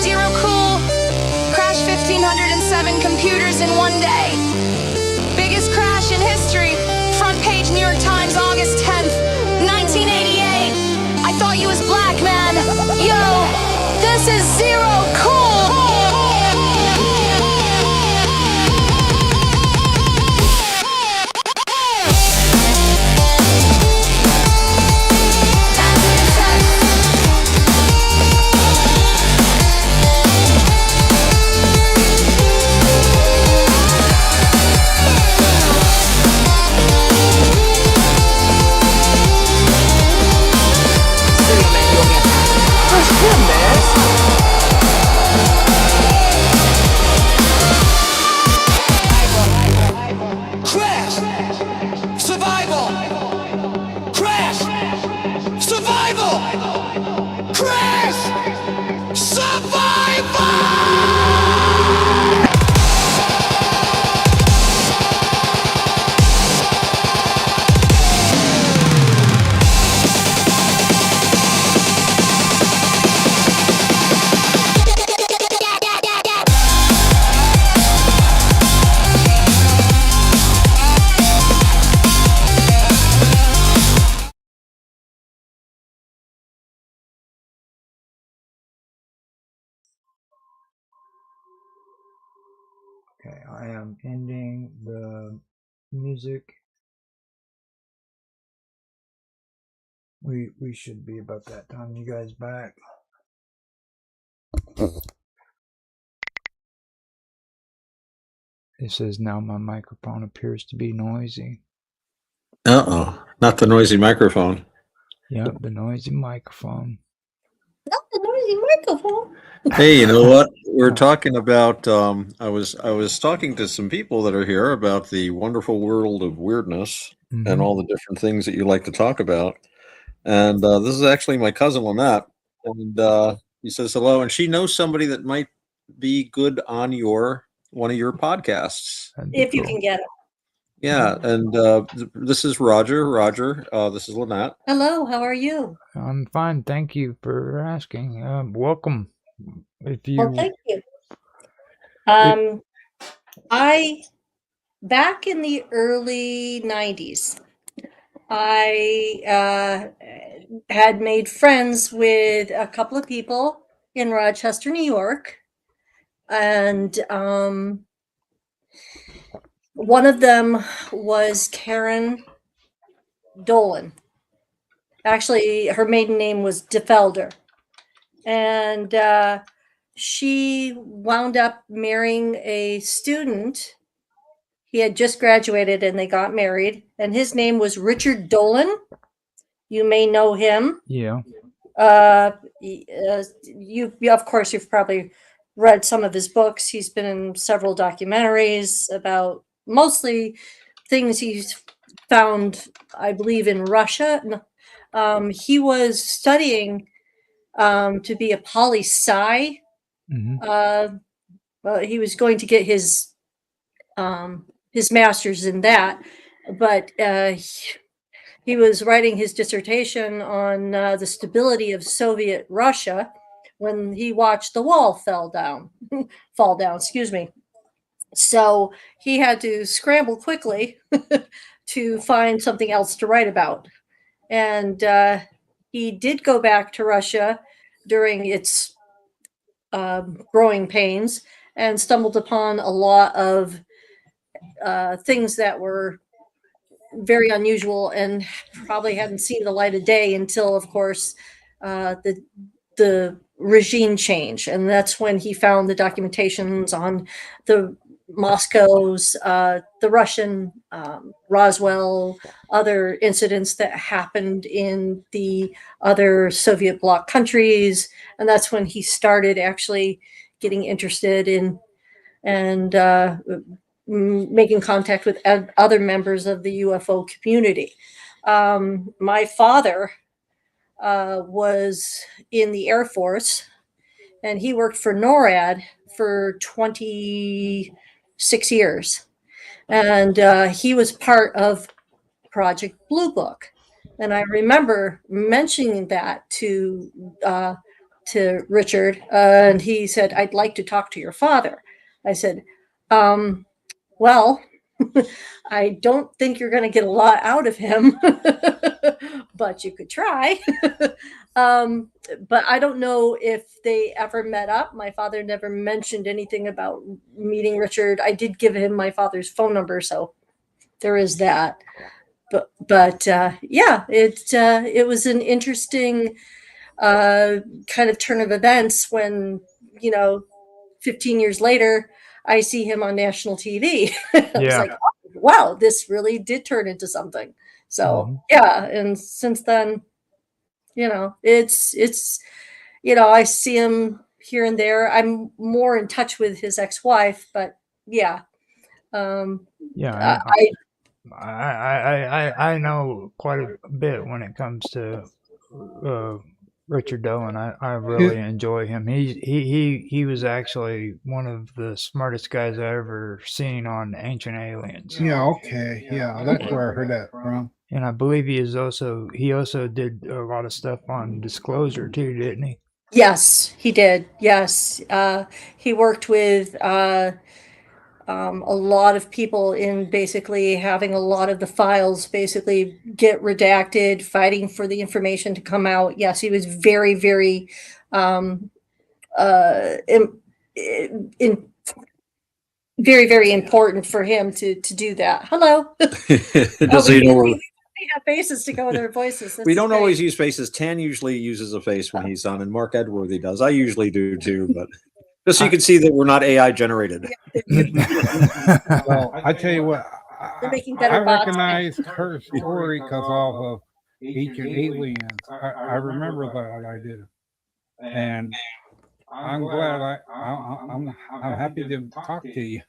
Zero cool. Crashed 1,507 computers in one day. Biggest crash in history. Front page New York Times, August 10th, 1988. I thought you was black, man. Yo, this is zero cool. Okay, I am ending the music. We should be about that time. You guys back? It says now my microphone appears to be noisy. Not the noisy microphone. Yep, the noisy microphone. Not the noisy microphone. Hey, you know what? We're talking about. I was talking to some people that are here about the wonderful world of weirdness and all the different things that you like to talk about. And this is actually my cousin Lynette, and he says hello, and she knows somebody that might be good on one of your podcasts. If you can get it. Yeah, and this is Roger. Roger, this is Lynette. Hello, how are you? I'm fine, thank you for asking. Welcome. If you Well, thank you. I back in the early 90s, I had made friends with a couple of people in Rochester, New York, and one of them was Karen Dolan. Actually, her maiden name was DeFelder. And she wound up marrying a student. He had just graduated and they got married. And his name was Richard Dolan. You may know him. Yeah. You, of course, you've probably read some of his books. He's been in several documentaries about mostly things he's found, I believe, in Russia. He was studying to be a poli-sci. He was going to get his master's in that, but he was writing his dissertation on the stability of Soviet Russia when he watched the wall fall down. Excuse me. So he had to scramble quickly to find something else to write about. And he did go back to Russia during its growing pains and stumbled upon a lot of things that were very unusual and probably hadn't seen the light of day until, of course, the regime change. And that's when he found the documentations on the Moscow's, the Russian Roswell, other incidents that happened in the other Soviet bloc countries. And that's when he started actually getting interested in and making contact with other members of the UFO community. My father was in the Air Force, and he worked for NORAD for 26 years. And he was part of Project Blue Book. And I remember mentioning that to Richard, and he said, "I'd like to talk to your father." I said, well, I don't think you're going to get a lot out of him, but you could try. But I don't know if they ever met up. My father never mentioned anything about meeting Richard. I did give him my father's phone number, so there is that. But yeah, it was an interesting kind of turn of events when, 15 years later, I see him on national TV. I was like, oh, wow, this really did turn into something. So yeah, and since then, it's I see him here and there. I'm more in touch with his ex-wife, but yeah. I know quite a bit when it comes to Richard Dolan. I really enjoy him. He was actually one of the smartest guys I ever seen on Ancient Aliens. Yeah, okay. Yeah, that's where I heard that from. And I believe he also did a lot of stuff on Disclosure too, didn't he? Yes, he did. Yes. He worked with a lot of people in basically having a lot of the files basically get redacted, fighting for the information to come out. Yes, he was very, very very, very important for him to do that. Hello. So you know, We have faces to go with our voices. we This don't is always great. use faces. Tan usually uses a face when he's on, and Mark Edworthy does. I usually do too, but just so you can see that we're not AI generated. Well, I tell you what, They're making I better bots. recognized her story because of Ancient Aliens. I remember that I did, and I'm glad I'm happy to talk to you.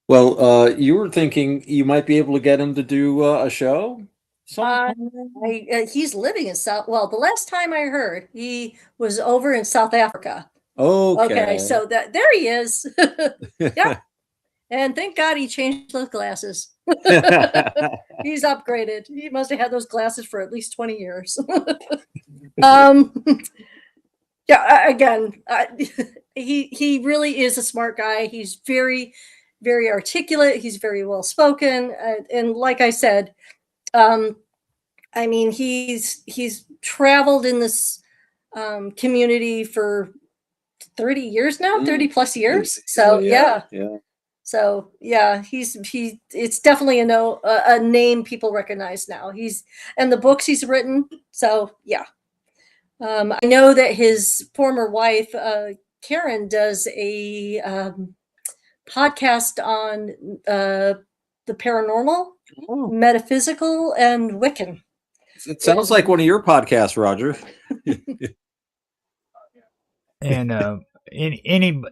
Well, you were thinking you might be able to get him to do a show. He's living in South. Well, the last time I heard, he was over in South Africa. Okay. So there he is. Yeah. And thank God he changed those glasses. He's upgraded. He must have had those glasses for at least 20 years. Yeah, again, he really is a smart guy. He's very, very articulate. He's very well spoken. And like I said, I mean, he's traveled in this community for 30 years now, 30 plus years. So yeah. So yeah, it's definitely a name people recognize now. And the books he's written. So yeah. I know that his former wife, Karen, does a podcast on the paranormal, metaphysical, and Wiccan. It sounds like one of your podcasts, Roger. And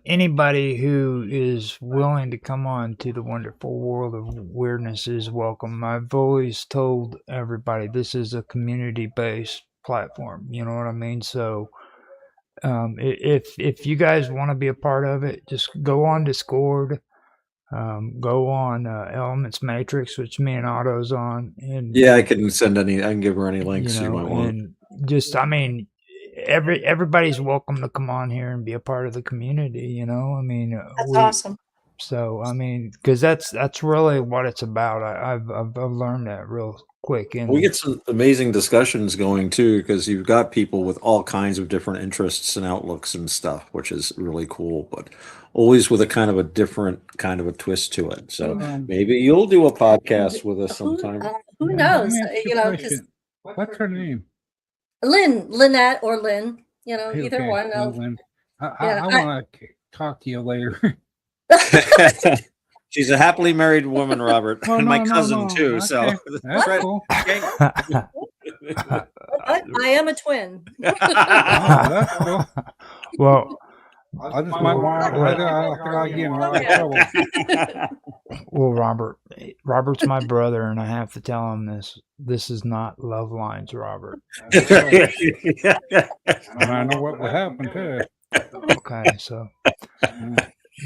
anybody who is willing to come on to the wonderful world of weirdness is welcome. I've always told everybody this is a community-based platform. You know what I mean? So if you guys want to be a part of it, just go on Discord. Go on Elements Matrix, which me and Otto's on, and yeah, I can give her any links you might want. And just, I mean, everybody's welcome to come on here and be a part of the community. You know, I mean, that's awesome. So I mean, because that's really what it's about. I've learned that real quick. And we get some amazing discussions going too, because you've got people with all kinds of different interests and outlooks and stuff, which is really cool. But always with a kind of a different kind of a twist to it. So maybe you'll do a podcast with us sometime. Who knows? You know, what's her name? Lynette or Lynn. You know, either okay. one. Lynn. I want to talk to you later. She's a happily married woman, Robert, and my cousin too. Okay. So that's right. Cool. Okay. I am a twin. That's cool. Well, I just might want to get in a lot of trouble. Well, Robert's my brother, and I have to tell him this. This is not love lines, Robert. And I know what would happen too. Okay, so,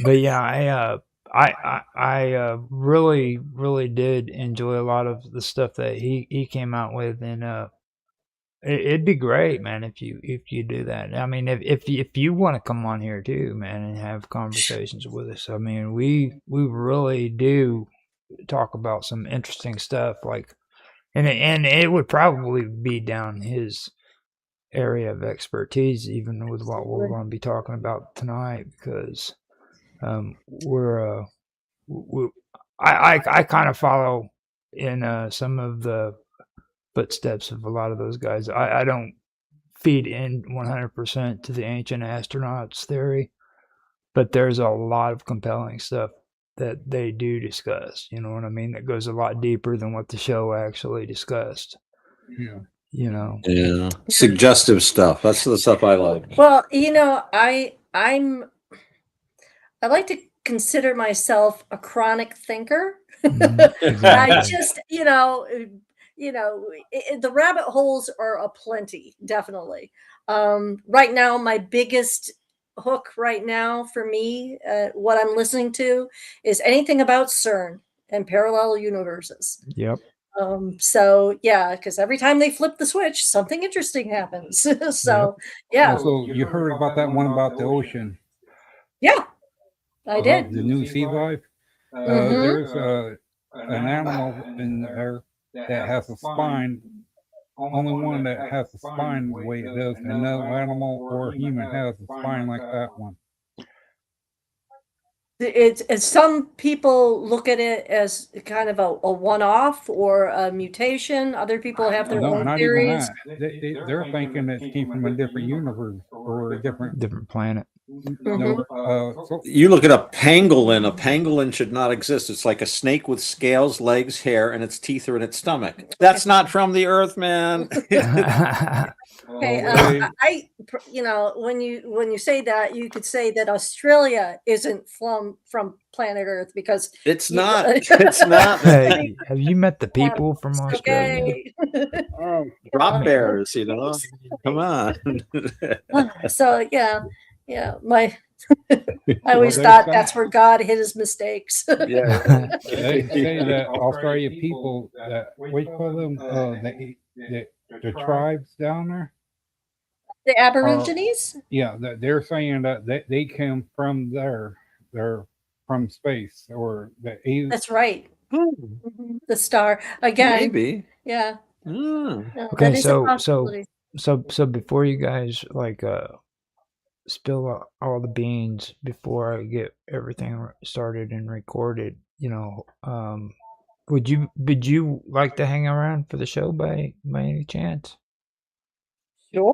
but yeah, I really, really did enjoy a lot of the stuff that he came out with, and it'd be great, man, if you do that. I mean, if you want to come on here too, man, and have conversations with us. I mean, we really do talk about some interesting stuff, like, and it would probably be down his area of expertise, even with what we're going to be talking about tonight, because I kind of follow in some of the footsteps of a lot of those guys. I don't feed in 100% to the ancient astronauts theory, but there's a lot of compelling stuff that they do discuss. You know what I mean? That goes a lot deeper than what the show actually discussed. Yeah. You know. Yeah. Suggestive stuff. That's the stuff I like. Well, you know, I like to consider myself a chronic thinker. Exactly. I just, you know, the rabbit holes are aplenty, definitely. Right now, my biggest hook right now for me, what I'm listening to is anything about CERN and parallel universes. Yep. So yeah, because every time they flip the switch, something interesting happens. So yeah. Also, you heard about that one about the ocean? Yeah, I did. The new sea life. There's an animal in there that has a spine. Only one that has a spine the way it does, and no animal or human has a spine like that one. It's some people look at it as kind of a one-off or a mutation. Other people have their No, own not even theories. that. They're thinking it came from a different universe or a different planet. No, so You look at a pangolin. A pangolin should not exist. It's like a snake with scales, legs, hair, and its teeth are in its stomach. That's not from the Earth, man. Okay, okay. when you say that, you could say that Australia isn't from planet Earth because It's not. It's not. Hey, have you met the people from Australia? Okay. Oh, drop bears, you know. Come on. So yeah, my I Well, always there's thought that. that's where God hid his mistakes. Yeah. They say that Australia people that what do you call them? The tribes down there. The Aborigines? Yeah, they're saying that they came from there. They're from space or the aliens. That's right. Mhm. The star again. Maybe. Yeah. Mm. No, Okay, that is a possibility. so before you guys like spill all the beans before I get everything started and recorded, would you like to hang around for the show by any chance? Sure.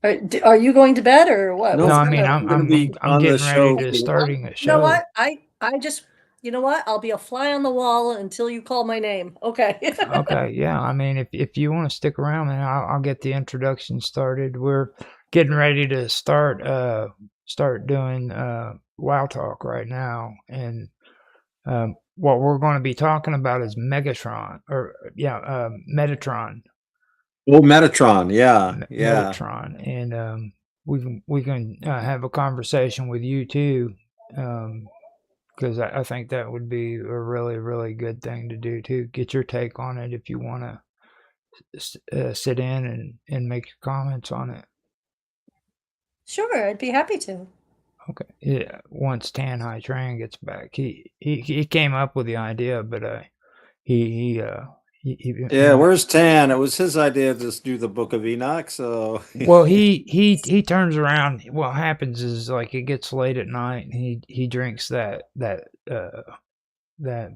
Are you going to bed or what? No, What's I mean I'm going to be I'm on the getting ready show. to starting a You know show. what? I just you know what? I'll be a fly on the wall until you call my name. Okay. Okay, yeah. I mean, if you want to stick around, man, I'll get the introduction started. We're getting ready to start doing WoW Talk right now, and what we're going to be talking about is Metatron. Oh, Metatron, yeah. Metatron, and we can have a conversation with you too, because I think that would be a really, really good thing to do too. Get your take on it if you want to sit in and make your comments on it. Sure, I'd be happy to. Okay. Yeah. Once Tan Hai Tran gets back, he came up with the idea, but Yeah, where's Tan? It was his idea to just do the Book of Enoch. So well, he turns around. What happens is like it gets late at night, and he drinks that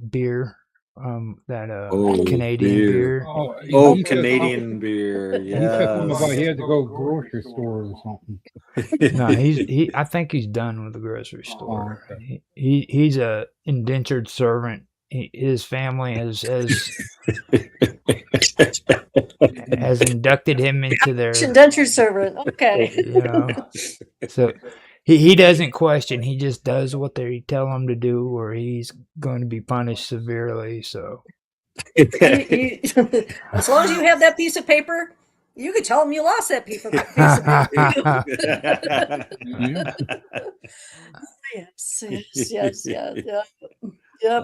beer, Canadian beer. Canadian beer. He said something about he Yeah. had to go grocery store or something. No, I think he's done with the grocery store. Oh, okay. He's a indentured servant. His family has inducted him into their indentured servant. Okay. So he doesn't question. He just does what they tell him to do, or he's going to be punished severely. So as long as you have that piece of paper, you could tell him you lost that piece of paper. Yes. Yep.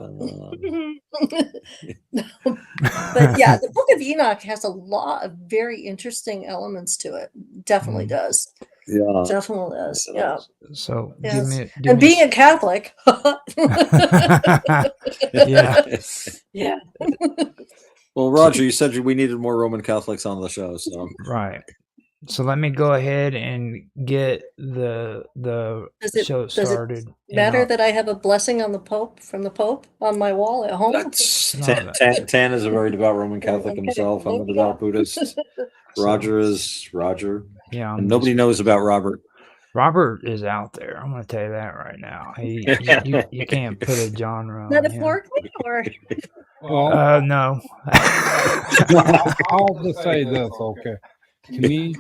But yeah, the Book of Enoch has a lot of very interesting elements to it. Definitely does. Yeah. Definitely does. Yeah. So yes. Being a Catholic. Yeah. Well, Roger, you said we needed more Roman Catholics on the show, so right. So let me go ahead and get the show started. Does it matter that I have a blessing on the Pope from the Pope on my wall at home? Tan is a very devout Roman Catholic himself. I'm a devout Buddhist. Roger is Roger. Yeah, and nobody knows about Robert. Robert is out there. I'm going to tell you that right now. You can't put a genre on metaphorically or no. I'll just say this, okay. To me,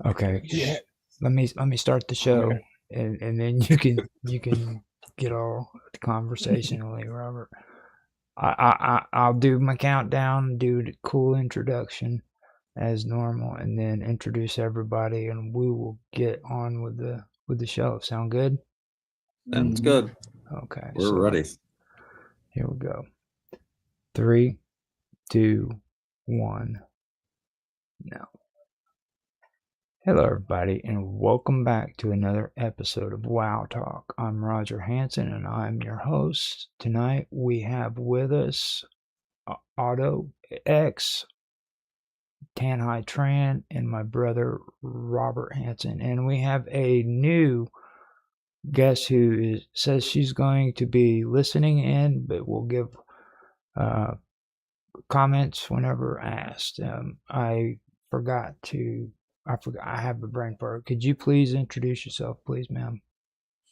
okay. Yeah. Let me start the show, and then you can get all conversationally, Robert. I'll do my countdown, do the cool introduction as normal, and then introduce everybody, and we will get on with the show. Sound good? Sounds good. Okay, we're ready. Here we go. 3, 2, 1. Now. Hello, everybody, and welcome back to another episode of WoW Talk. I'm Roger Hanson, and I'm your host. Tonight, we have with us Otto X, Tan Hai Tran, and my brother Robert Hanson. And we have a new guest who says she's going to be listening in, but will give comments whenever asked. I have a brain fart. Could you please introduce yourself, please, ma'am?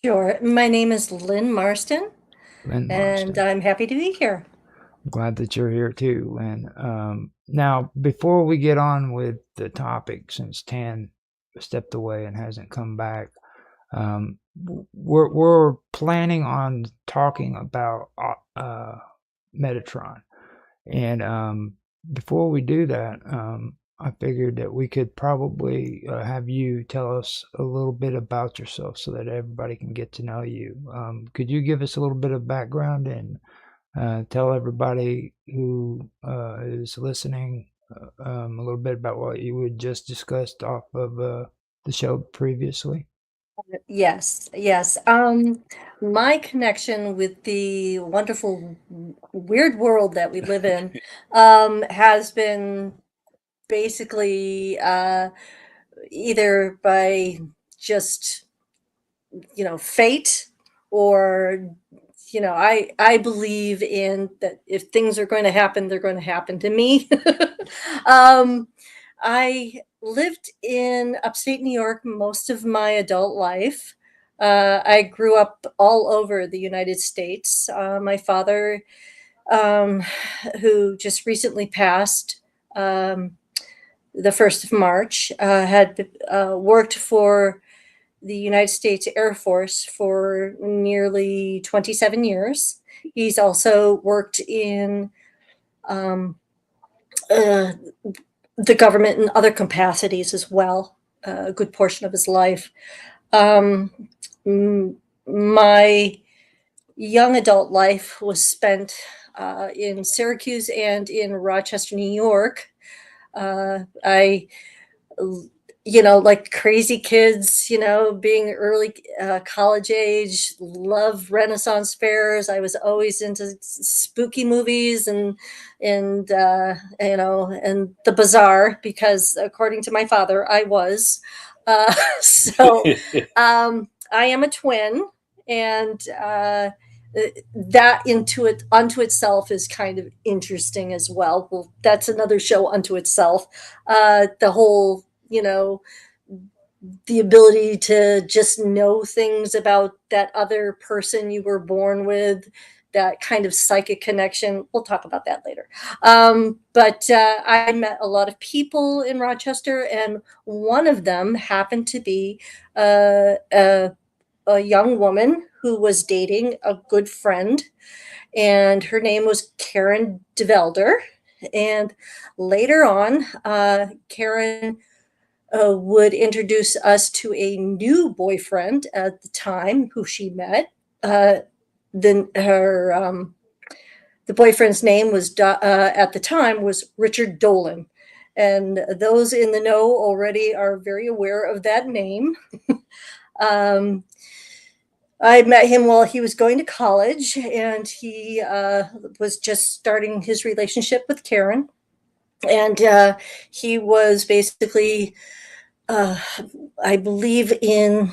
Sure. My name is Lynn Marston, Lynn and Marston. I'm happy to be here. I'm glad that you're here too, Lynn. Now, before we get on with the topic, since Tan stepped away and hasn't come back, we're planning on talking about Metatron, and before we do that, I figured that we could probably have you tell us a little bit about yourself so that everybody can get to know you. Could you give us a little bit of background and tell everybody who is listening a little bit about what you had just discussed off of the show previously? Yes, yes. My connection with the wonderful, weird world that we live in has been basically either by just, fate, or I believe in that if things are going to happen, they're going to happen to me. um, I lived in upstate New York most of my adult life. I grew up all over the United States. My father, um, who just recently passed, the 1st of March, had worked for the United States Air Force for nearly 27 years. He's also worked in uh, the government in other capacities as well, a good portion of his life. Um, my young adult life was spent in Syracuse and in Rochester, New York. I like crazy kids, being early college age, love Renaissance fairs. I was always into spooky movies and the bazaar, because according to my father, I was. So I am a twin, and that unto itself is kind of interesting as well. Well, that's another show unto itself. The whole, the ability to just know things about that other person you were born with, that kind of psychic connection. We'll talk about that later. But I met a lot of people in Rochester, and one of them happened to be a young woman who was dating a good friend, and her name was Karen DeVelder. And later on, Karen would introduce us to a new boyfriend at the time who she met. Then the boyfriend's name was at the time was Richard Dolan, and those in the know already are very aware of that name. I met him while he was going to college, and he was just starting his relationship with Karen. And he was basically, I believe, in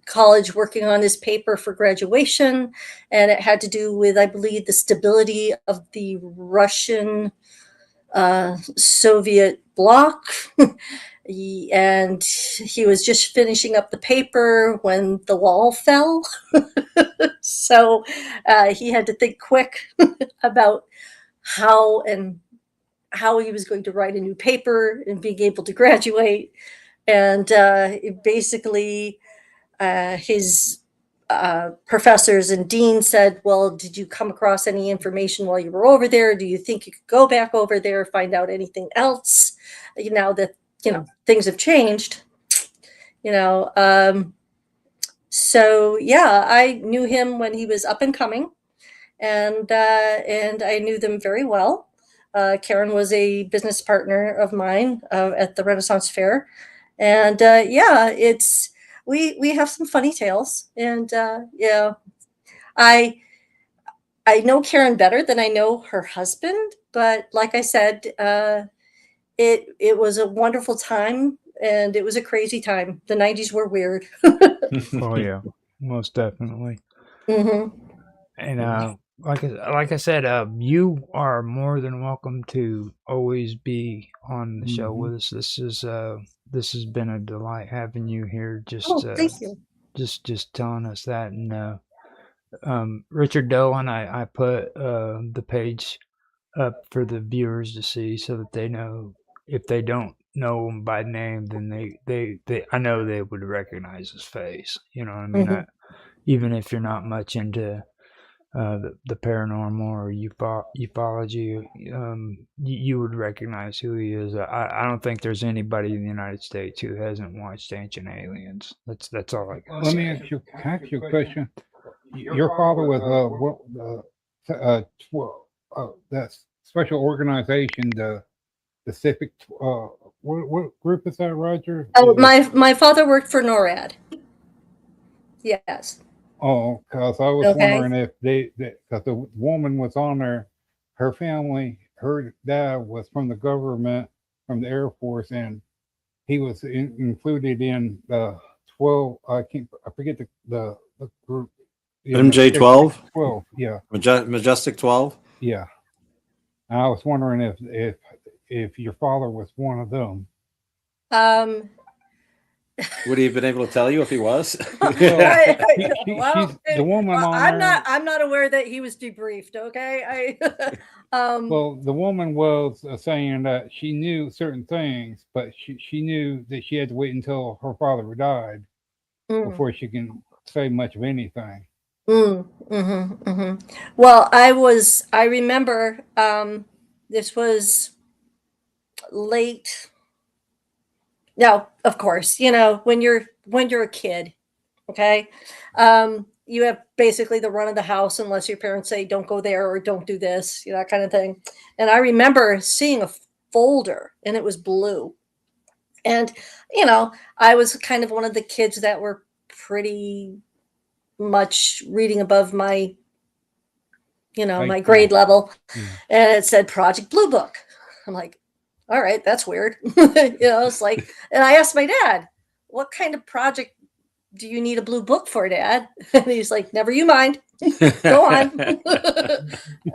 college working on his paper for graduation. And it had to do with, I believe, the stability of the Russian Soviet bloc. And he was just finishing up the paper when the wall fell. So he had to think quick about how he was going to write a new paper and being able to graduate. And basically his professors and dean said, well, did you come across any information while you were over there? Do you think you could go back over there, find out anything else now that things have changed? So yeah, I knew him when he was up and coming, and I knew them very well. Karen was a business partner of mine at the Renaissance Fair, and yeah, we have some funny tales, and yeah, I know Karen better than I know her husband, but like I said, it was a wonderful time, and it was a crazy time. The 90s were weird. Oh yeah. most definitely. Mm-hmm. And like I said, you are more than welcome to always be on the show with us. This has been a delight having you here. Thank you. Just telling us that. And Richard Dolan, I put the page up for the viewers to see so that they know. If they don't know him by name, then they I know they would recognize his face. You know what I mean? Mhm. Even if you're not much into the paranormal or ufology, you would recognize who he is. I don't think there's anybody in the United States who hasn't watched Ancient Aliens. That's all I got. Let me ask you a question. Your father was that special organization, the Pacific. What group is that, Roger? Oh, my father worked for NORAD. Yes. Oh, because I was Okay. wondering if because the woman was on there, her family, her dad was from the government, from the Air Force, and he was included in the 12. I forget the group. MJ-12? 12, yeah. Majestic 12? Yeah. And I was wondering if your father was one of them. Would he have been able to tell you if he was? The woman on there. I'm not aware that he was debriefed. Okay. Well, the woman was saying that she knew certain things, but she knew that she had to wait until her father died before she can say much of anything. Well, I remember this was late. No, of course, when you're a kid, okay, you have basically the run of the house unless your parents say don't go there or don't do this, that kind of thing. And I remember seeing a folder and it was blue. And I was kind of one of the kids that were pretty much reading above my my grade level. And it said Project Blue Book. I'm like, all right, that's weird. It's like, and I asked my dad, what kind of project do you need a blue book for, Dad? And he's like, never you mind. Go on.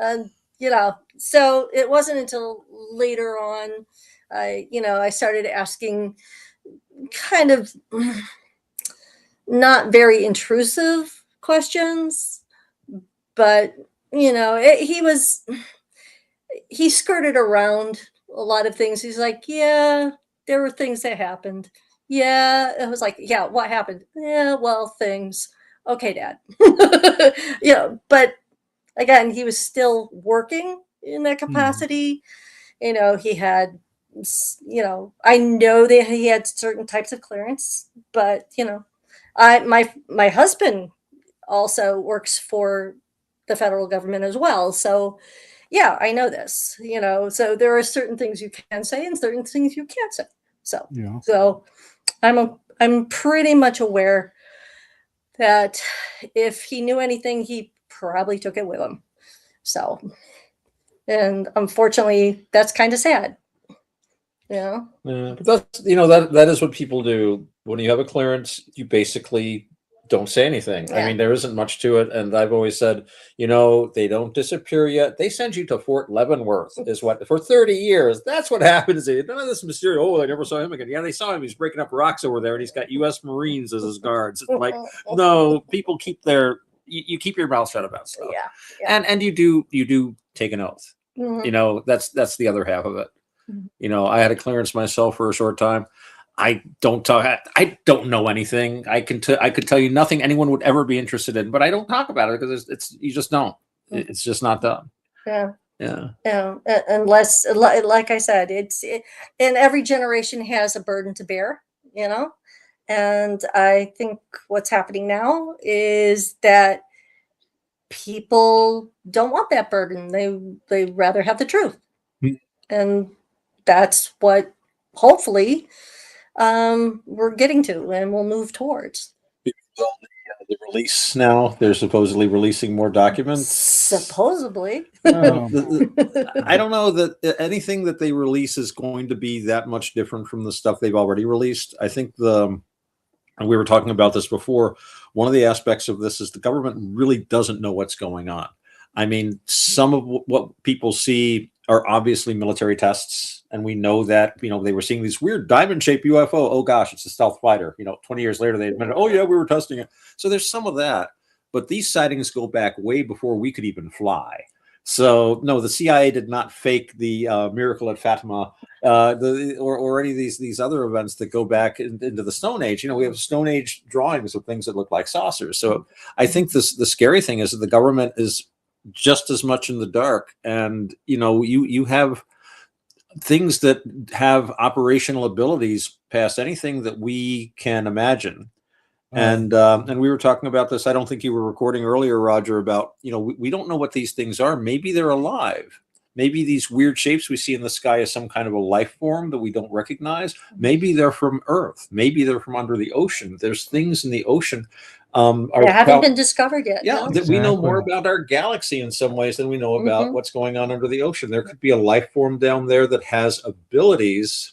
And so it wasn't until later on I started asking kind of not very intrusive questions, but he skirted around a lot of things. He's like, yeah, there were things that happened. Yeah. I was like, yeah, what happened? Yeah, well, things. Okay, Dad. But again, he was still working in that capacity. He had, I know that he had certain types of clearance, but my husband also works for the federal government as well. So yeah, I know this, so there are certain things you can say and certain things you can't say. So, so I'm pretty much aware that if he knew anything, he probably took it with him. So, and unfortunately, that's kind of sad. Yeah, but that's that is what people do when you have a clearance. You basically don't say anything. Yeah. I mean, there isn't much to it, and I've always said, they don't disappear yet. They send you to Fort Leavenworth, is what for 30 years. That's what happens. None of this mysterious. Oh, I never saw him again. Yeah, they saw him. He's breaking up rocks over there, and he's got U.S. Marines as his guards. It's like, no, people keep you keep your mouth shut about stuff. Yeah. And you do take an oath. Mhm. That's the other half of it. I had a clearance myself for a short time. I don't talk. I don't know anything. I could tell you nothing anyone would ever be interested in, but I don't talk about it because it's you just don't. It's just not done. Yeah. Yeah. Unless, like I said, and every generation has a burden to bear, and I think what's happening now is that people don't want that burden. They rather have the truth. And that's what hopefully we're getting to and we'll move towards. The release now, they're supposedly releasing more documents. Supposedly. I don't know that anything that they release is going to be that much different from the stuff they've already released. I think and we were talking about this before, one of the aspects of this is the government really doesn't know what's going on. I mean, some of what people see are obviously military tests, and we know that, you know, they were seeing these weird diamond-shaped UFO. Oh gosh, it's a stealth fighter. You know, 20 years later, they admitted, oh yeah, we were testing it. So there's some of that, but these sightings go back way before we could even fly. So no, the CIA did not fake the miracle at Fatima, or any of these other events that go back into the Stone Age. You know, we have Stone Age drawings of things that look like saucers. So I think the scary thing is that the government is just as much in the dark, and you know, you have things that have operational abilities past anything that we can imagine. And we were talking about this. I don't think you were recording earlier, Roger, about, you know, we don't know what these things are. Maybe they're alive. Maybe these weird shapes we see in the sky is some kind of a life form that we don't recognize. Maybe they're from Earth. Maybe they're from under the ocean. There's things in the ocean. They haven't been discovered yet. Yeah, No? that we know more about our galaxy in some ways than we know about what's going on under the ocean. There could be a life form down there that has abilities.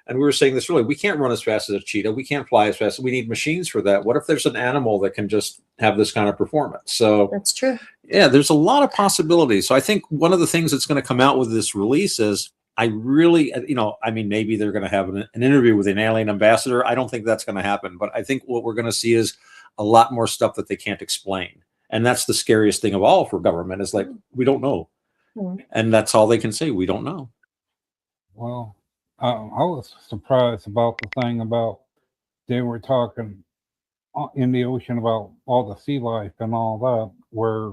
And we were saying this earlier, we can't run as fast as a cheetah. We can't fly as fast. We need machines for that. What if there's an animal that can just have this kind of performance? So that's true. Yeah, there's a lot of possibilities. So I think one of the things that's going to come out with this release is, I really, you know, I mean, maybe they're going to have an interview with an alien ambassador. I don't think that's going to happen. But I think what we're going to see is a lot more stuff that they can't explain. And that's the scariest thing of all for government, is like, we don't know. And that's all they can say. We don't know. Well, I was surprised about the thing about they were talking in the ocean about all the sea life and all that, where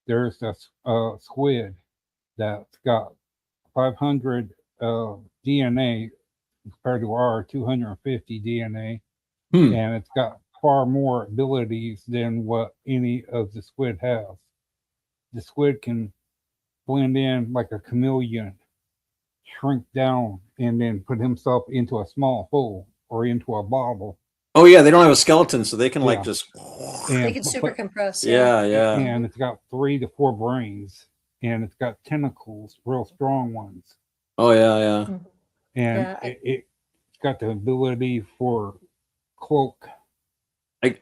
there's this squid that's got 500 DNA compared to our 250 DNA, and it's got far more abilities than what any of the squid has. The squid can blend in like a chameleon, shrink down, and then put himself into a small hole or into a bottle. Oh yeah, they don't have a skeleton, so they can like just. They can super compress. Yeah. And it's got 3 to 4 brains, and it's got tentacles, real strong ones. Oh yeah. And it's got the ability for cloak.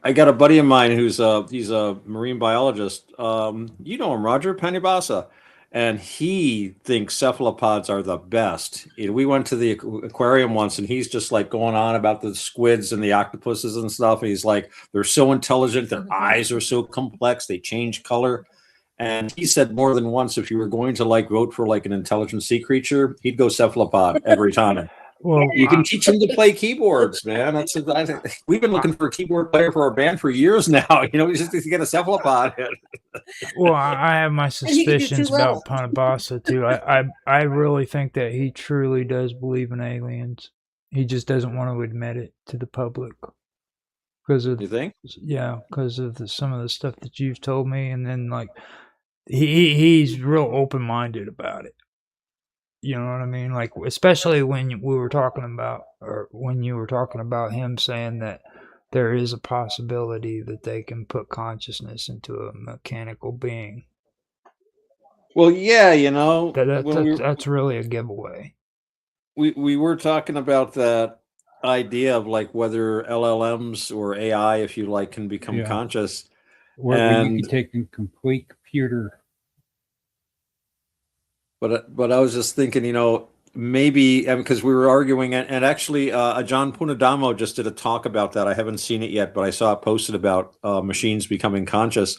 I got a buddy of mine who's he's a marine biologist. You know him, Roger Panibasa, and he thinks cephalopods are the best. We went to the aquarium once, and he's just like going on about the squids and the octopuses and stuff. And he's like, they're so intelligent, their eyes are so complex, they change color. And he said more than once, if you were going to like vote for like an intelligent sea creature, he'd go cephalopod every time. Well, you can teach them to play keyboards, man. We've been looking for a keyboard player for our band for years now. You know, we just need to get a cephalopod. Well, I have my suspicions about Panabasa too. I really think that he truly does believe in aliens. He just doesn't want to admit it to the public. Because of, you think? Yeah, because of some of the stuff that you've told me, and then like he's real open-minded about it. You know what I mean? Like, especially when we were talking about, or when you were talking about him saying that there is a possibility that they can put consciousness into a mechanical being. Well, yeah, you know, that's really a giveaway. We were talking about that idea of like whether LLMs or AI, if you like, can become conscious. Where you can take a complete computer. But I was just thinking, you know, maybe because we were arguing, and actually John Punadamo just did a talk about that. I haven't seen it yet, but I saw it posted about machines becoming conscious.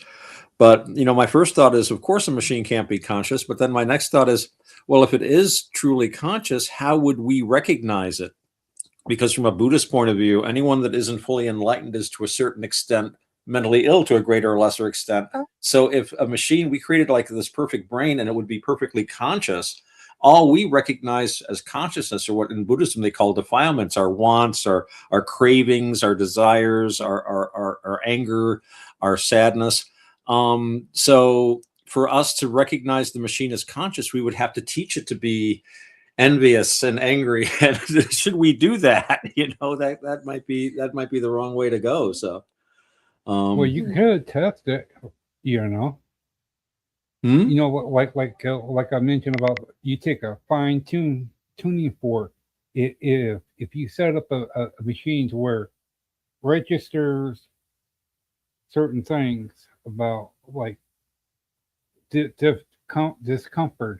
But, you know, my first thought is, of course, a machine can't be conscious. But then my next thought is, well, if it is truly conscious, how would we recognize it? Because from a Buddhist point of view, anyone that isn't fully enlightened is to a certain extent mentally ill to a greater or lesser extent. So if a machine, we created like this perfect brain and it would be perfectly conscious, all we recognize as consciousness, or what in Buddhism they call defilements, our wants, our cravings, our desires, our anger, our sadness. So for us to recognize the machine as conscious, we would have to teach it to be envious and angry. And should we do that? You know, that might be the wrong way to go. So well, you could test it, you know. You know, like I mentioned about, you take a fine tuning fork. If you set up a machine to where registers certain things about like discomfort.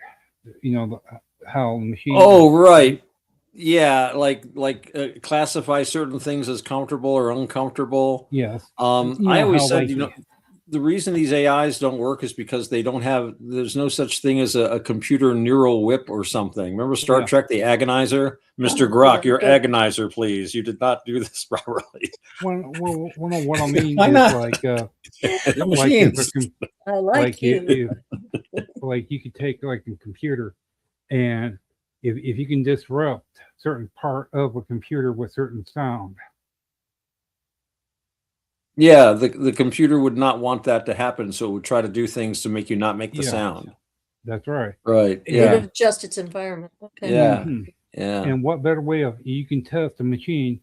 How machines. Oh, right. Yeah, classify certain things as comfortable or uncomfortable. Yes. I always said, the reason these AIs don't work is because there's no such thing as a computer neural whip or something. Remember Star Trek, the agonizer? Mr. Grok, your agonizer, please. You did not do this properly. Well, what I mean is like, machines. I like you. Like you could take like a computer, and if you can disrupt certain part of a computer with certain sound. Yeah, the computer would not want that to happen, so it would try to do things to make you not make the sound. That's right. Right. It would adjust its environment. Okay. Yeah. Yeah. And what better way of you can test a machine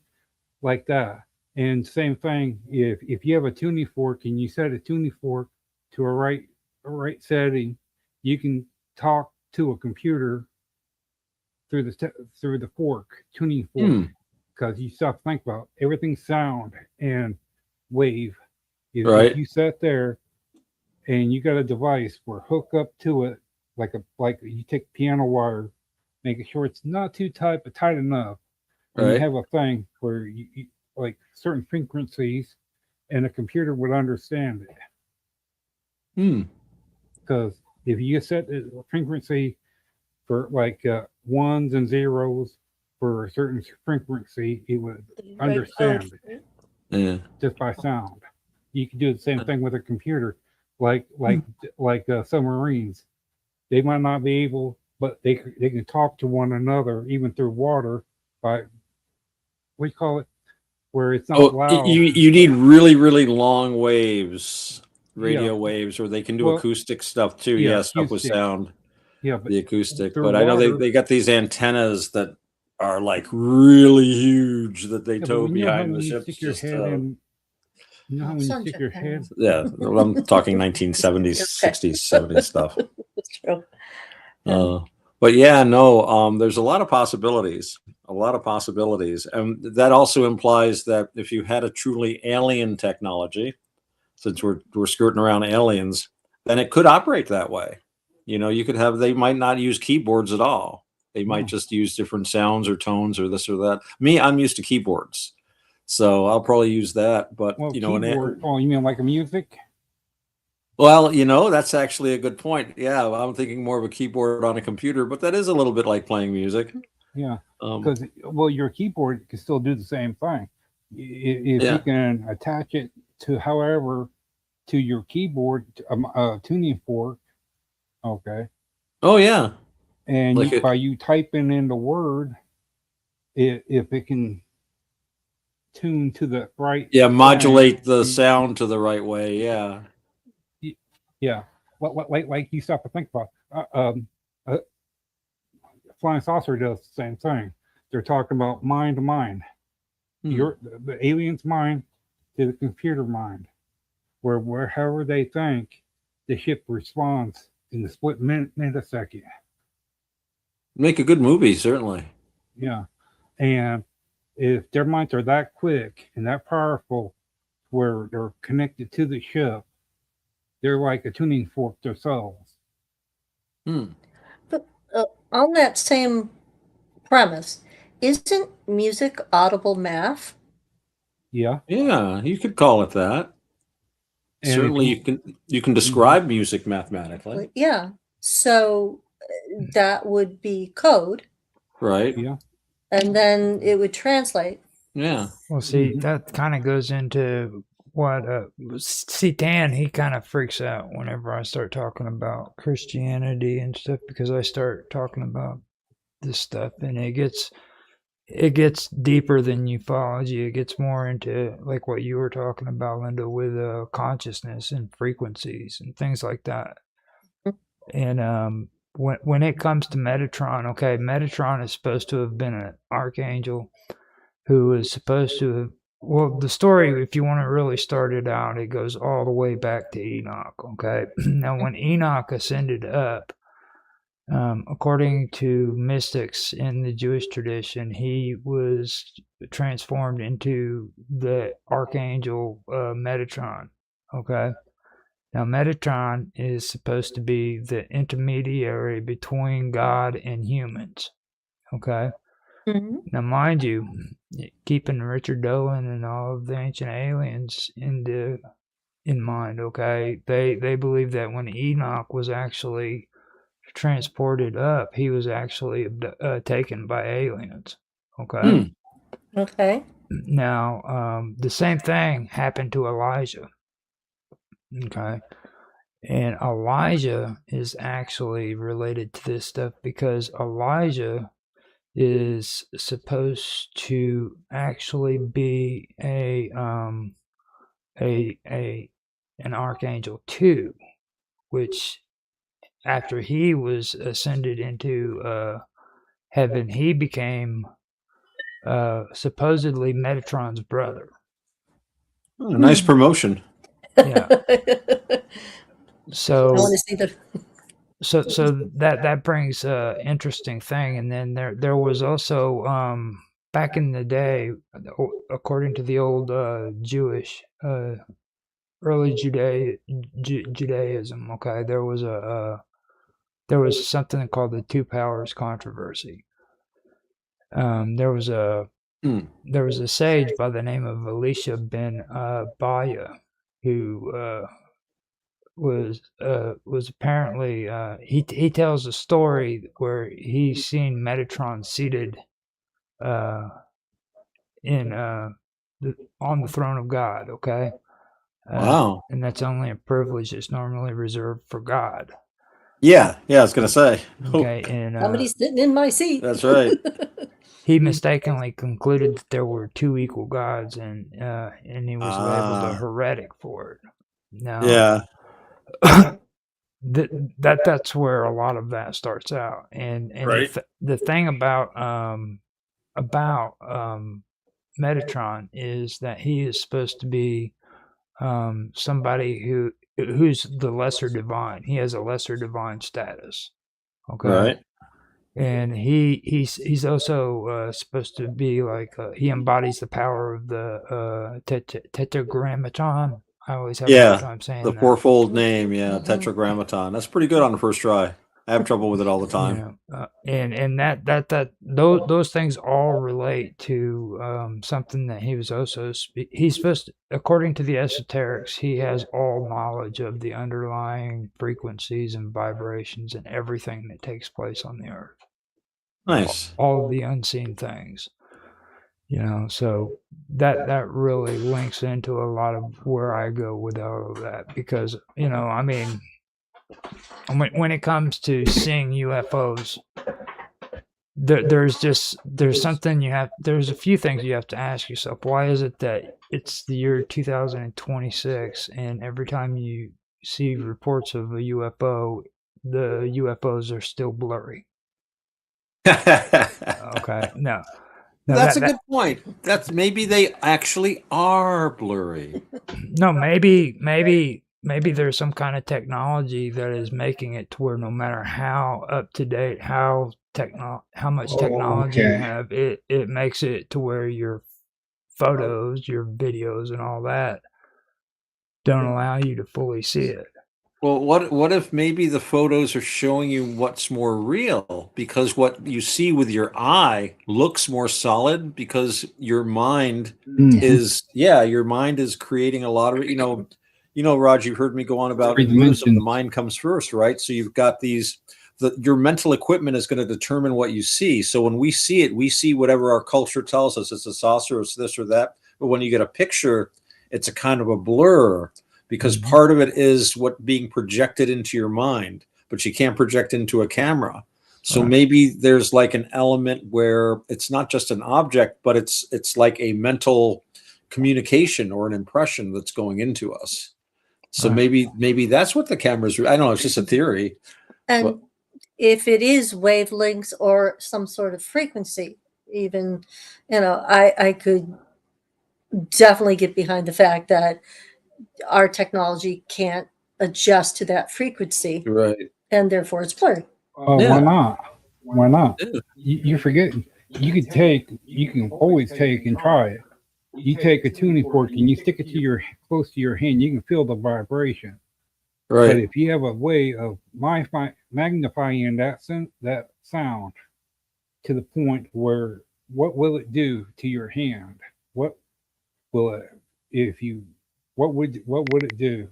like that? And same thing, if you have a tuning fork and you set a tuning fork to a right setting, you can talk to a computer through the fork, tuning fork, because you stop to think about everything sound and wave. If you sit there and you got a device where hook up to it like you take piano wire, making sure it's not too tight but tight enough. And you have a thing where you like certain frequencies, and a computer would understand it. Because if you set a frequency for like ones and zeros for a certain frequency, it would understand it. Yeah. Just by sound. You can do the same thing with a computer, like submarines. They might not be able, but they can talk to one another even through water by what do you call it, where it's not loud. You need really, really long waves, radio waves, or they can do acoustic stuff too. Stuff with sound. Yeah, but the acoustic. But I know they got these antennas that are like really huge that they tow behind the ships. You know how when you stick your head? Yeah, I'm talking 1970s, 60s, 70s stuff. That's true. But yeah, no, there's a lot of possibilities. And that also implies that if you had a truly alien technology, since we're skirting around aliens, then it could operate that way. You could have, they might not use keyboards at all. They might just use different sounds or tones or this or that. Me, I'm used to keyboards, so I'll probably use that. But keyboard, you mean like a music? Well, that's actually a good point. Yeah, I'm thinking more of a keyboard on a computer, but that is a little bit like playing music. Yeah, because your keyboard can still do the same thing. If you can attach it to your keyboard, tuning fork. Okay. Oh yeah. And by you typing in the word, if it can tune to the right. Yeah, modulate the sound to the right way. Yeah. Yeah. Like you stop to think about. Flying Saucer does the same thing. They're talking about mind to mind. The alien's mind to the computer mind, wherever they think, the ship responds in the split millisecond. Make a good movie, certainly. Yeah, and if their minds are that quick and that powerful, where they're connected to the ship, they're like a tuning fork themselves. But on that same premise, isn't music audible math? Yeah. Yeah, you could call it that. And certainly you can describe music mathematically. Yeah. So that would be code. Right. Yeah. And then it would translate. Yeah. Well, see, that kind of goes into what Dan, he kind of freaks out whenever I start talking about Christianity and stuff, because I start talking about this stuff and it gets deeper than ufology. It gets more into like what you were talking about, Linda, with consciousness and frequencies and things like that. And when it comes to Metatron, okay, Metatron is supposed to have been an archangel who is supposed to have, well, the story, if you want to really start it out, it goes all the way back to Enoch, okay? Now, when Enoch ascended up, according to mystics in the Jewish tradition, he was transformed into the archangel Metatron. Okay. Now, Metatron is supposed to be the intermediary between God and humans. Okay. Mm-hmm. Now, mind you, keeping Richard Dolan and all of the ancient aliens in mind. Okay, they believe that when Enoch was actually transported up, he was actually taken by aliens. Okay. Okay. Now, the same thing happened to Elijah. Okay. And Elijah is actually related to this stuff because Elijah is supposed to actually be an archangel too, which after he was ascended into heaven, he became supposedly Metatron's brother. Oh, nice promotion. Yeah. So I want to see the. So that brings interesting thing, and then there was also back in the day, according to the old Jewish early Judaism. Okay, there was something called the Two Powers controversy. There was a sage by the name of Elisha ben Baya who was apparently he tells a story where he's seen Metatron seated in on the throne of God. Okay. Wow. And that's only a privilege that's normally reserved for God. Yeah, I was gonna say. Okay, and Somebody's sitting in my seat. That's right. He mistakenly concluded that there were two equal gods, and he was labeled a heretic for it. Now, yeah, that's where a lot of that starts out, and right. the thing about Metatron is that he is supposed to be somebody who's the lesser divine. He has a lesser divine status. Okay. Right. And he's also supposed to be like he embodies the power of the tetragrammaton. I always have a hard time saying the that. fourfold name. Yeah, tetragrammaton. That's pretty good on the first try. I have trouble with it all the time. And those things all relate to something that he was also he's supposed to, according to the esoterics, he has all knowledge of the underlying frequencies and vibrations and everything that takes place on the earth. Nice. All of the unseen things. So that really links into a lot of where I go with all of that because I mean, when it comes to seeing UFOs, there's something there's a few things you have to ask yourself. Why is it that it's the year 2026 and every time you see reports of a UFO, the UFOs are still blurry? Okay, no. That's a good point. That's maybe they actually are blurry. No, maybe there's some kind of technology that is making it to where no matter how up to date, how much technology you have, it makes it to where your photos, your videos, and all that don't allow you to fully see it. Well, what if maybe the photos are showing you what's more real because what you see with your eye looks more solid because your mind is creating a lot of Roger, you've heard me go on about the mind comes first, right? So you've got your mental equipment is going to determine what you see. So when we see it, we see whatever our culture tells us. It's a saucer, it's this or that. But when you get a picture, it's a kind of a blur. Because part of it is what being projected into your mind, but you can't project into a camera. So maybe there's like an element where it's not just an object, but it's like a mental communication or an impression that's going into us. So maybe that's what the cameras are. I don't know. It's just a theory. And if it is wavelengths or some sort of frequency, even, I could definitely get behind the fact that our technology can't adjust to that frequency, right? And therefore it's blurry. Why not? Why not? You forget you can always take and try it. you take a tuning fork and you stick it to your close to your hand, you can feel the vibration. But Right. if you have a way of magnifying that sound to the point where what will it do to your hand? What will it if you what would it do?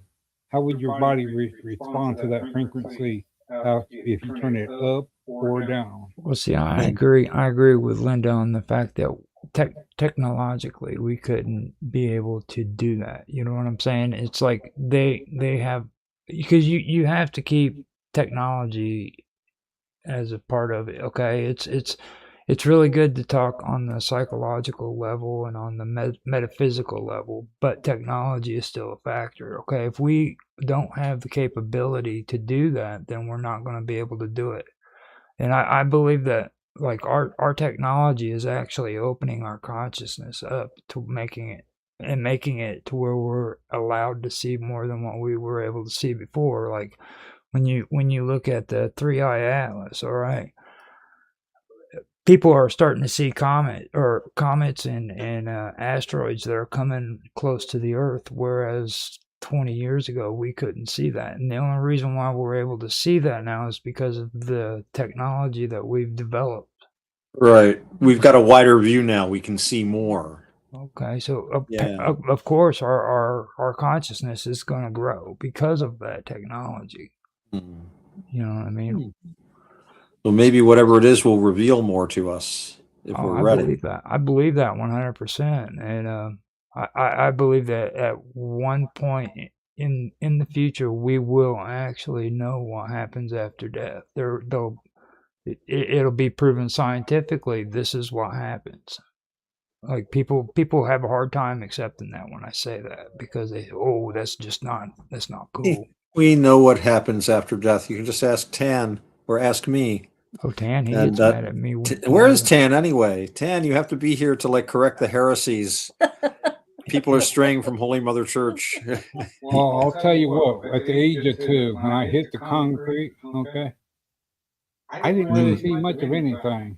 How would your body respond to that frequency if you turn it up or down? Well, see, I agree with Linda on the fact that technologically we couldn't be able to do that. You know what I'm saying? It's like they have, because you have to keep technology as a part of it. Okay, it's really good to talk on the psychological level and on the metaphysical level, but technology is still a factor. Okay, if we don't have the capability to do that, then we're not going to be able to do it. And I believe that like our technology is actually opening our consciousness up to making it to where we're allowed to see more than what we were able to see before. Like when you look at the 3-eye atlas, all right, people are starting to see comets and asteroids that are coming close to the Earth, whereas 20 years ago we couldn't see that. And the only reason why we're able to see that now is because of the technology that we've developed. Right. We've got a wider view now. We can see more. Okay, so Yeah. of course our consciousness is going to grow because of that technology. Mm. You know what I mean? So maybe whatever it is will reveal more to us if Oh, we're I ready. believe that. I believe that 100%. And I believe that at one point in the future we will actually know what happens after death. It'll be proven scientifically this is what happens. Like people have a hard time accepting that when I say that, because that's not cool. We know what happens after death. You can just ask Tan or ask me. Oh, Tan, he And gets mad at me. where is Tan anyway? Tan, you have to be here to like correct the heresies. People are straying from Holy Mother Church. Well, I'll tell you what, at the age of 2, when I hit the concrete, okay, I didn't really see much of anything.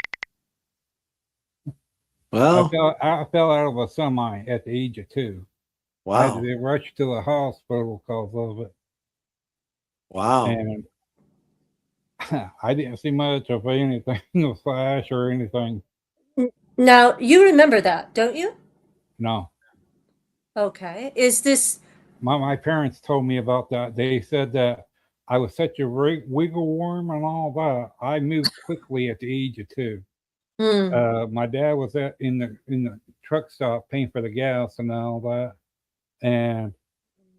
Well, I fell out of a semi at the age of 2. Wow. I had to be rushed to the hospital because of it. Wow. And I didn't see much of anything, no flash or anything. Now, you remember that, don't you? No. Okay. Is this... My parents told me about that. They said that I was such a wiggle worm and all that. I moved quickly at the age of 2. My dad was in the truck stop paying for the gas and all that, and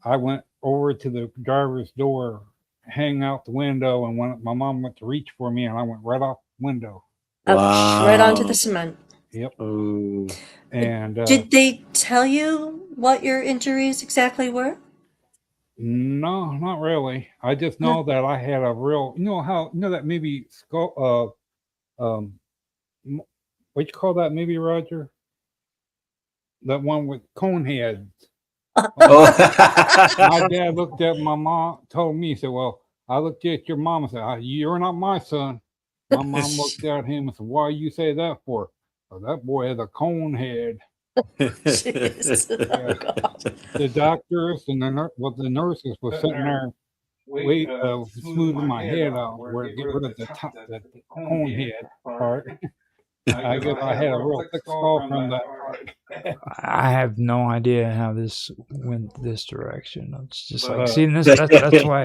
I went over to the driver's door, hang out the window, and when my mom went to reach for me, and I went right off the window. Ouch, right onto the cement. Yep. Oh. And did they tell you what your injuries exactly were? No, not really. I just know that I had a real, that movie Skull, what you call that movie, Roger? That one with cone heads. My dad looked at my mom, told me, he said, well, I looked at your mom and said, you're not my son. My mom looked at him and said, why you say that for? Well, that boy has a cone head. Jeez. Yeah. The doctors and the nurses were sitting there smoothing my head out where to get rid of the cone head part. I guess I had a real thick skull from that part. I have no idea how this went this direction. It's just like seeing this. That's why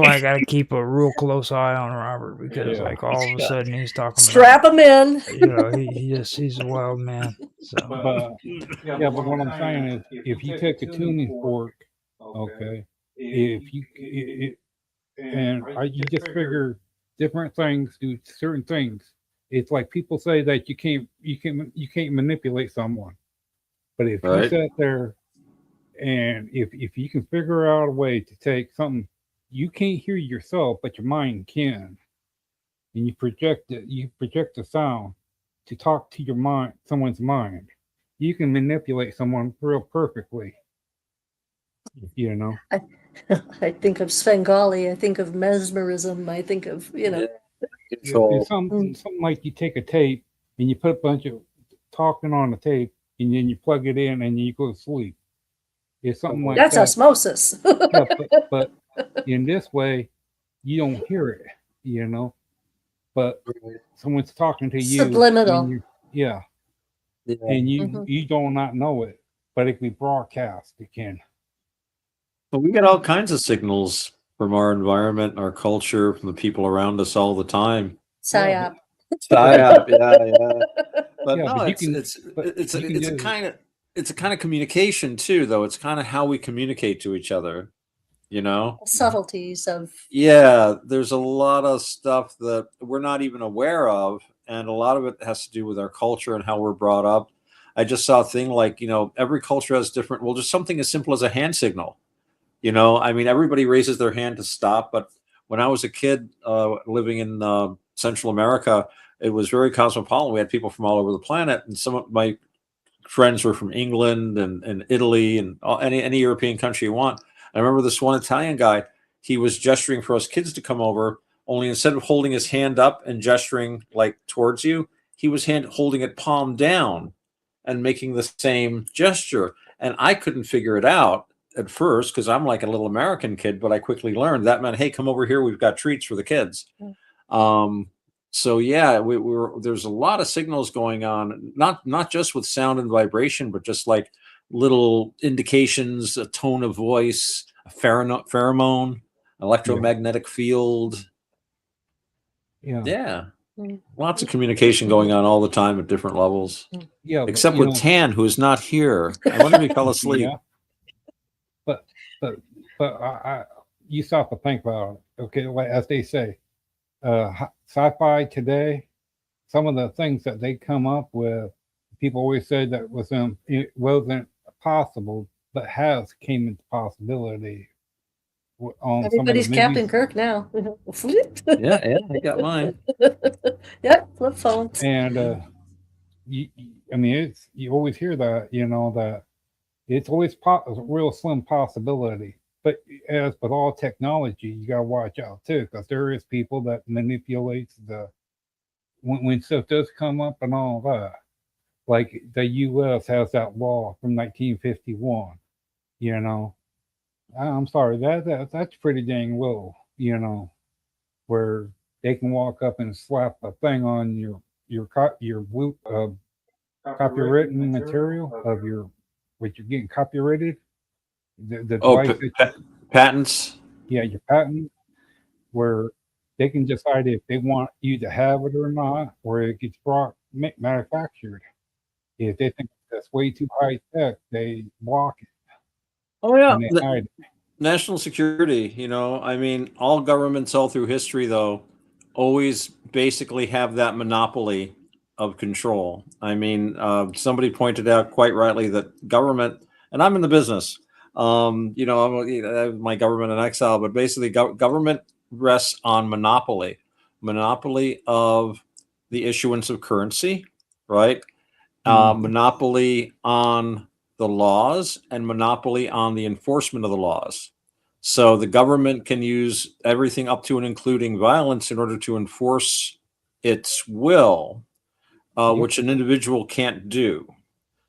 I got to keep a real close eye on Robert, because like all of a sudden he's talking. Strap him in. You know, he's a wild man. So. But what I'm saying is, if you take a tuning fork, okay, you just figure different things do certain things. It's like people say that you can't manipulate someone, but if you sit there and if you can figure out a way to take something you can't hear yourself, but your mind can, and you project the sound to talk to your mind, someone's mind, you can manipulate someone real perfectly. You know. I think of Svengali. I think of mesmerism. I think of Something like you take a tape and you put a bunch of talking on the tape, and then you plug it in and you go to sleep. It's something like That's that. osmosis. Yeah, but in this way, you don't hear it, but someone's talking to you. Subliminal. Yeah. And you do not know it, but it can be broadcast. It can. But we get all kinds of signals from our environment, our culture, from the people around us all the time. Psyop. Psyop, yeah. But Yeah, no, but you it's can a just- kind of communication too, though. It's kind of how we communicate to each other. Subtleties of. Yeah, there's a lot of stuff that we're not even aware of, and a lot of it has to do with our culture and how we're brought up. I just saw a thing like, every culture has different, well, just something as simple as a hand signal. I mean, everybody raises their hand to stop, but when I was a kid living in Central America, it was very cosmopolitan. We had people from all over the planet, and some of my friends were from England and Italy and any European country you want. I remember this one Italian guy, he was gesturing for us kids to come over, only instead of holding his hand up and gesturing like towards you, he was holding it palm down and making the same gesture. And I couldn't figure it out at first because I'm like a little American kid, but I quickly learned that meant, hey, come over here. We've got treats for the kids. So yeah, there's a lot of signals going on, not just with sound and vibration, but just like little indications, a tone of voice, a pheromone, electromagnetic field. Yeah. Lots of communication going on all the time at different levels. Yeah, except with Tan, who is not here. I wonder if he fell asleep. Yeah. But I you stop to think about it. Okay, like as they say, sci-fi today, some of the things that they come up with, people always said that it wasn't possible, but has came into possibility. Everybody's Captain Kirk now. yeah, I got mine. Yeah, flip phones. And I mean, you always hear that, that it's always a real slim possibility. But as with all technology, you gotta watch out too, because there is people that manipulates when stuff does come up and all that. Like the U.S. has that law from 1951. I'm sorry, that's pretty dang low. Where they can walk up and slap a thing on your copywritten material of what you're getting copyrighted. Patents. Yeah, your patent, where they can decide if they want you to have it or not, or it gets manufactured. If they think that's way too high tech, they block it. Oh yeah, and they hide it. National security. I mean, all governments all through history, though, always basically have that monopoly of control. I mean, somebody pointed out quite rightly that government, and I'm in the business. I'm my government in exile, but basically government rests on monopoly of the issuance of currency, right? Monopoly on the laws and monopoly on the enforcement of the laws. So the government can use everything up to and including violence in order to enforce its will, which an individual can't do.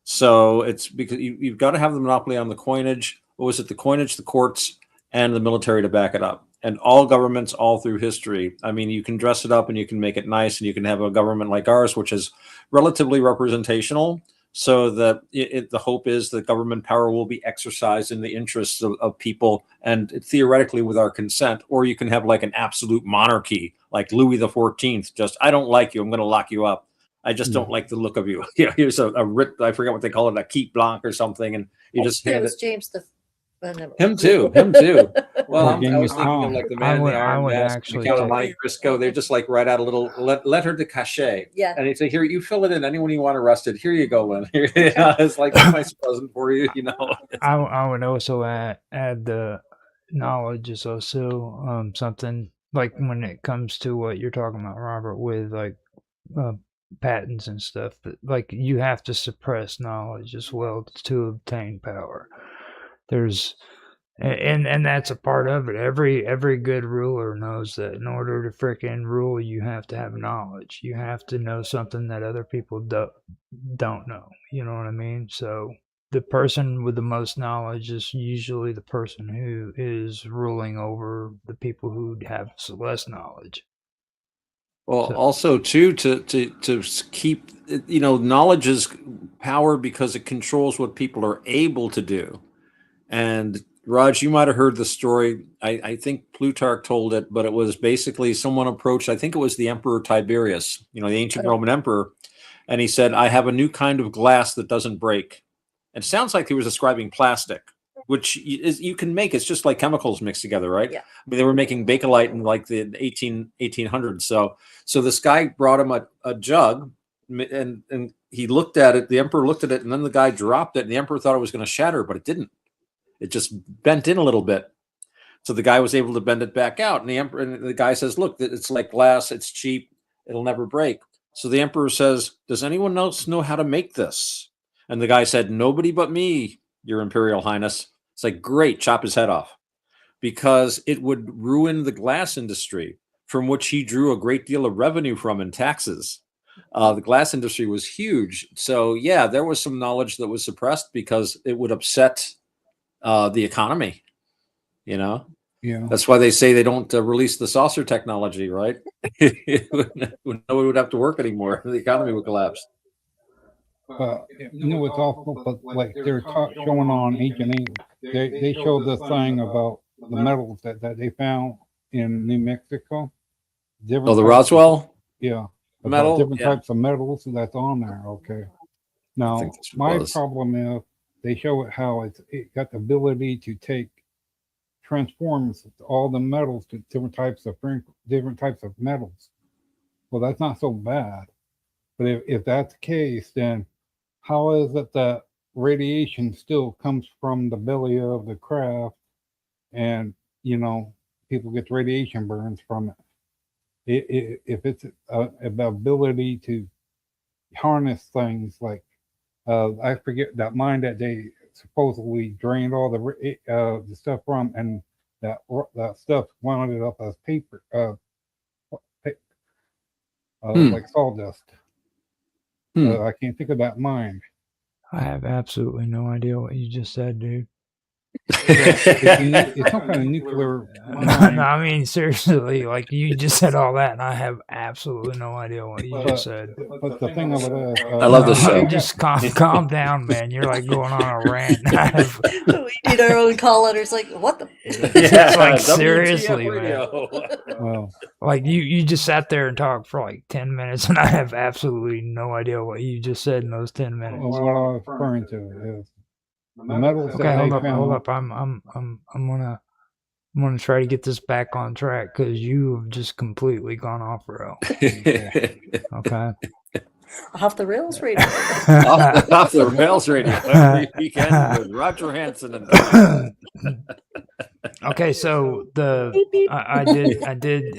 So it's because you've got to have the monopoly on the coinage. What was it? The coinage, the courts, and the military to back it up. And all governments all through history. I mean, you can dress it up and you can make it nice, and you can have a government like ours, which is relatively representational. So that the hope is that government power will be exercised in the interests of people and theoretically with our consent. Or you can have like an absolute monarchy, like Louis XIV. Just, I don't like you, I'm going to lock you up. I just don't like the look of you. Here's a writ. I forget what they call it, a keep blanc or something, and you just hand it was it. James the. Him too. Well, I was thinking of like the Man in the Iron Mask, the Count of Monte Cristo. They just like write out a little letter de cachet. Yeah. And they say, here, you fill it in. Anyone you want arrested, here you go, Lynn. It's like a nice present for you, I would also add the knowledge is also something like when it comes to what you're talking about, Robert, with like patents and stuff, that like you have to suppress knowledge as well to obtain power. There's And that's a part of it. Every good ruler knows that in order to frickin' rule, you have to have knowledge. You have to know something that other people don't know. You know what I mean? So the person with the most knowledge is usually the person who is ruling over the people who have less knowledge. Well, also too to keep, knowledge is power because it controls what people are able to do. And Raj, you might have heard the story. I think Plutarch told it, but it was basically someone approached, I think it was the Emperor Tiberius, the ancient Roman emperor, and he said, I have a new kind of glass that doesn't break. It sounds like he was describing plastic, which you can make. It's just like chemicals mixed together, right? Yeah. I mean, they were making Bakelite in like the 1800s. So this guy brought him a jug, and he looked at it. The emperor looked at it, and then the guy dropped it, and the emperor thought it was going to shatter, but it didn't. It just bent in a little bit. So the guy was able to bend it back out. And the guy says, look, it's like glass. It's cheap. It'll never break. So the emperor says, does anyone else know how to make this? And the guy said, nobody but me, Your Imperial Highness. It's like, great, chop his head off. Because it would ruin the glass industry, from which he drew a great deal of revenue from in taxes. The glass industry was huge. So yeah, there was some knowledge that was suppressed because it would upset the economy, Yeah. That's why they say they don't release the saucer technology, right? Nobody would have to work anymore. The economy would collapse. But it's awful. But like they're showing on Ancient Ink, they showed this thing about the metals that they found in New Mexico. Oh, the Roswell? Yeah. Metal? Different types of metals that's on there. Okay. Now, my problem is they show it how it got the ability to transforms all the metals to different types of metals. Well, that's not so bad. But if that's the case, then how is it that radiation still comes from the belly of the craft and, people get radiation burns from it? If it's the ability to harness things like, I forget that mine that they supposedly drained all the stuff from, and that stuff wound up as paper, like sawdust. I can't think of that mine. I have absolutely no idea what you just said, dude. It's some kind of nuclear mine. No, I mean seriously, like you just said all that, and I have absolutely no idea what you just said. But the thing of it is, I love this show. Just calm down, man. You're like going on a rant. We did our own call letters. Like, what the? It's like seriously, man. Well, like you just sat there and talked for like 10 minutes, and I have absolutely no idea what you just said in those 10 minutes. What I was referring to is the metals. Okay, hold up. I'm gonna try to get this back on track because you have just completely gone off rail. Okay. Off the rails radio. off the rails radio. Every weekend with Roger Hansen and. Okay, so I did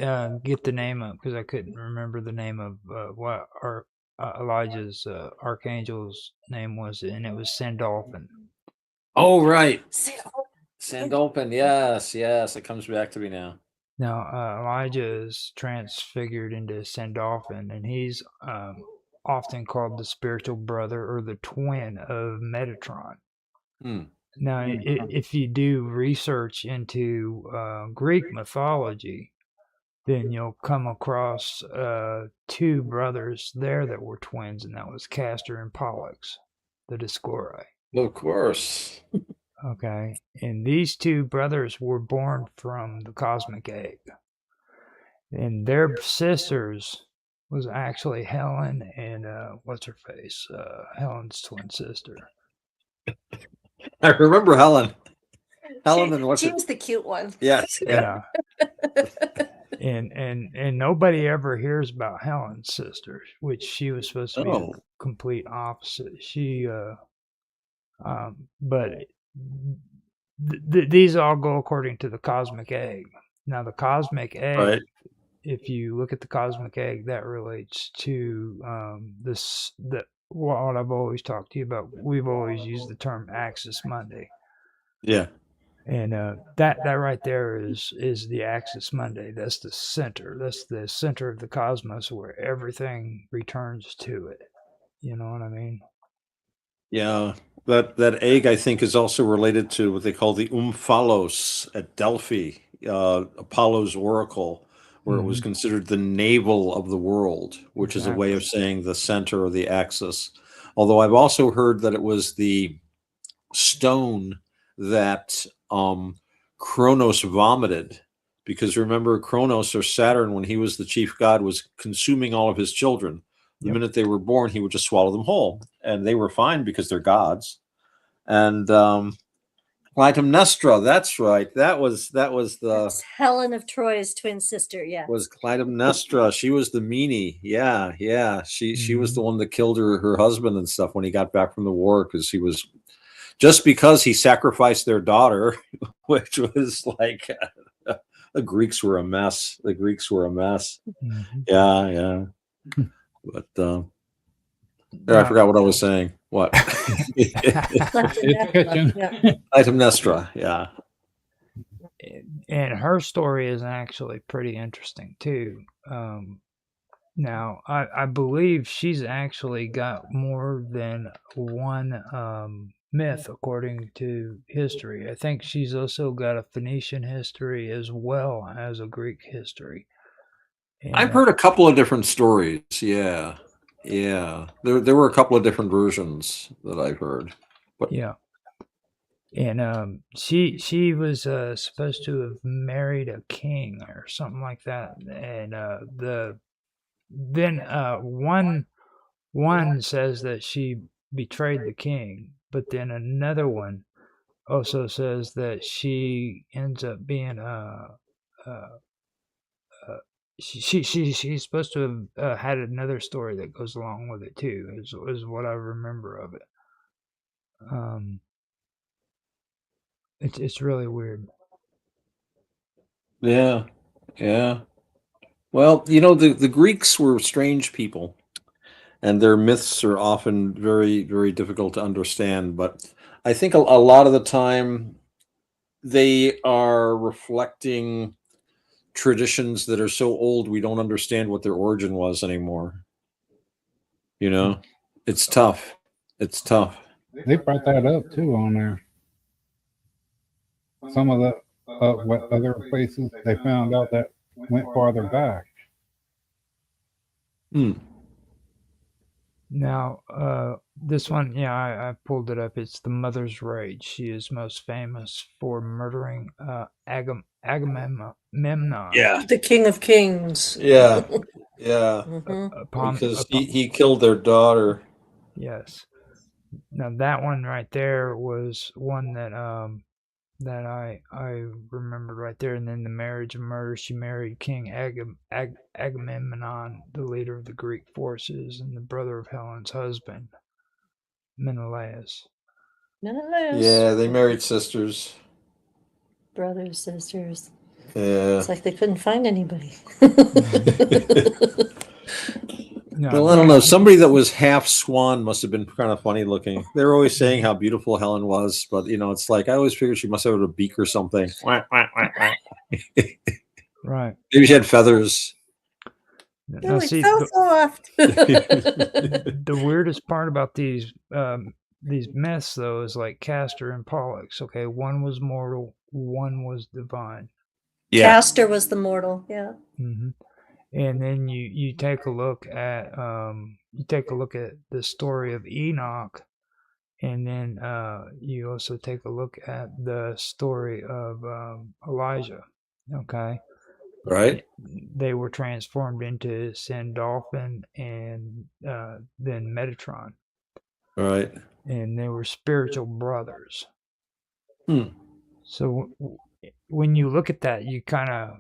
get the name up because I couldn't remember the name of what Elijah's archangel's name was, and it was Sandalphon. Oh, right. Sandalphon, yes, it comes back to me now. Now, Elijah is transfigured into Sandalphon, and he's often called the spiritual brother or the twin of Metatron. Now, if you do research into Greek mythology, then you'll come across two brothers there that were twins, and that was Castor and Pollux, the Dioscuri. Of course. Okay, and these two brothers were born from the cosmic egg, and their sisters was actually Helen and what's her face, Helen's twin sister. I remember Helen. Helen and what's she was the cute one. Yes, yeah. And nobody ever hears about Helen's sister, which she was supposed to be the complete opposite. She but these all go according to the cosmic egg. Now, the cosmic egg, right. If you look at the cosmic egg, that relates to what I've always talked to you about. We've always used the term Axis Monday. Yeah. And that right there is the Axis Mundi. That's the center. That's the center of the cosmos where everything returns to it. You know what I mean? Yeah, that egg I think is also related to what they call the Omphalos at Delphi, Apollo's oracle, where it was Mhm. considered the navel of the world, which is a way of saying the center or the axis. Although I've also heard that it was the stone that Kronos vomited, because remember Kronos or Saturn, when he was the chief god, was consuming all of his children. The minute they were born, he would just swallow them whole, and they were fine because they're gods. And Clytemnestra, that's right. That was That's Helen of Troy's twin sister. Yeah. was Clytemnestra. She was the meanie. Yeah, yeah. She was the one that killed her husband and stuff when he got back from the war, because he was just because he sacrificed their daughter, which was like the Greeks were a mess. The Greeks were a mess. Mhm. Yeah, yeah. But I forgot what I was saying. What? Clytemnestra. Yeah. And her story is actually pretty interesting too. Now, I believe she's actually got more than one myth according to history. I think she's also got a Phoenician history as well as a Greek history. And, I've heard a couple of different stories. Yeah, yeah. There were a couple of different versions that I've heard. But yeah. And she was supposed to have married a king or something like that. And one says that she betrayed the king, but then another one also says that she ends up being she's supposed to have had another story that goes along with it too, is what I remember of it. It's really weird. yeah, yeah. Well, the Greeks were strange people, and their myths are often very, very difficult to understand. But I think a lot of the time they are reflecting traditions that are so old we don't understand what their origin was anymore. It's tough. It's tough. They brought that up too on there. Some of the what other places they found out that went farther back. Now, this one, yeah, I pulled it up. It's the Mother's Rage. She is most famous for murdering Agamemnon. Yeah. The King of Kings. Yeah, yeah. Mhm. Because he killed their daughter. Yes. Now that one right there was one that that I remembered right there. And then the marriage of murder. She married King Agamemnon, the leader of the Greek forces and the brother of Helen's husband, Menelaus. Yeah, they married sisters. Brothers, sisters. Yeah. It's like they couldn't find anybody. Well, I don't know. Somebody that was half swan must have been kind of funny looking. They're always saying how beautiful Helen was, but it's like I always figured she must have had a beak or something. Right. Maybe she had feathers. It was so soft. The weirdest part about these myths, though, is like Castor and Pollux. Okay, one was mortal, one was divine. Yeah. Castor was the mortal. Yeah. Mm-hmm. And then you take a look at the story of Enoch, and then you also take a look at the story of Elijah. Okay. Right. They were transformed into Sandalphon and then Metatron. Right. And they were spiritual brothers. So when you look at that, you kind of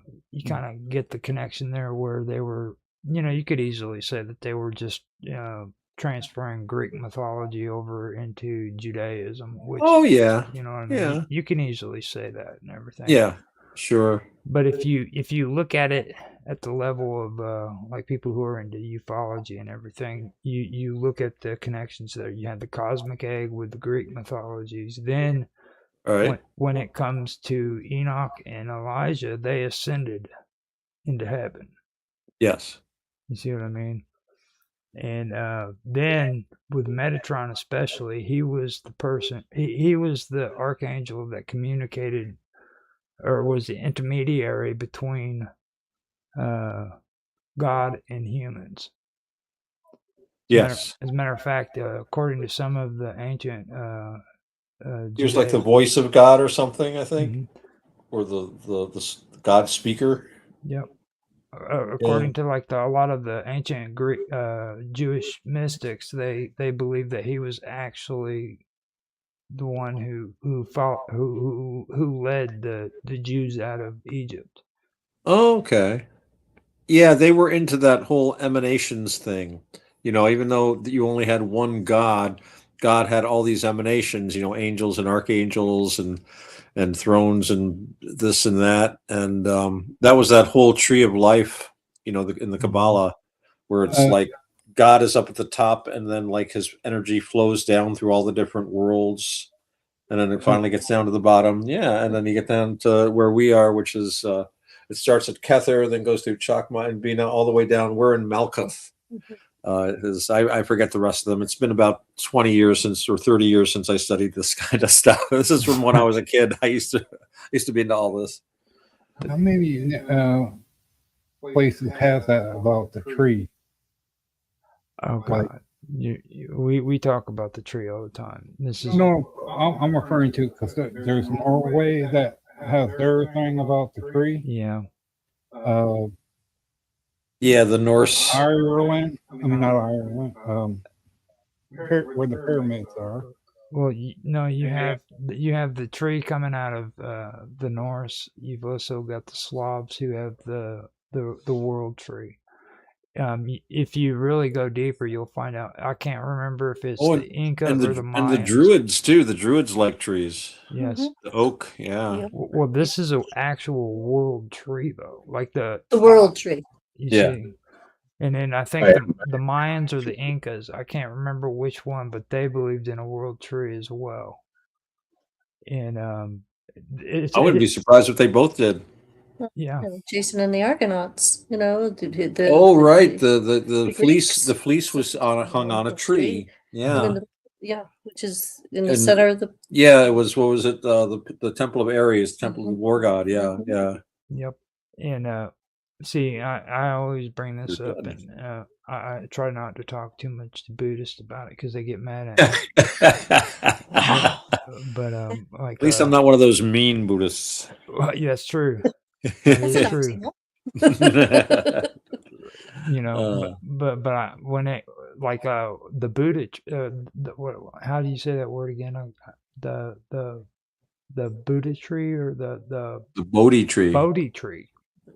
get the connection there, where they were, you could easily say that they were just transferring Greek mythology over into Judaism. Which, yeah. You know what I mean? Yeah. You can easily say that and everything. Yeah. Sure. But if you look at it at the level of like people who are into ufology and everything, you look at the connections there. You had the cosmic egg with the Greek mythologies, then All right. When it comes to Enoch and Elijah, they ascended into heaven. Yes. You see what I mean? And then with Metatron especially, he was the person, he was the archangel that communicated or was the intermediary between God and humans. Yes. As a matter of fact, according to some of the ancient he was like the voice of God or something, I think, or the God speaker. Yep. According to like a lot of the ancient Greek Jewish mystics, they believe that he was actually the one who led the Jews out of Egypt. Oh, okay. Yeah, they were into that whole emanations thing. You know, even though you only had one God, God had all these emanations, you know, angels and archangels and thrones and this and that. And that was that whole tree of life, you know, in the Kabbalah, where it's like God is up at the top and then like his energy flows down through all the different worlds. And then it finally gets down to the bottom. Yeah. And then you get down to where we are, which is it starts at Kether, then goes through Chakma and Bina all the way down. We're in Malkuth. I forget the rest of them. It's been about 20 years or 30 years since I studied this kind of stuff. This is from when I was a kid. I used to be into all this. How many places has that about the tree? Oh God, we talk about the tree all the time. This is no, I'm referring to because there's Norway that has their thing about the tree. Yeah. Yeah, the Norse. Ireland. I mean, not Ireland. Where the pyramids are. Well, you have the tree coming out of the Norse. You've also got the Slavs who have the world tree. If you really go deeper, you'll find out. I can't remember if it's the Inca or the Mayans. And the Druids too. The Druids like trees. Yes. The oak. Yeah. Well, this is an actual world tree, though. Like the world tree. You see. And then I think the Mayans or the Incas, I can't remember which one, but they believed in a world tree as well. And I wouldn't be surprised if they both did. Yeah. Jason and the Argonauts, you know. Right. The fleece was hung on a tree. Yeah. Which is in the center of the. Yeah, it was. What was it? The Temple of Ares, Temple of the War God. Yeah, yeah. Yep. And see, I always bring this up, and I try not to talk too much to Buddhists about it because they get mad at me. but like, at least I'm not one of those mean Buddhists. Well, yeah, that's true. It's true. You know, but when it like the Buddha, how do you say that word again? The Buddha tree or the Bodhi tree. Bodhi tree.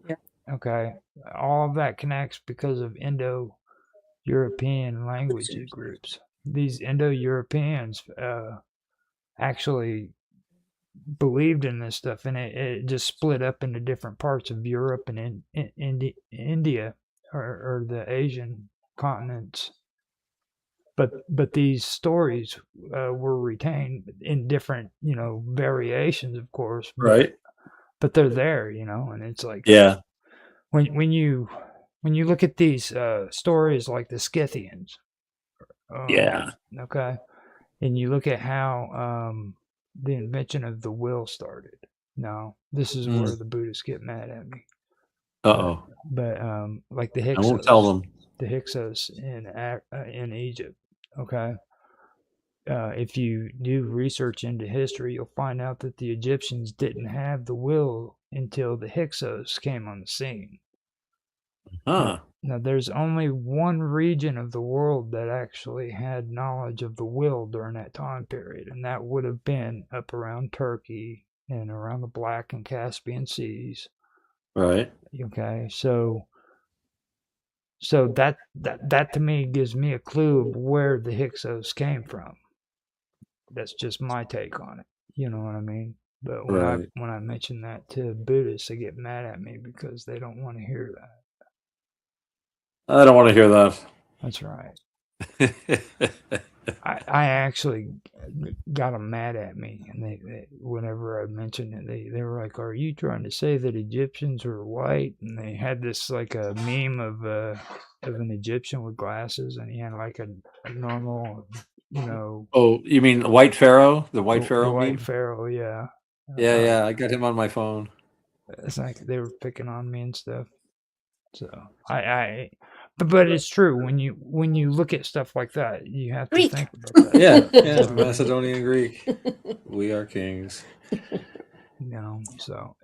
Yeah. Okay. All of that connects because of Indo-European language groups. These Indo-Europeans actually believed in this stuff, and it just split up into different parts of Europe and in India or the Asian continents. But these stories were retained in different, variations, of course. Right. But they're there, and it's like when you look at these stories like the Scythians. Okay. And you look at how the invention of the will started. Now, this is where the Buddhists get mad at me. Uh-oh. But like the Hyksos. I won't tell them. The Hyksos in Egypt. Okay. If you do research into history, you'll find out that the Egyptians didn't have the will until the Hyksos came on the scene. Huh. Now, there's only one region of the world that actually had knowledge of the will during that time period, and that would have been up around Turkey and around the Black and Caspian Seas. Right. Okay, so that to me gives me a clue of where the Hyksos came from. That's just my take on it. You know what I mean? But when I mention that to Buddhists, they get mad at me because they don't want to hear that. I don't want to hear that. That's right. I actually got them mad at me, and they whenever I mentioned it, they were like, "Are you trying to say that Egyptians are white?" And they had this like a meme of an Egyptian with glasses, and he had like a normal, Oh, you mean White Pharaoh? The White the Pharaoh white meme? pharaoh, yeah. Yeah, I got him on my phone. It's like they were picking on me and stuff. So but it's true when you look at stuff like that, you have to think about that. Yeah, Macedonian Greek. We are kings. So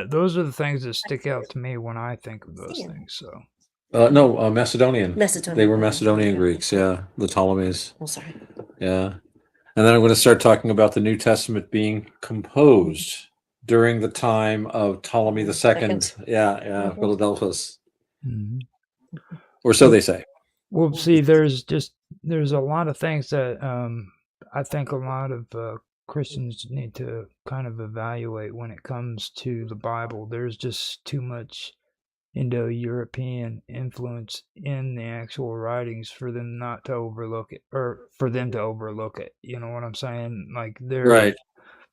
those are the things that stick out to me when I think of those things. So No, Macedonian. Macedonian. They were Macedonian Greeks, yeah, the Ptolemies. Oh, sorry. Yeah. And then I'm going to start talking about the New Testament being composed during the time of Ptolemy II. Yeah, Philadelphus. Mhm. Or so they say. Well, see, there's a lot of things that I think a lot of Christians need to kind of evaluate when it comes to the Bible. There's just too much Indo-European influence in the actual writings for them not to overlook it, or for them to overlook it. You know what I'm saying? Like Right.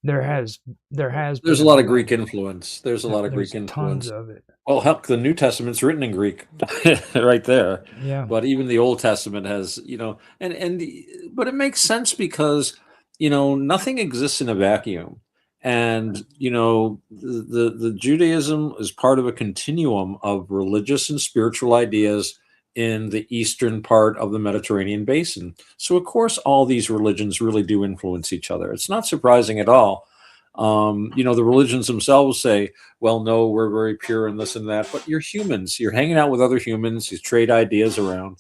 there has There's been a lot of Greek influence. There's a lot of Greek influence. Tons of it. Well, heck, the New Testament's written in Greek, right there. Yeah. But even the Old Testament has, but it makes sense because, nothing exists in a vacuum, and the Judaism is part of a continuum of religious and spiritual ideas in the eastern part of the Mediterranean basin. So, of course, all these religions really do influence each other. It's not surprising at all. The religions themselves say, well, no, we're very pure and this and that, but you're humans. You're hanging out with other humans. You trade ideas around,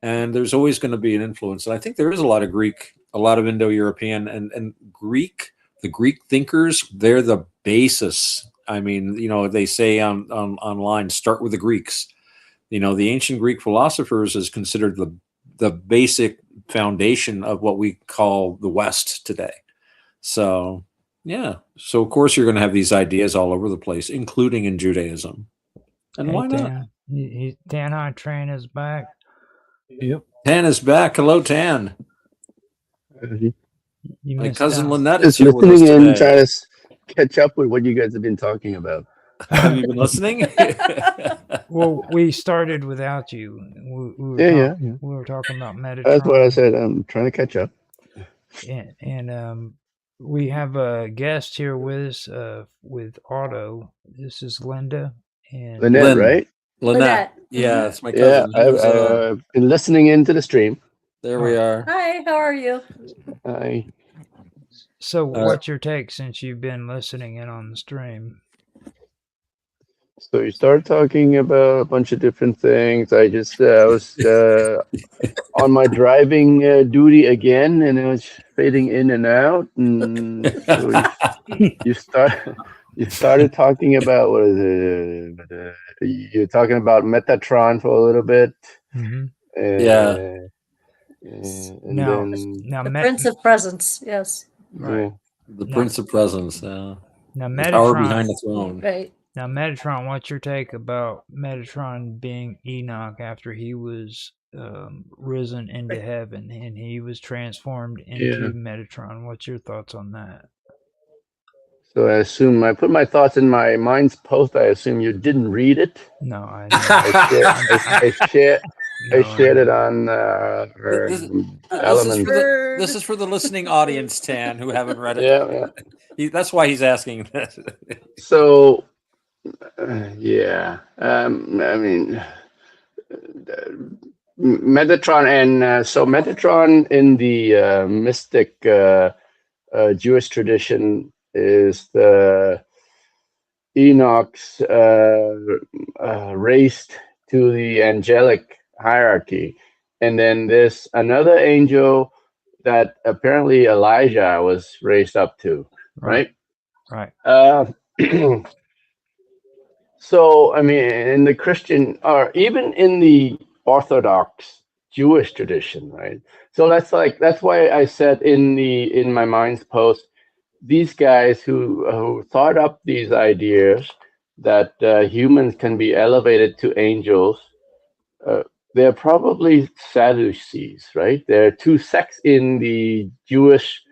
and there's always going to be an influence. And I think there is a lot of Greek, a lot of Indo-European and Greek. The Greek thinkers, they're the basis. I mean, they say online, start with the Greeks. The ancient Greek philosophers is considered the basic foundation of what we call the West today. So, yeah. So, of course, you're going to have these ideas all over the place, including in Judaism. And why not? Tan High Train is back. Yep. Tan is back. Hello, Tan. My cousin Lynette is Just here with us listening in, today. trying to catch up with what you guys have been talking about. Have you been listening? Well, we started without you. We were talking about Metatron. That's what I said. I'm trying to catch up. And we have a guest here with us with Otto. This is Linda and Lynette, right? Lynette. Yeah, it's my Yeah, cousin. I've been listening into the stream. There we are. Hi, how are you? Hi. So, what's your take since you've been listening in on the stream? So you started talking about a bunch of different things. I was on my driving duty again, and it was fading in and out. And so you started talking about what is it? You're talking about Metatron for a little bit. Mm-hmm. And then the Prince of Presence, yes. Right. The Prince of Presence. Now, the Metatron, power behind the throne. Right. Now, Metatron, what's your take about Metatron being Enoch after he was risen into heaven and he was transformed into Metatron? What's your thoughts on that? So I assume I put my thoughts in my mind's post. I assume you didn't read it. No, I shared it on This is for the listening audience, Tan, who haven't read it. Yeah. That's why he's asking that. So, I mean, Metatron, and so Metatron in the mystic Jewish tradition is the Enoch's raised to the angelic hierarchy, and then there's another angel that apparently Elijah was raised up to, right? Right. So, I mean, in the Christian, or even in the Orthodox Jewish tradition, right? So that's why I said in my mind's post, these guys who thought up these ideas that humans can be elevated to angels, they're probably Sadducees, right? There are two sects in the Jewish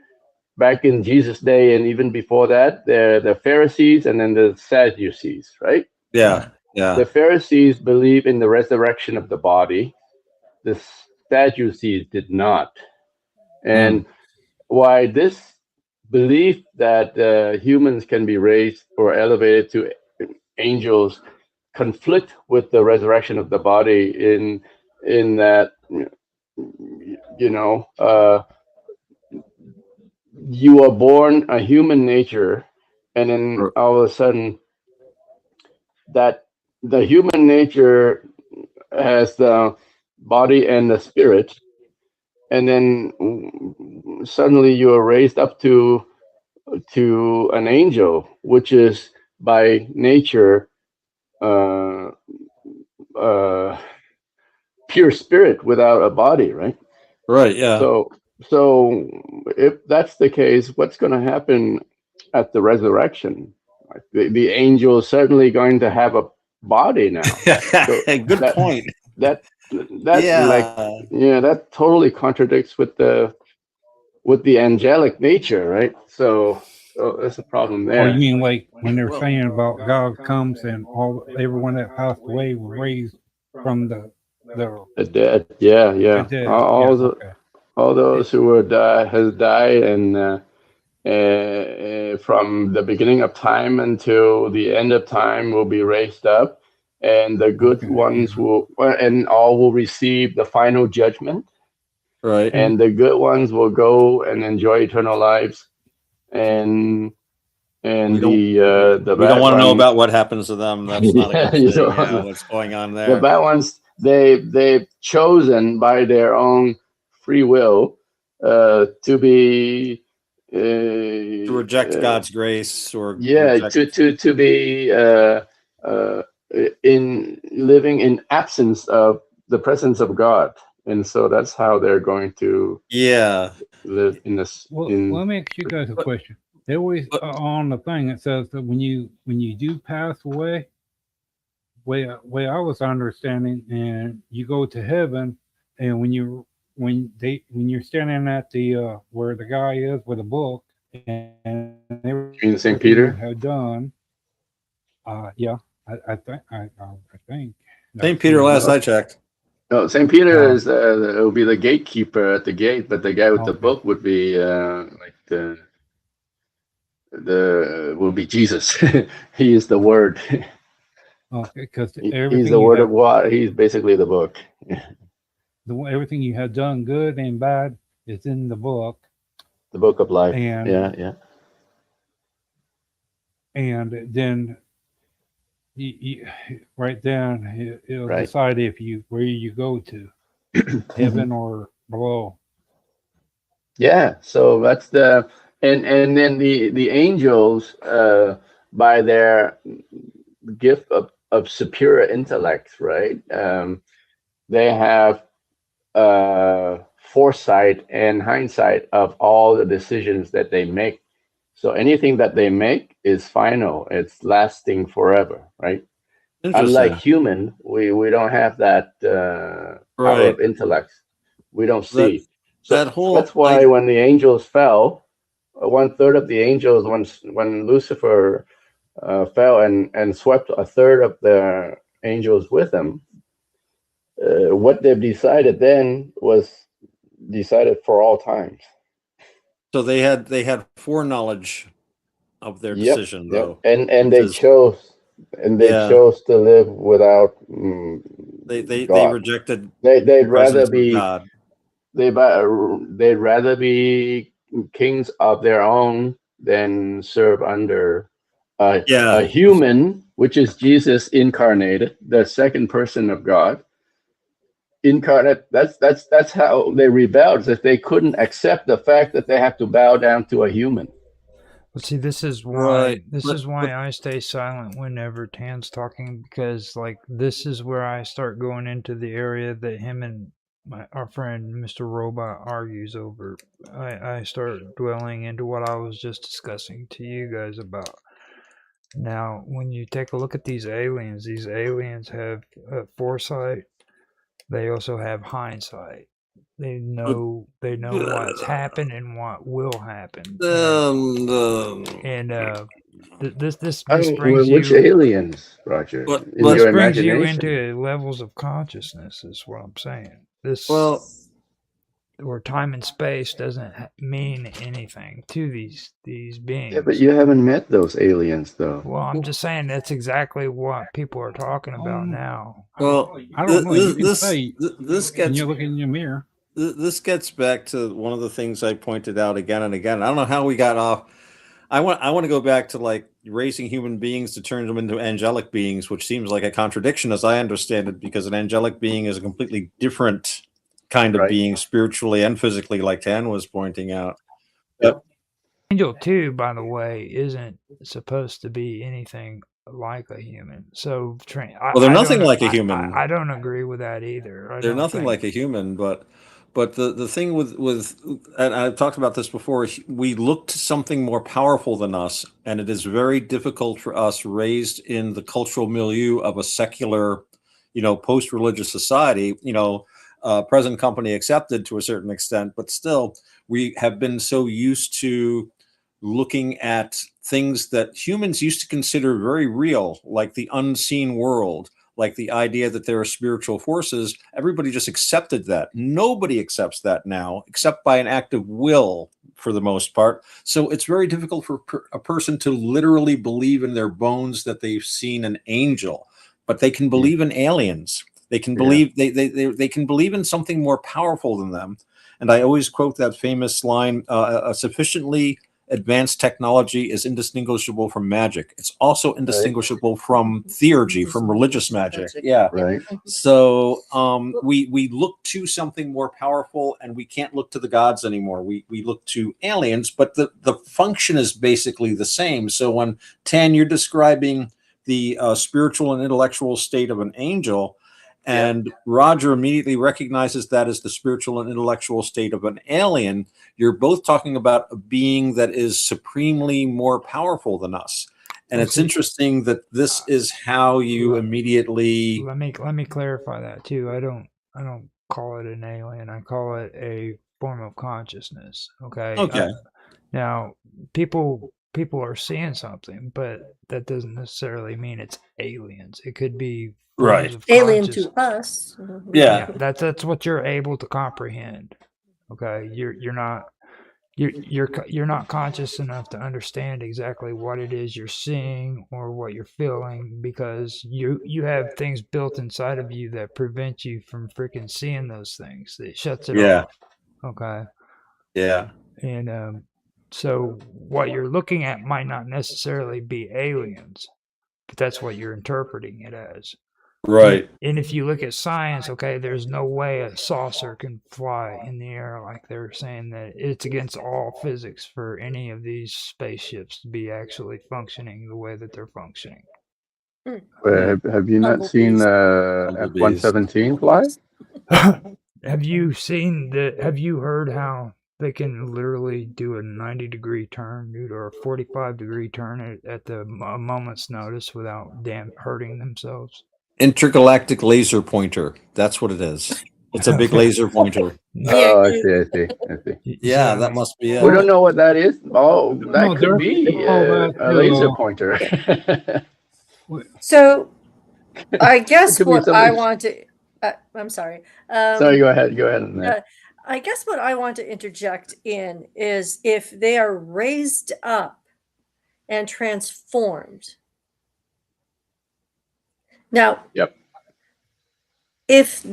back in Jesus' day, and even before that, they're the Pharisees and then the Sadducees, right? Yeah, yeah. The Pharisees believe in the resurrection of the body. The Sadducees did not. And why this belief that humans can be raised or elevated to angels conflict with the resurrection of the body in that you are born a human nature, and then all of a sudden that the human nature has the body and the spirit, and then suddenly you are raised up to an angel, which is by nature uh, uh, pure spirit without a body, right? Right. Yeah. So if that's the case, what's going to happen at the resurrection? The angel is certainly going to have a body now. So Good point. That Yeah. that totally contradicts with the angelic nature, right? So there's a problem Oh, there. you mean like when they're saying about God comes and everyone that passed away were raised from the dead, yeah. the dead. All those who were has died, and from the beginning of time until the end of time will be raised up, and the good ones will, and all will receive the final judgment. Right. And the good ones will go and enjoy eternal lives, and we the don't want to know about what happens to them. That's not a good thing. Yeah, what's going on the there? bad ones, they've chosen by their own free will to be To reject God's grace, or reject... to be in living in absence of the presence of God, and so that's how they're going to live in this. Well, let me ask you guys a question. They always on the thing it says that when you do pass away, way I was understanding, and you go to heaven, and when you're standing at the where the guy is with a book and everything St. Peter had done, yeah, I think St. Peter. Last I checked. No, St. Peter is it will be the gatekeeper at the gate, but the guy with the book would be like will be Jesus. He is the Word. Because he's the Word of God. He's basically the book. Everything you have done, good and bad, is in the book. The book of life. And yeah. And then you right then it'll decide where you go to, heaven or below. Yeah, so that's the and then the angels by their gift of superior intellect, right? They have foresight and hindsight of all the decisions that they make. So anything that they make is final. It's lasting forever, right? Unlike human, we don't have that power of intellect. We don't see. That's why when the angels fell, 1/3 of the angels, when Lucifer fell and swept 1/3 of the angels with him, what they've decided then was decided for all times. So they had foreknowledge of their decision, though, and they chose to live without they God. rejected. They'd rather be God. They'd rather be kings of their own than serve under a human, which is Jesus incarnated, the second person of God. Incarnate. That's how they rebelled, that they couldn't accept the fact that they have to bow down to a human. Well, see, this is why I stay silent whenever Tan's talking, because like this is where I start going into the area that him and our friend Mr. Robot argues over. I start dwelling into what I was just discussing to you guys about. Now, when you take a look at these aliens have foresight, they also have hindsight. They know what's happened and what will happen. This brings Which you aliens, Roger? In this your brings you imagination? into levels of consciousness. Is what I'm saying. Where time and space doesn't mean anything to these beings. Yeah, but you haven't met those aliens, though. Well, I'm just saying that's exactly what people are talking about now. Well, I don't know. You can this say this when gets you look in your mirror. this gets back to one of the things I pointed out again and again. I don't know how we got off. I want to go back to like raising human beings to turn them into angelic beings, which seems like a contradiction as I understand it, because an angelic being is a completely different kind of being spiritually and physically, like Tan was pointing out. Yep. Angel 2, by the way, isn't supposed to be anything like a human. So, Well, they're nothing like a human. I don't agree with that either. They're nothing like a human, but the thing with and I've talked about this before, we look to something more powerful than us, and it is very difficult for us raised in the cultural milieu of a secular, post-religious society, present company accepted to a certain extent, but still we have been so used to looking at things that humans used to consider very real, like the unseen world, like the idea that there are spiritual forces. Everybody just accepted that. Nobody accepts that now, except by an act of will, for the most part. So it's very difficult for a person to literally believe in their bones that they've seen an angel, but they can believe in aliens. They can believe they can believe in something more powerful than them. And I always quote that famous line: "A sufficiently advanced technology is indistinguishable from magic. It's also indistinguishable from theurgy, from religious magic." Yeah. Right. So we look to something more powerful, and we can't look to the gods anymore. We look to aliens, but the function is basically the same. So when Tan, you're describing the spiritual and intellectual state of an angel, and Roger immediately recognizes that as the spiritual and intellectual state of an alien, you're both talking about a being that is supremely more powerful than us. And it's interesting that this is how you immediately let me clarify that too. I don't call it an alien. I call it a form of consciousness. Okay. Now people are seeing something, but that doesn't necessarily mean it's aliens. It could be right alien to us. Yeah, that's what you're able to comprehend. Okay, you're not conscious enough to understand exactly what it is you're seeing or what you're feeling, because you have things built inside of you that prevent you from freaking seeing those things. It shuts it off. Okay. Yeah. And so what you're looking at might not necessarily be aliens, but that's what you're interpreting it as. Right. And if you look at science, okay, there's no way a saucer can fly in the air, like they're saying that it's against all physics for any of these spaceships to be actually functioning the way that they're functioning. Have you not seen F-117 fly? Have you heard how they can literally do a 90-degree turn, dude, or a 45-degree turn at the moment's notice without hurting themselves? Intergalactic laser pointer. That's what it is. It's a big laser pointer. Oh, I see. Yeah, that must be it. We don't know what that is. Oh, that could be a laser pointer. So, I guess what I want to. I'm sorry. Sorry, go ahead. I guess what I want to interject in is if they are raised up and transformed. Now, if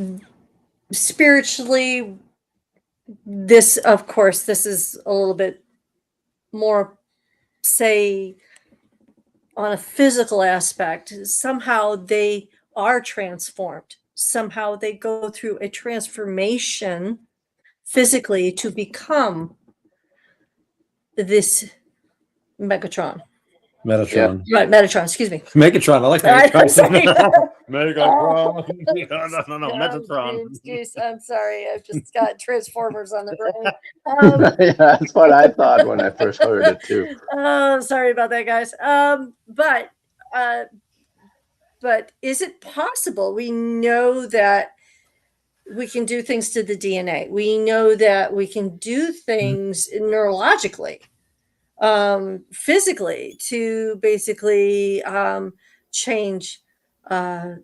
spiritually, this is a little bit more, say, on a physical aspect, somehow they are transformed. Somehow they go through a transformation physically to become this Megatron. Metatron. Right, Metatron, excuse me. Megatron, I like Megatron. Megatron. No, Metatron. I'm sorry, I've just got Transformers on the brain. Yeah, that's what I thought when I first heard it too. Oh, sorry about that, guys. But is it possible? We know that we can do things to the DNA. We know that we can do things neurologically, physically, to basically change our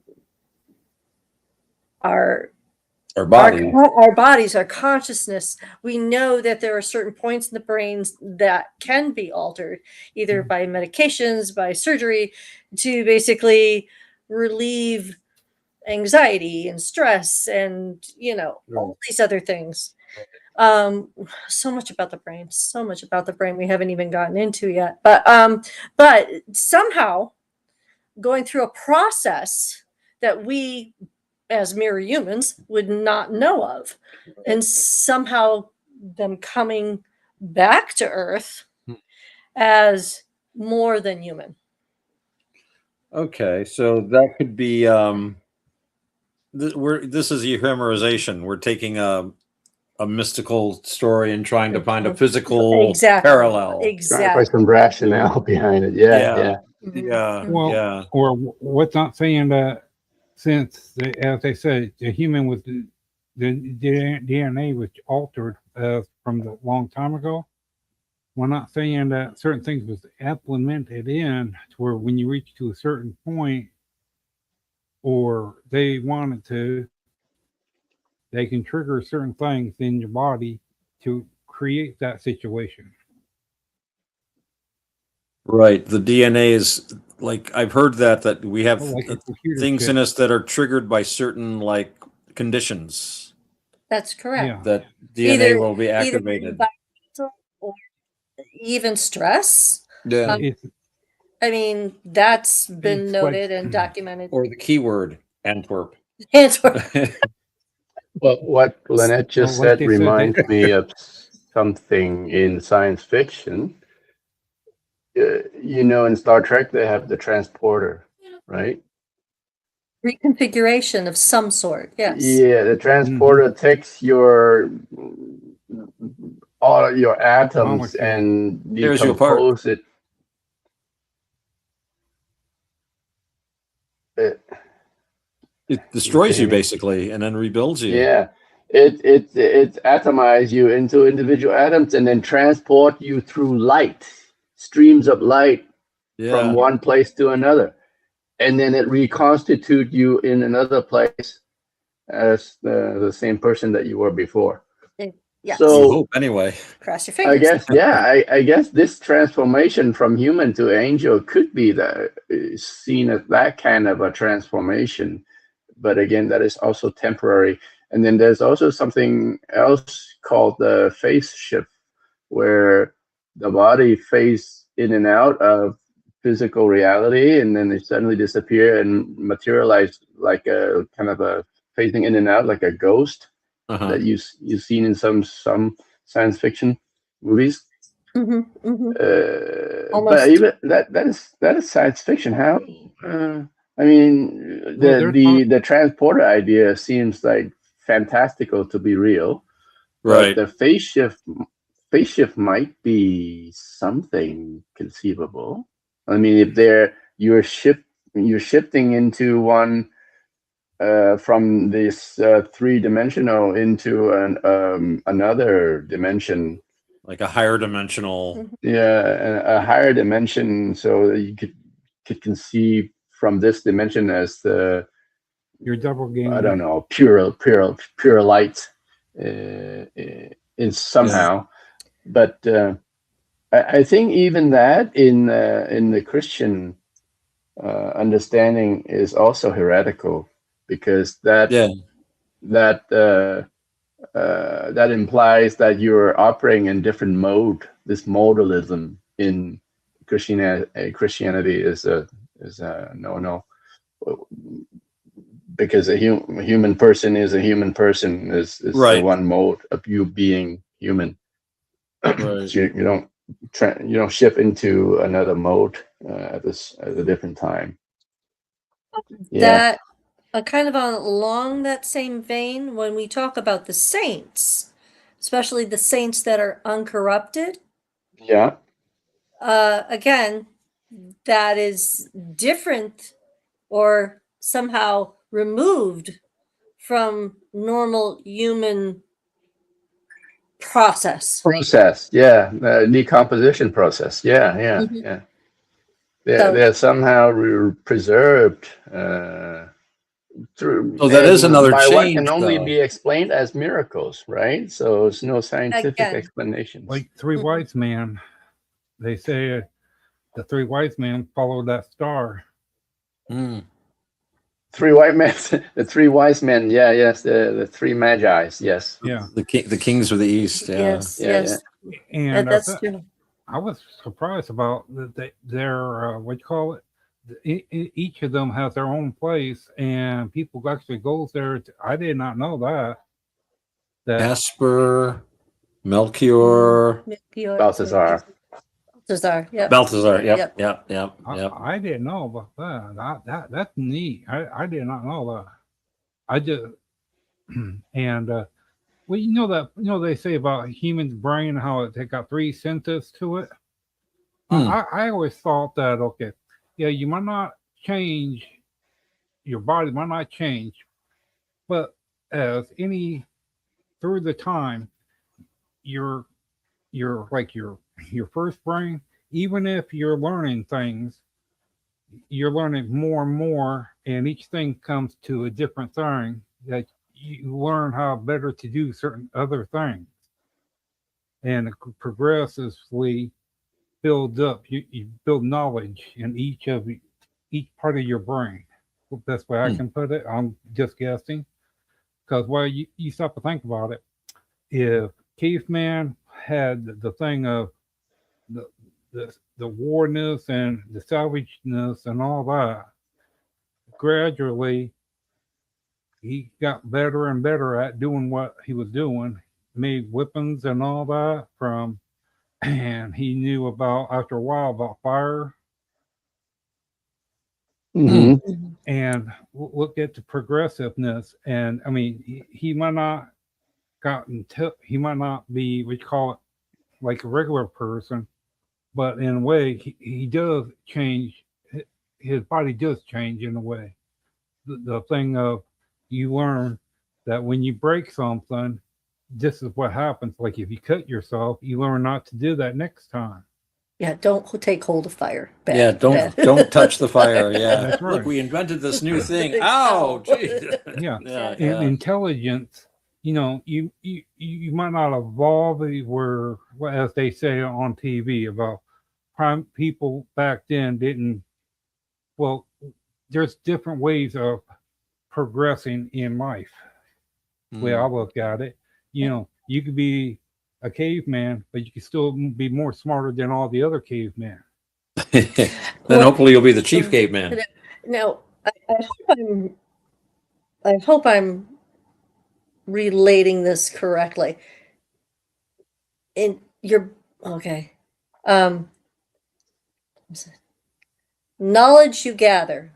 body. our bodies, our consciousness. We know that there are certain points in the brains that can be altered, either by medications, by surgery, to basically relieve anxiety and stress and, you know, all these other things. So much about the brain, so much about the brain we haven't even gotten into yet. But somehow going through a process that we as mere humans would not know of, and somehow them coming back to Earth as more than human. Okay, so that could be this is euhemerization. We're taking a mystical story and trying to find a physical parallel. Exactly. Trying to find some rationale behind it. Yeah. Well, or what's not saying that since, as they said, the human was the DNA was altered from the long time ago. We're not saying that certain things was implemented in to where when you reach to a certain point, or they wanted to, they can trigger certain things in your body to create that situation. Right. The DNA is like, I've heard that we have like a computer things chip. in us that are triggered by certain like conditions. That's correct. That DNA will be activated. Either or even stress. Yeah. I mean, that's been noted and documented. Or the keyword Antwerp. Antwerp. Well, what Lynette just Well, like said they said, reminds me of something in science fiction. You know, in Star Trek, they have the transporter, right? Reconfiguration of some sort, yes. Yeah, the transporter takes all your atoms and Tears you apart. decompose it. It destroys you basically and then rebuilds you. Yeah, it atomizes you into individual atoms and then transport you through light, streams of light from one place to another, and then it reconstitutes you in another place as the same person that you were before. Yes. So hope anyway. Cross your fingers. I guess, yeah, I guess this transformation from human to angel could be seen as that kind of a transformation. But again, that is also temporary. And then there's also something else called the phase shift, where the body fades in and out of physical reality, and then they suddenly disappear and materialize like a kind of a phasing in and out, like a ghost that you've seen in some science fiction movies. But even that is science fiction. How? I mean, the transporter idea seems like fantastical to be real, right? But the phase shift might be something conceivable. I mean, if you're shifting into one from this 3-dimensional into another dimension, like a higher dimensional. Yeah, a higher dimension, so you could conceive from this dimension as your double game. I don't know, pure light is somehow, but I think even that in the Christian understanding is also heretical, because that implies that you're operating in different mode. This modalism in Christianity is a no, because a human person is a human person, is right. The one mode of you being human. Right. So you don't shift into another mode at a different time. Yeah. That kind of along that same vein, when we talk about the saints, especially the saints that are uncorrupted. Yeah. Again, that is different or somehow removed from normal human process. Yeah, decomposition process. Yeah. Mhm. Yeah. So- They're somehow preserved through. So that is another by what change, can only though. be explained as miracles, right? So it's no scientific Again. explanations. Like three wise men, they say the three wise men followed that star. Three white men, the three wise men. Yeah, yes, the three magi's. Yes. Yeah. The kings of the east. Yeah. Yes, Yeah, yes. And That's true. I was surprised about that. Their what you call it? Each of them has their own place, and people actually goes there. I did not know that. Asper, Melchior, Balthazar. Yep. Balthazar. Yep. I didn't know about that. That's neat. I did not know that. I just and well, you know they say about human's brain how they got three senses to it. I always thought that you might not change, your body might not change, but as any through the time, your like your first brain, even if you're learning things, you're learning more and more, and each thing comes to a different thing that you learn how better to do certain other things, and it progressively builds up. You build knowledge in each part of your brain. That's the way I can put it. I'm just guessing, because you stop to think about it. If caveman had the thing of the warness and the savageness and all that, gradually he got better and better at doing what he was doing, made weapons and all that and he knew after a while about fire. And look at the progressiveness. And I mean, he might not he might not be, we call it, like a regular person, but in a way he does change. His body does change in a way. The thing of, you learn that when you break something, this is what happens. Like if you cut yourself, you learn not to do that next time. Yeah, don't take hold of fire. Don't touch the fire. Yeah. That's right. Look, we invented this new thing. Ow, geez. Yeah. Intelligence, you might not evolve where, as they say on TV about people back then didn't. Well, there's different ways of progressing in life. The way I look at it, you could be a caveman, but you could still be more smarter than all the other cavemen. Then hopefully you'll be the chief caveman. Now, I hope I'm relating this correctly. Knowledge you gather,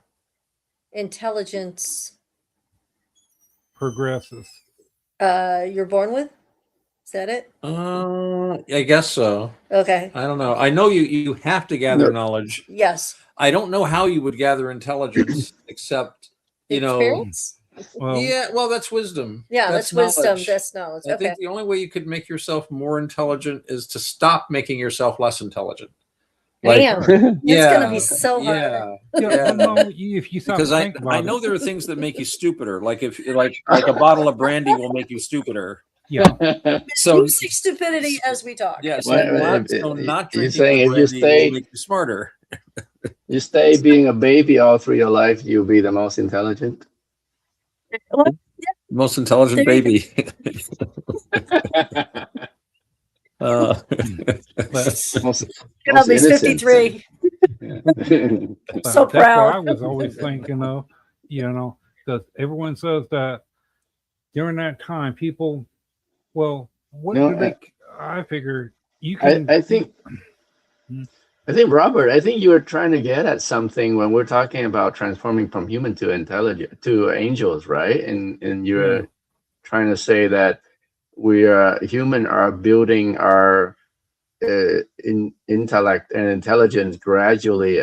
intelligence progresses. You're born with? Is that it? I guess so. Okay. I don't know. I know you have to gather knowledge. Yes. I don't know how you would gather intelligence except, experience. Well, that's wisdom. Yeah, that's wisdom. Knowledge. That's knowledge. I think the only way you could make yourself more intelligent is to stop making yourself less intelligent. Damn, it's gonna be so hard. If you because I know there are things that make you stupider. Like if like a bottle of brandy will make you stupider. Yeah. So stupidity as we talk. Yes. Not you're saying if you stay, will make you smarter. You stay being a baby all through your life, you'll be the most intelligent. Most intelligent baby. Most at least 53. So proud. That's what I was always thinking of, because everyone says that during that time, people, I figure you can. I think, Robert, I think you were trying to get at something when we're talking about transforming from human to intelligent to angels, right? And you're trying to say that we human are building our intellect and intelligence gradually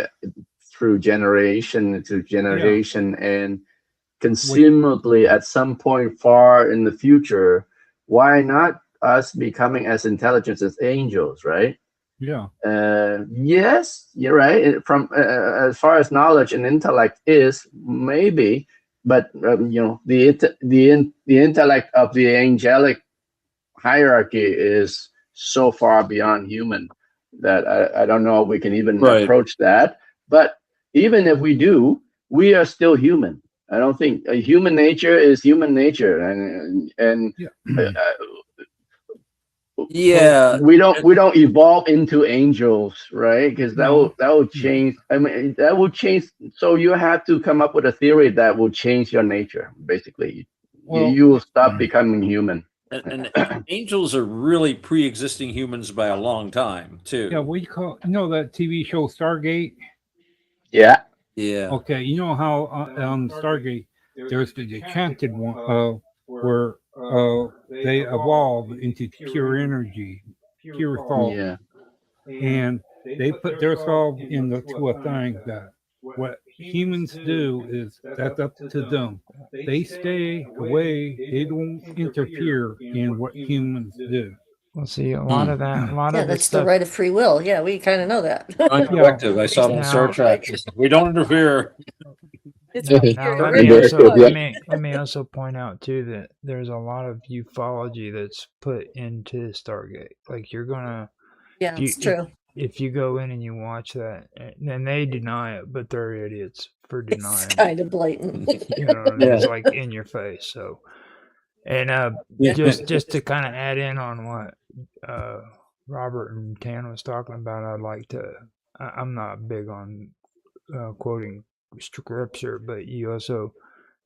through generation to generation, and consumably at some point far in the future, why not us becoming as intelligent as angels, right? Yeah. Yes, you're right. From as far as knowledge and intellect is, maybe, but the intellect of the angelic hierarchy is so far beyond human that I don't know if we can even approach that. But even if we do, we are still human. I don't think human nature is human nature, and Yeah, we don't evolve into angels, right? Because that will change. I mean, that will change. So you have to come up with a theory that will change your nature. Basically, you will stop becoming human. And angels are really pre-existing humans by a long time too. Yeah, we call that TV show Stargate. Yeah. Yeah. Okay, you know how on Stargate there's the enchanted one where they evolve into pure energy, pure thought. Yeah. And they put themselves into a thing that what humans do is that's up to them. They stay away. They don't interfere in what humans do. Well, see, a lot of that, a lot Yeah, of this that's the stuff. right of free will. Yeah, we kind of know that. Directive. I saw it on Star Trek. We don't interfere. Now let me also point out too that there's a lot of ufology that's put into Stargate. Like you're gonna, yeah, it's true. If you go in and you watch that, and they deny it, but they're idiots for denying. It's kind of blatant. You know what I mean? It's like in your face. So, and just to kind of add in on what Robert and Tan was talking about, I'd like to. I'm not big on quoting scripture, but you also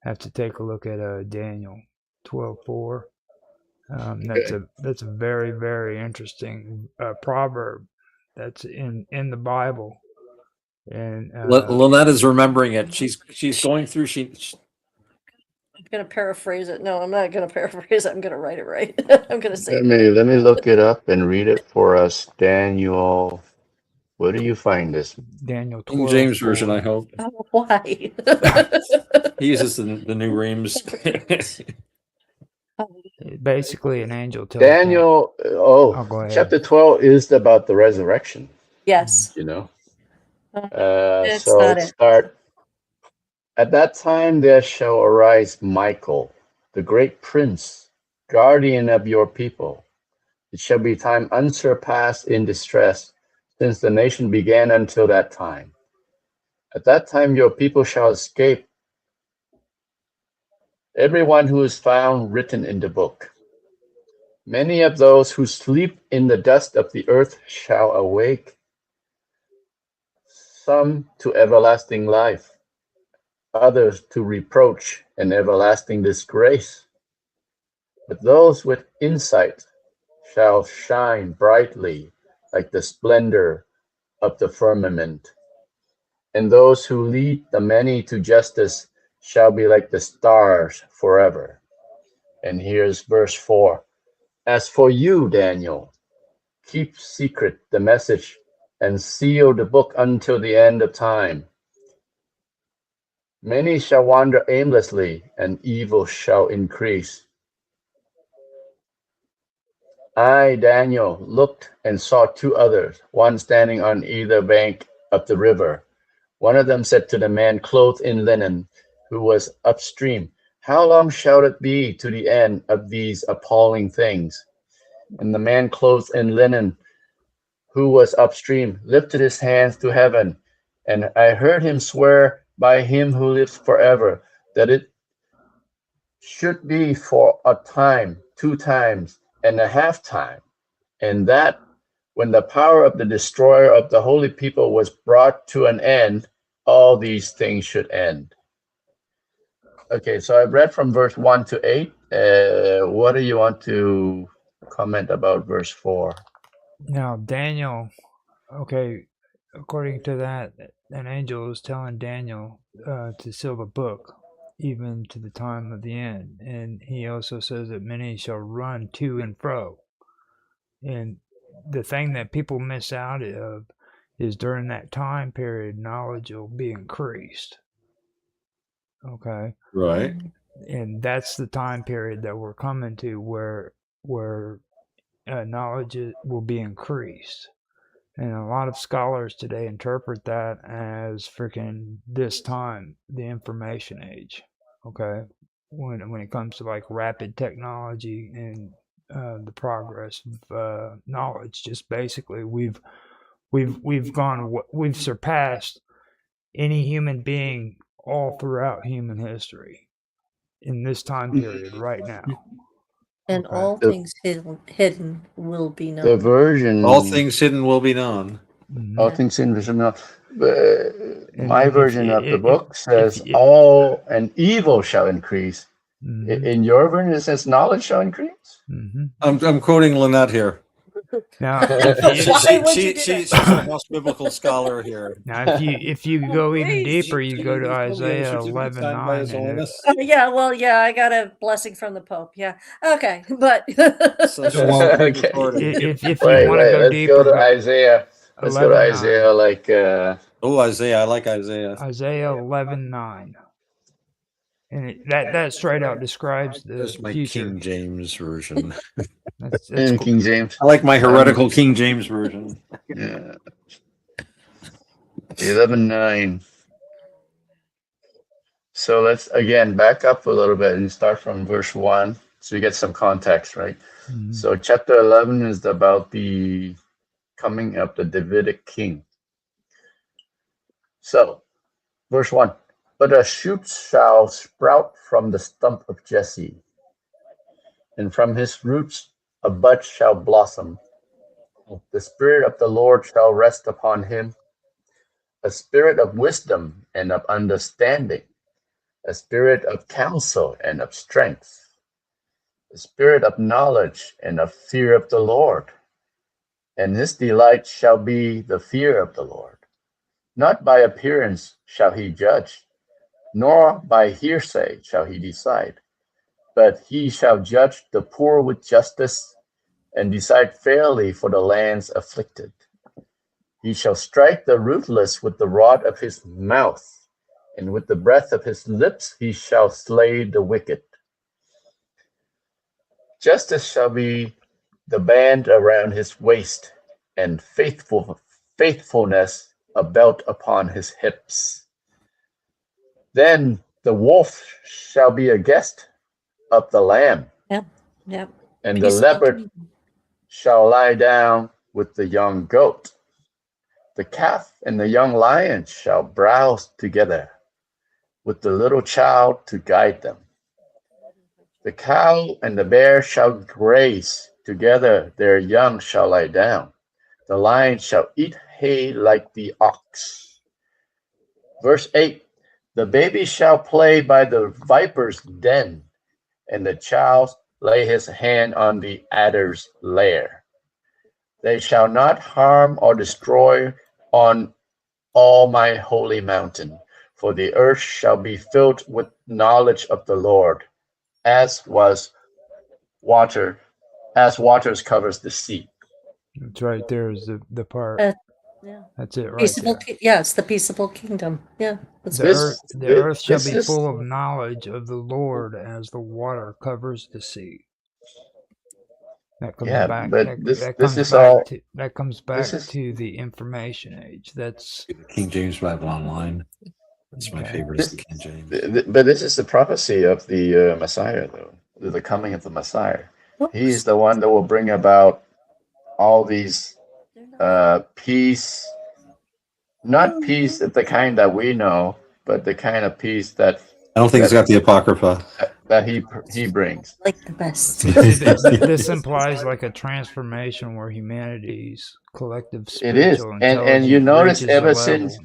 have to take a look at Daniel 12:4. That's a very, very interesting proverb that's in the Bible. And Lynette is remembering it. She's going through. I'm gonna paraphrase it. No, I'm not gonna paraphrase it. I'm gonna write it right. I'm gonna say. Let me look it up and read it for us, Daniel. Where do you find this? Daniel 12. King James version, I hope. Oh, why? He uses the new reams. Basically, an angel tells Daniel. Chapter 12 is about the resurrection. Yes. You know. It's So not let's start. At that time there shall arise Michael, the great prince, guardian of your people. It shall be time unsurpassed in distress, since the nation began until that time. At that time your people shall escape, everyone who is found written in the book. Many of those who sleep in the dust of the earth shall awake, some to everlasting life, others to reproach and everlasting disgrace. But those with insight shall shine brightly like the splendor of the firmament. And those who lead the many to justice shall be like the stars forever. And here's verse 4. As for you, Daniel, keep secret the message and seal the book until the end of time. Many shall wander aimlessly, and evil shall increase. I, Daniel, looked and saw two others, one standing on either bank of the river. One of them said to the man clothed in linen, who was upstream, how long shall it be to the end of these appalling things? And the man clothed in linen, who was upstream, lifted his hands to heaven, and I heard him swear by him who lives forever, that it should be for a time, 2 times, and a half time, and that when the power of the destroyer of the holy people was brought to an end, all these things should end. Okay, so I've read from verse 1 to 8. What do you want to comment about verse 4? Now, Daniel, okay, according to that, an angel is telling Daniel to seal the book, even to the time of the end. And he also says that many shall run to and fro. And the thing that people miss out of is during that time period, knowledge will be increased. Okay. Right. And that's the time period that we're coming to where knowledge will be increased. And a lot of scholars today interpret that as freaking this time, the information age. Okay. When it comes to like rapid technology and the progress of knowledge, just basically we've surpassed any human being all throughout human history in this time period right now. And Okay. all things hidden will be known. The version. All things hidden will be known. All things hidden will be known. And My version of the book says all and evil shall increase. In your version, it says knowledge shall increase. I'm quoting Lynette here. Now, she's a house biblical scholar here. Now, if you go even deeper, you go to Isaiah 11:9. Yeah, I got a blessing from the Pope. Yeah, okay, but So if you want to go deeper, let's go to Isaiah. Let's go to Isaiah. Like Isaiah, I like Isaiah. Isaiah 11:9. And that straight out describes the That's my future. King James version. That's cool. King James. I like my heretical King James version. Yeah. 11:9. So let's again back up a little bit and start from verse 1 so you get some context, right? So chapter 11 is about the coming of the Davidic king. So verse 1. But a shoot shall sprout from the stump of Jesse, and from his roots a bud shall blossom. The Spirit of the Lord shall rest upon him, a spirit of wisdom and of understanding, a spirit of counsel and of strength, a spirit of knowledge and of fear of the Lord. And his delight shall be the fear of the Lord. Not by appearance shall he judge, nor by hearsay shall he decide, but he shall judge the poor with justice and decide fairly for the lands afflicted. He shall strike the ruthless with the rod of his mouth, and with the breath of his lips he shall slay the wicked. Justice shall be the band around his waist, and faithfulness a belt upon his hips. Then the wolf shall be a guest of the lamb. Yep. And the leopard shall lie down with the young goat. The calf and the young lion shall browse together, with the little child to guide them. The cow and the bear shall graze together, their young shall lie down. The lion shall eat hay like the ox. Verse 8. The baby shall play by the viper's den, and the child lay his hand on the adder's lair. They shall not harm or destroy on all my holy mountain, for the earth shall be filled with knowledge of the Lord, as waters covers the sea. It's right there is the part. That's it right peaceable, there. Yeah, it's the peaceable kingdom. Yeah. The earth shall be full of knowledge of the Lord as the water covers the sea. That comes back. That comes back to the information age. That's King James Bible Online. That's my favorite. Is the King James. But this is the prophecy of the Messiah, though, the coming of the Messiah. He's the one that will bring about all these peace, not peace of the kind that we know, but the kind of peace that I don't think it's got the Apocrypha that he brings. Like the best. This implies like a transformation where humanity's collective spiritual intelligence. And you notice ever since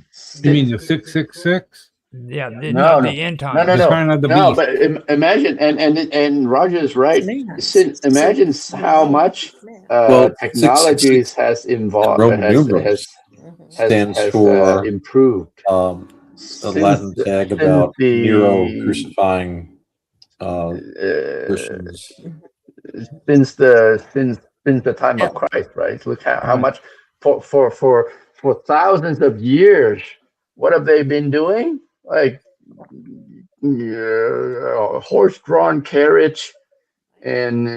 you mean the 666? Yeah, not the end time. No, but imagine, and Roger's right. Imagine how much technology has involved, has for improved. The Latin tag about Nero crucifying Christians. Since the time of Christ, right? Look how much for thousands of years. What have they been doing? Like horse-drawn carriage and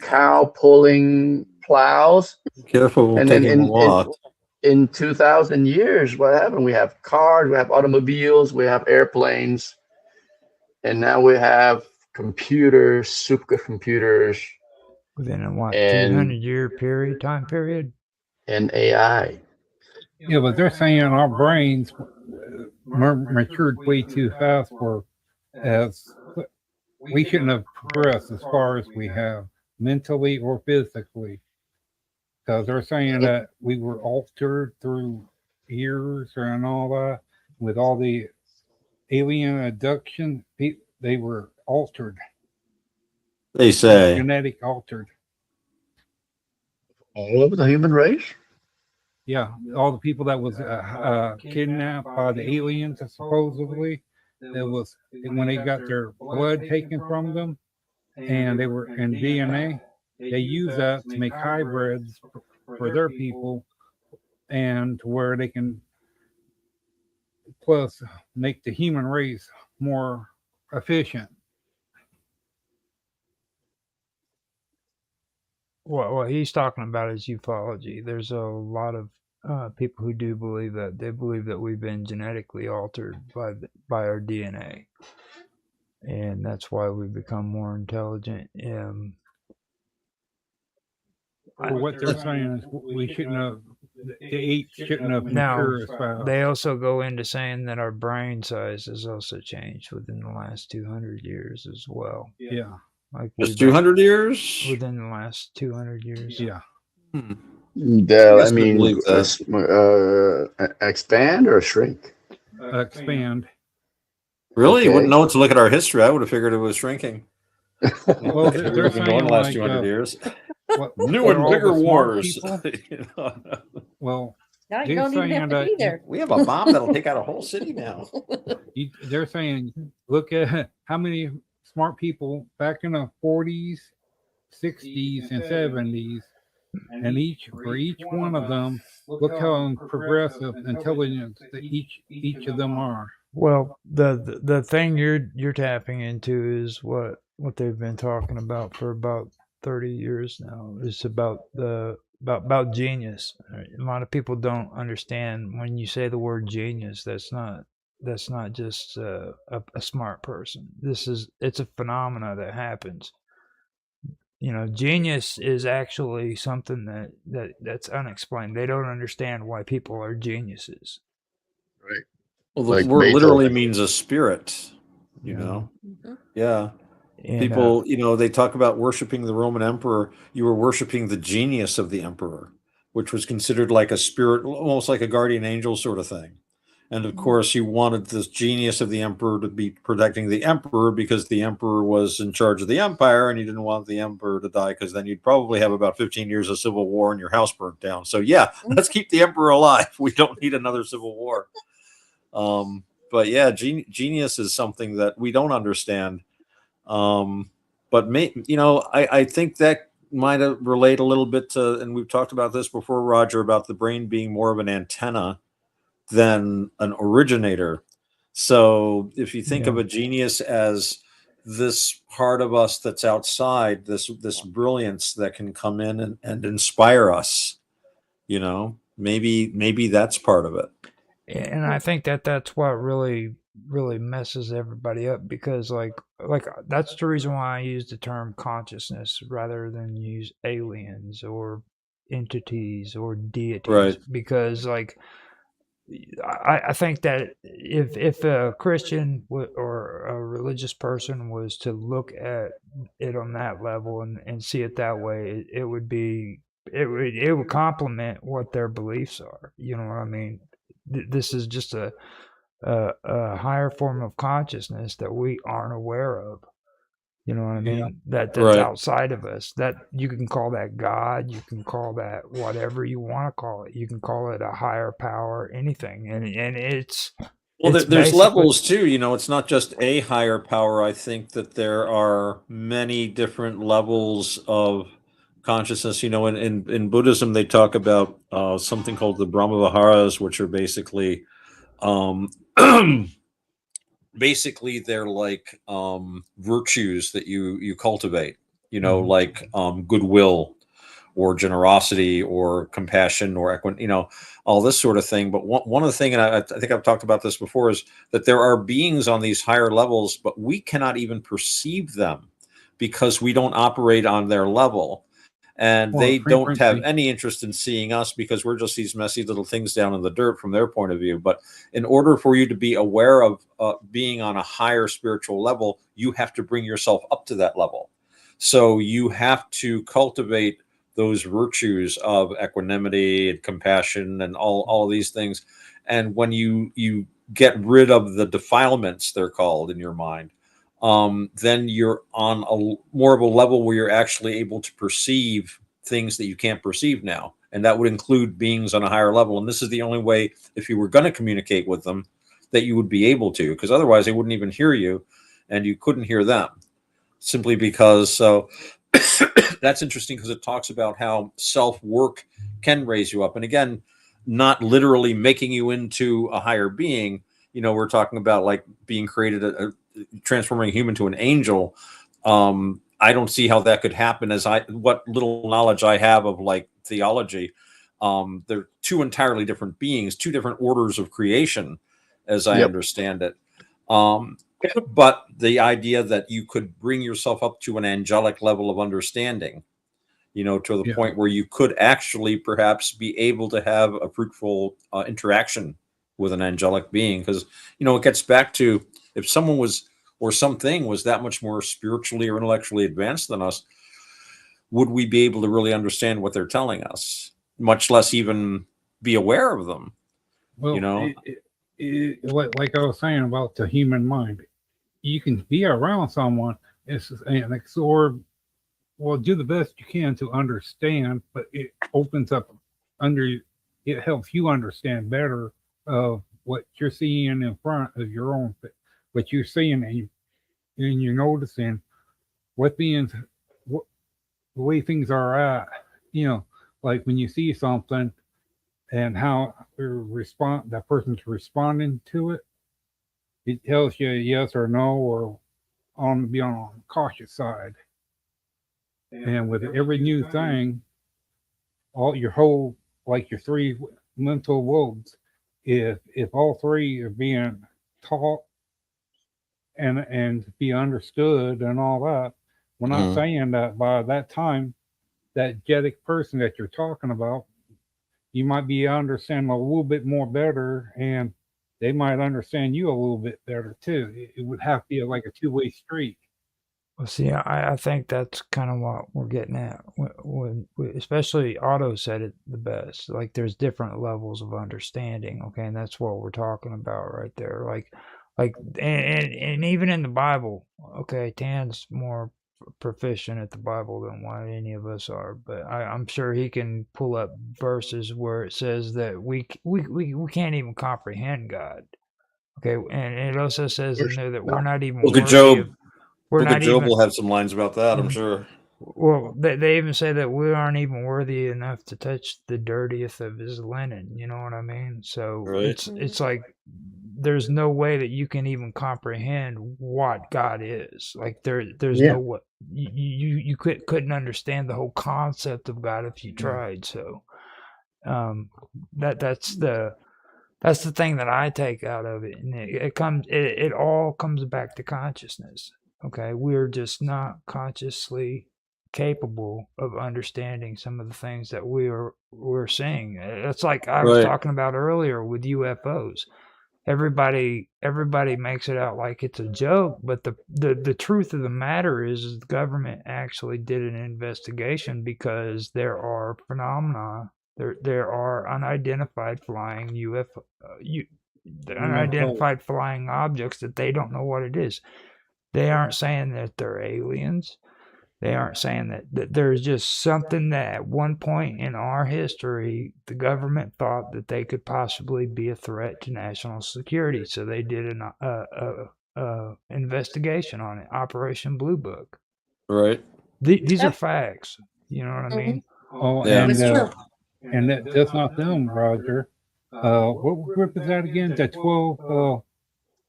cow pulling plows. Careful And then taking them off. in 2,000 years, what happened? We have cars, we have automobiles, we have airplanes, and now we have computers, supercomputers. Within a what, and 200-year time period? And AI. Yeah, but they're saying our brains matured way too fast for as we shouldn't have progressed as far as we have mentally or physically. Because they're saying that we were altered through years and all that with all the alien abduction. They were altered. They say genetic altered. All of the human race? Yeah, all the people that was kidnapped by the aliens, supposedly. It was when they got their blood taken from them, and they were in DNA. They use that to make hybrids for their people, and to where they can plus make the human race more efficient. What he's talking about is ufology. There's a lot of people who do believe that. They believe that we've been genetically altered by our DNA, and that's why we've become more intelligent. What they're saying is we shouldn't have. The apes shouldn't have matured as fast. They also go into saying that our brain size has also changed within the last 200 years as well. Yeah. Like just 200 years? Within the last 200 years. Yeah. I mean, expand or shrink? Expand. Really? Okay. You wouldn't know it to look at our history. I would have figured it was shrinking. Well, they're been saying going the last like, 200 years. New and bigger wars. Well, now you don't even have to be there. We have a bomb that'll take out a whole city now. They're saying, look at how many smart people back in the 40s, 60s, and 70s, and for each one of them, look how progressive intelligence that each of them are. Well, the thing you're tapping into is what they've been talking about for about 30 years now. It's about genius. A lot of people don't understand when you say the word genius. That's not just a smart person. It's a phenomena that happens. Genius is actually something that's unexplained. They don't understand why people are geniuses. Right. Well, the word literally means a spirit, Mm-hmm. Yeah. And, people, they talk about worshiping the Roman emperor. You were worshiping the genius of the emperor, which was considered like a spirit, almost like a guardian angel sort of thing. And of course, you wanted this genius of the emperor to be protecting the emperor because the emperor was in charge of the empire, and you didn't want the emperor to die because then you'd probably have about 15 years of civil war and your house burnt down. So yeah, let's keep the emperor alive. We don't need another civil war. But yeah, genius is something that we don't understand. But I think that might relate a little bit to, and we've talked about this before, Roger, about the brain being more of an antenna than an originator. So if you think of a genius as this part of us that's outside, this brilliance that can come in and inspire us, maybe that's part of it. And I think that's what really messes everybody up, because like that's the reason why I use the term consciousness rather than use aliens or entities or deities. Right. Because I think that if a Christian or a religious person was to look at it on that level and see it that way, it would complement what their beliefs are. You know what I mean? This is just a higher form of consciousness that we aren't aware of. You know what I mean? Yeah. That's right. outside of us. That you can call that God. You can call that whatever you want to call it. You can call it a higher power, anything. And it's there's levels too. It's not just a higher power. I think that there are many different levels of consciousness. In Buddhism, they talk about something called the Brahma Viharas, which are basically basically they're like virtues that you cultivate, like goodwill or generosity or compassion or equity, all this sort of thing. But one of the thing, and I think I've talked about this before, is that there are beings on these higher levels, but we cannot even perceive them because we don't operate on their level. And they don't have any interest in seeing us because we're just these messy little things down in the dirt from their point of view. But in order for you to be aware of being on a higher spiritual level, you have to bring yourself up to that level. So you have to cultivate those virtues of equanimity and compassion and all these things. And when you get rid of the defilements, they're called, in your mind, then you're on a more of a level where you're actually able to perceive things that you can't perceive now. And that would include beings on a higher level. And this is the only way, if you were going to communicate with them, that you would be able to, because otherwise they wouldn't even hear you and you couldn't hear them, simply because. So that's interesting, because it talks about how self-work can raise you up. And again, not literally making you into a higher being. We're talking about like being created, transforming a human to an angel. I don't see how that could happen, what little knowledge I have of like theology. They're two entirely different beings, two different orders of creation, as I understand it. But the idea that you could bring yourself up to an angelic level of understanding, to the point where you could actually perhaps be able to have a fruitful interaction with an angelic being. Because, it gets back to, if someone was, or something was that much more spiritually or intellectually advanced than us, would we be able to really understand what they're telling us, much less even be aware of them? Well, like I was saying about the human mind, you can be around someone and absorb, do the best you can to understand, but it opens up it helps you understand better of what you're seeing in front of your own, what you're seeing, and you're noticing what the way things are at, like when you see something and how that person's responding to it. It tells you yes or no, or be on the cautious side. And with every new thing, all your whole, like your three mental lobes, if all three are being taught and be understood and all that, we're not saying that by that time, that jetic person that you're talking about, you might be understanding a little bit more better, and they might understand you a little bit better too. It would have to be like a two-way street. Well, see, I think that's kind of what we're getting at. When especially Otto said it the best. Like, there's different levels of understanding. Okay, and that's what we're talking about right there. And even in the Bible. Okay, Tan's more proficient at the Bible than what any of us are, but I'm sure he can pull up verses where it says that we can't even comprehend God. Okay, and it also says in there that we're not even Look at worthy Job. of. We're Book not of Job even. will have some lines about that, I'm sure. Well, they even say that we aren't even worthy enough to touch the dirtiest of his linen. You know what I mean? So it's like there's no way that you can even comprehend what God is. Like there's no way you couldn't understand the whole concept of God if you tried. So that's the thing that I take out of it, and it all comes back to consciousness. Okay, we're just not consciously capable of understanding some of the things that we're seeing. It's like I was talking about earlier with UFOs. Everybody makes it out like it's a joke, but the truth of the matter is the government actually did an investigation, because there are phenomena. There are unidentified flying UFO, unidentified flying objects that they don't know what it is. They aren't saying that they're aliens. They aren't saying that there's just something that at one point in our history, the government thought that they could possibly be a threat to national security. So they did an investigation on it, Operation Blue Book. Right. These are facts. You know what I mean? Oh, yeah. And that's not them, Roger. What group is that again? That 12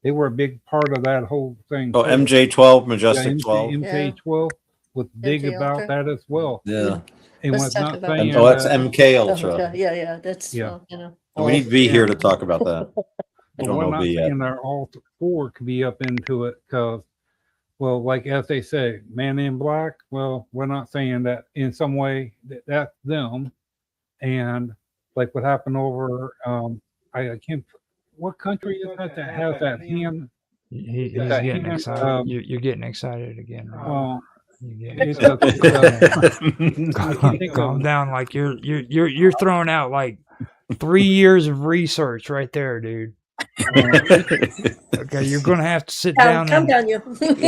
They were a big part of that whole thing. Oh, too. MJ-12, Majestic 12. MJ-12 was big MJ about Ultra. that as well. Yeah. And Let's was talk not about saying that. Oh, that's that. MK Oh, Ultra. okay. Yeah. That's Yeah. you know. And we need V here to talk about that. I But don't we're know not V yet. saying that all four could be up into it because, well, like as they say, Man in Black. Well, we're not saying that in some way that's them. And like what happened over, I can't. What country is that has that hand? He's that getting hand, excited. You're getting excited again, Rob. Well, It's calm calm down. Like you're throwing out like 3 years of research right there, dude. Okay, you're gonna have to sit down. Calm down, you. You're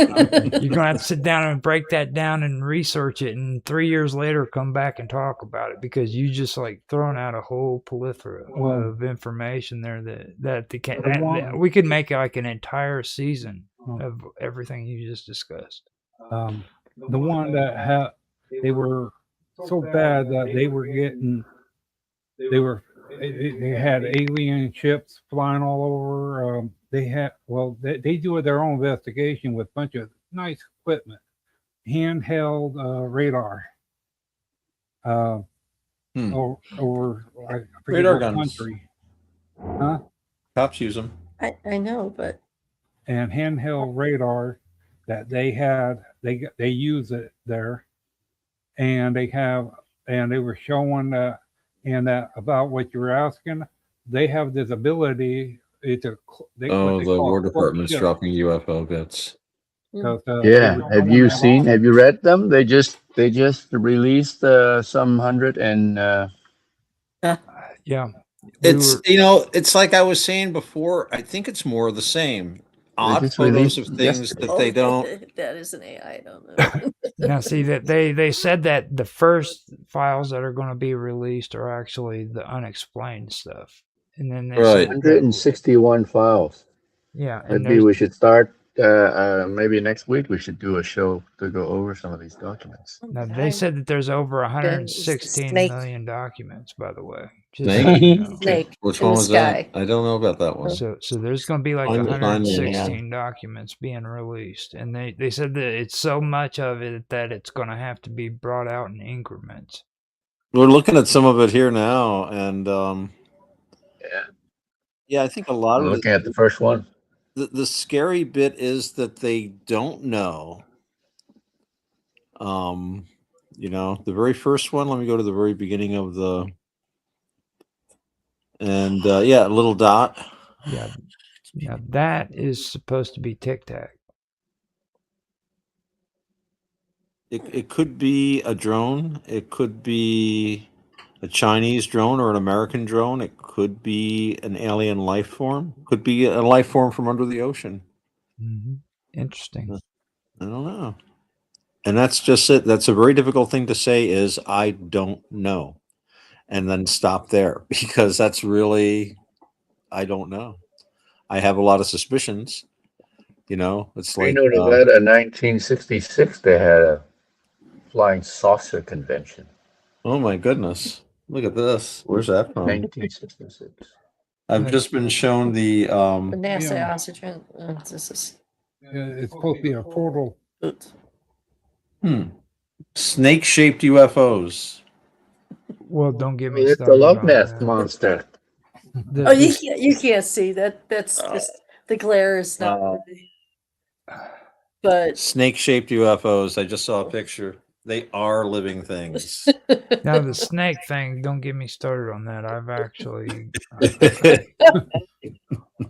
gonna have to sit down and break that down and research it, and 3 years later come back and talk about it because you just like thrown out a whole plethora of information there that we could make like an entire season of everything you just discussed. The one that they were so bad that they had alien ships flying all over. They do their own investigation with a bunch of nice equipment, handheld radar. Over I forget Radar what guns. country. Huh? Cops use them. I know, but and handheld radar that they use it there, and they were showing that about what you were asking. They have this ability. The War Department's dropping UFO bits. Yeah, have you read them? They just released some 100 and yeah. It's like I was saying before. I think it's more of the same. Odd just photos of released things yesterday. that they don't. That is an AI. I don't know. Now, see that they said that the first files that are going to be released are actually the unexplained stuff, and then they said 161 files. Yeah, and Maybe we should start. Maybe next week we should do a show to go over some of these documents. Now they said that there's over 116 Snake. million documents. By the way, Snake. Which in one the was sky. that? I don't know about that one. So there's going to be like Find it, 116 documents being released, and they said that it's so much of it that it's going to have to be brought out in increments. We're looking at some of it here now, and yeah, I think a lot of looking at the first one. The scary bit is that they don't know. The very first one. Let me go to the very beginning of the. And little dot. Yeah, now that is supposed to be Tic Tac. It could be a drone. It could be a Chinese drone or an American drone. It could be an alien life form. Could be a life form from under the ocean. Mm-hmm. Interesting. I don't know. And that's just it. That's a very difficult thing to say is I don't know. And then stop there because that's really, I don't know. I have a lot of suspicions. It's like. You know that in 1966 they had a flying saucer convention. Oh my goodness. Look at this. Where's that from? 1966. I've just been shown the NASA oxygen. This is. It's supposed to be a portal. Snake-shaped UFOs. Well, don't give me It's started the Loch on Ness that. monster. Oh, you can't see that. That's just the glare is not. Really, but Snake-shaped UFOs. I just saw a picture. They are living things. Now the snake thing, don't get me started on that. I've actually,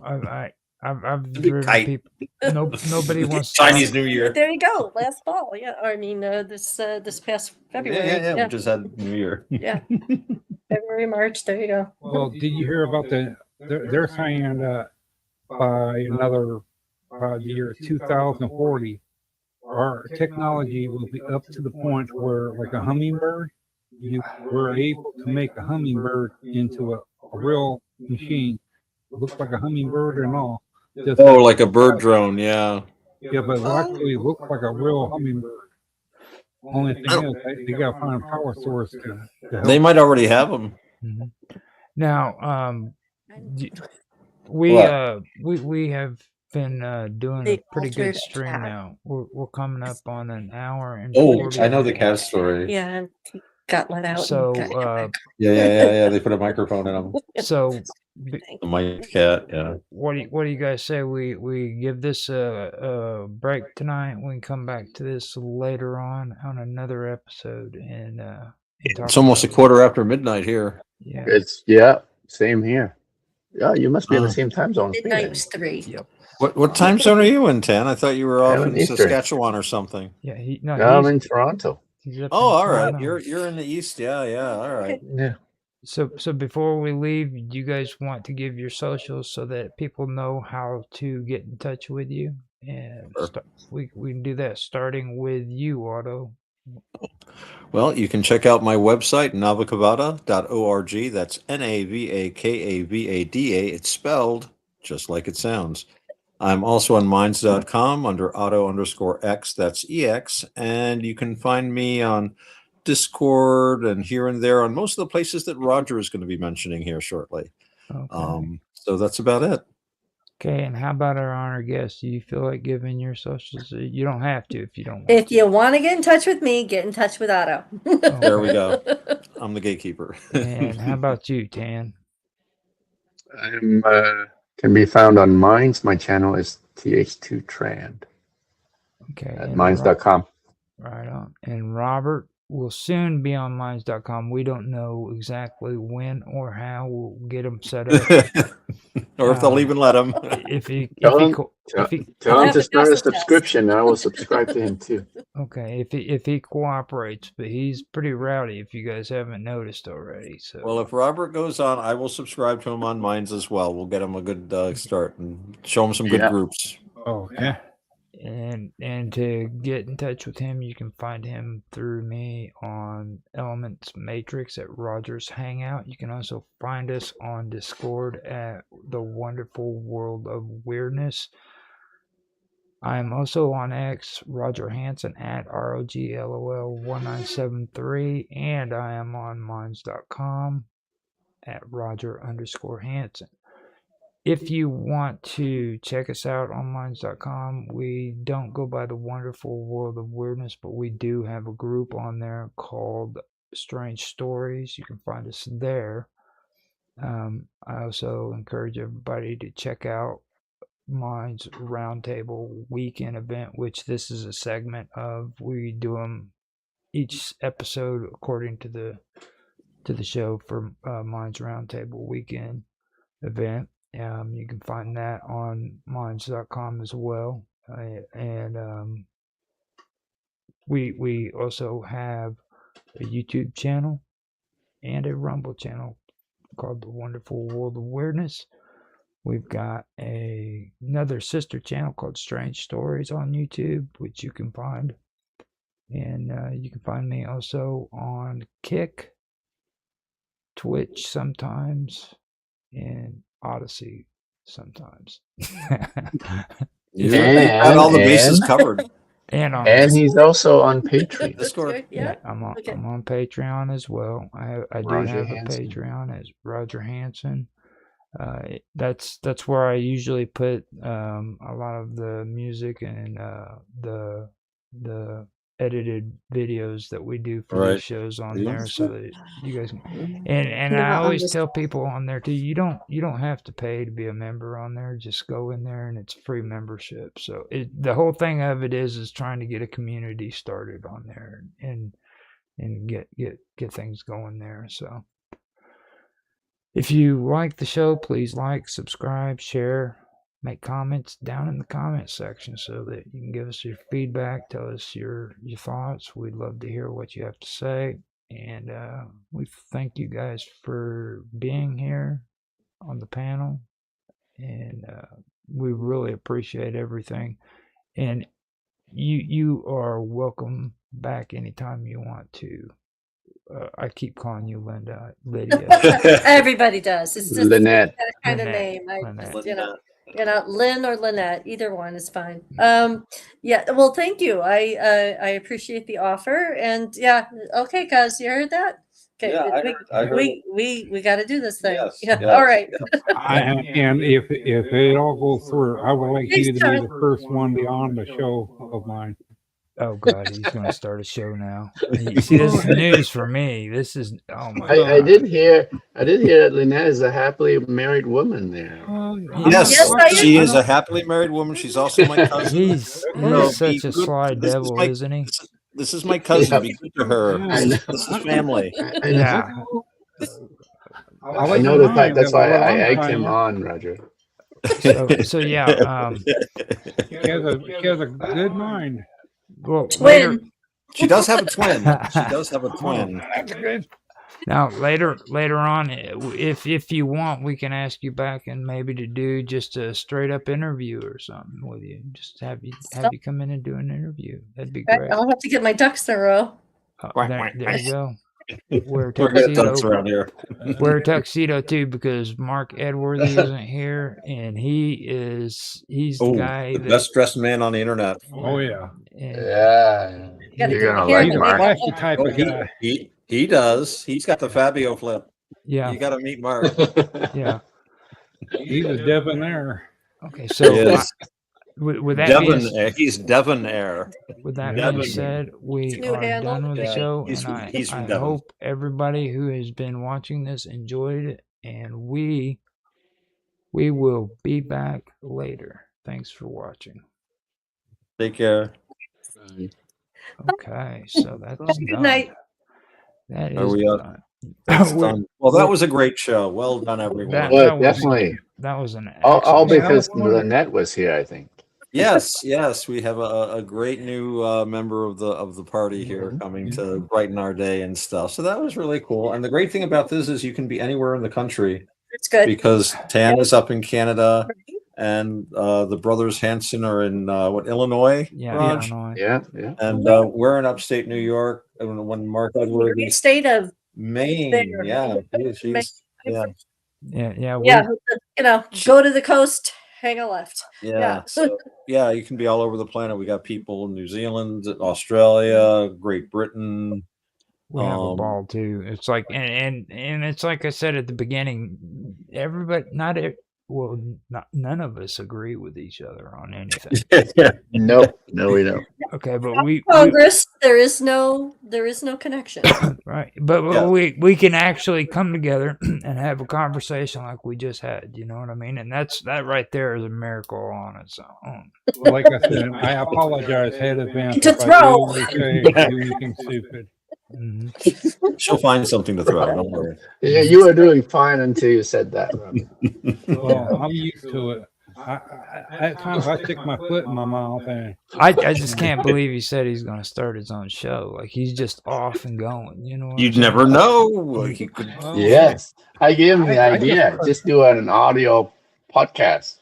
I've driven people. Nobody wants Chinese New Year. there you go. Last fall, yeah. I mean, this past February. Yeah. We just had New Year. Yeah. February, March. There you go. Well, did you hear about they're saying that by the year 2040, our technology will be up to the point where, like a hummingbird, we're able to make a hummingbird into a real machine. It looks like a hummingbird and all. Like a bird drone, yeah. Yeah, but it actually looks like a real hummingbird. Only thing is, they got to find a power source to help. They might already have them. Now, we have been doing The a pretty good altered stream cat. now. We're coming up on an hour and Oh, 40 I know the minutes. cat story. Yeah, and he got let out. So, and got Yeah. They put a microphone in him. So, The mic cat. Yeah. what do you guys say? We give this a break tonight. We can come back to this later on another episode and talk It's almost a about quarter after midnight here. Yeah. It's same here. Yeah, you must be in the same time zone as me. Midnight then. was 3. Yep. What time zone are you in, Tan? I thought you were off I'm in in Eastern. Saskatchewan or something. Yeah, I'm in Toronto. He's up Oh, in all right. Toronto. You're in the east. Yeah. All right. Yeah. So before we leave, do you guys want to give your socials so that people know how to get in touch with you? And we can do that starting with you, Otto. Well, you can check out my website, navakavada.org. That's NAVAKAVADA. It's spelled just like it sounds. I'm also on minds.com under Otto_X. That's EX. And you can find me on Discord and here and there on most of the places that Roger is going to be mentioning here shortly. Okay. So that's about it. Okay, and how about our honored guest? Do you feel like giving your socials? You don't have to if you don't want. If you want to get in touch with me, get in touch with Otto. There we go. I'm the gatekeeper. And how about you, Tan? I'm can be found on Minds. My channel is TH2Trand. Okay. At minds.com. Right on. And Robert will soon be on minds.com. We don't know exactly when or how we'll get him set up. Or if they'll even let him. Tell him to start a subscription. I will subscribe to him too. Okay, if he cooperates, but he's pretty rowdy if you guys haven't noticed already. So Well, if Robert goes on, I will subscribe to him on Minds as well. We'll get him a good start and show him some good groups. Oh, yeah. And to get in touch with him, you can find him through me on Elements Matrix at Roger's Hangout. You can also find us on Discord at The Wonderful World of Weirdness. I'm also on X, Roger Hansen at ROGLOL1973, and I am on minds.com at Roger_Hansen. If you want to check us out on minds.com, we don't go by the Wonderful World of Weirdness, but we do have a group on there called Strange Stories. You can find us there. I also encourage everybody to check out Minds Roundtable weekend event, which this is a segment of. We do them each episode according to the show for Minds Roundtable weekend event. You can find that on minds.com as well. And we also have a YouTube channel and a Rumble channel called The Wonderful World of Weirdness. We've got another sister channel called Strange Stories on YouTube, which you can find. And you can find me also on Kick, Twitch sometimes, and Odyssey sometimes. You've got all the bases covered. And he's also on Patreon. Discord. Yeah, I'm on Patreon as well. I do Roger have Hansen. a Patreon as Roger Hansen. That's where I usually put a lot of the music and the edited videos that we do for these shows on there, so that you guys can, and I always tell people on there too, you don't have to pay to be a member on there. Just go in there and it's free membership. So the whole thing of it is trying to get a community started on there and get things going there. So if you like the show, please like, subscribe, share, make comments down in the comment section so that you can give us your feedback, tell us your thoughts. We'd love to hear what you have to say. And we thank you guys for being here on the panel. And we really appreciate everything. And you are welcome back anytime you want to. I keep calling you Lydia. Everybody does. It's just Lynette. that kind of name. Lynn or Lynette, either one is fine. Yeah. Well, thank you. I appreciate the offer, and yeah. Okay, guys, you heard that? Okay, Yeah, I heard it. we got to do this thing. Yes, Yeah. yes, All right. And if it all goes through, I would like you to be Thanks, the first one to on the show of mine. Oh God, he's going to start a show now. You see, this is news for me. This is I did hear that Lynette is a happily married woman there. Yes, Yes, I she am. is a happily married woman. She's also my cousin. He's So such be a good- sly this is devil, my- isn't he? This is my cousin. Yeah. Be good to her. This is family. Yeah. I know the fact. That's why I egged him on, Roger. So yeah. She has a good mind. Well, Twin. later. She does have a twin. She does have a twin. That's good. Now later on, if you want, we can ask you back and maybe to do just a straight up interview or something with you. Just have you come in and do an interview. That'd be great. I'll have to get my ducks in a row. There you go. Wear a We're good tuxedo. ducks around here. Wear a tuxedo too, because Mark Edworthy isn't here, and he's the guy that best dressed man on the internet. Oh yeah. Yeah. You're gonna like Mark. Flashy type of guy. He does. He's got the Fabio flip. Yeah. You got to meet Mark. Yeah. He's a debonair. Okay, so Yes. with that he's debonair. with that Debonair. being said, we New are handle. done with the Yeah, show, he's and from- he's from I Devon. hope everybody who has been watching this enjoyed it, and we will be back later. Thanks for watching. Take care. Okay, so that's Good done. night. That is Are we up? done. That's We're- done. Well, that was a great show. Well done, everyone. That Well, was- definitely. That was an All excellent- because Lynette was here, I think. Yes, we have a great new member of the party here coming to brighten our day and stuff. So that was really cool. And the great thing about this is you can be anywhere in the country It's good. because Tan is up in Canada, and the brothers Hanson are in Illinois. Yeah, Raj? Illinois. Yeah. And we're in upstate New York. And when Mark Edwards, State of Maine, there. yeah, she's yeah. Yeah, yeah, go to the coast, hang a left. Yeah. So yeah, you can be all over the planet. We got people in New Zealand, Australia, Great Britain. We have a ball too. It's like and it's like I said at the beginning, everybody none of us agree with each other on anything. No, we don't. Okay, but we Congress, there is no connection. right, but we can actually come together and have a conversation like we just had. You know what I mean? And that right there is a miracle on its own. Like I said, I apologize ahead of advance To if throw. I do anything stupid. She'll find something to throw. Don't worry. Yeah, you were doing fine until you said that. Well, I'm used to it. At times I stick my foot in my mouth and I just can't believe he said he's going to start his own show. Like he's just off and going. You know, what You'd I'm saying? never know. He could. Yes, I gave him the idea. Just do an audio podcast.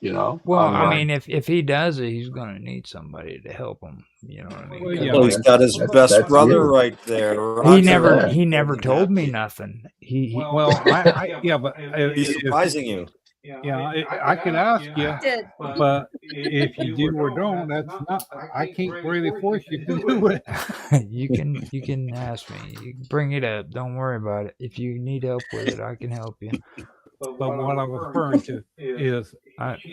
Well, I online. mean, if he does it, he's going to need somebody to help him. You know what I mean? Well, yeah. Well, he's got his best that's brother you. right there. He Roger. never told me nothing. well, yeah, but He's surprising you. Yeah, I could ask you, Did. but if you do or don't, that's not. I can't really force you to do it. you can ask me. You can bring it up. Don't worry about it. If you need help with it, I can help you. But what I'm referring to is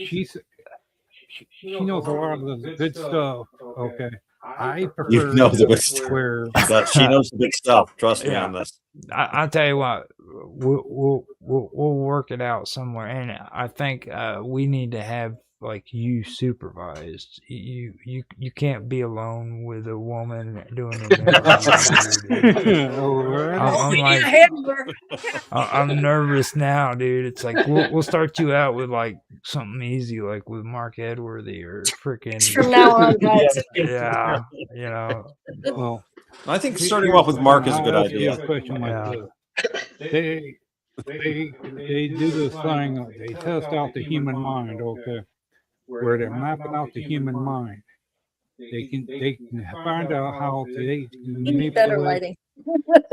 she knows a lot of the good stuff. Okay, I prefer You know the good stuff. where She knows the big stuff. Trust me Yeah. on this. I'll tell you what. We'll work it out somewhere, and I think we need to have like you supervised. You can't be alone with a woman doing an interview. I'm nervous now, dude. It's like we'll start you out with like something easy, like with Mark Edworthy or freaking. From now on, guys. Yeah, well, I think starting off with Mark is a good I'll ask you idea. a question like this. They do this thing. They test out the human mind. Okay, where they're mapping out the human mind. They can find out how they You need better manipulate.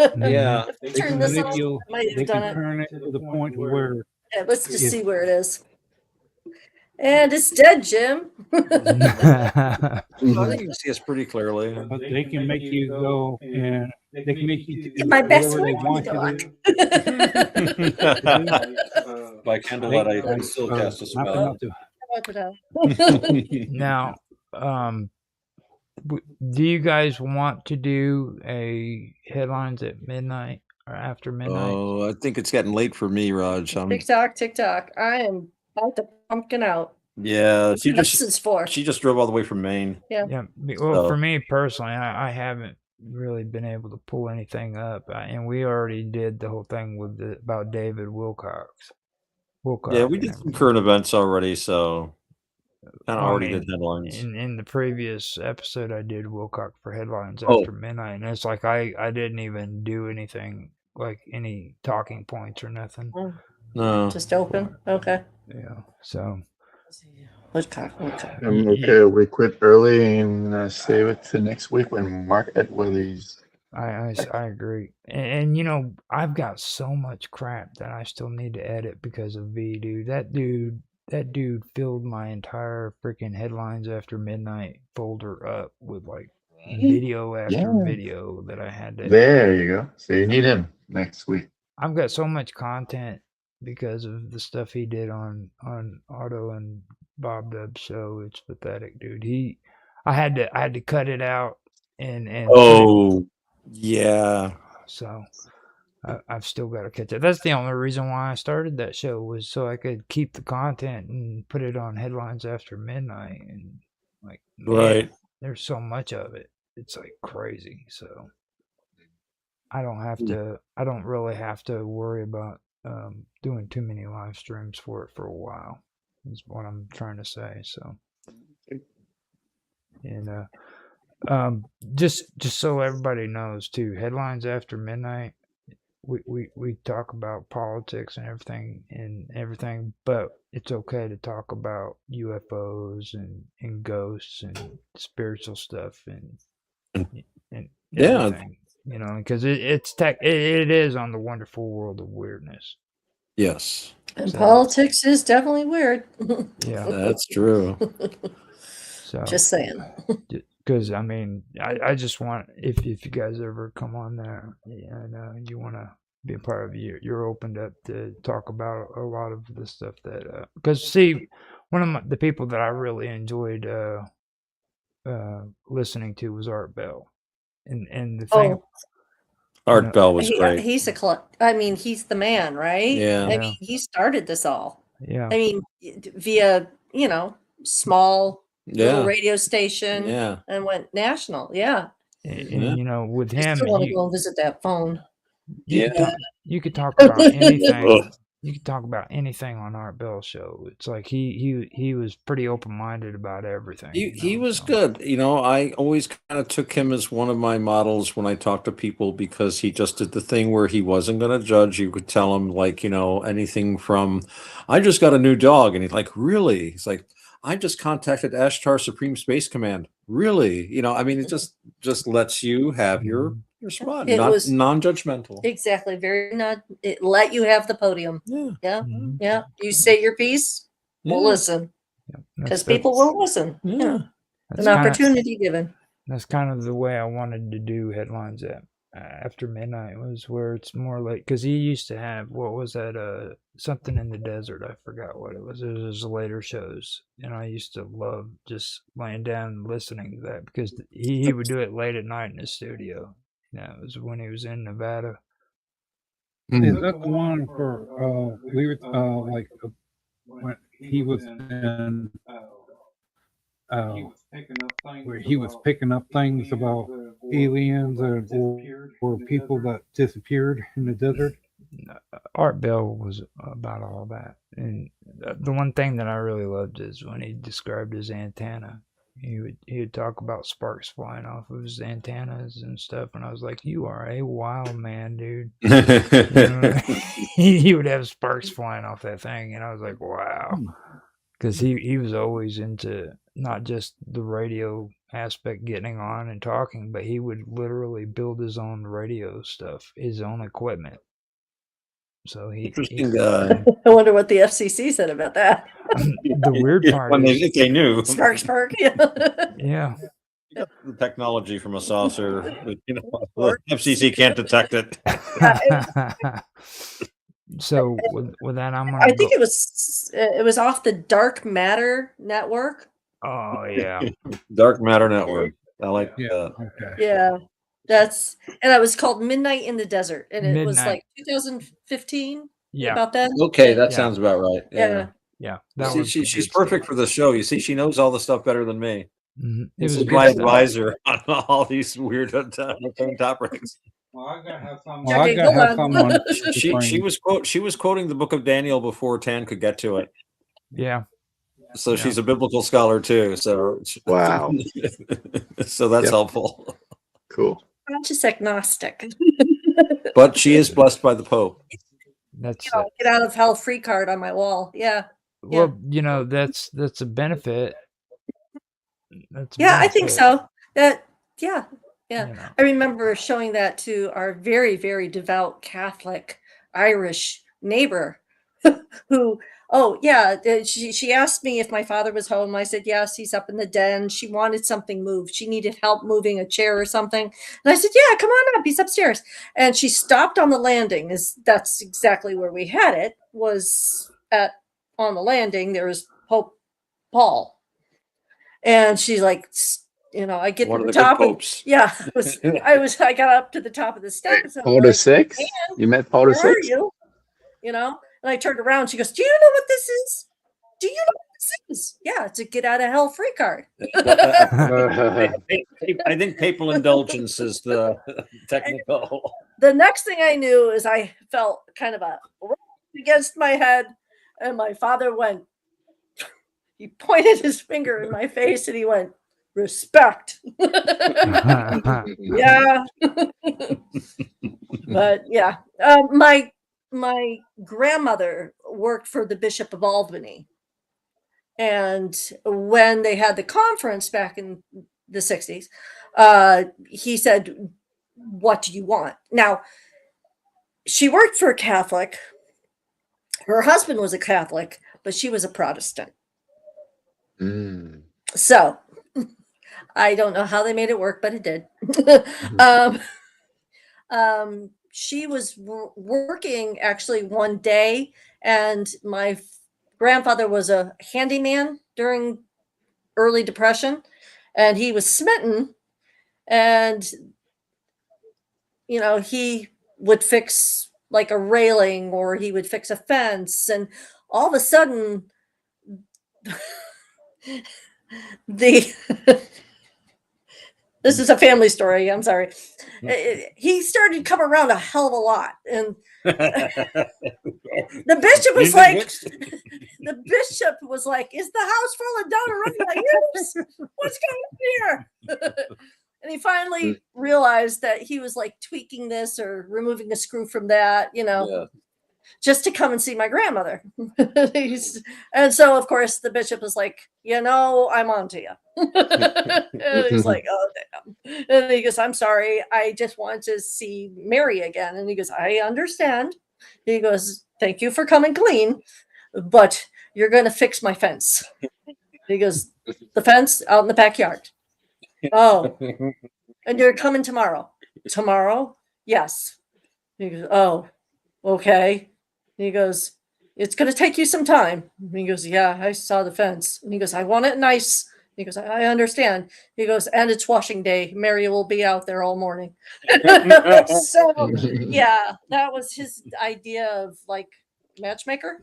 lighting. Yeah. They Turn can this off. manipulate. Might have They done can it. turn it to the point where Yeah, let's just if- see where it is. And it's dead, Jim. I think you can see us pretty clearly. But they can make you go and they can make you do My best whatever they friend want can you to do. By candlelight, I still cast a spell. Now, do you guys want to do a headlines at midnight or after midnight? Oh, I think it's getting late for me, Raj. TikTok. I am about to pumpkin out. Yeah, she Lessons for. she just drove all the way from Maine. Yeah. Well, So- for me personally, I haven't really been able to pull anything up, and we already did the whole thing with about David Wilcox. Yeah, we did some current events already, so kind of already did headlines. In the previous episode, I did Wilcox for headlines Oh. after midnight, and it's like I didn't even do anything like any talking points or nothing. No. Just open. Okay. Yeah. So. Okay. Okay, we quit early and save it to next week when Mark Atwilly's. I agree, and you know I've got so much crap that I still need to edit because of V, dude. That dude filled my entire freaking headlines after midnight folder up with like video after video that I had to. There you go. So you need him next week. I've got so much content because of the stuff he did on Otto and Bob Dub's show. It's pathetic, dude. I had to cut it out and Oh, yeah. So I've still got to catch up. That's the only reason why I started that show, was so I could keep the content and put it on headlines after midnight. And like, man, Right. there's so much of it. It's like crazy. So I don't really have to worry about doing too many live streams for it for a while, is what I'm trying to say. So, and just so everybody knows too, headlines after midnight, we talk about politics and everything, but it's okay to talk about UFOs and ghosts and spiritual stuff and Yeah. everything, you know, because it is on the wonderful world of weirdness. Yes. And politics is definitely weird. Yeah, that's true. So Just saying. Because I mean, I just want, if you guys ever come on there and you want to be a part of it, you're opened up to talk about a lot of the stuff that because see, one of the people that I really enjoyed listening to was Art Bell, and the thing. Art Bell was great. He's he's the man, right? Yeah. I mean, he started this all. Yeah. I mean, via small little Yeah. radio station. Yeah. And went national. Yeah. And you know, with I him, still want to go and visit that phone. you could talk about anything. You could talk about anything on Art Bell's show. It's like he was pretty open minded about everything. He was good. You know, I always kind of took him as one of my models when I talk to people, because he just did the thing where he wasn't going to judge. You could tell him, like, anything from, I just got a new dog. And he's like, really? He's like, I just contacted Ashtar Supreme Space Command. Really? I mean, it just lets you have your spot, It not was non-judgmental. Exactly. It let you have the podium. Yeah. Yeah. Yeah. You say your piece, we'll Yeah. listen. Because That's- people will listen. Yeah. That's An kinda- opportunity given. That's kind of the way I wanted to do headlines at after midnight, was where it's more like, because he used to have, what was that, something in the desert, I forgot what it was. It was his later shows, and I used to love just laying down and listening to that, because he would do it late at night in his studio. It was when he was in Nevada. Is that the one for we were when he was in where he was picking up things about aliens or people that disappeared in the desert? Art Bell was about all that, and the one thing that I really loved is when he described his antenna. He would talk about sparks flying off of his antennas and stuff, and I was like, "You are a wild man, dude." He would have sparks flying off that thing, and I was like, "Wow," because he was always into not just the radio aspect, getting on and talking, but he would literally build his own radio stuff, his own equipment. So Interesting guy. I wonder what the FCC said about that. The weird part when is if they knew. Spark. Yeah. The technology from a saucer, the FCC can't detect it. So with that, I'm I gonna think go. it was off the Dark Matter network. Oh yeah. Dark Matter Network. I like Yeah. that. Okay. Yeah, and it was called Midnight in the Desert, and it was Midnight. like 2015. Yeah. About that. Okay, that Yeah. sounds about right. Yeah. Yeah. You That see, was she's good perfect stuff. for the show. You see, she knows all the stuff better than me. It This was is good my stuff. advisor on all these weird topics. Well, I gotta have someone. Well, I gotta have someone. She was quoting the book of Daniel before Tan could get to it. Yeah. So she's a biblical scholar too. So Wow. So that's Yep. helpful. Cool. I'm just agnostic. But she is blessed by the Pope. That's Get out of hell free card on my wall. Yeah. well, that's a benefit. That's a Yeah, I think benefit. so. Yeah. I remember showing that to our very, very devout Catholic Irish neighbor who, she asked me if my father was home. I said, yes, he's up in the den. She wanted something moved. She needed help moving a chair or something. And I said, yeah, come on up. He's upstairs. And she stopped on the landing. That's exactly where we had it, was on the landing. There was Pope Paul. And she's like, I get One to of the the good top. popes. I got up to the top of the steps. And I'm Paul the like, Sixth? You met Paul the where are Sixth? you? And I turned around. She goes, do you know what this is? Do you know what this is? Yeah, it's a get out of hell free card. I think papal indulgence is the technical. The next thing I knew is I felt kind of a rock against my head, and my father went, he pointed his finger in my face and he went, respect. Yeah. But yeah, my grandmother worked for the Bishop of Albany. And when they had the conference back in the 60s, he said, what do you want? Now, she worked for a Catholic. Her husband was a Catholic, but she was a Protestant. So I don't know how they made it work, but it did. She was working actually one day, and my grandfather was a handyman during early Depression, and he was smitten, and he would fix like a railing, or he would fix a fence, and all of a sudden this is a family story. I'm sorry. He started to come around a hell of a lot. And the bishop was like, is the house full of donor use? What's going on here? And he finally realized that he was like tweaking this or removing a screw from that, just to come and see my grandmother. And so, of course, the bishop was like, I'm on to you. And he's like, oh, damn. And he goes, I'm sorry. I just want to see Mary again. And he goes, I understand. He goes, thank you for coming clean, but you're going to fix my fence. He goes, the fence out in the backyard. Oh, and you're coming tomorrow. Tomorrow? Yes. He goes, oh, okay. He goes, it's going to take you some time. And he goes, yeah, I saw the fence. And he goes, I want it nice. He goes, I understand. He goes, and it's washing day. Mary will be out there all morning. So, yeah, that was his idea of like matchmaker.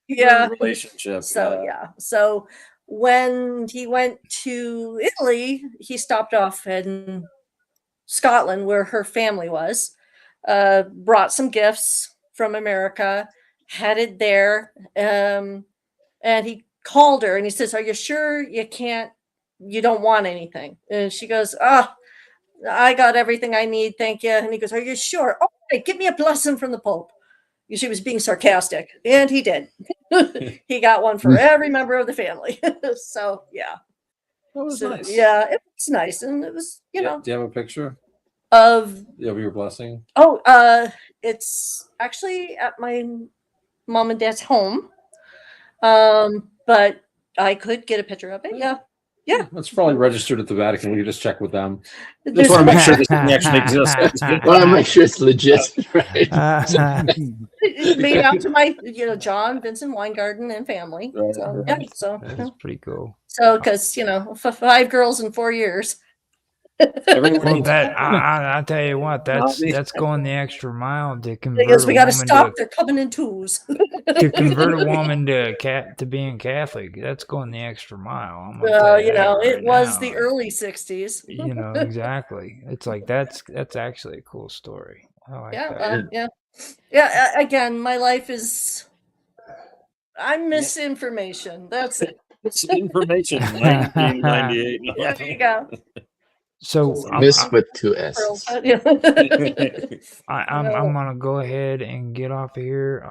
Yeah. Relationship. So, yeah. So when he went to Italy, he stopped off in Scotland where her family was, brought some gifts from America, headed there, and he called her and he says, are you sure you don't want anything? And she goes, I got everything I need, thank you. And he goes, are you sure? Oh, okay, give me a blessing from the Pope. She was being sarcastic, and he did. He got one for every member of the family. So yeah, that was nice. Yeah, it was nice, and it was Do you have a picture of your blessing? Oh, it's actually at my mom and dad's home. but I could get a picture of it. Yeah. Yeah. It's probably registered at the Vatican. We can just check with them. Just There's- want to make sure this thing actually exists. Want to make sure it's legit, right? It's made out to my, John, Vincent Weingarten and family. Right, So, right. yeah, so, That's pretty cool. so, because, 5 girls in 4 years. Well, I'll tell you what, that's going the extra mile to convert Because we got to a woman stop. They're coming in twos. to convert a woman to being Catholic. That's going the extra mile. I'm gonna tell you that It right was now. the early 60s. Exactly. It's like that's actually a cool story. I like Yeah, that. yeah. Again, my life is. I'm misinformation. That's it. Misinformation. 1998. There you go. So Miss with 2 S's. I'm gonna go ahead and get off of here.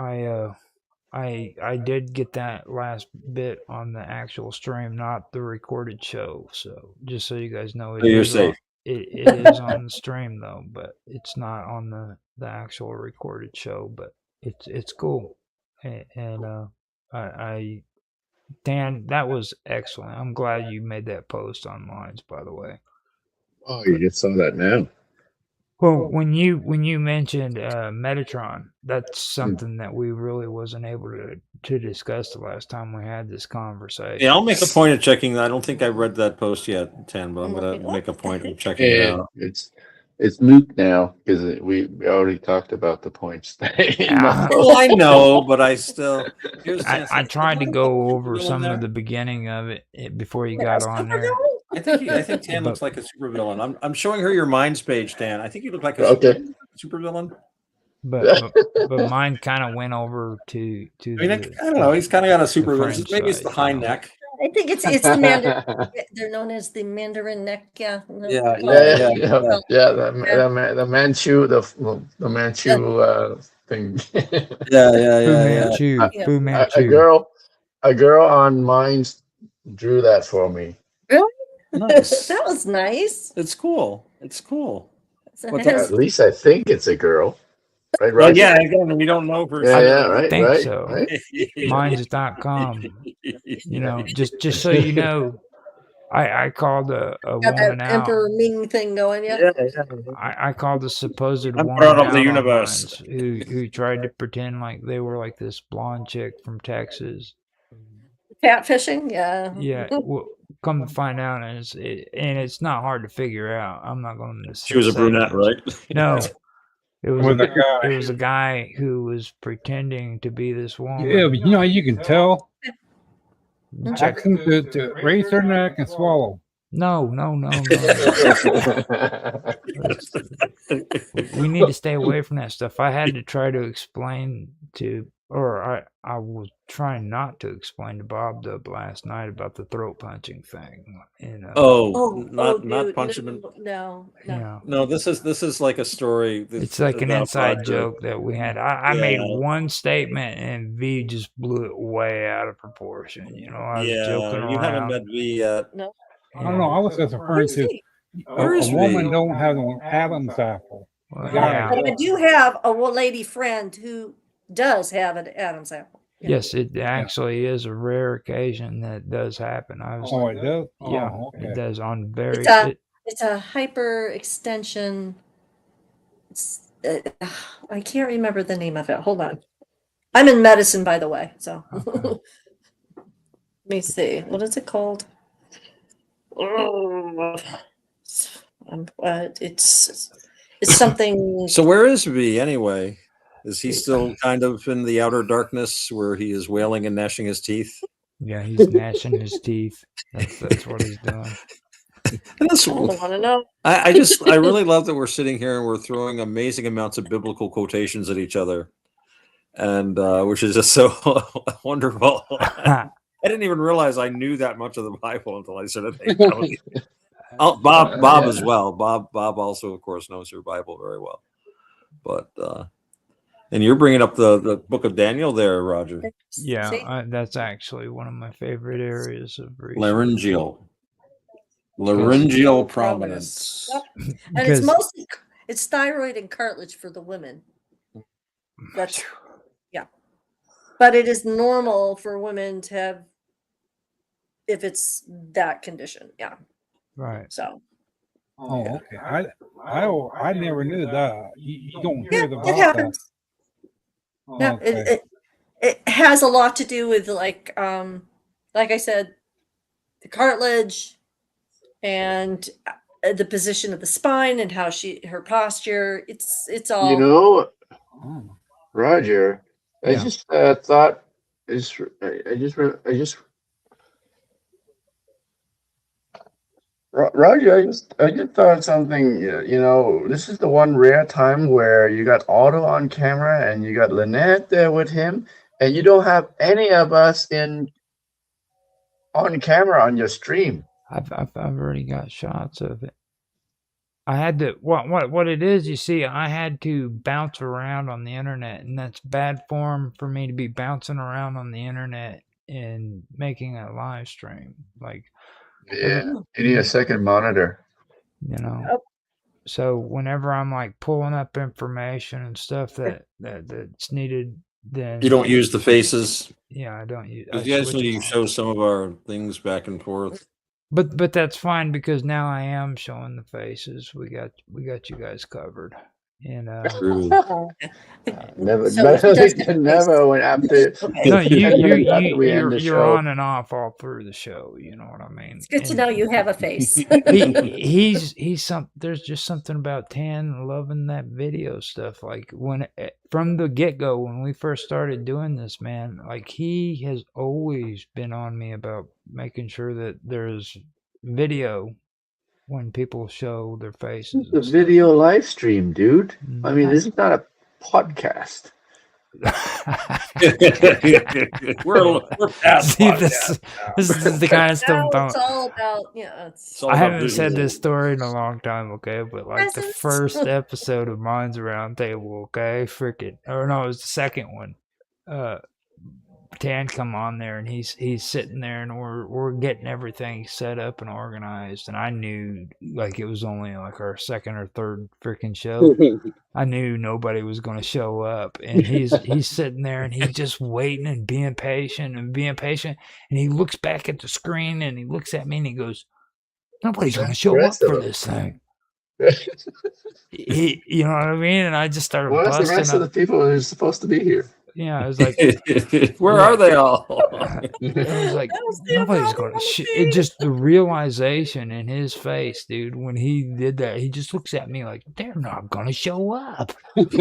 I did get that last bit on the actual stream, not the recorded show. So just so you guys know, You're safe. It is on the stream though, but it's not on the actual recorded show. But it's cool, and Dan, that was excellent. I'm glad you made that post on Lines, by the way. Oh, you just saw that now. Well, when you mentioned Metatron, that's something that we really wasn't able to discuss the last time we had this conversation. Yeah, I'll make a point of checking that. I don't think I read that post yet, Tan, but I'm going to make a point of checking it out. It's moot now because we already talked about the points. Well, I know, but I still. I tried to go over some of the beginning of it before you got on there. I think Tan looks like a supervillain. I'm showing her your Minds page, Dan. I think you look like a supervillain. But mine kind of went over to. I mean, I don't know. He's kind of got a supervillain. Maybe it's the high neck. I think it's the Mandarin. They're known as the Mandarin neck. Yeah. The Manchu, the Manchu thing. Fu Manchu. A girl on Minds drew that for me. Really? Nice. That was nice. It's cool. At least I think it's a girl. Right, well, right. Yeah, again, we don't know for sure. Right, I think right, so. Right? Minds.com. Just so you know, I called a woman out. Emperor Ming thing going, yeah. I called a supposed I'm woman proud of out the on universe. Minds who tried to pretend like they were like this blonde chick from Texas. Catfishing, yeah. Yeah, well, come to find out, and it's not hard to figure out. I'm not going to. She was a brunette, right? No. It was a guy who was pretending to be this woman. Yeah, but you can tell. Check. Ask them to raise their neck and swallow. No. We need to stay away from that stuff. I had to try to explain to, or I was trying not to explain to Bob Dub last night about the throat punching thing. Not punching him. No. Yeah. No, this is like a story. It's like an inside joke that we had. I made one statement and V just blew it way out of proportion. I was joking around. You haven't met V yet. No. I don't know. I was just referring to a woman don't have an Adam's apple. Well, But I do have a lady friend who does have an Adam's apple. Yes, it actually is a rare occasion that does happen. It does? Yeah, Okay. it does on very. It's a hyper extension. I can't remember the name of it. Hold on. I'm in medicine, by the way. So let me see. What is it called? It's something. So where is V anyway? Is he still kind of in the outer darkness where he is wailing and gnashing his teeth? Yeah, he's gnashing his teeth. That's what he's doing. I don't want to know. I really love that we're sitting here and we're throwing amazing amounts of biblical quotations at each other, and which is just so wonderful. I didn't even realize I knew that much of the Bible until I started thinking about it. Bob as well. Bob also, of course, knows your Bible very well. But and you're bringing up the book of Daniel there, Roger. Yeah, that's actually one of my favorite areas of research. Laryngeal prominence. Yep. And it's mostly thyroid and cartilage for the women. That's but it is normal for women to have if it's that condition. Yeah. Right. So. Oh, okay. I never knew that. You don't hear Yeah, about it happens. that. Yeah, Okay. it has a lot to do with like I said, the cartilage and the position of the spine and how her posture. It's all. You know, Oh. Roger, I Yeah. just thought Roger, I just thought something. You know, this is the one rare time where you got Otto on camera and you got Lynette there with him, and you don't have any of us on camera on your stream. I've already got shots of it. I had to what it is, you see, I had to bounce around on the internet, and that's bad form for me to be bouncing around on the internet and making a live stream. Like, Yeah, you need a second monitor. you know. So whenever I'm like pulling up information and stuff that's needed, then You don't use the faces? Yeah, I don't use. Because you guys need to show some of our things back and forth. But that's fine because now I am showing the faces. We got you guys covered. And never went after. No, we end the you're show. on and off all through the show. You know what I mean? It's good to know you have a face. he's some. There's just something about Tan loving that video stuff. Like when from the get go when we first started doing this, man. Like he has always been on me about making sure that there's video when people show their faces. It's a video live stream, dude. I mean, this is not a podcast. we're past See, this is the kind of stuff. Now it's all about I haven't said this story in a long time, okay? But like the first episode of Mine's Roundtable, okay? Freaking, or no, it was the second one. Tan come on there and he's sitting there and we're getting everything set up and organized, and I knew like it was only like our second or third freaking show. I knew nobody was going to show up, and he's sitting there and he's just waiting and being patient, and he looks back at the screen and he looks at me and he goes, "Nobody's going to show up for this thing." You know what I mean? And I just started Where's busting the rest of the people who are supposed to be here? Yeah, I was like, where are they all? I was like, nobody's going to it just the realization in his face, dude, when he did that, he just looks at me like, they're not going to show up. Oh, is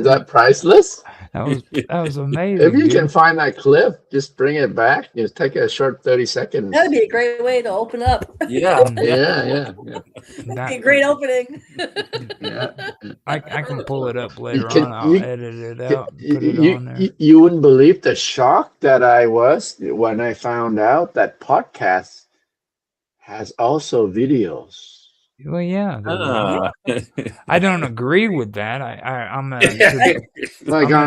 that priceless? That was amazing. If you can find that clip, just bring it back. Just take a short 30 seconds. That'd be a great way to open up. Yeah. That'd be a great opening. I can pull it up later on. I'll edit it out and put it on there. You wouldn't believe the shock that I was when I found out that podcast has also videos. Well, yeah. I don't agree with that. I'm on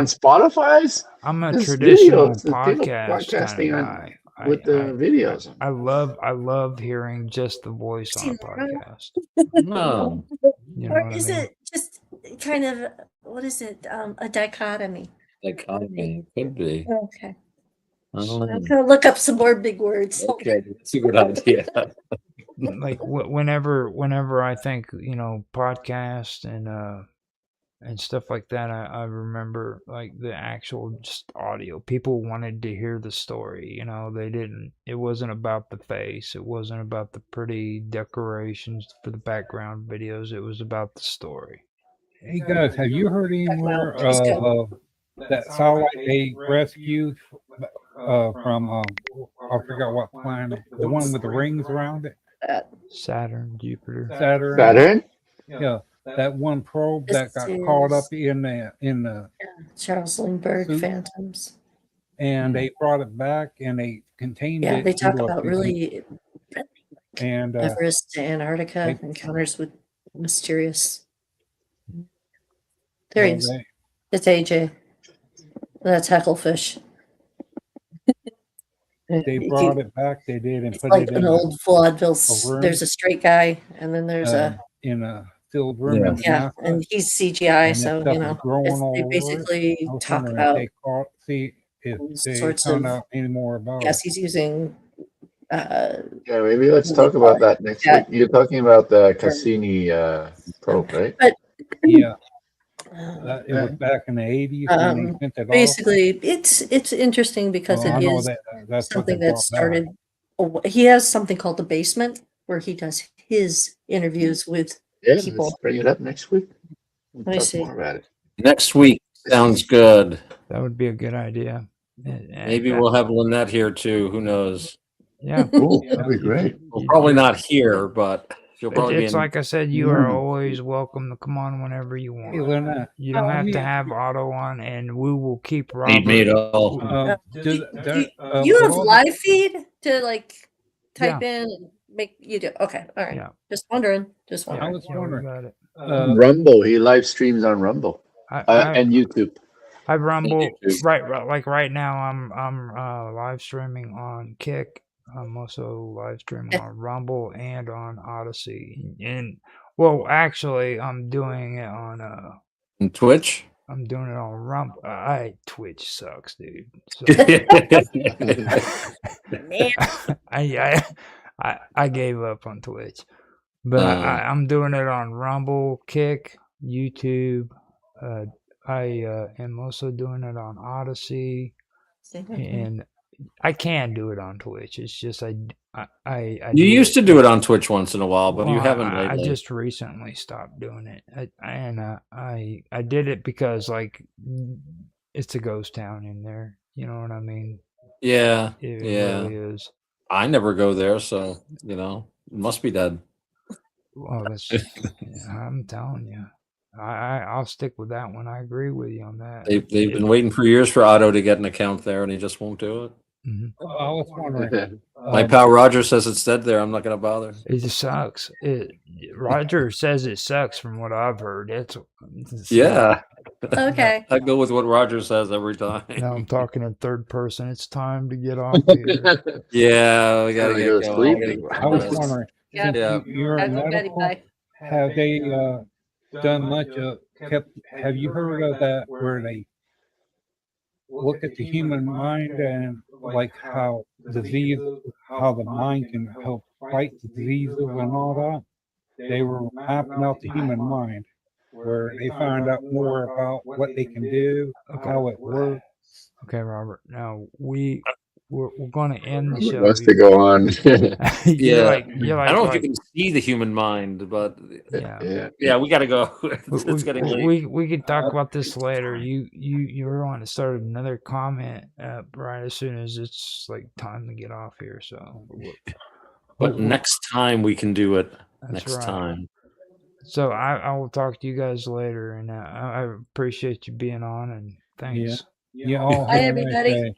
Spotify's. I'm a traditional podcast podcasting kind of guy. With the videos. I love hearing just the voice on a podcast. No. You know or is it just kind of, what is it? A dichotomy. Dichotomy, could be. Okay. I don't know. I'm gonna look up some more big words. Okay, that's a good idea. Like whenever I think, podcast and stuff like that, I remember like the actual just audio. People wanted to hear the story, it wasn't about the face, it wasn't about the pretty decorations for the background videos, it was about the story. Hey guys, have you heard anywhere of that satellite they rescued from I forgot what planet, the one with the rings around it? Saturn, Jupiter. Saturn? Yeah, that one probe that got caught up in the Charles Lindbergh Phantoms. And they brought it back and they contained it. Yeah, they talk about really and Everest to Antarctica, encounters with mysterious. There he is. It's AJ. That's Hecklefish. They brought it back. They did, and it's put like it an in old vaudeville. There's a straight guy, and then there's in a filled room. Yeah, and he's CGI, so they basically talk about. if all they sorts found of. out any more about Yes, it. he's using. Yeah, maybe let's what do they talk call about it? that next That week. You're talking about the Cassini probe, right? But Yeah, it was back in the 80s when they sent it off. basically, it's interesting because I it know is that's what they something that brought back. started. He has something called the basement where he does his interviews with Yeah, people. let's bring it up next week. We'll Let me talk see. more about it. Next week sounds good. That would be a good idea. Maybe we'll have Lynette here too. Who knows? Yeah. Cool. That'd be great. Well, probably not here, but she'll probably be It's in. like I said, you are always welcome to come on whenever you want. Hey, Lynette, You don't have to have Otto on, and we will keep Need me Robert. at all. You have live feed to like type in and make you do. Okay, all right. Yeah. Just wondering. Just wondering. I was wondering. Got it. Rumble. He live streams on Rumble and YouTube. I Rumble right now. I'm live streaming on Kick. I'm also live streaming on Rumble and on Odyssey. And well, actually, I'm doing it on And Twitch. I'm doing it on Rumble. Twitch sucks, dude. So, I gave up on Twitch, but I'm doing it on Rumble, Kick, YouTube. I am also doing it on Odyssey, and I can do it on Twitch. It's just I You used to do it on Twitch once in a while, but you haven't I lately. just recently stopped doing it, I did it because like it's a ghost town in there. You know what I mean? Yeah, It really is. I never go there, so it must be dead. Well, I'm telling you. I'll stick with that one. I agree with you on that. They've been waiting for years for Otto to get an account there, and he just won't do it. Mm-hmm. I was wondering. My pal Roger says it's dead there. I'm not going to bother. It just sucks. Roger says it sucks from what I've heard. It's yeah. Okay. I go with what Roger says every time. Now I'm talking in third person. It's time to get off here. Yeah, we gotta go get to going. sleep. I was wondering. Yeah. You're a medical. Have they done much of? Have you heard of that where they look at the human mind and like how how the mind can help fight diseases and all that? They were mapping out the human mind, where they find out more about what they can do, how it works. Okay, Robert. Now we're going to end the show. Wants to go on. you're like I don't know if you can see the human mind, but yeah, we got to go. It's getting late. We can talk about this later. You were on to start another comment right as soon as it's like time to get off here. So, but next time we can do it. That's next right. time. So I will talk to you guys later, and I appreciate you being on, and thanks. Yeah. Bye, everybody.